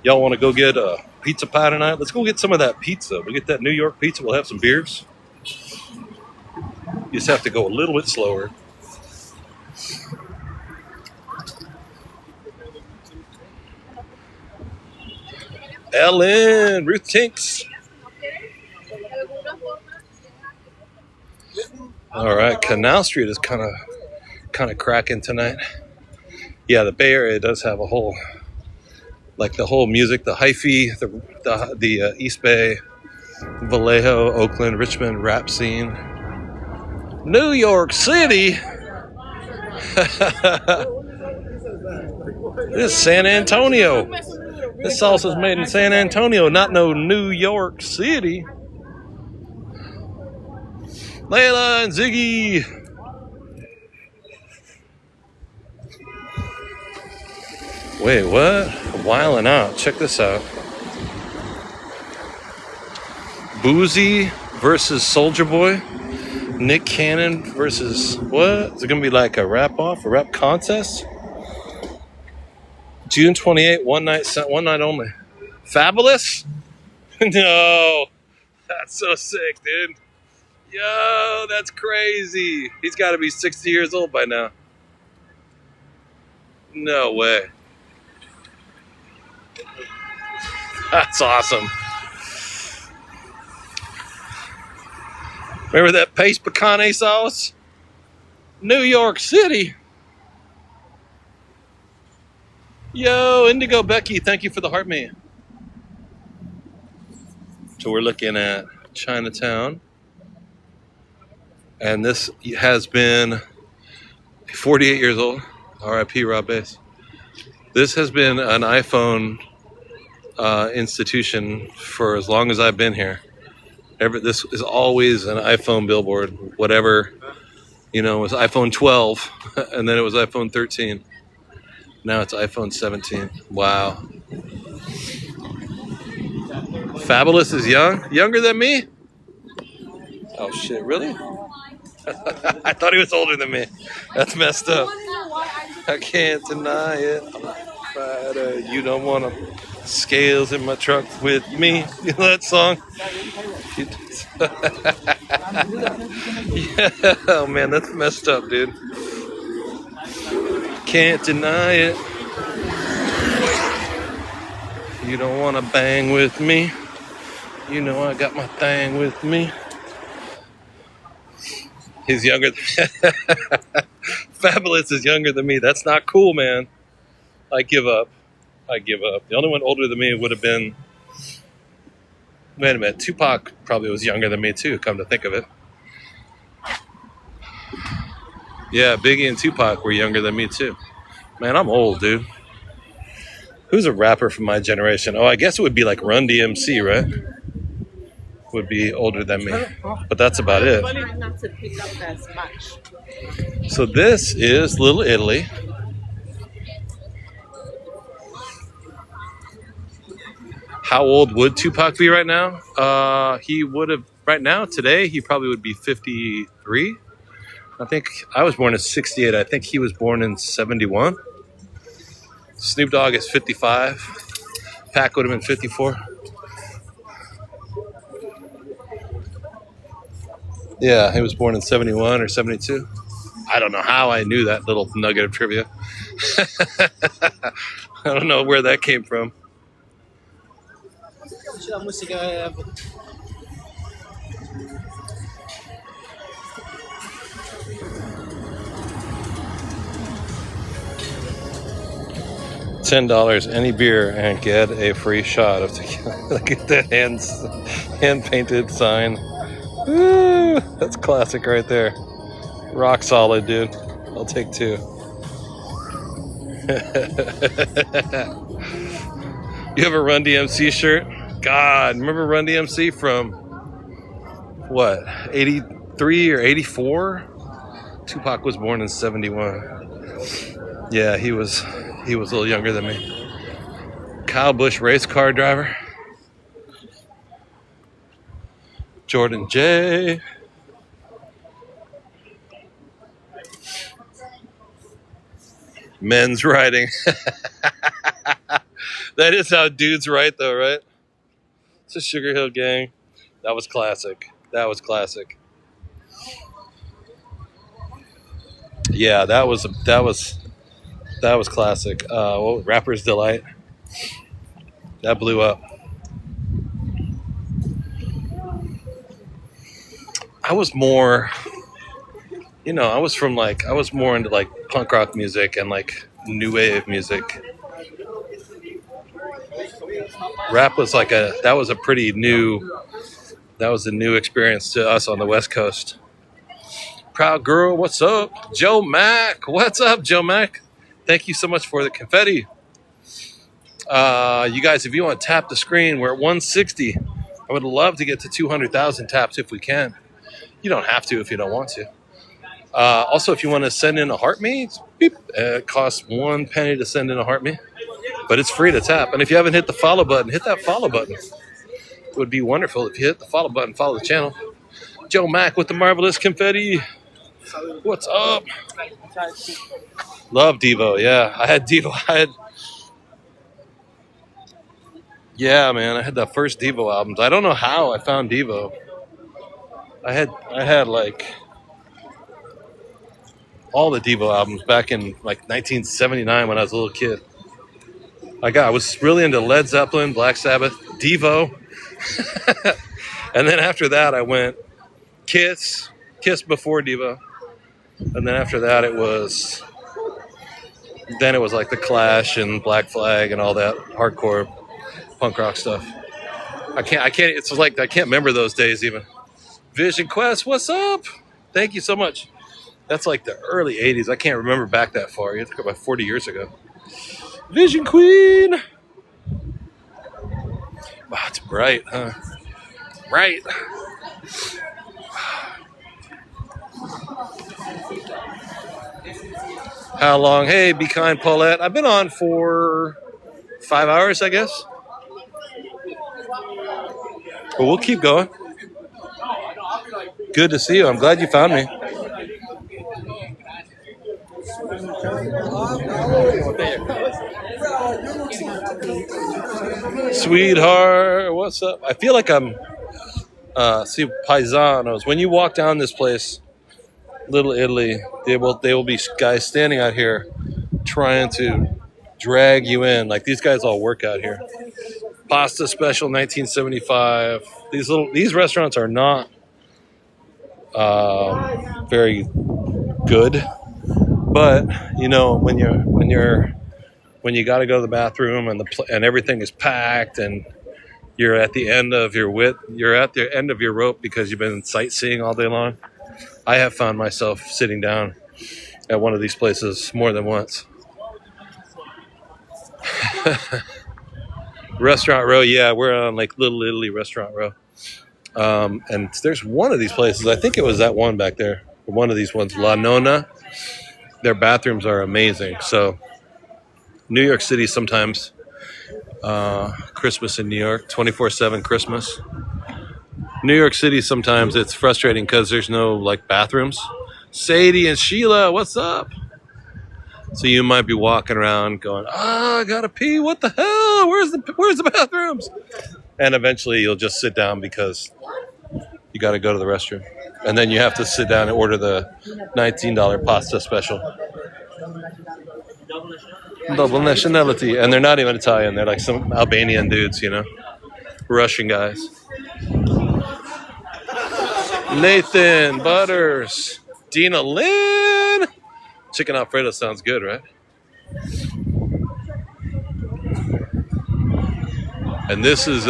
Y'all want to go get a pizza pie tonight? Let's go get some of that pizza. We'll get that New York pizza. We'll have some beers. You just have to go a little bit slower. Ellen, Ruth Tinks. All right, Canal Street is kind of cracking tonight. Yeah, the Bay Area does have a whole, like the whole music, the hyphy, the East Bay, Vallejo, Oakland, Richmond rap scene. New York City. This is San Antonio. This salsa's made in San Antonio, not no New York City. Layla and Ziggy. Wait, what? Wildin' out. Check this out. Boozy versus Soulja Boy. Nick Cannon versus what? Is it going to be like a rap contest? June 28th, one night only. Fabulous? No. That's so sick, dude. Yo, that's crazy. He's got to be 60 years old by now. No way. That's awesome. Remember that paste picante sauce? New York City. Yo, Indigo Becky, thank you for the heart me. So we're looking at Chinatown. And this has been 48 years old. R.I.P. Rob Bass. This has been an iPhone institution for as long as I've been here. This is always an iPhone billboard. Whatever, it was iPhone 12, and then it was iPhone 13. Now it's iPhone 17. Wow. Fabulous is younger than me? Oh shit, really? I thought he was older than me. That's messed up. I can't deny it. But you don't want to scales in my truck with me. You know that song? Yeah. Oh man, that's messed up, dude. Can't deny it. You don't want to bang with me. You know I got my thing with me. He's younger. Fabulous is younger than me. That's not cool, man. I give up. The only one older than me would have been... Wait a minute. Tupac probably was younger than me too, come to think of it. Yeah, Biggie and Tupac were younger than me too. Man, I'm old, dude. Who's a rapper from my generation? Oh, I guess it would be like Run DMC, right? Would be older than me. But that's about it. So this is Little Italy. How old would Tupac be right now? He would have, right now, today, he probably would be 53. I think I was born in 68. I think he was born in 71. Snoop Dogg is 55. Pac would have been 54. Yeah, he was born in 71 or 72. I don't know how I knew that little nugget of trivia. I don't know where that came from. $10 any beer and get a free shot of tequila. Look at the hand painted sign. Woo, that's classic right there. Rock solid, dude. I'll take 2. You have a Run DMC shirt? God, remember Run DMC from what, 83 or 84? Tupac was born in 71. Yeah, he was a little younger than me. Kyle Busch race car driver. Jordan J. Men's riding. That is how dudes write, though, right? It's a Sugar Hill Gang. That was classic. That was classic. Yeah, that was classic. Rapper's Delight. That blew up. I was more, I was more into like punk rock music and like new wave music. Rap was that was a new experience to us on the West Coast. Proud Girl, what's up? Joe Mack, what's up, Joe Mack? Thank you so much for the confetti. You guys, if you want to tap the screen, we're at 160. I would love to get to 200,000 taps if we can. You don't have to if you don't want to. Also, if you want to send in a heart me, it costs 1 penny to send in a heart me, but it's free to tap. And if you haven't hit the follow button, hit that follow button. It would be wonderful if you hit the follow button, follow the channel. Joe Mack with the marvelous confetti. What's up? Love Devo. Yeah, I had Devo. Yeah, man, I had the first Devo albums. I don't know how I found Devo. I had like all the Devo albums back in like 1979 when I was a little kid. I was really into Led Zeppelin, Black Sabbath, Devo. And then after that I went Kiss before Devo. And then after that it was like the Clash and Black Flag and all that hardcore punk rock stuff. I can't remember those days even. Vision Quest, what's up? Thank you so much. That's like the early 80s. I can't remember back that far. You have to go about 40 years ago. Vision Queen. Wow, it's bright, huh? Right. How long? Hey, be kind, Paulette. I've been on for 5 hours, I guess. But we'll keep going. Good to see you. I'm glad you found me. Sweetheart, what's up? I feel like I'm see paisanos. When you walk down this place, Little Italy, they will be guys standing out here trying to drag you in. Like these guys all work out here. Pasta Special 1975. These restaurants are not very good, but when you got to go to the bathroom and everything is packed and you're at the end of your rope because you've been sightseeing all day long. I have found myself sitting down at one of these places more than once. Restaurant Row, yeah, we're on like Little Italy Restaurant Row. And there's one of these places, I think it was that one back there, one of these ones, La Nonna. Their bathrooms are amazing. So New York City sometimes, Christmas in New York, 24/7 Christmas. New York City sometimes it's frustrating because there's no like bathrooms. Sadie and Sheila, what's up? So you might be walking around going, I gotta pee, what the hell? Where's the bathrooms? And eventually you'll just sit down because you got to go to the restroom. And then you have to sit down and order the $19 pasta special. Double nationality. And they're not even Italian. They're like some Albanian dudes, Russian guys. Nathan Butters. Dina Lynn. Chicken Alfredo sounds good, right? And this is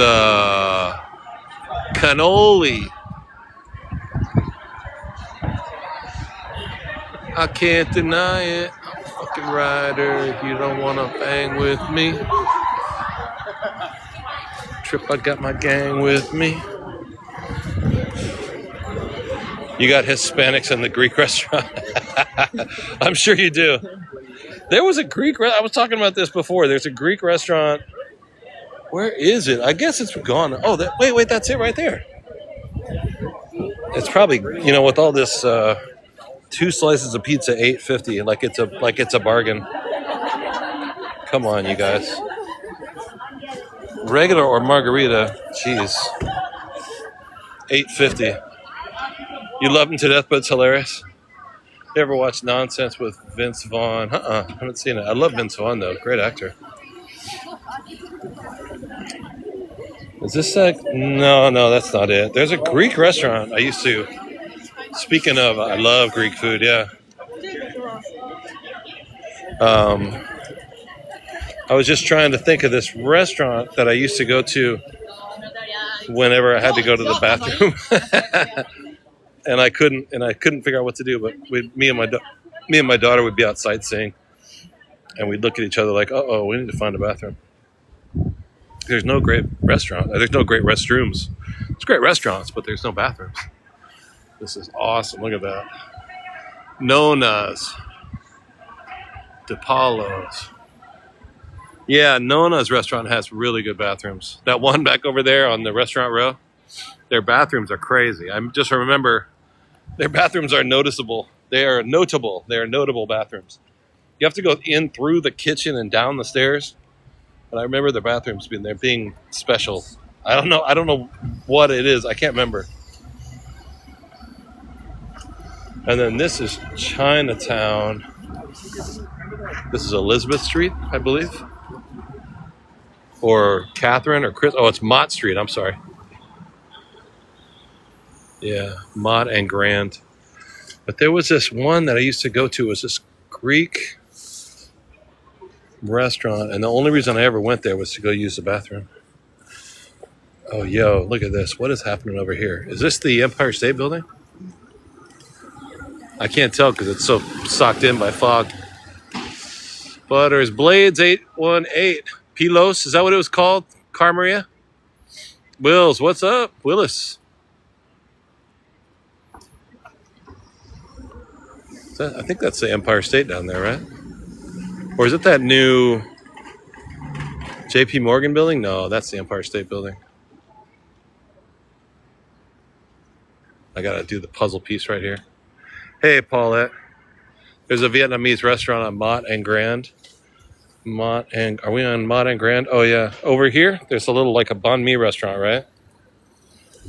cannoli. I can't deny it. I'm a fucking rider. If you don't wanna bang with me, Trip, I got my gang with me. You got Hispanics in the Greek restaurant. I'm sure you do. There was a Greek. I was talking about this before. There's a Greek restaurant. Where is it? I guess it's gone. Oh, wait, that's it right there. It's probably, with all this 2 slices of pizza, $8.50, like it's a bargain. Come on, you guys. Regular or margarita, jeez, $8.50. You love him to death, but it's hilarious. You ever watch Nonsense with Vince Vaughn? I haven't seen it. I love Vince Vaughn though, great actor. Is this no, that's not it. There's a Greek restaurant I used to. Speaking of, I love Greek food, yeah. I was just trying to think of this restaurant that I used to go to whenever I had to go to the bathroom. and I couldn't figure out what to do, but me and my daughter would be out sightseeing, and we'd look at each other like, uh-oh, we need to find a bathroom. There's no great restaurant. There's no great restrooms. There's great restaurants, but there's no bathrooms. This is awesome. Look at that. Nona's. DePaulo's. Yeah, Nona's restaurant has really good bathrooms. That one back over there on the restaurant row, their bathrooms are crazy. I just remember their bathrooms are noticeable. They are notable. They are notable bathrooms. You have to go in through the kitchen and down the stairs. But I remember the bathrooms being special. I don't know what it is. I can't remember. And then this is Chinatown. This is Elizabeth Street, I believe. Or Catherine or Chris. Oh, it's Mott Street. I'm sorry. Yeah, Mott and Grand. But there was this one that I used to go to. It was this Greek restaurant, and the only reason I ever went there was to go use the bathroom. Oh, yo, look at this. What is happening over here? Is this the Empire State Building? I can't tell because it's so socked in by fog. But there's Blades 818. Pilos, is that what it was called? Car Maria? Wills, what's up? Willis. I think that's the Empire State down there, right? Or is it that new JP Morgan building? No, that's the Empire State Building. I gotta do the puzzle piece right here. Hey, Paulette. There's a Vietnamese restaurant on Mott and Grand. Are we on Mott and Grand? Oh yeah. Over here, there's a little like a banh mi restaurant, right?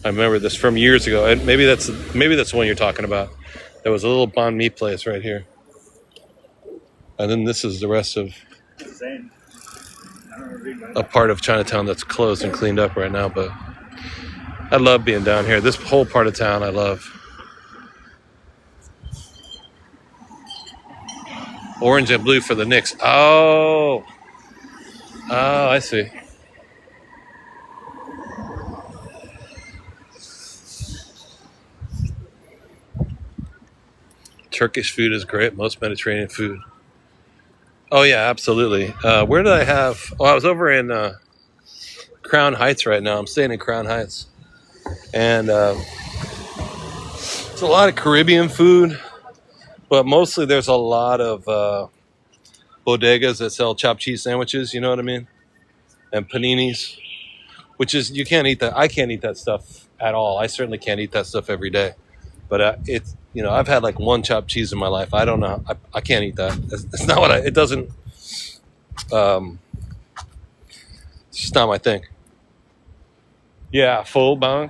I remember this from years ago. And maybe that's the one you're talking about. There was a little banh mi place right here. And then this is the rest of a part of Chinatown that's closed and cleaned up right now. But I love being down here. This whole part of town I love. Orange and blue for the Knicks. Oh, I see. Turkish food is great. Most Mediterranean food. Oh, yeah, absolutely. Where did I have... Oh, I was over in Crown Heights right now. I'm staying in Crown Heights. And it's a lot of Caribbean food. But mostly there's a lot of bodegas that sell chopped cheese sandwiches, you know what I mean? And paninis, which is, you can't eat that. I can't eat that stuff at all. I certainly can't eat that stuff every day. But it's, I've had like one chopped cheese in my life. I don't know. I can't eat that. It's not what it doesn't, it's just not my thing. Yeah, pho bang.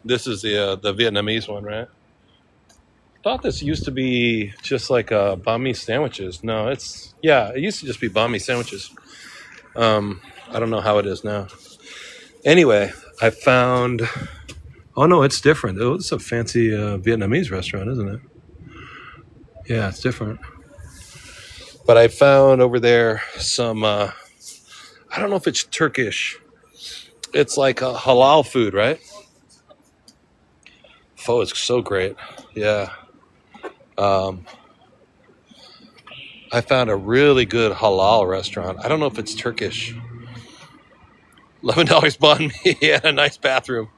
This is the Vietnamese one, right? I thought this used to be just like banh mi sandwiches. No, it used to just be banh mi sandwiches. I don't know how it is now. Anyway, I found... Oh, no, it's different. Oh, it's a fancy Vietnamese restaurant, isn't it? Yeah, it's different. But I found over there some... I I don't know if it's Turkish. It's like a halal food, right? Pho is so great. Yeah. I found a really good halal restaurant. I don't know if it's Turkish. $11 bond me and a nice bathroom.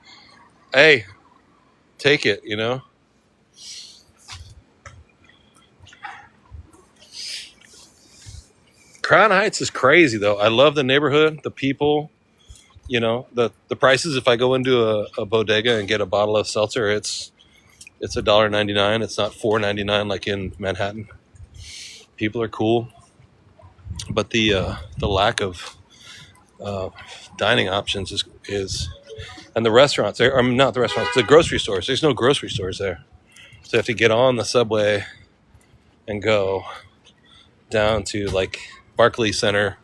Hey, take it, you know? Crown Heights is crazy, though. I love the neighborhood, the people, you know, the prices. If I go into a bodega and get a bottle of seltzer, it's $1.99. It's not $4.99 like in Manhattan. People are cool, but the lack of dining options is and the restaurants, I mean, not the restaurants, the grocery stores. There's no grocery stores there, so you have to get on the subway and go down to like Barclays Center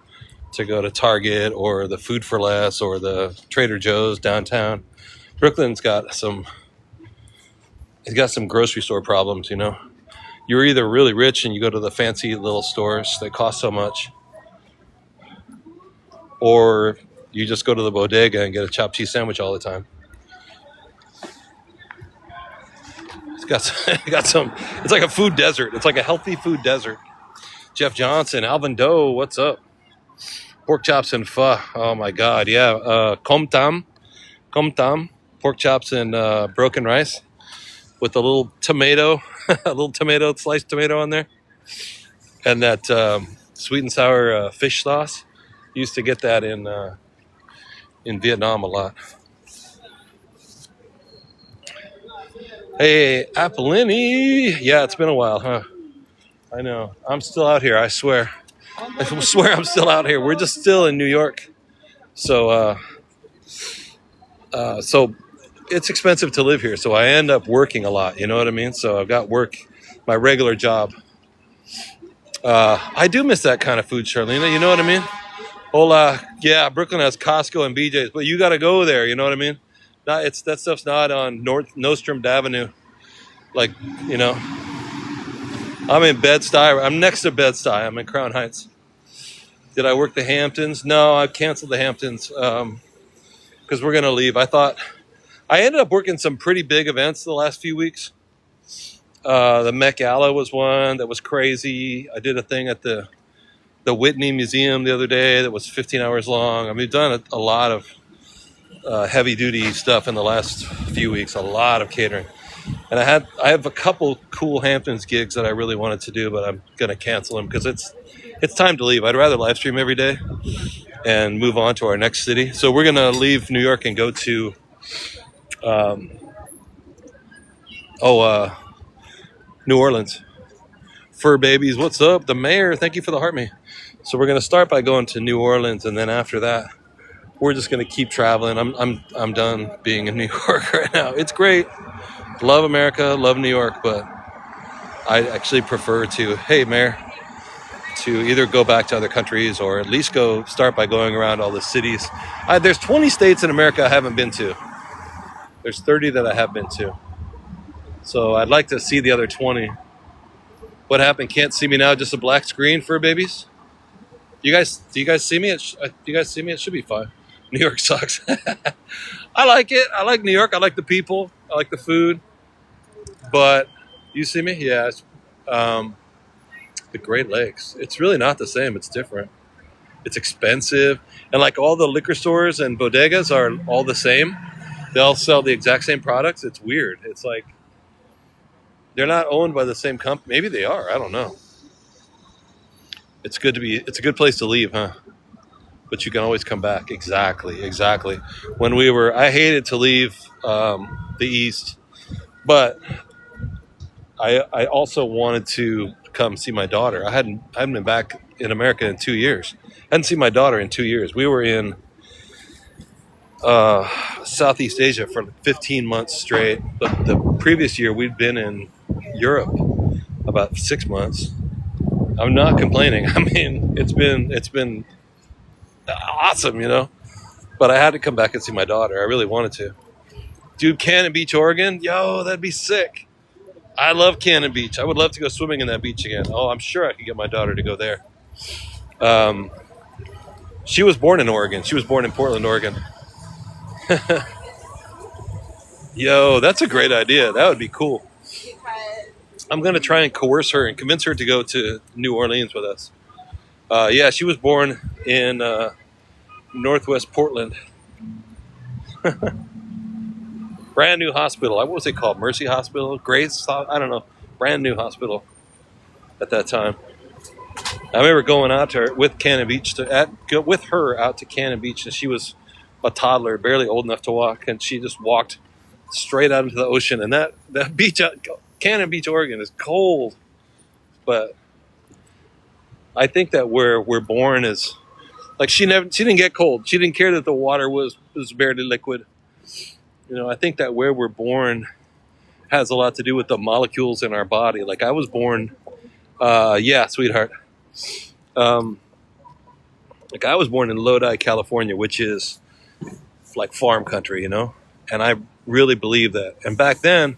to go to Target or the Food for Less or the Trader Joe's downtown. Brooklyn's got some grocery store problems, you know. You're either really rich and you go to the fancy little stores that cost so much, or you just go to the bodega and get a chopped cheese sandwich all the time. It's like a food desert. It's like a healthy food desert. Jeff Johnson, Alvin Doe, what's up? Pork chops and pho. Oh my God, yeah. Kom tam, pork chops and broken rice with a little tomato, sliced tomato on there, and that sweet and sour fish sauce. Used to get that in Vietnam a lot. Hey, Apollini. Yeah, it's been a while, huh? I know. I'm still out here, I swear. I swear I'm still out here. We're just still in New York. So it's expensive to live here. So I end up working a lot. You know what I mean? So I've got work, my regular job. I do miss that kind of food, Charlene. You know what I mean? Hola. Yeah, Brooklyn has Costco and BJ's, but you got to go there. You know what I mean? That stuff's not on Nostrand Avenue. Like, you know. I'm in Bed-Stuy. I'm next to Bed-Stuy. I'm in Crown Heights. Did I work the Hamptons? No, I canceled the Hamptons because we're going to leave. I ended up working some pretty big events the last few weeks. The Met Gala was one that was crazy. I did a thing at the Whitney Museum the other day that was 15 hours long. I mean, we've done a lot of heavy-duty stuff in the last few weeks, a lot of catering. And I have a couple cool Hamptons gigs that I really wanted to do, but I'm going to cancel them because it's time to leave. I'd rather live stream every day and move on to our next city. So we're going to leave New York and go to New Orleans. Fur babies, what's up? The mayor, thank you for the heart me. So we're going to start by going to New Orleans, and then after that, we're just going to keep traveling. I'm done being in New York right now. It's great. Love America, love New York, but I actually prefer to, hey, Mayor, to either go back to other countries or at least start by going around all the cities. There's 20 states in America I haven't been to. There's 30 that I have been to. So I'd like to see the other 20. What happened? Can't see me now, just a black screen for babies? Do you guys see me? It should be fine. New York sucks. I like it. I like New York. I like the people. I like the food. But you see me? Yeah. The Great Lakes. It's really not the same. It's different. It's expensive. And like all the liquor stores and bodegas are all the same. They all sell the exact same products. It's weird. It's like they're not owned by the same company. Maybe they are. I don't know. It's a good place to leave, huh? But you can always come back. Exactly. I hated to leave the East, but I also wanted to come see my daughter. I hadn't been back in America in 2 years. I hadn't seen my daughter in 2 years. We were in Southeast Asia for 15 months straight, but the previous year we'd been in Europe about 6 months. I'm not complaining. I mean, it's been awesome, you know. But I had to come back and see my daughter. I really wanted to. Dude, Cannon Beach, Oregon? Yo, that'd be sick. I love Cannon Beach. I would love to go swimming in that beach again. Oh, I'm sure I could get my daughter to go there. She was born in Oregon. She was born in Portland, Oregon. Yo, that's a great idea. That would be cool. I'm going to try and coerce her and convince her to go to New Orleans with us. Yeah, she was born in Northwest Portland. Brand new hospital. What was it called? Mercy Hospital? Grace? I don't know. Brand new hospital at that time. I remember going out to her with Cannon Beach with her out to Cannon Beach, and she was a toddler, barely old enough to walk, and she just walked straight out into the ocean. And that beach, Cannon Beach, Oregon, is cold, but I think that where we're born is like she didn't get cold. She didn't care that the water was barely liquid. You know, I think that where we're born has a lot to do with the molecules in our body. Like I was born, yeah, sweetheart. Like I was born in Lodi, California, which is like farm country, you know, and I really believe that. And back then,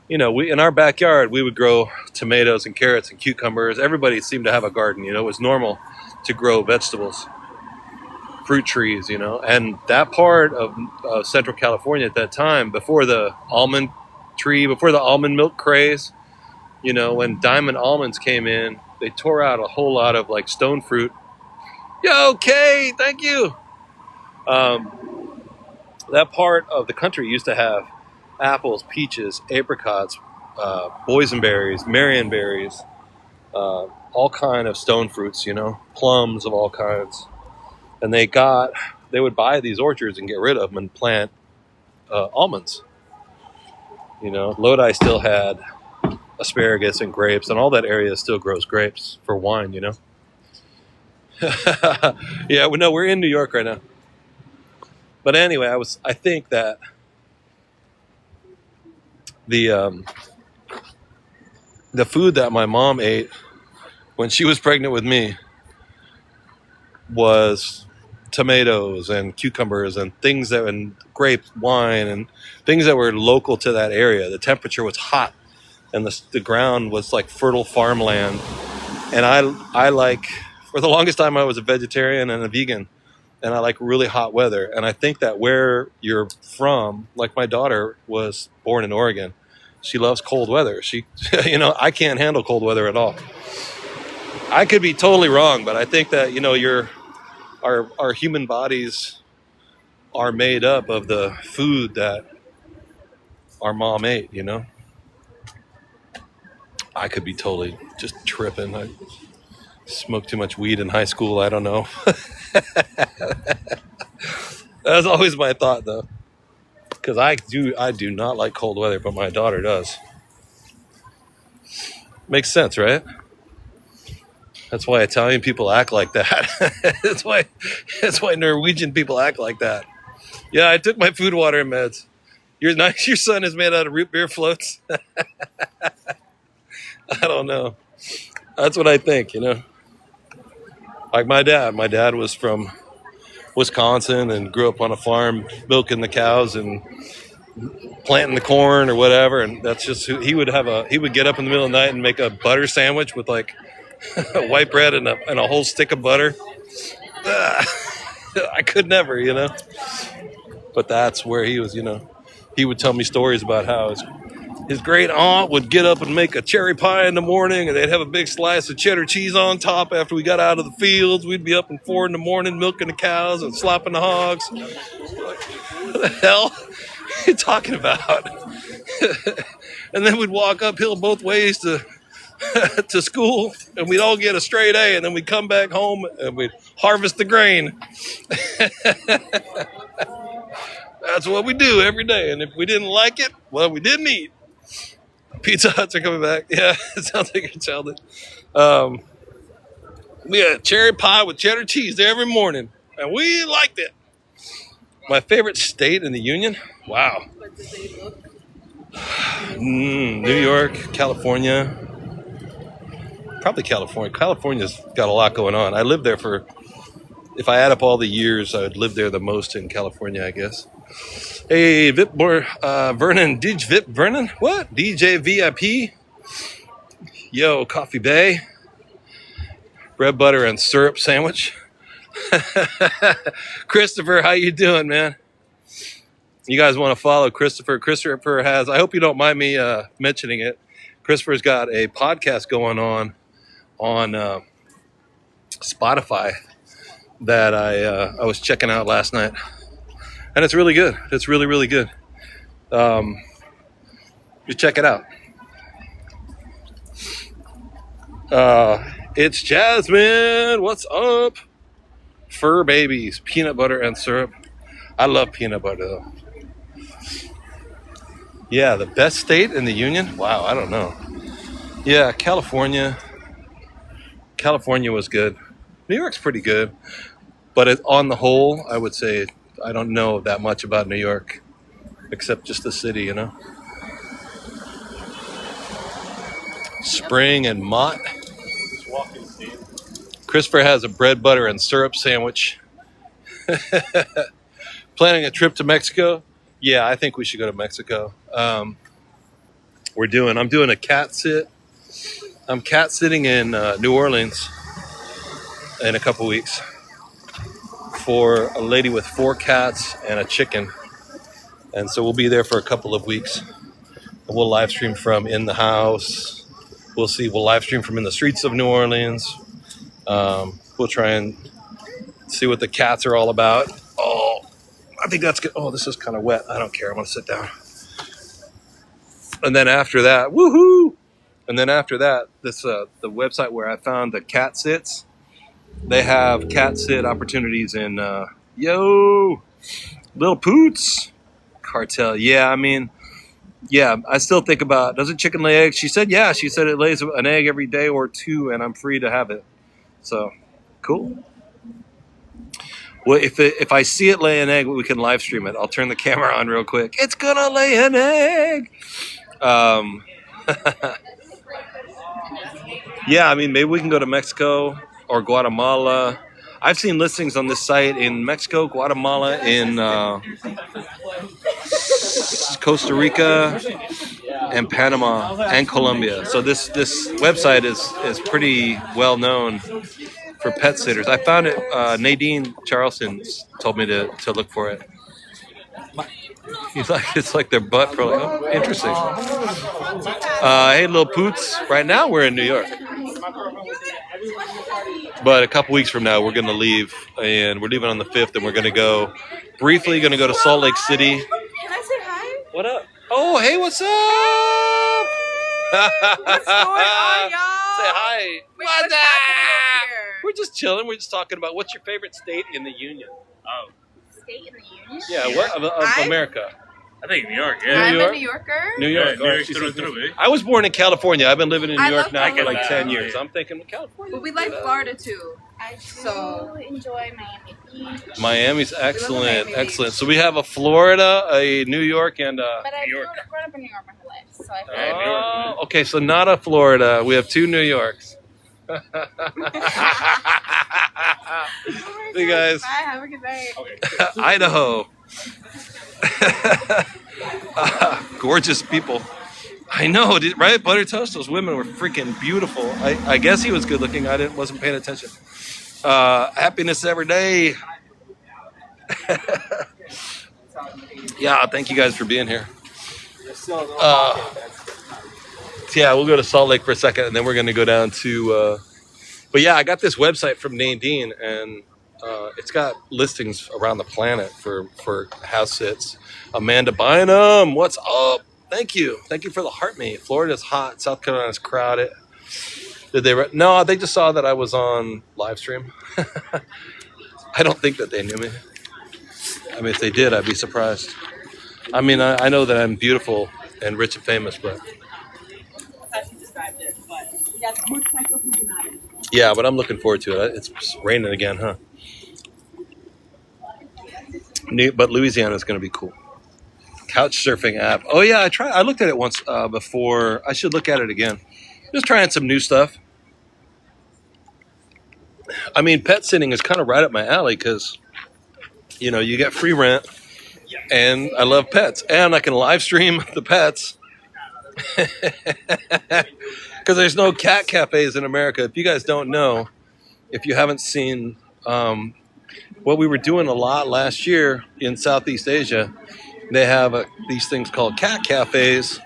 you know, we in our backyard we would grow tomatoes and carrots and cucumbers. Everybody seemed to have a garden, you know. It was normal to grow vegetables, fruit trees, you know. And that part of Central California at that time, before the almond milk craze, you know, when diamond almonds came in, they tore out a whole lot of like stone fruit. Yo, Kay, thank you. That part of the country used to have apples, peaches, apricots, boysenberries, marionberries, all kind of stone fruits, you know, plums of all kinds. And they would buy these orchards and get rid of them and plant almonds. You know, Lodi still had asparagus and grapes, and all that area still grows grapes for wine, you know. Yeah, no, we're in New York right now. But anyway, I think that the food that my mom ate when she was pregnant with me was tomatoes and cucumbers and grape wine and things that were local to that area. The temperature was hot and the ground was like fertile farmland. And I like, for the longest time I was a vegetarian and a vegan, and I like really hot weather. And I think that where you're from, like my daughter was born in Oregon, she loves cold weather. She, you know, I can't handle cold weather at all. I could be totally wrong, but I think that, you know, our human bodies are made up of the food that our mom ate, you know. I could be totally just tripping. I smoked too much weed in high school. I don't know. That's always my thought, though, because I do not like cold weather, but my daughter does. Makes sense, right? That's why Italian people act like that. That's why Norwegian people act like that. Yeah, I took my food, water, and meds. Your son is made out of root beer floats. I don't know. That's what I think, you know. Like my dad. My dad was from Wisconsin and grew up on a farm, milking the cows and planting the corn or whatever. And that's just who he would get up in the middle of the night and make a butter sandwich with like white bread and a whole stick of butter. I could never, you know. But that's where he was, you know. He would tell me stories about how his great aunt would get up and make a cherry pie in the morning, and they'd have a big slice of cheddar cheese on top after we got out of the fields. We'd be up at 4 a.m. milking the cows and slopping the hogs. What the hell are you talking about? And then we'd walk uphill both ways to school, and we'd all get a straight A, and then we'd come back home and we'd harvest the grain. That's what we do every day, and if we didn't like it, well, we didn't eat. Pizza Huts are coming back. Yeah, it sounds like you're childish. We had cherry pie with cheddar cheese every morning, and we liked it. My favorite state in the Union? Wow. New York, California. Probably California. California's got a lot going on. I lived there if I add up all the years, I would live there the most in California, I guess. Hey, Vernon, DJ Vernon? What? DJ VIP? Yo, Coffee Bay. Bread, butter, and syrup sandwich. Christopher, how you doing, man? You guys want to follow Christopher? Christopher has, I hope you don't mind me mentioning it, Christopher's got a podcast going on Spotify that I was checking out last night. And it's really good. It's really, really good. You check it out. It's Jasmine. What's up? Fur babies, peanut butter and syrup. I love peanut butter though. Yeah, the best state in the union? Wow, I don't know. Yeah, California. California was good. New York's pretty good. But on the whole, I would say I don't know that much about New York, except just the city, you know. Spring and Mott. Christopher has a bread, butter, and syrup sandwich. Planning a trip to Mexico? Yeah, I think we should go to Mexico. I'm doing a cat sit. I'm cat sitting in New Orleans in a couple weeks for a lady with 4 cats and a chicken. And so we'll be there for a couple of weeks. And we'll live stream from in the house. We'll live stream from in the streets of New Orleans. We'll try and see what the cats are all about. Oh, I think that's good. Oh, this is kind of wet. I don't care. I'm going to sit down. And then after that, woohoo! And then after that, the website where I found the cat sits, they have cat sit opportunities in, Little Poots, Cartel. Yeah, I mean, yeah, I still think about, does it chicken lay eggs? She said, yeah. She said it lays an egg every day or 2, and I'm free to have it. So, cool. Well, if I see it lay an egg, we can live stream it. I'll turn the camera on real quick. It's gonna lay an egg. Yeah, I mean, maybe we can go to Mexico or Guatemala. I've seen listings on this site in Mexico, Guatemala, in Costa Rica, and Panama, and Colombia. So this website is pretty well known for pet sitters. I found it. Nadine Charleston told me to look for it. It's like their butt probably. Oh, interesting. Hey, Little Poots. Right now we're in New York, but a couple weeks from now we're going to leave, and we're leaving on the 5th, and we're going to go to Salt Lake City. Can I say hi? What up? Oh, hey, what's up? What's going on, y'all? Say hi. Wait, What's what's up? happening over here? We're just chilling. We're just talking about what's your favorite state in the Union. Oh, State in the union? Yeah, what of America? I think New York. I'm New York? a New Yorker. New York. New York Oh, she's through thinking- and through, eh? I was born in California. I've been living in New I York love now for like California. 10 years. I'm thinking California. But we like Florida too. I do So- enjoy Miami Beach, Miami's Miami excellent, Beach. excellent. So we have a Florida, a New York, and but I've New York. grown up in New York my whole life, so I feel New York. oh, okay. So not a Florida. We have 2 New Yorks. See you guys. Bye. Have a good night. Idaho. Gorgeous people. I know, right? Butter Toast, those women were freaking beautiful. I guess he was good looking. Wasn't paying attention. Happiness every day. Yeah, thank you guys for being here. Yeah, we'll go to Salt Lake for a second, and then we're going to go down to... but yeah, I got this website from Nadine, and it's got listings around the planet for house sits. Amanda Bynum, what's up? Thank you for the heart me. Florida's hot. South Carolina's crowded. Did they? No, they just saw that I was on live stream. I don't think that they knew me. I mean, if they did, I'd be surprised. I mean, I know that I'm beautiful and rich and famous, but yeah, but I'm looking forward to it. It's raining again, huh? But Louisiana is going to be cool. Couch surfing app. Oh yeah, I looked at it once before. I should look at it again. Just trying some new stuff. I mean, pet sitting is kind of right up my alley because, you get free rent, and I love pets, and I can live stream the pets because there's no cat cafes in America. If you guys don't know, if you haven't seen what we were doing a lot last year in Southeast Asia, they have these things called cat cafes,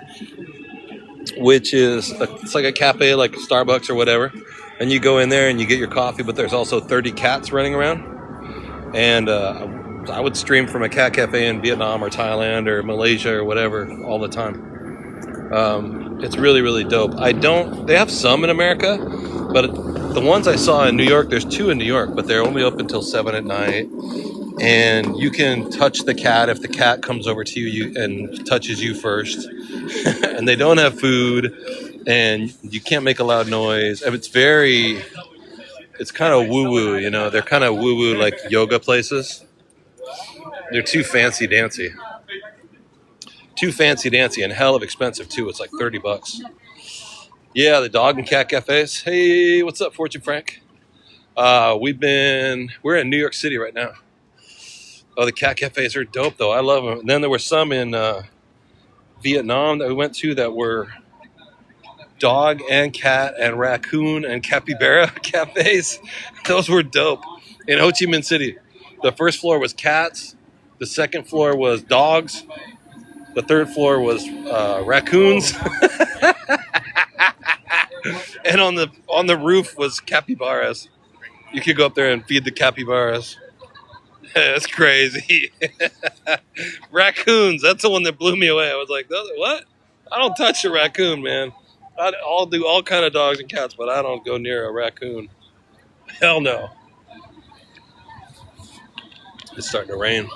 which is it's like a cafe like Starbucks or whatever, and you go in there and you get your coffee, but there's also 30 cats running around. And I would stream from a cat cafe in Vietnam or Thailand or Malaysia or whatever all the time. It's really, really dope. They have some in America, but the ones I saw in New York, there's 2 in New York, but they're only open till 7 at night. And you can touch the cat if the cat comes over to you and touches you first. And they don't have food, and you can't make a loud noise. And it's kind of woo-woo, you know. They're kind of woo-woo like yoga places. They're too fancy-dancy. Too fancy-dancy and hell of expensive, too. It's like $30. Yeah, the dog and cat cafes. Hey, what's up, Fortune Frank? We're in New York City right now. Oh, the cat cafes are dope, though. I love them. And then there were some in Vietnam that we went to that were dog and cat and raccoon and capybara cafes. Those were dope. In Ho Chi Minh City, the first floor was cats. The second floor was dogs. The third floor was raccoons. And on the roof was capybaras. You could go up there and feed the capybaras. That's crazy. Raccoons, that's the one that blew me away. I was like, what? I don't touch a raccoon, man. I'll do all kind of dogs and cats, but I don't go near a raccoon. Hell no. It's starting to rain.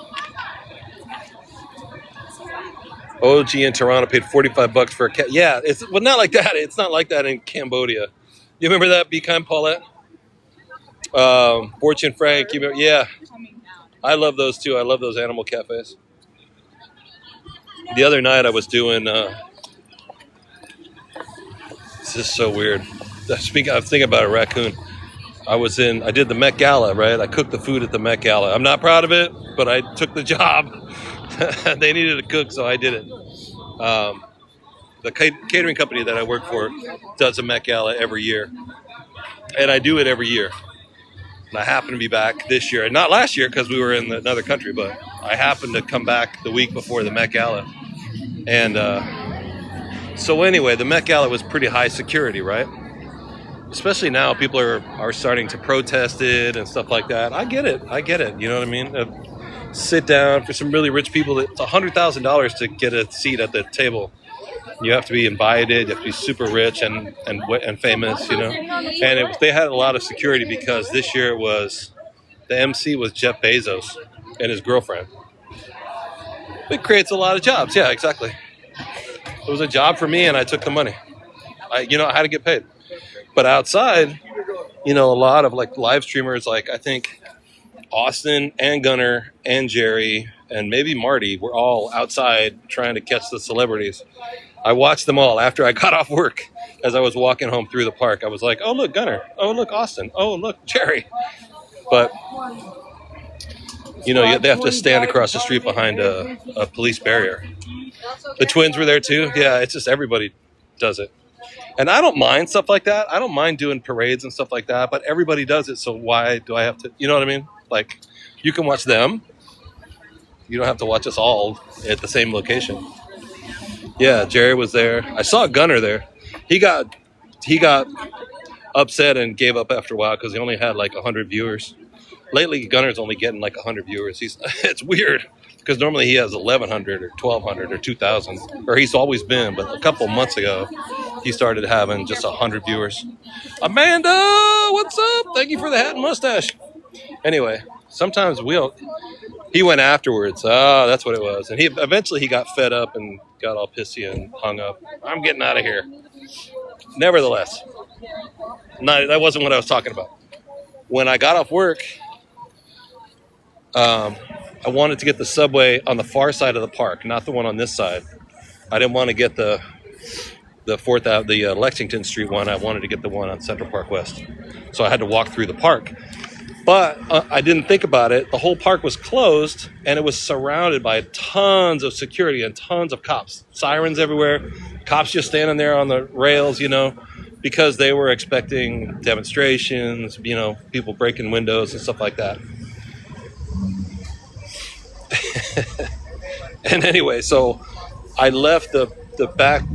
OG in Toronto paid $45 for a cat. Yeah, well, not like that. It's not like that in Cambodia. You remember that? Be Kind Paulette? Fortune Frank. Yeah. I love those too. I love those animal cafes. The other night I was doing... this is so weird. I was thinking about a raccoon. I did the Met Gala, right? I cooked the food at the Met Gala. I'm not proud of it, but I took the job. They needed a cook, so I did it. The catering company that I work for does a Met Gala every year. And I do it every year. And I happened to be back this year. And not last year because we were in another country, but I happened to come back the week before the Met Gala. And so anyway, the Met Gala was pretty high security, right? Especially now, people are starting to protest it and stuff like that. I get it. You know what I mean? Sit down for some really rich people. It's $100,000 to get a seat at the table. You have to be invited. You have to be super rich and famous, you know. And they had a lot of security because this year the MC was Jeff Bezos and his girlfriend. It creates a lot of jobs. Yeah, exactly. It was a job for me, and I took the money. I had to get paid. But outside, a lot of like live streamers, like I think Austin and Gunnar and Jerry and maybe Marty were all outside trying to catch the celebrities. I watched them all after I got off work as I was walking home through the park. I was like, oh, look, Gunnar. Oh, look, Austin. Oh, look, Jerry. But, they have to stand across the street behind a police barrier. The twins were there too. Yeah, it's just everybody does it. And I don't mind stuff like that. I don't mind doing parades and stuff like that, but everybody does it. So why do I have to, you know what I mean? Like, you can watch them. You don't have to watch us all at the same location. Yeah, Jerry was there. I saw Gunnar there. He got upset and gave up after a while because he only had like 100 viewers. Lately, Gunnar's only getting like 100 viewers. It's weird because normally he has 1,100 or 1,200 or 2,000, or he's always been. But a couple months ago, he started having just 100 viewers. Amanda, what's up? Thank you for the hat and mustache. Anyway, sometimes he went afterwards. That's what it was. And eventually he got fed up and got all pissy and hung up. I'm getting out of here. Nevertheless, that wasn't what I was talking about. When I got off work, I wanted to get the subway on the far side of the park, not the one on this side. I didn't want to get the Lexington Street one. I wanted to get the one on Central Park West. So I had to walk through the park. But I didn't think about it. The whole park was closed, and it was surrounded by tons of security and tons of cops. Sirens everywhere. Cops just standing there on the rails, because they were expecting demonstrations, people breaking windows and stuff like that. And anyway, so I left the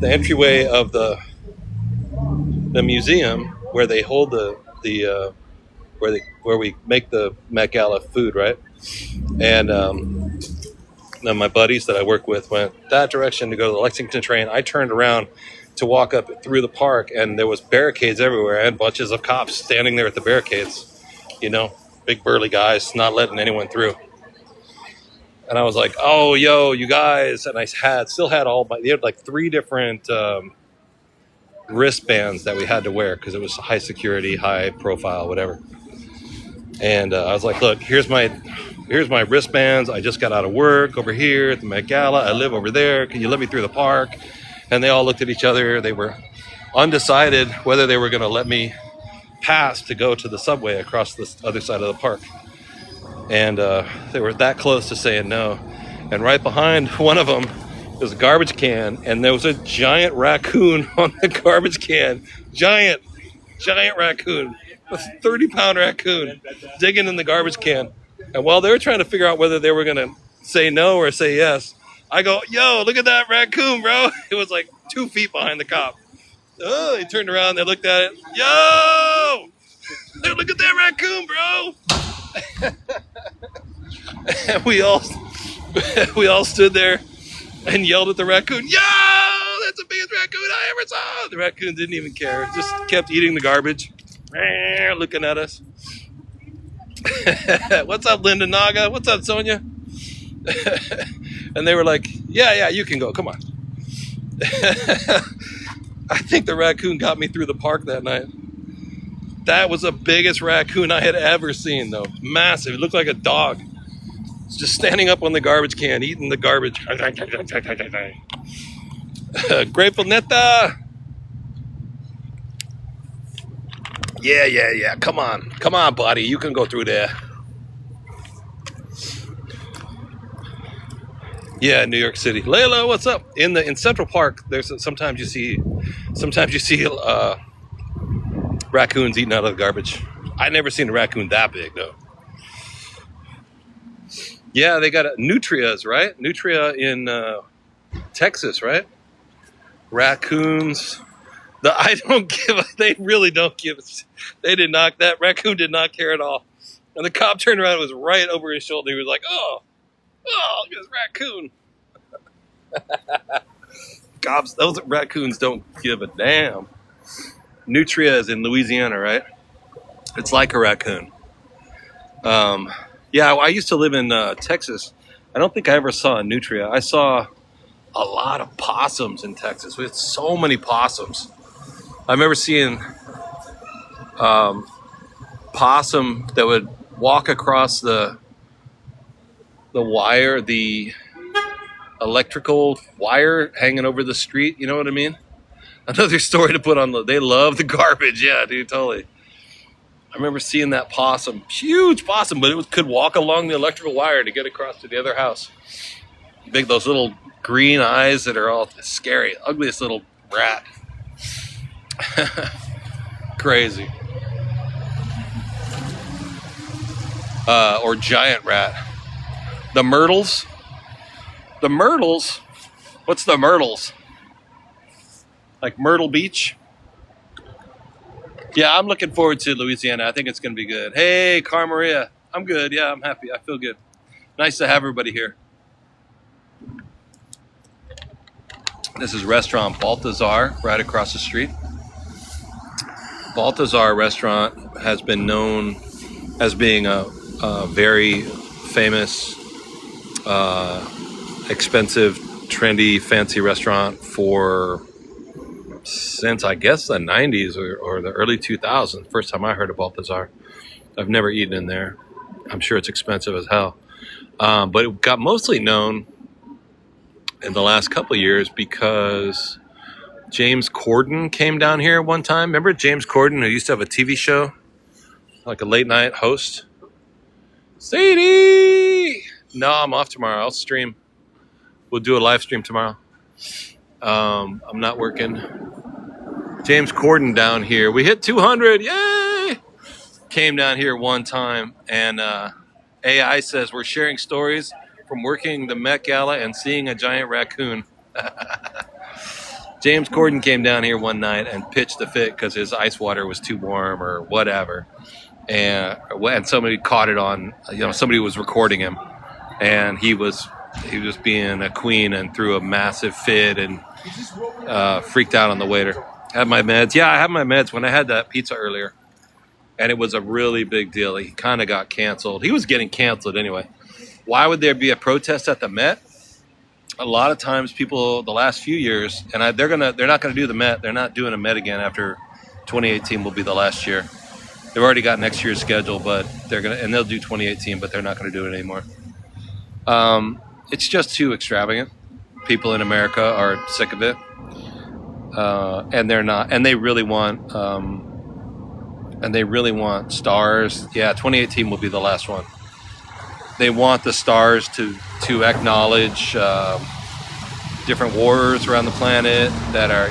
entryway of the museum where they hold where we make the Met Gala food, right? And then my buddies that I work with went that direction to go to the Lexington train. I turned around to walk up through the park, and there was barricades everywhere and bunches of cops standing there at the barricades, big burly guys not letting anyone through. And I was like, oh, yo, you guys. And I still had they had like 3 different wristbands that we had to wear because it was high security, high profile, whatever. And I was like, look, here's my wristbands. I just got out of work over here at the Met Gala. I live over there. Can you let me through the park? And they all looked at each other. They were undecided whether they were going to let me pass to go to the subway across the other side of the park. And they were that close to saying no. And right behind one of them was a garbage can, and there was a giant raccoon on the garbage can. Giant raccoon. A 30-pound raccoon digging in the garbage can. And while they were trying to figure out whether they were going to say no or say yes, I go, yo, look at that raccoon, bro. It was like 2 feet behind the cop. Oh, they turned around, they looked at it. Yo! Look at that raccoon, bro. And we all stood there and yelled at the raccoon, yo, that's the biggest raccoon I ever saw. The raccoon didn't even care. Just kept eating the garbage, looking at us. What's up, Linda Naga? What's up, Sonia? And they were like, yeah, you can go. Come on. I think the raccoon got me through the park that night. That was the biggest raccoon I had ever seen, though. Massive. It looked like a dog. It's just standing up on the garbage can, eating the garbage. Grateful Netta. Yeah. Come on, buddy. You can go through there. Yeah, New York City. Layla, what's up? In Central Park, there's sometimes you see raccoons eating out of the garbage. I never seen a raccoon that big though. Yeah, they got nutrias, right? Nutria in Texas, right? Raccoons. They really don't give. They did not. That raccoon did not care at all. And the cop turned around and was right over his shoulder. He was like, oh, look at this raccoon. Cops, those raccoons don't give a damn. Nutria is in Louisiana, right? It's like a raccoon. Yeah, I used to live in Texas. I don't think I ever saw a nutria. I saw a lot of possums in Texas. We had so many possums. I remember seeing possum that would walk across the wire, the electrical wire hanging over the street. You know what I mean? Another story to put on. They love the garbage. Yeah, dude, totally. I remember seeing that possum, huge possum, but it could walk along the electrical wire to get across to the other house. Big, those little green eyes that are all scary. Ugliest little rat. Crazy. Or giant rat. The myrtles. The myrtles? What's the myrtles? Like Myrtle Beach? Yeah, I'm looking forward to Louisiana. I think it's going to be good. Hey, Car Maria. I'm good. Yeah, I'm happy. I feel good. Nice to have everybody here. This is restaurant Balthazar right across the street. Balthazar restaurant has been known as being a very famous, expensive, trendy, fancy restaurant since I guess the 90s or the early 2000s. First time I heard of Balthazar. I've never eaten in there. I'm sure it's expensive as hell. But it got mostly known in the last couple of years because James Corden came down here one time. Remember James Corden, who used to have a TV show? Like a late night host? Sadie! No, I'm off tomorrow. I'll stream. We'll do a live stream tomorrow. I'm not working. James Corden down here. We hit 200. Yay! Came down here one time, and AI says we're sharing stories from working the Met Gala and seeing a giant raccoon. James Corden came down here one night and pitched a fit because his ice water was too warm or whatever. And somebody caught it on, somebody was recording him. And he was being a queen and threw a massive fit and freaked out on the waiter. Have my meds. Yeah, I have my meds when I had that pizza earlier. And it was a really big deal. He kind of got canceled. He was getting canceled anyway. Why would there be a protest at the Met? A lot of times people, the last few years, and they're not gonna do the Met. They're not doing a Met again after 2018 will be the last year. They've already got next year's schedule, but they'll do 2018, but they're not gonna do it anymore. It's just too extravagant. People in America are sick of it, and they're not. And they really want stars. Yeah, 2018 will be the last one. They want the stars to acknowledge different wars around the planet that are,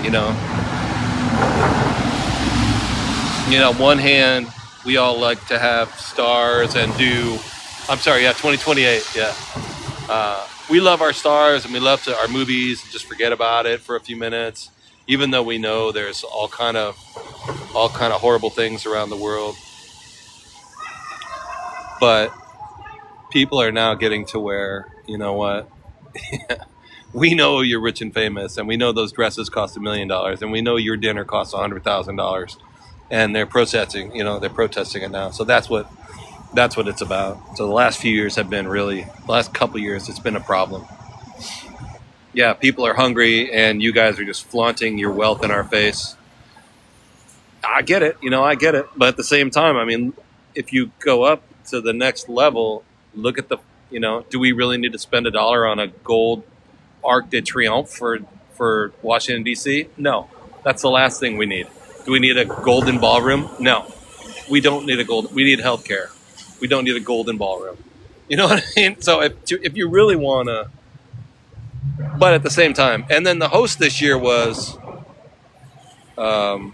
on one hand, we all like to have stars and 2028, yeah. We love our stars and we love our movies and just forget about it for a few minutes, even though we know there's all kind of horrible things around the world. But people are now getting to where, you know what, we know you're rich and famous, and we know those dresses cost $1 million, and we know your dinner costs $100,000, and they're protesting it now. So that's what it's about. So the last few years have been the last couple of years, it's been a problem. Yeah, people are hungry, and you guys are just flaunting your wealth in our face. I get it, but at the same time, I mean, if you go up to the next level, look at do we really need to spend $1 on a gold Arc de Triomphe for Washington, D.C.? No, that's the last thing we need. Do we need a golden ballroom? No, we don't need we need healthcare. We don't need a golden ballroom. You know what I mean? So if you really want to, but at the same time, and then the host this year was the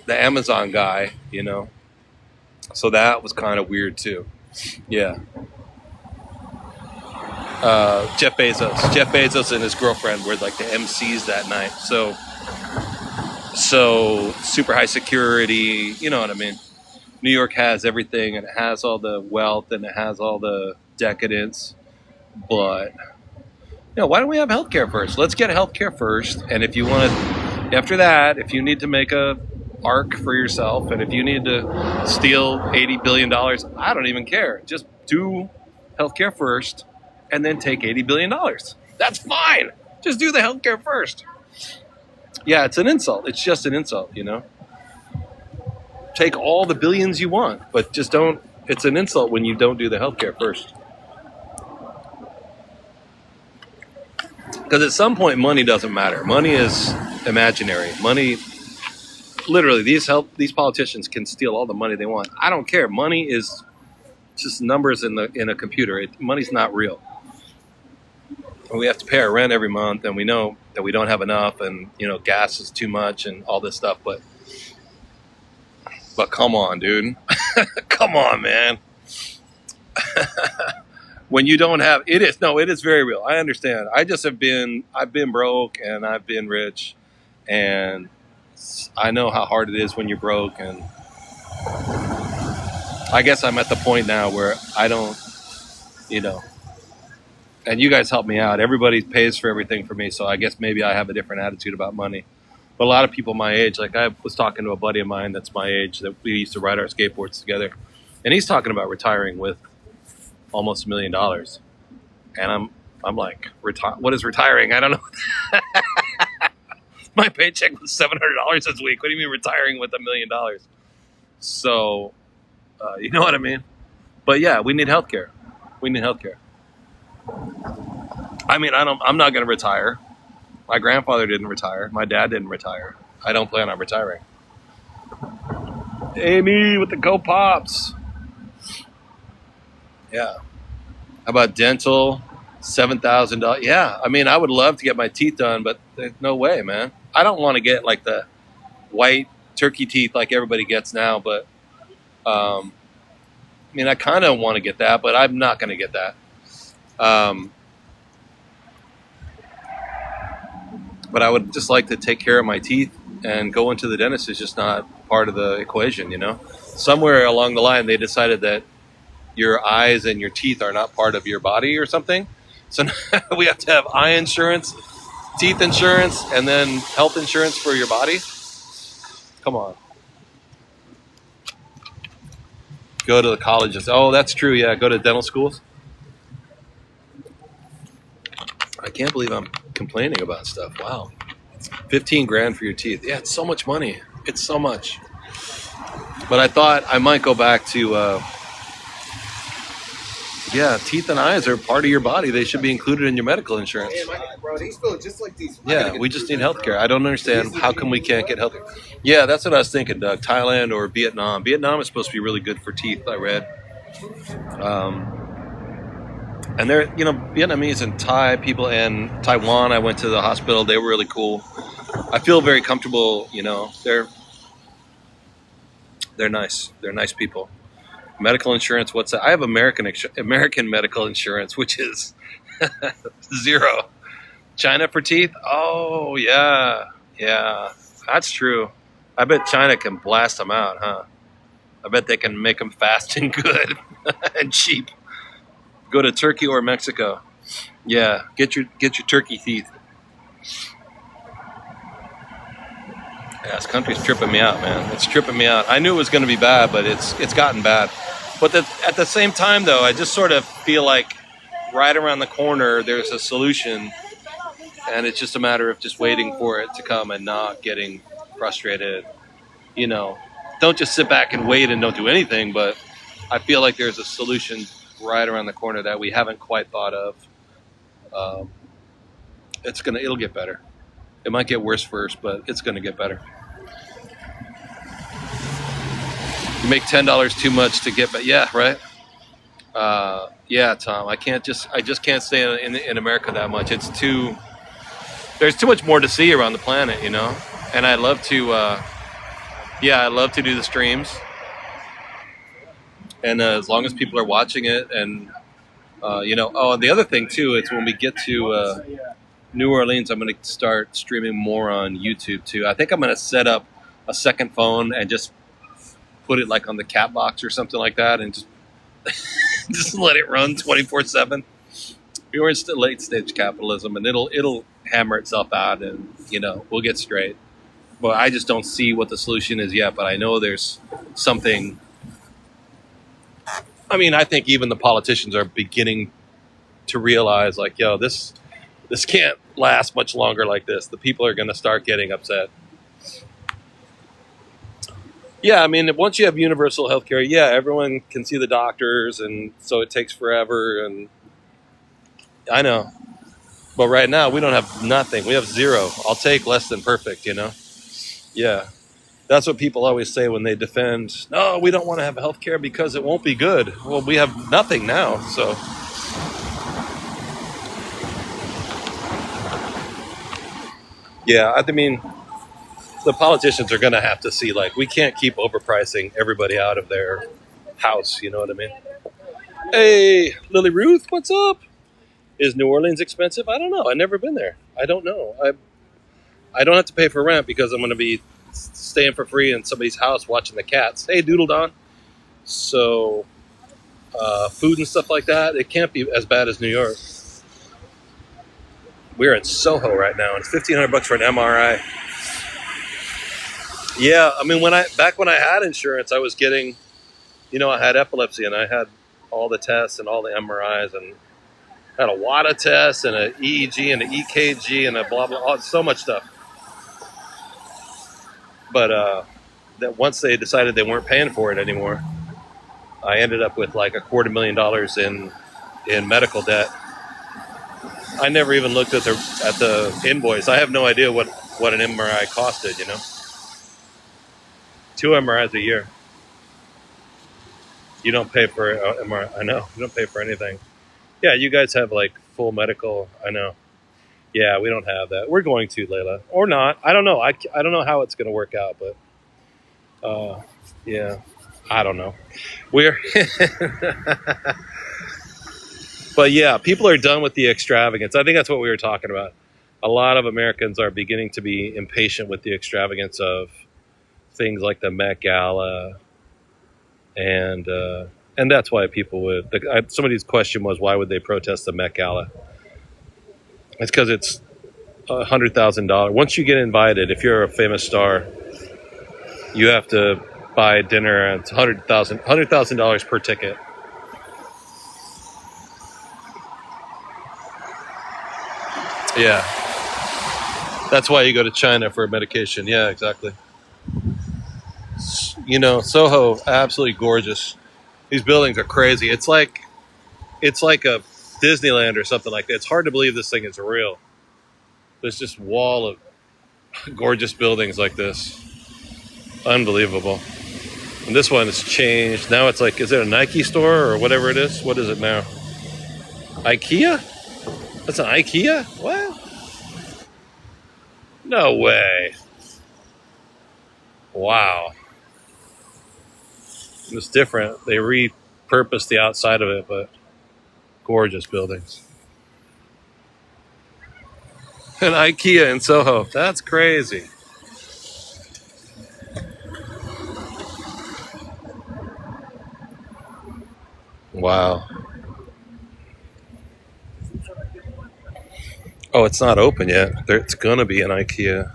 Amazon guy, so that was kind of weird too. Yeah. Jeff Bezos and his girlfriend were like the MCs that night. So super high security, you know what I mean? New York has everything, and it has all the wealth, and it has all the decadence. But, why don't we have healthcare first? Let's get healthcare first. And if you want to, after that, if you need to make a arc for yourself, and if you need to steal $80 billion, I don't even care. Just do healthcare first, and then take $80 billion. That's fine. Just do the healthcare first. Yeah, it's an insult. It's just an insult, Take all the billions you want, but just don't. It's an insult when you don't do the healthcare first. Because at some point, money doesn't matter. Money is imaginary. Money, literally, these politicians can steal all the money they want. I don't care. Money is just numbers in a computer. Money's not real. And we have to pay our rent every month, and we know that we don't have enough, and gas is too much, and all this stuff. But come on, dude. Come on, man. When you don't have, it is very real. I understand. I've been broke and I've been rich, and I know how hard it is when you're broke. And I guess I'm at the point now where I don't, and you guys help me out. Everybody pays for everything for me. So I guess maybe I have a different attitude about money. But a lot of people my age, like I was talking to a buddy of mine that's my age that we used to ride our skateboards together. And he's talking about retiring with almost $1 million. And I'm like, what is retiring? I don't know. My paycheck was $700 this week. What do you mean retiring with $1 million? So, you know what I mean? But yeah, we need healthcare. We need healthcare. I mean, I'm not going to retire. My grandfather didn't retire. My dad didn't retire. I don't plan on retiring. Amy with the Go Pops. Yeah. How about dental? $7,000. Yeah. I mean, I would love to get my teeth done, but there's no way, man. I don't want to get like the white turkey teeth like everybody gets now, but I mean, I kind of want to get that, but I'm not going to get that. but I would just like to take care of my teeth, and going to the dentist is just not part of the equation, you know? Somewhere along the line, they decided that your eyes and your teeth are not part of your body or something. So now we have to have eye insurance, teeth insurance, and then health insurance for your body. Come on. Go to the colleges. Oh, that's true. Yeah, go to dental schools. I can't believe I'm complaining about stuff. Wow. 15 grand for your teeth. Yeah, it's so much money. It's so much. But I thought I might go back to, teeth and eyes are part of your body. They should be included in your medical insurance. Bro, these feel just like these. Yeah, we just need healthcare. I don't understand how come we can't get healthcare. Yeah, that's what I was thinking, Doug. Thailand or Vietnam. Vietnam is supposed to be really good for teeth, I read. And they're, Vietnamese and Thai people, and Taiwan, I went to the hospital. They were really cool. I feel very comfortable, they're nice. They're nice people. Medical insurance, what's that? I have American medical insurance, which is zero. China for teeth? Oh, yeah. Yeah, that's true. I bet China can blast them out, huh? I bet they can make them fast and good and cheap. Go to Turkey or Mexico. Yeah, get your turkey teeth. Yeah, this country's tripping me out, man. It's tripping me out. I knew it was going to be bad, but it's gotten bad. But at the same time, though, I just sort of feel like right around the corner there's a solution, and it's just a matter of just waiting for it to come and not getting frustrated. Don't just sit back and wait and don't do anything, but I feel like there's a solution right around the corner that we haven't quite thought of. It'll get better. It might get worse first, but it's going to get better. You make $10 too much to get, but yeah, right. Yeah, Tom, I just can't stay in America that much. There's too much more to see around the planet, and I love to, I love to do the streams. And as long as people are watching it, and and the other thing too, it's when we get to New Orleans, I'm going to start streaming more on YouTube too. I think I'm going to set up a second phone and just put it like on the cat box or something like that, and just let it run 24/7. We're in late stage capitalism, and it'll hammer itself out, and we'll get straight. But I just don't see what the solution is yet. But I know there's something. I mean, I think even the politicians are beginning to realize, like, this can't last much longer like this. The people are going to start getting upset. Yeah, I mean, once you have universal health care, everyone can see the doctors, and so it takes forever, and I know. But right now, we don't have nothing. We have zero. I'll take less than perfect, Yeah. That's what people always say when they defend, no, we don't want to have health care because it won't be good. Well, we have nothing now, so. Yeah, I mean, the politicians are going to have to see, like, we can't keep overpricing everybody out of their house, you know what I mean? Hey, Lily Ruth, what's up? Is New Orleans expensive? I don't know. I've never been there. I don't know. I don't have to pay for rent because I'm going to be staying for free in somebody's house watching the cats. Hey, Doodle Don. So, food and stuff like that, it can't be as bad as New York. We're in Soho right now, and it's $1,500 for an MRI. Yeah, I mean, back when I had insurance, I was getting, I had epilepsy, and I had all the tests and all the MRIs, and I had a WADA test and an EEG and an EKG and a blah blah, so much stuff. But that once they decided they weren't paying for it anymore, I ended up with like $250,000 in medical debt. I never even looked at the invoice. I have no idea what an MRI costed, 2 MRIs a year. You don't pay for MRI. I know. You don't pay for anything. Yeah, you guys have like full medical. I know. Yeah, we don't have that. We're going to, Layla. Or not. I don't know. I don't know how it's going to work out, but yeah, I don't know. But yeah, people are done with the extravagance. I think that's what we were talking about. a lot of Americans are beginning to be impatient with the extravagance of things like the Met Gala, and that's why people would. Somebody's question was, why would they protest the Met Gala? It's because it's $100,000. Once you get invited, if you're a famous star, you have to buy dinner, and it's $100,000 per ticket. Yeah, that's why you go to China for medication. Yeah, exactly. You know, Soho, absolutely gorgeous. These buildings are crazy. It's like a Disneyland or something like that. It's hard to believe this thing is real. There's just wall of gorgeous buildings like this. Unbelievable. And this one has changed. Now it's like, is it a Nike store or whatever it is? What is it now? IKEA? That's an IKEA? What? No way. Wow. It's different. They repurposed the outside of it, but gorgeous buildings. An IKEA in Soho. That's crazy. Wow. Oh, it's not open yet. It's going to be an IKEA.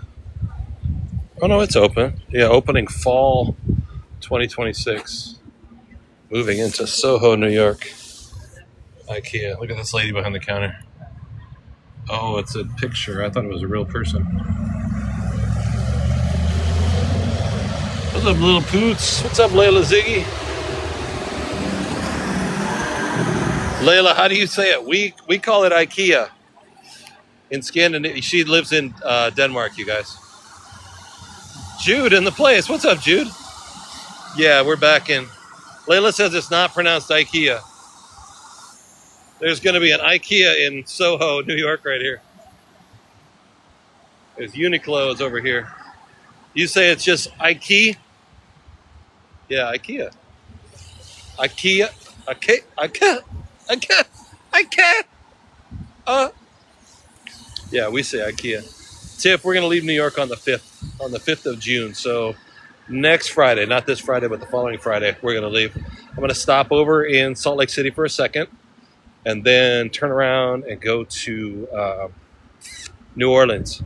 Oh, no, it's open. Yeah, opening fall 2026. Moving into Soho, New York. IKEA. Look at this lady behind the counter. Oh, it's a picture. I thought it was a real person. What's up, little poots? What's up, Layla Ziggy? Layla, how do you say it? We call it IKEA. In Scandinavia. She lives in Denmark, you guys. Jude in the place. What's up, Jude? Yeah, we're back in. Layla says it's not pronounced IKEA. There's going to be an IKEA in Soho, New York, right here. There's Uniqlo's over here. You say it's just IKEA? Yeah, IKEA. IKEA. Yeah, we say IKEA. Tiff, we're going to leave New York on the 5th of June. So next Friday, not this Friday, but the following Friday, we're going to leave. I'm going to stop over in Salt Lake City for a second and then turn around and go to New Orleans.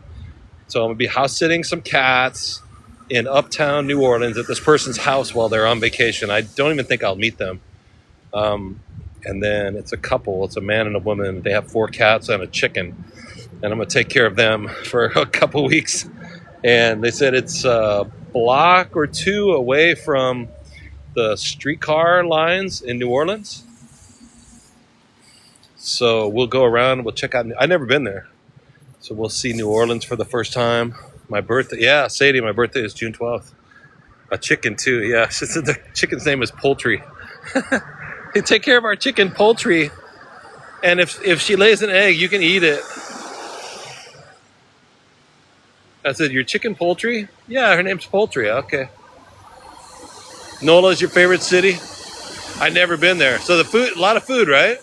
So I'm going to be house sitting some cats in uptown New Orleans at this person's house while they're on vacation. I don't even think I'll meet them. And then it's a couple. It's a man and a woman. They have 4 cats and a chicken. And I'm going to take care of them for a couple weeks. And they said it's a block or 2 away from the streetcar lines in New Orleans. So we'll go around. We'll check out. I've never been there. So we'll see New Orleans for the first time. My birthday. Yeah, Sadie, my birthday is June 12th. A chicken, too. Yeah, she said the chicken's name is Poultry. Hey, take care of our chicken, Poultry. And if she lays an egg, you can eat it. I said, your chicken Poultry? Yeah, her name's Poultry. Okay. Nola's your favorite city? I've never been there. So the food, a lot of food, right?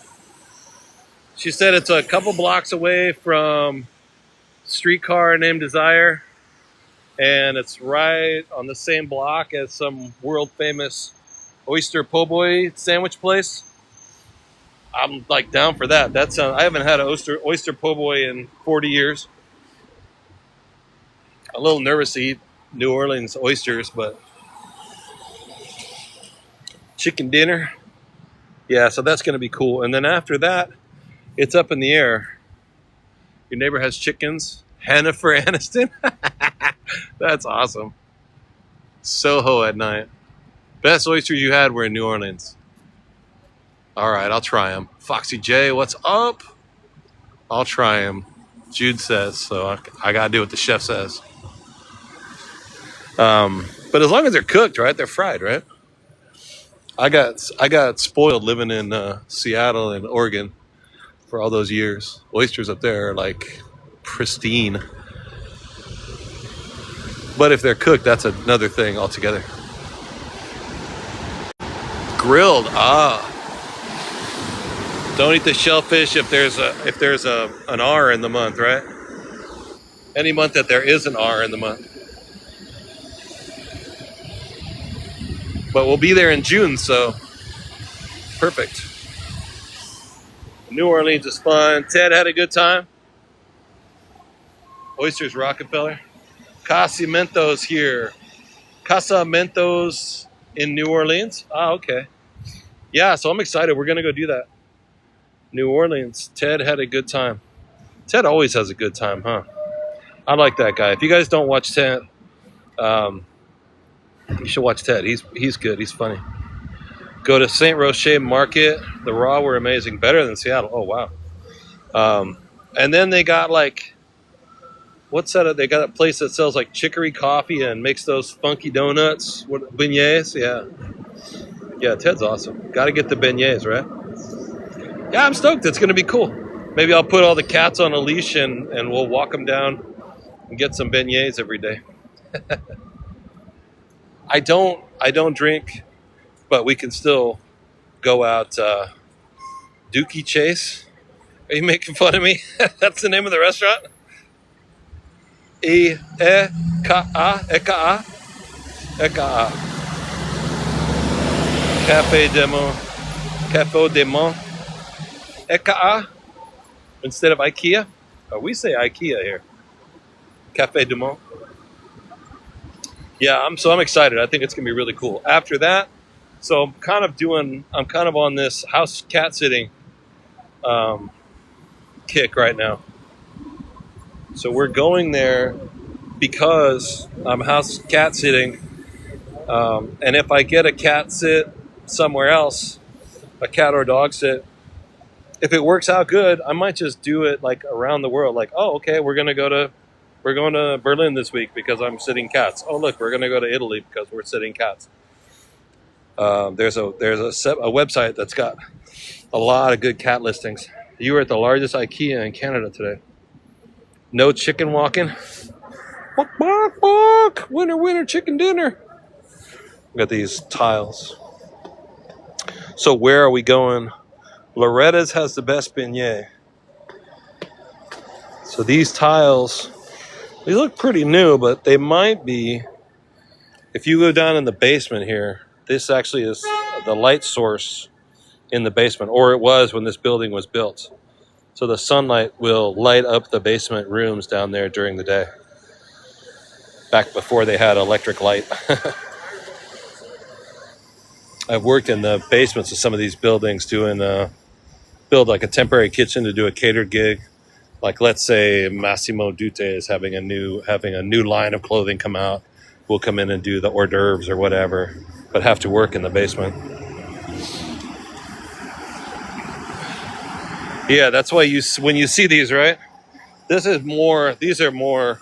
She said it's a couple blocks away from streetcar named Desire. And it's right on the same block as some world famous oyster po' boy sandwich place. I'm like down for that. I haven't had an oyster po' boy in 40 years. A little nervous to eat New Orleans oysters, but chicken dinner. Yeah, so that's going to be cool. And then after that, it's up in the air. Your neighbor has chickens. Jennifer Aniston. That's awesome. Soho at night. Best oysters you had were in New Orleans. All right, I'll try them. Foxy J, what's up? I'll try them. Jude says, so I got to do what the chef says. But as long as they're cooked, right? They're fried, right? I got spoiled living in Seattle and Oregon for all those years. Oysters up there are like pristine. But if they're cooked, that's another thing altogether. Grilled, Don't eat the shellfish if there's an R in the month, right? Any month that there is an R in the month. But we'll be there in June, so perfect. New Orleans is fun. Ted had a good time. Oysters Rockefeller. Casamentos here. Casamentos in New Orleans. Ah, okay. Yeah, so I'm excited. We're going to go do that. New Orleans. Ted had a good time. Ted always has a good time, huh? I like that guy. If you guys don't watch Ted, you should watch Ted. He's good. He's funny. Go to St. Roche Market. The raw were amazing. Better than Seattle. Oh, wow. And then they got like, what's that? They got a place that sells like chicory coffee and makes those funky donuts. What, beignets? Yeah. Yeah, Ted's awesome. Got to get the beignets, right? Yeah, I'm stoked. It's going to be cool. Maybe I'll put all the cats on a leash and we'll walk them down and get some beignets every day. I don't drink, but we can still go out. Dookie Chase. Are you making fun of me? That's the name of the restaurant? E-E-K-A. E-K-A. E-K-A. Cafe Demo. Cafe Demo. E-K-A. Instead of IKEA. Oh, we say IKEA here. Cafe Du Monde. Yeah, I'm excited. I think it's gonna be really cool. After that, so I'm kind of on this house cat sitting kick right now. So we're going there because I'm house cat sitting, and if I get a cat sit somewhere else, a cat or dog sit, if it works out good, I might just do it like around the world. Like, oh, okay, we're going to Berlin this week because I'm sitting cats. Oh, look, we're going to go to Italy because we're sitting cats. There's a website that's got a lot of good cat listings. You were at the largest IKEA in Canada today. No chicken walking. Walk, walk, walk. Winner, winner, chicken dinner. We got these tiles. So where are we going? Loretta's has the best beignet. So these tiles, they look pretty new, but they might be, if you go down in the basement here, this actually is the light source in the basement, or it was when this building was built. So the sunlight will light up the basement rooms down there during the day. Back before they had electric light. I've worked in the basements of some of these buildings doing build like a temporary kitchen to do a catered gig. Like let's say Massimo Dutte is having a new line of clothing come out. We'll come in and do the hors d'oeuvres or whatever, but have to work in the basement. Yeah, that's why when you see these, right? These are more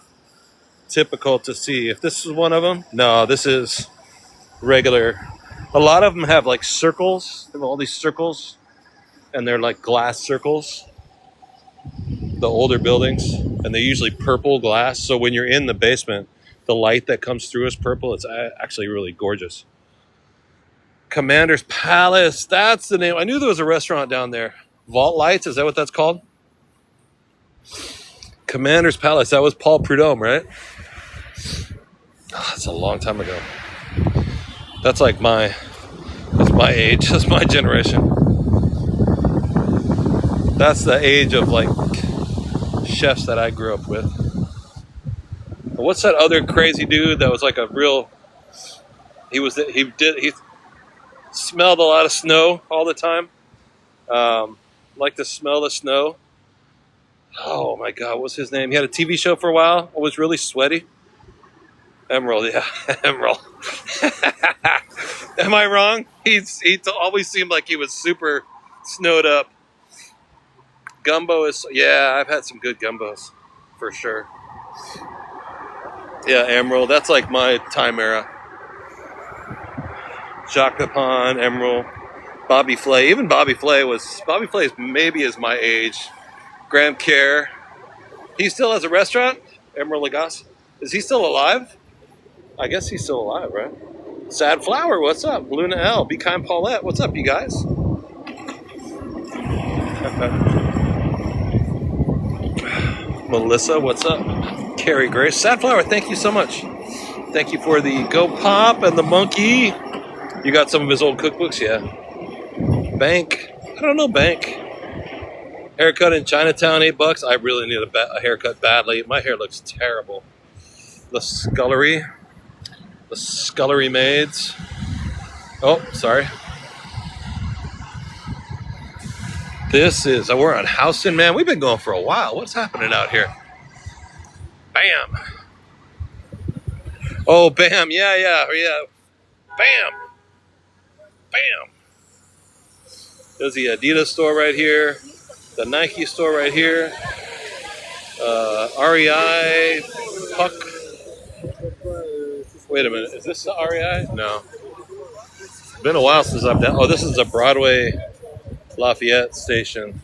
typical to see. If this is one of them, no, this is regular. A lot of them have like circles. They have all these circles, and they're like glass circles. The older buildings, and they're usually purple glass. So when you're in the basement, the light that comes through is purple. It's actually really gorgeous. Commander's Palace. That's the name. I knew there was a restaurant down there. Vault Lights. Is that what that's called? Commander's Palace. That was Paul Prudhomme, right? Oh, that's a long time ago. That's my age. That's my generation. That's the age of like chefs that I grew up with. What's that other crazy dude that was like a real? He smelled a lot of snow all the time. Like to smell the snow. Oh my God, what's his name? He had a TV show for a while. It was really sweaty. Emerald, yeah, Emerald. Am I wrong? He always seemed like he was super snowed up. Gumbo is, yeah, I've had some good gumbos, for sure. Yeah, Emerald, that's like my time era. Jacques Pepin, Emerald, Bobby Flay. Even Bobby Flay is maybe is my age. Graham Kerr. He still has a restaurant, Emerald Lagasse. Is he still alive? I guess he's still alive, right? Sad Flower, what's up? Luna L, Be Kind Paulette, what's up, you guys? Melissa, what's up? Carrie Grace. Sadflower, thank you so much. Thank you for the Go Pop and the Monkey. You got some of his old cookbooks? Yeah. Bank. I don't know Bank. Haircut in Chinatown, $8. I really need a haircut badly. My hair looks terrible. The Scullery Maids. Oh, sorry. We're on Houston, man. We've been going for a while. What's happening out here? Bam. Oh, bam. Yeah. Bam. There's the Adidas store right here. The Nike store right here. REI. Puck. Wait a minute. Is this the REI? No. It's been a while since I've done. Oh, this is a Broadway Lafayette station.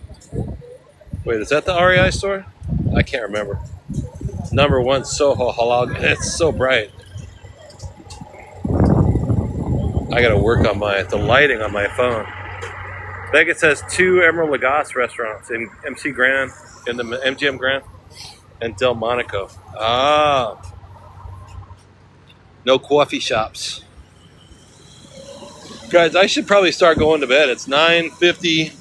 Wait, is that the REI store? I can't remember. Number 1 Soho Halal. It's so bright. I gotta work on the lighting on my phone. Vegas has 2 Emerald Lagasse restaurants in MC Grand, in the MGM Grand, and Delmonico. No coffee shops. Guys, I should probably start going to bed. It's 9:50,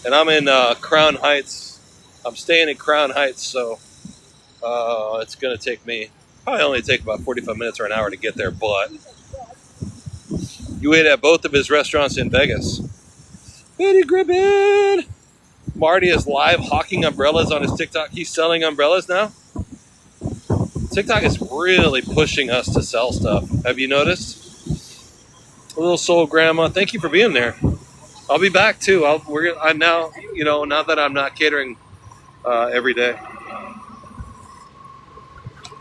and I'm in Crown Heights. I'm staying in Crown Heights, so it's going to probably only take about 45 minutes or an hour to get there, but you ate at both of his restaurants in Vegas. Betty Gribbin! Marty is live hawking umbrellas on his TikTok. He's selling umbrellas now? TikTok is really pushing us to sell stuff. Have you noticed? A little soul grandma, thank you for being there. I'll be back too. Now that I'm not catering every day.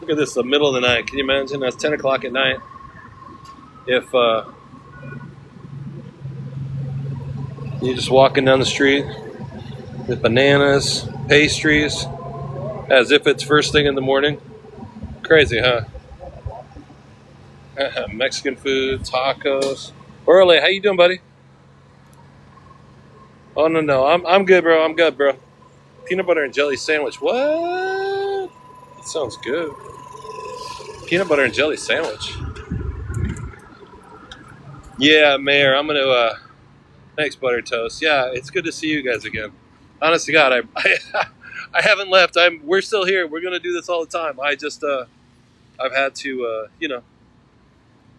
Look at this, the middle of the night. Can you imagine? That's 10 o'clock at night. If you're just walking down the street with bananas, pastries, as if it's first thing in the morning. Crazy, huh? Mexican food, tacos. Orale, how you doing, buddy? Oh, no. I'm good, bro. I'm good, bro. Peanut butter and jelly sandwich. What? That sounds good. Peanut butter and jelly sandwich. Yeah, Mayor, I'm going to... Thanks, Butter Toast. Yeah, it's good to see you guys again. Honest to God, I haven't left. We're still here. We're going to do this all the time. I've had to,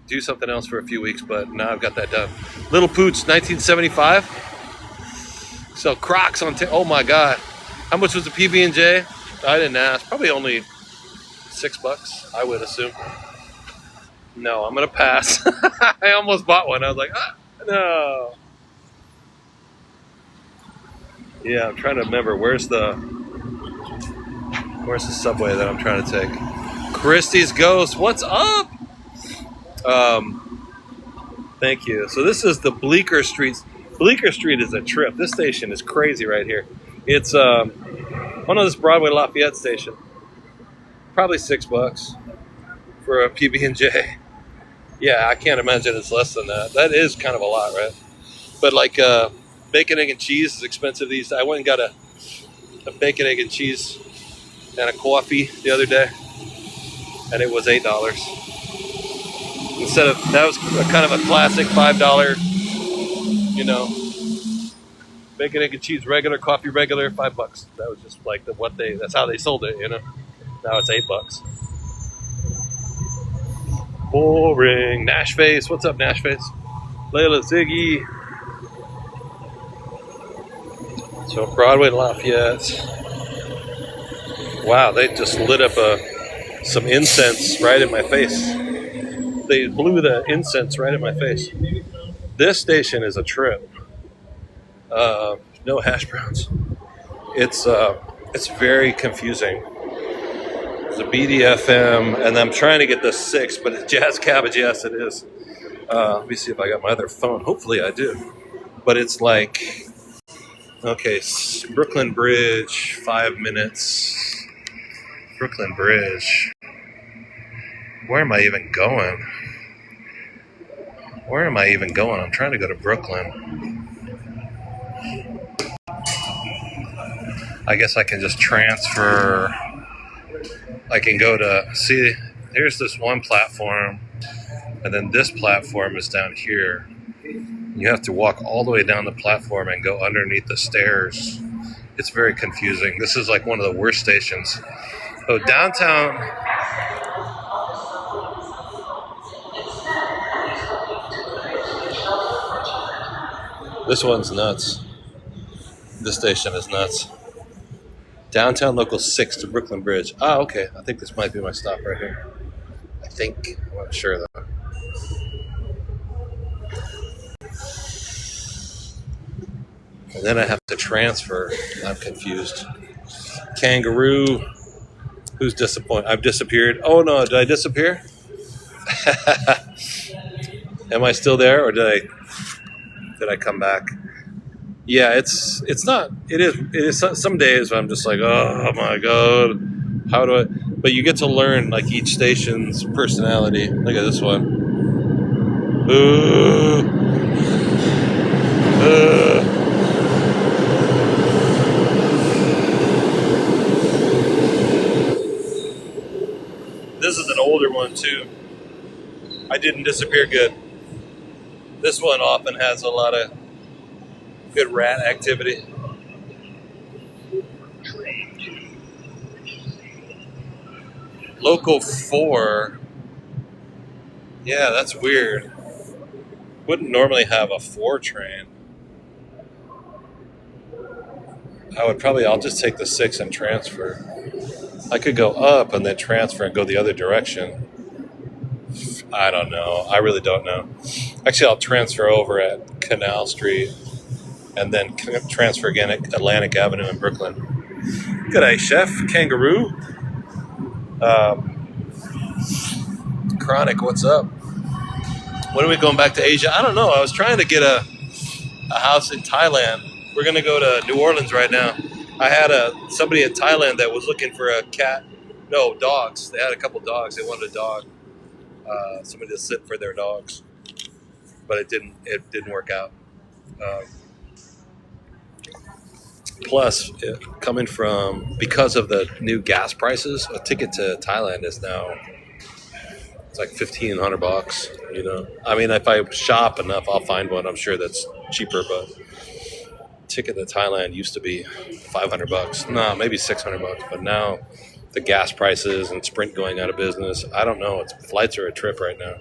do something else for a few weeks, but now I've got that done. Little Pooch, 1975. So Crocs on, oh my God. How much was the PB&J? I didn't ask. Probably only $6, I would assume. No, I'm going to pass. I almost bought one. I was like, no. Yeah, I'm trying to remember. Where's the subway that I'm trying to take? Christie's Ghost, what's up? Thank you. So this is the Bleecker Street. Bleecker Street is a trip. This station is crazy right here. It's one of this Broadway Lafayette station. Probably $6 for a PB&J. Yeah, I can't imagine it's less than that. That is kind of a lot, right? But like bacon, egg, and cheese is expensive these days. I went and got a bacon, egg, and cheese and a coffee the other day, and it was $8. Instead of, that was kind of a classic $5, bacon, egg, and cheese regular, coffee regular, $5. That was just like that's how they sold it, Now it's $8. Boring. Nash Face, what's up, Nash Face? Layla Ziggy. So Broadway Lafayette. Wow, they just lit up some incense right in my face. They blew the incense right in my face. This station is a trip. No hash browns. It's very confusing. It's a BDFM, and I'm trying to get the 6, but it's Jazz Cabbage. Yes, it is. Let me see if I got my other phone. Hopefully I do. But it's like, okay, Brooklyn Bridge, 5 minutes. Brooklyn Bridge. Where am I even going? I'm trying to go to Brooklyn. I guess I can just transfer I can go to, see, here's this one platform, and then this platform is down here. You have to walk all the way down the platform and go underneath the stairs. It's very confusing. This is like one of the worst stations. So downtown, this one's nuts. This station is nuts. Downtown Local 6 to Brooklyn Bridge. Ah, okay. I think this might be my stop right here. I think. I'm not sure though. And then I have to transfer. I'm confused. Kangaroo. Who's disappointed? I've disappeared. Oh no, did I disappear? Am I still there, or did I come back? Yeah, it's not. It is. Some days I'm just like, oh my god, how do I? But you get to learn like each station's personality. Look at this one. This is an older one too. I didn't disappear good. This one often has a lot of good rat activity. Local 4. Yeah, that's weird. Wouldn't normally have a 4 train. I'll just take the 6 and transfer. I could go up and then transfer and go the other direction. I don't know. I really don't know. Actually, I'll transfer over at Canal Street and then transfer again at Atlantic Avenue in Brooklyn. G'day, Chef. Kangaroo. Chronic, what's up? When are we going back to Asia? I don't know. I was trying to get a house in Thailand. We're going to go to New Orleans right now. I had somebody in Thailand that was looking for dogs. They had a couple dogs. They wanted a dog. Somebody to sit for their dogs. But it didn't work out. Plus, because of the new gas prices, a ticket to Thailand is now, it's like $1,500, you know. I mean, if I shop enough, I'll find one. I'm sure that's cheaper, but ticket to Thailand used to be $500. No, maybe $600, but now the gas prices and Sprint going out of business, I don't know. Flights are a trip right now.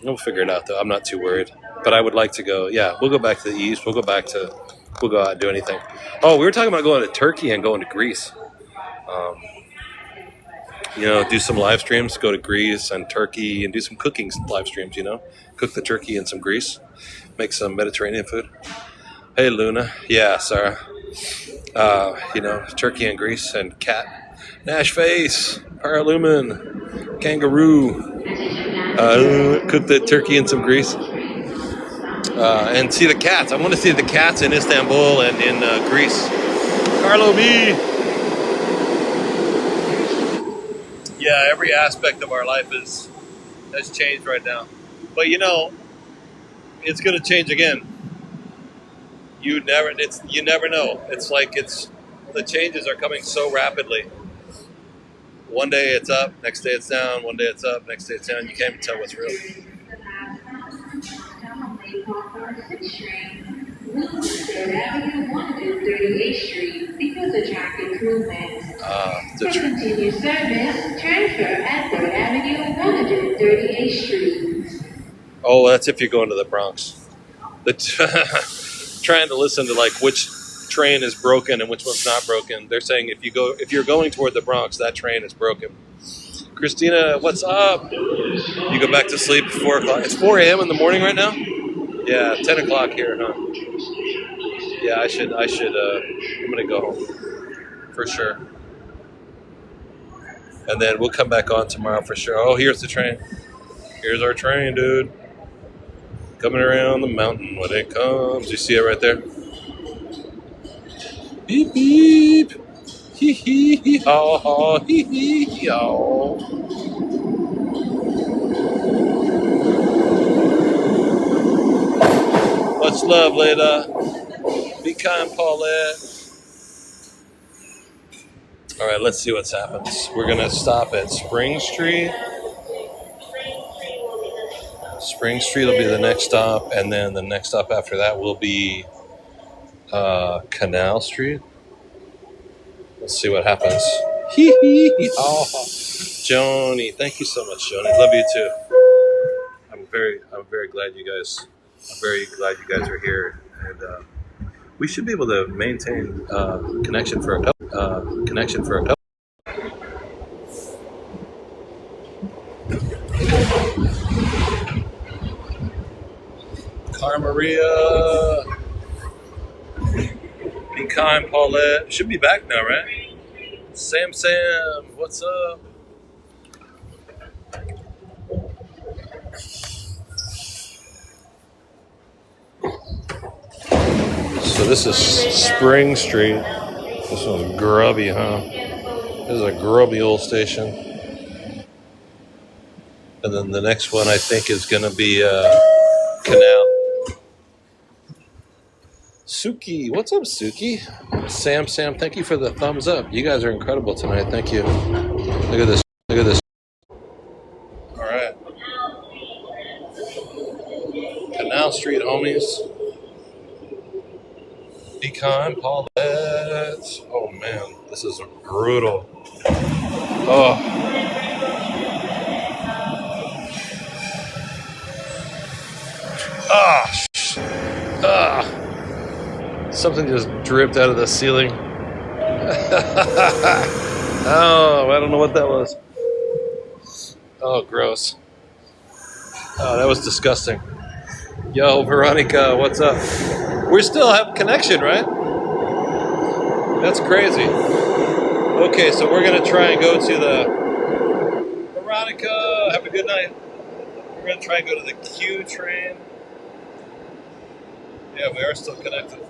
We'll figure it out, though. I'm not too worried. But I would like to go. Yeah, we'll go back to the east. We'll go out and do anything. Oh, we were talking about going to Turkey and going to Greece. Do some live streams, go to Greece and Turkey and do some cooking live streams, Cook the turkey in some grease. Make some Mediterranean food. Hey, Luna. Yeah, Sarah. Turkey and Greece and cat. Nash Face. Paralumen. Kangaroo. Cook the turkey in some grease. And see the cats. I want to see the cats in Istanbul and in Greece. Carlo B. Yeah, every aspect of our life has changed right now. But it's going to change again. You never know. It's like the changes are coming so rapidly. One day it's up, next day it's down. One day it's up, next day it's down. You can't even tell what's real. To continue service, transfer at 3rd Avenue, 138th Street. Oh, that's if you're going to the Bronx. Trying to listen to like which train is broken and which one's not broken. They're saying if you're going toward the Bronx, that train is broken. Christina, what's up? You go back to sleep at 4 o'clock. It's 4 a.m. in the morning right now? Yeah, 10 o'clock here, huh? Yeah, I should, I'm going to go home for sure. And then we'll come back on tomorrow for sure. Oh, here's the train. Here's our train, dude. Coming around the mountain when it comes. You see it right there? Beep, beep. Hee, hee, hee, haw, haw, hee, hee, hee, haw. Much love, Leda. Be kind, Paulette. All right, let's see what's happens. We're gonna stop at Spring Street. Spring Street will be the next stop, and then the next stop after that will be Canal Street. Let's see what happens. Oh, Joni, thank you so much, Joni. Love you too. I'm very glad you guys. I'm very glad you guys are here, and we should be able to maintain connection for a couple. Cara Maria, be kind, Paulette. Should be back now, right? Sam, what's up? So this is Spring Street. This one's grubby, huh? This is a grubby old station. And then the next one I think is going to be Canal. Suki, what's up, Suki? Sam, thank you for the thumbs up. You guys are incredible tonight. Thank you. Look at this. All right. Canal Street, homies. Be kind, Paulette. Oh man, this is brutal. Oh. Something just dripped out of the ceiling. Oh, I don't know what that was. Oh, gross. Oh, that was disgusting. Yo, Veronica, what's up? We still have connection, right? That's crazy. Okay, so we're going to try and go to the... Veronica, have a good night. We're going to try and go to the Q train. Yeah, we are still connected. So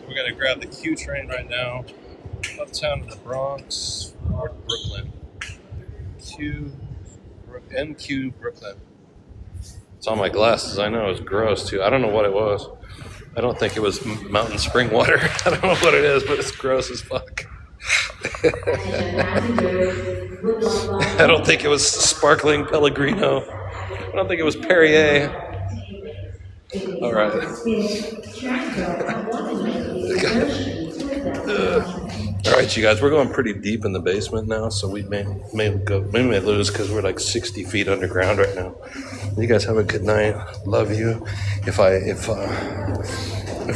we're going to grab the Q train right now. Uptown to the Bronx or Brooklyn. NQ Brooklyn. It's on my glasses. I know it's gross too. I don't know what it was. I don't think it was mountain spring water. I don't know what it is, but it's gross as fuck. I don't think it was sparkling Pellegrino. I don't think it was Perrier. All right. All right, you guys, we're going pretty deep in the basement now, so we may lose because we're like 60 feet underground right now. You guys have a good night. Love you. If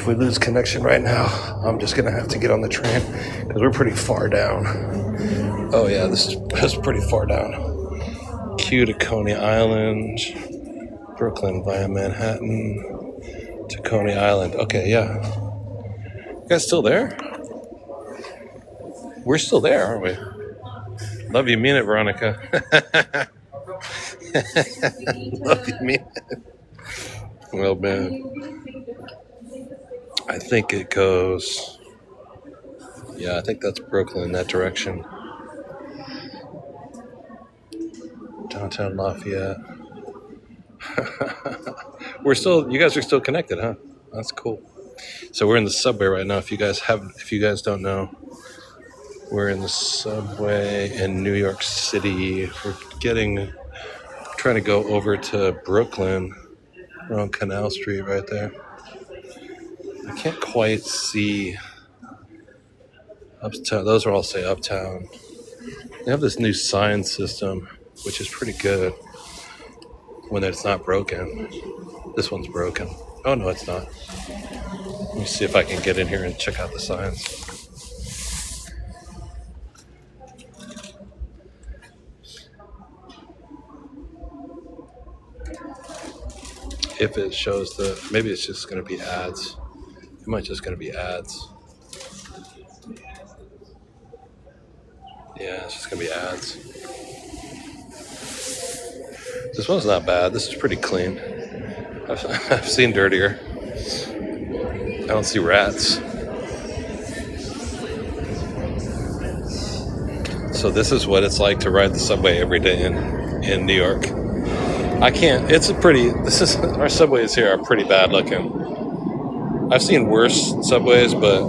we lose connection right now, I'm just gonna have to get on the train because we're pretty far down. Oh yeah, this is pretty far down. Q to Coney Island, Brooklyn via Manhattan to Coney Island. Okay, yeah. You guys still there? We're still there, aren't we? Love you, mean it, Veronica. Love you, mean it. Well, man, I think it goes. Yeah, I think that's Brooklyn, that direction. Downtown Lafayette. You guys are still connected, huh? That's cool. So we're in the subway right now. If you guys don't know, we're in the subway in New York City. We're trying to go over to Brooklyn. We're on Canal Street right there. I can't quite see uptown. Those are all say uptown. They have this new sign system, which is pretty good when it's not broken. This one's broken. Oh, no, it's not. Let me see if I can get in here and check out the signs. If it shows maybe it's just going to be ads. It might just going to be ads. Yeah, it's just going to be ads. This one's not bad. This is pretty clean. I've seen dirtier. I don't see rats. So this is what it's like to ride the subway every day in New York. Our subways here are pretty bad looking. I've seen worse subways, but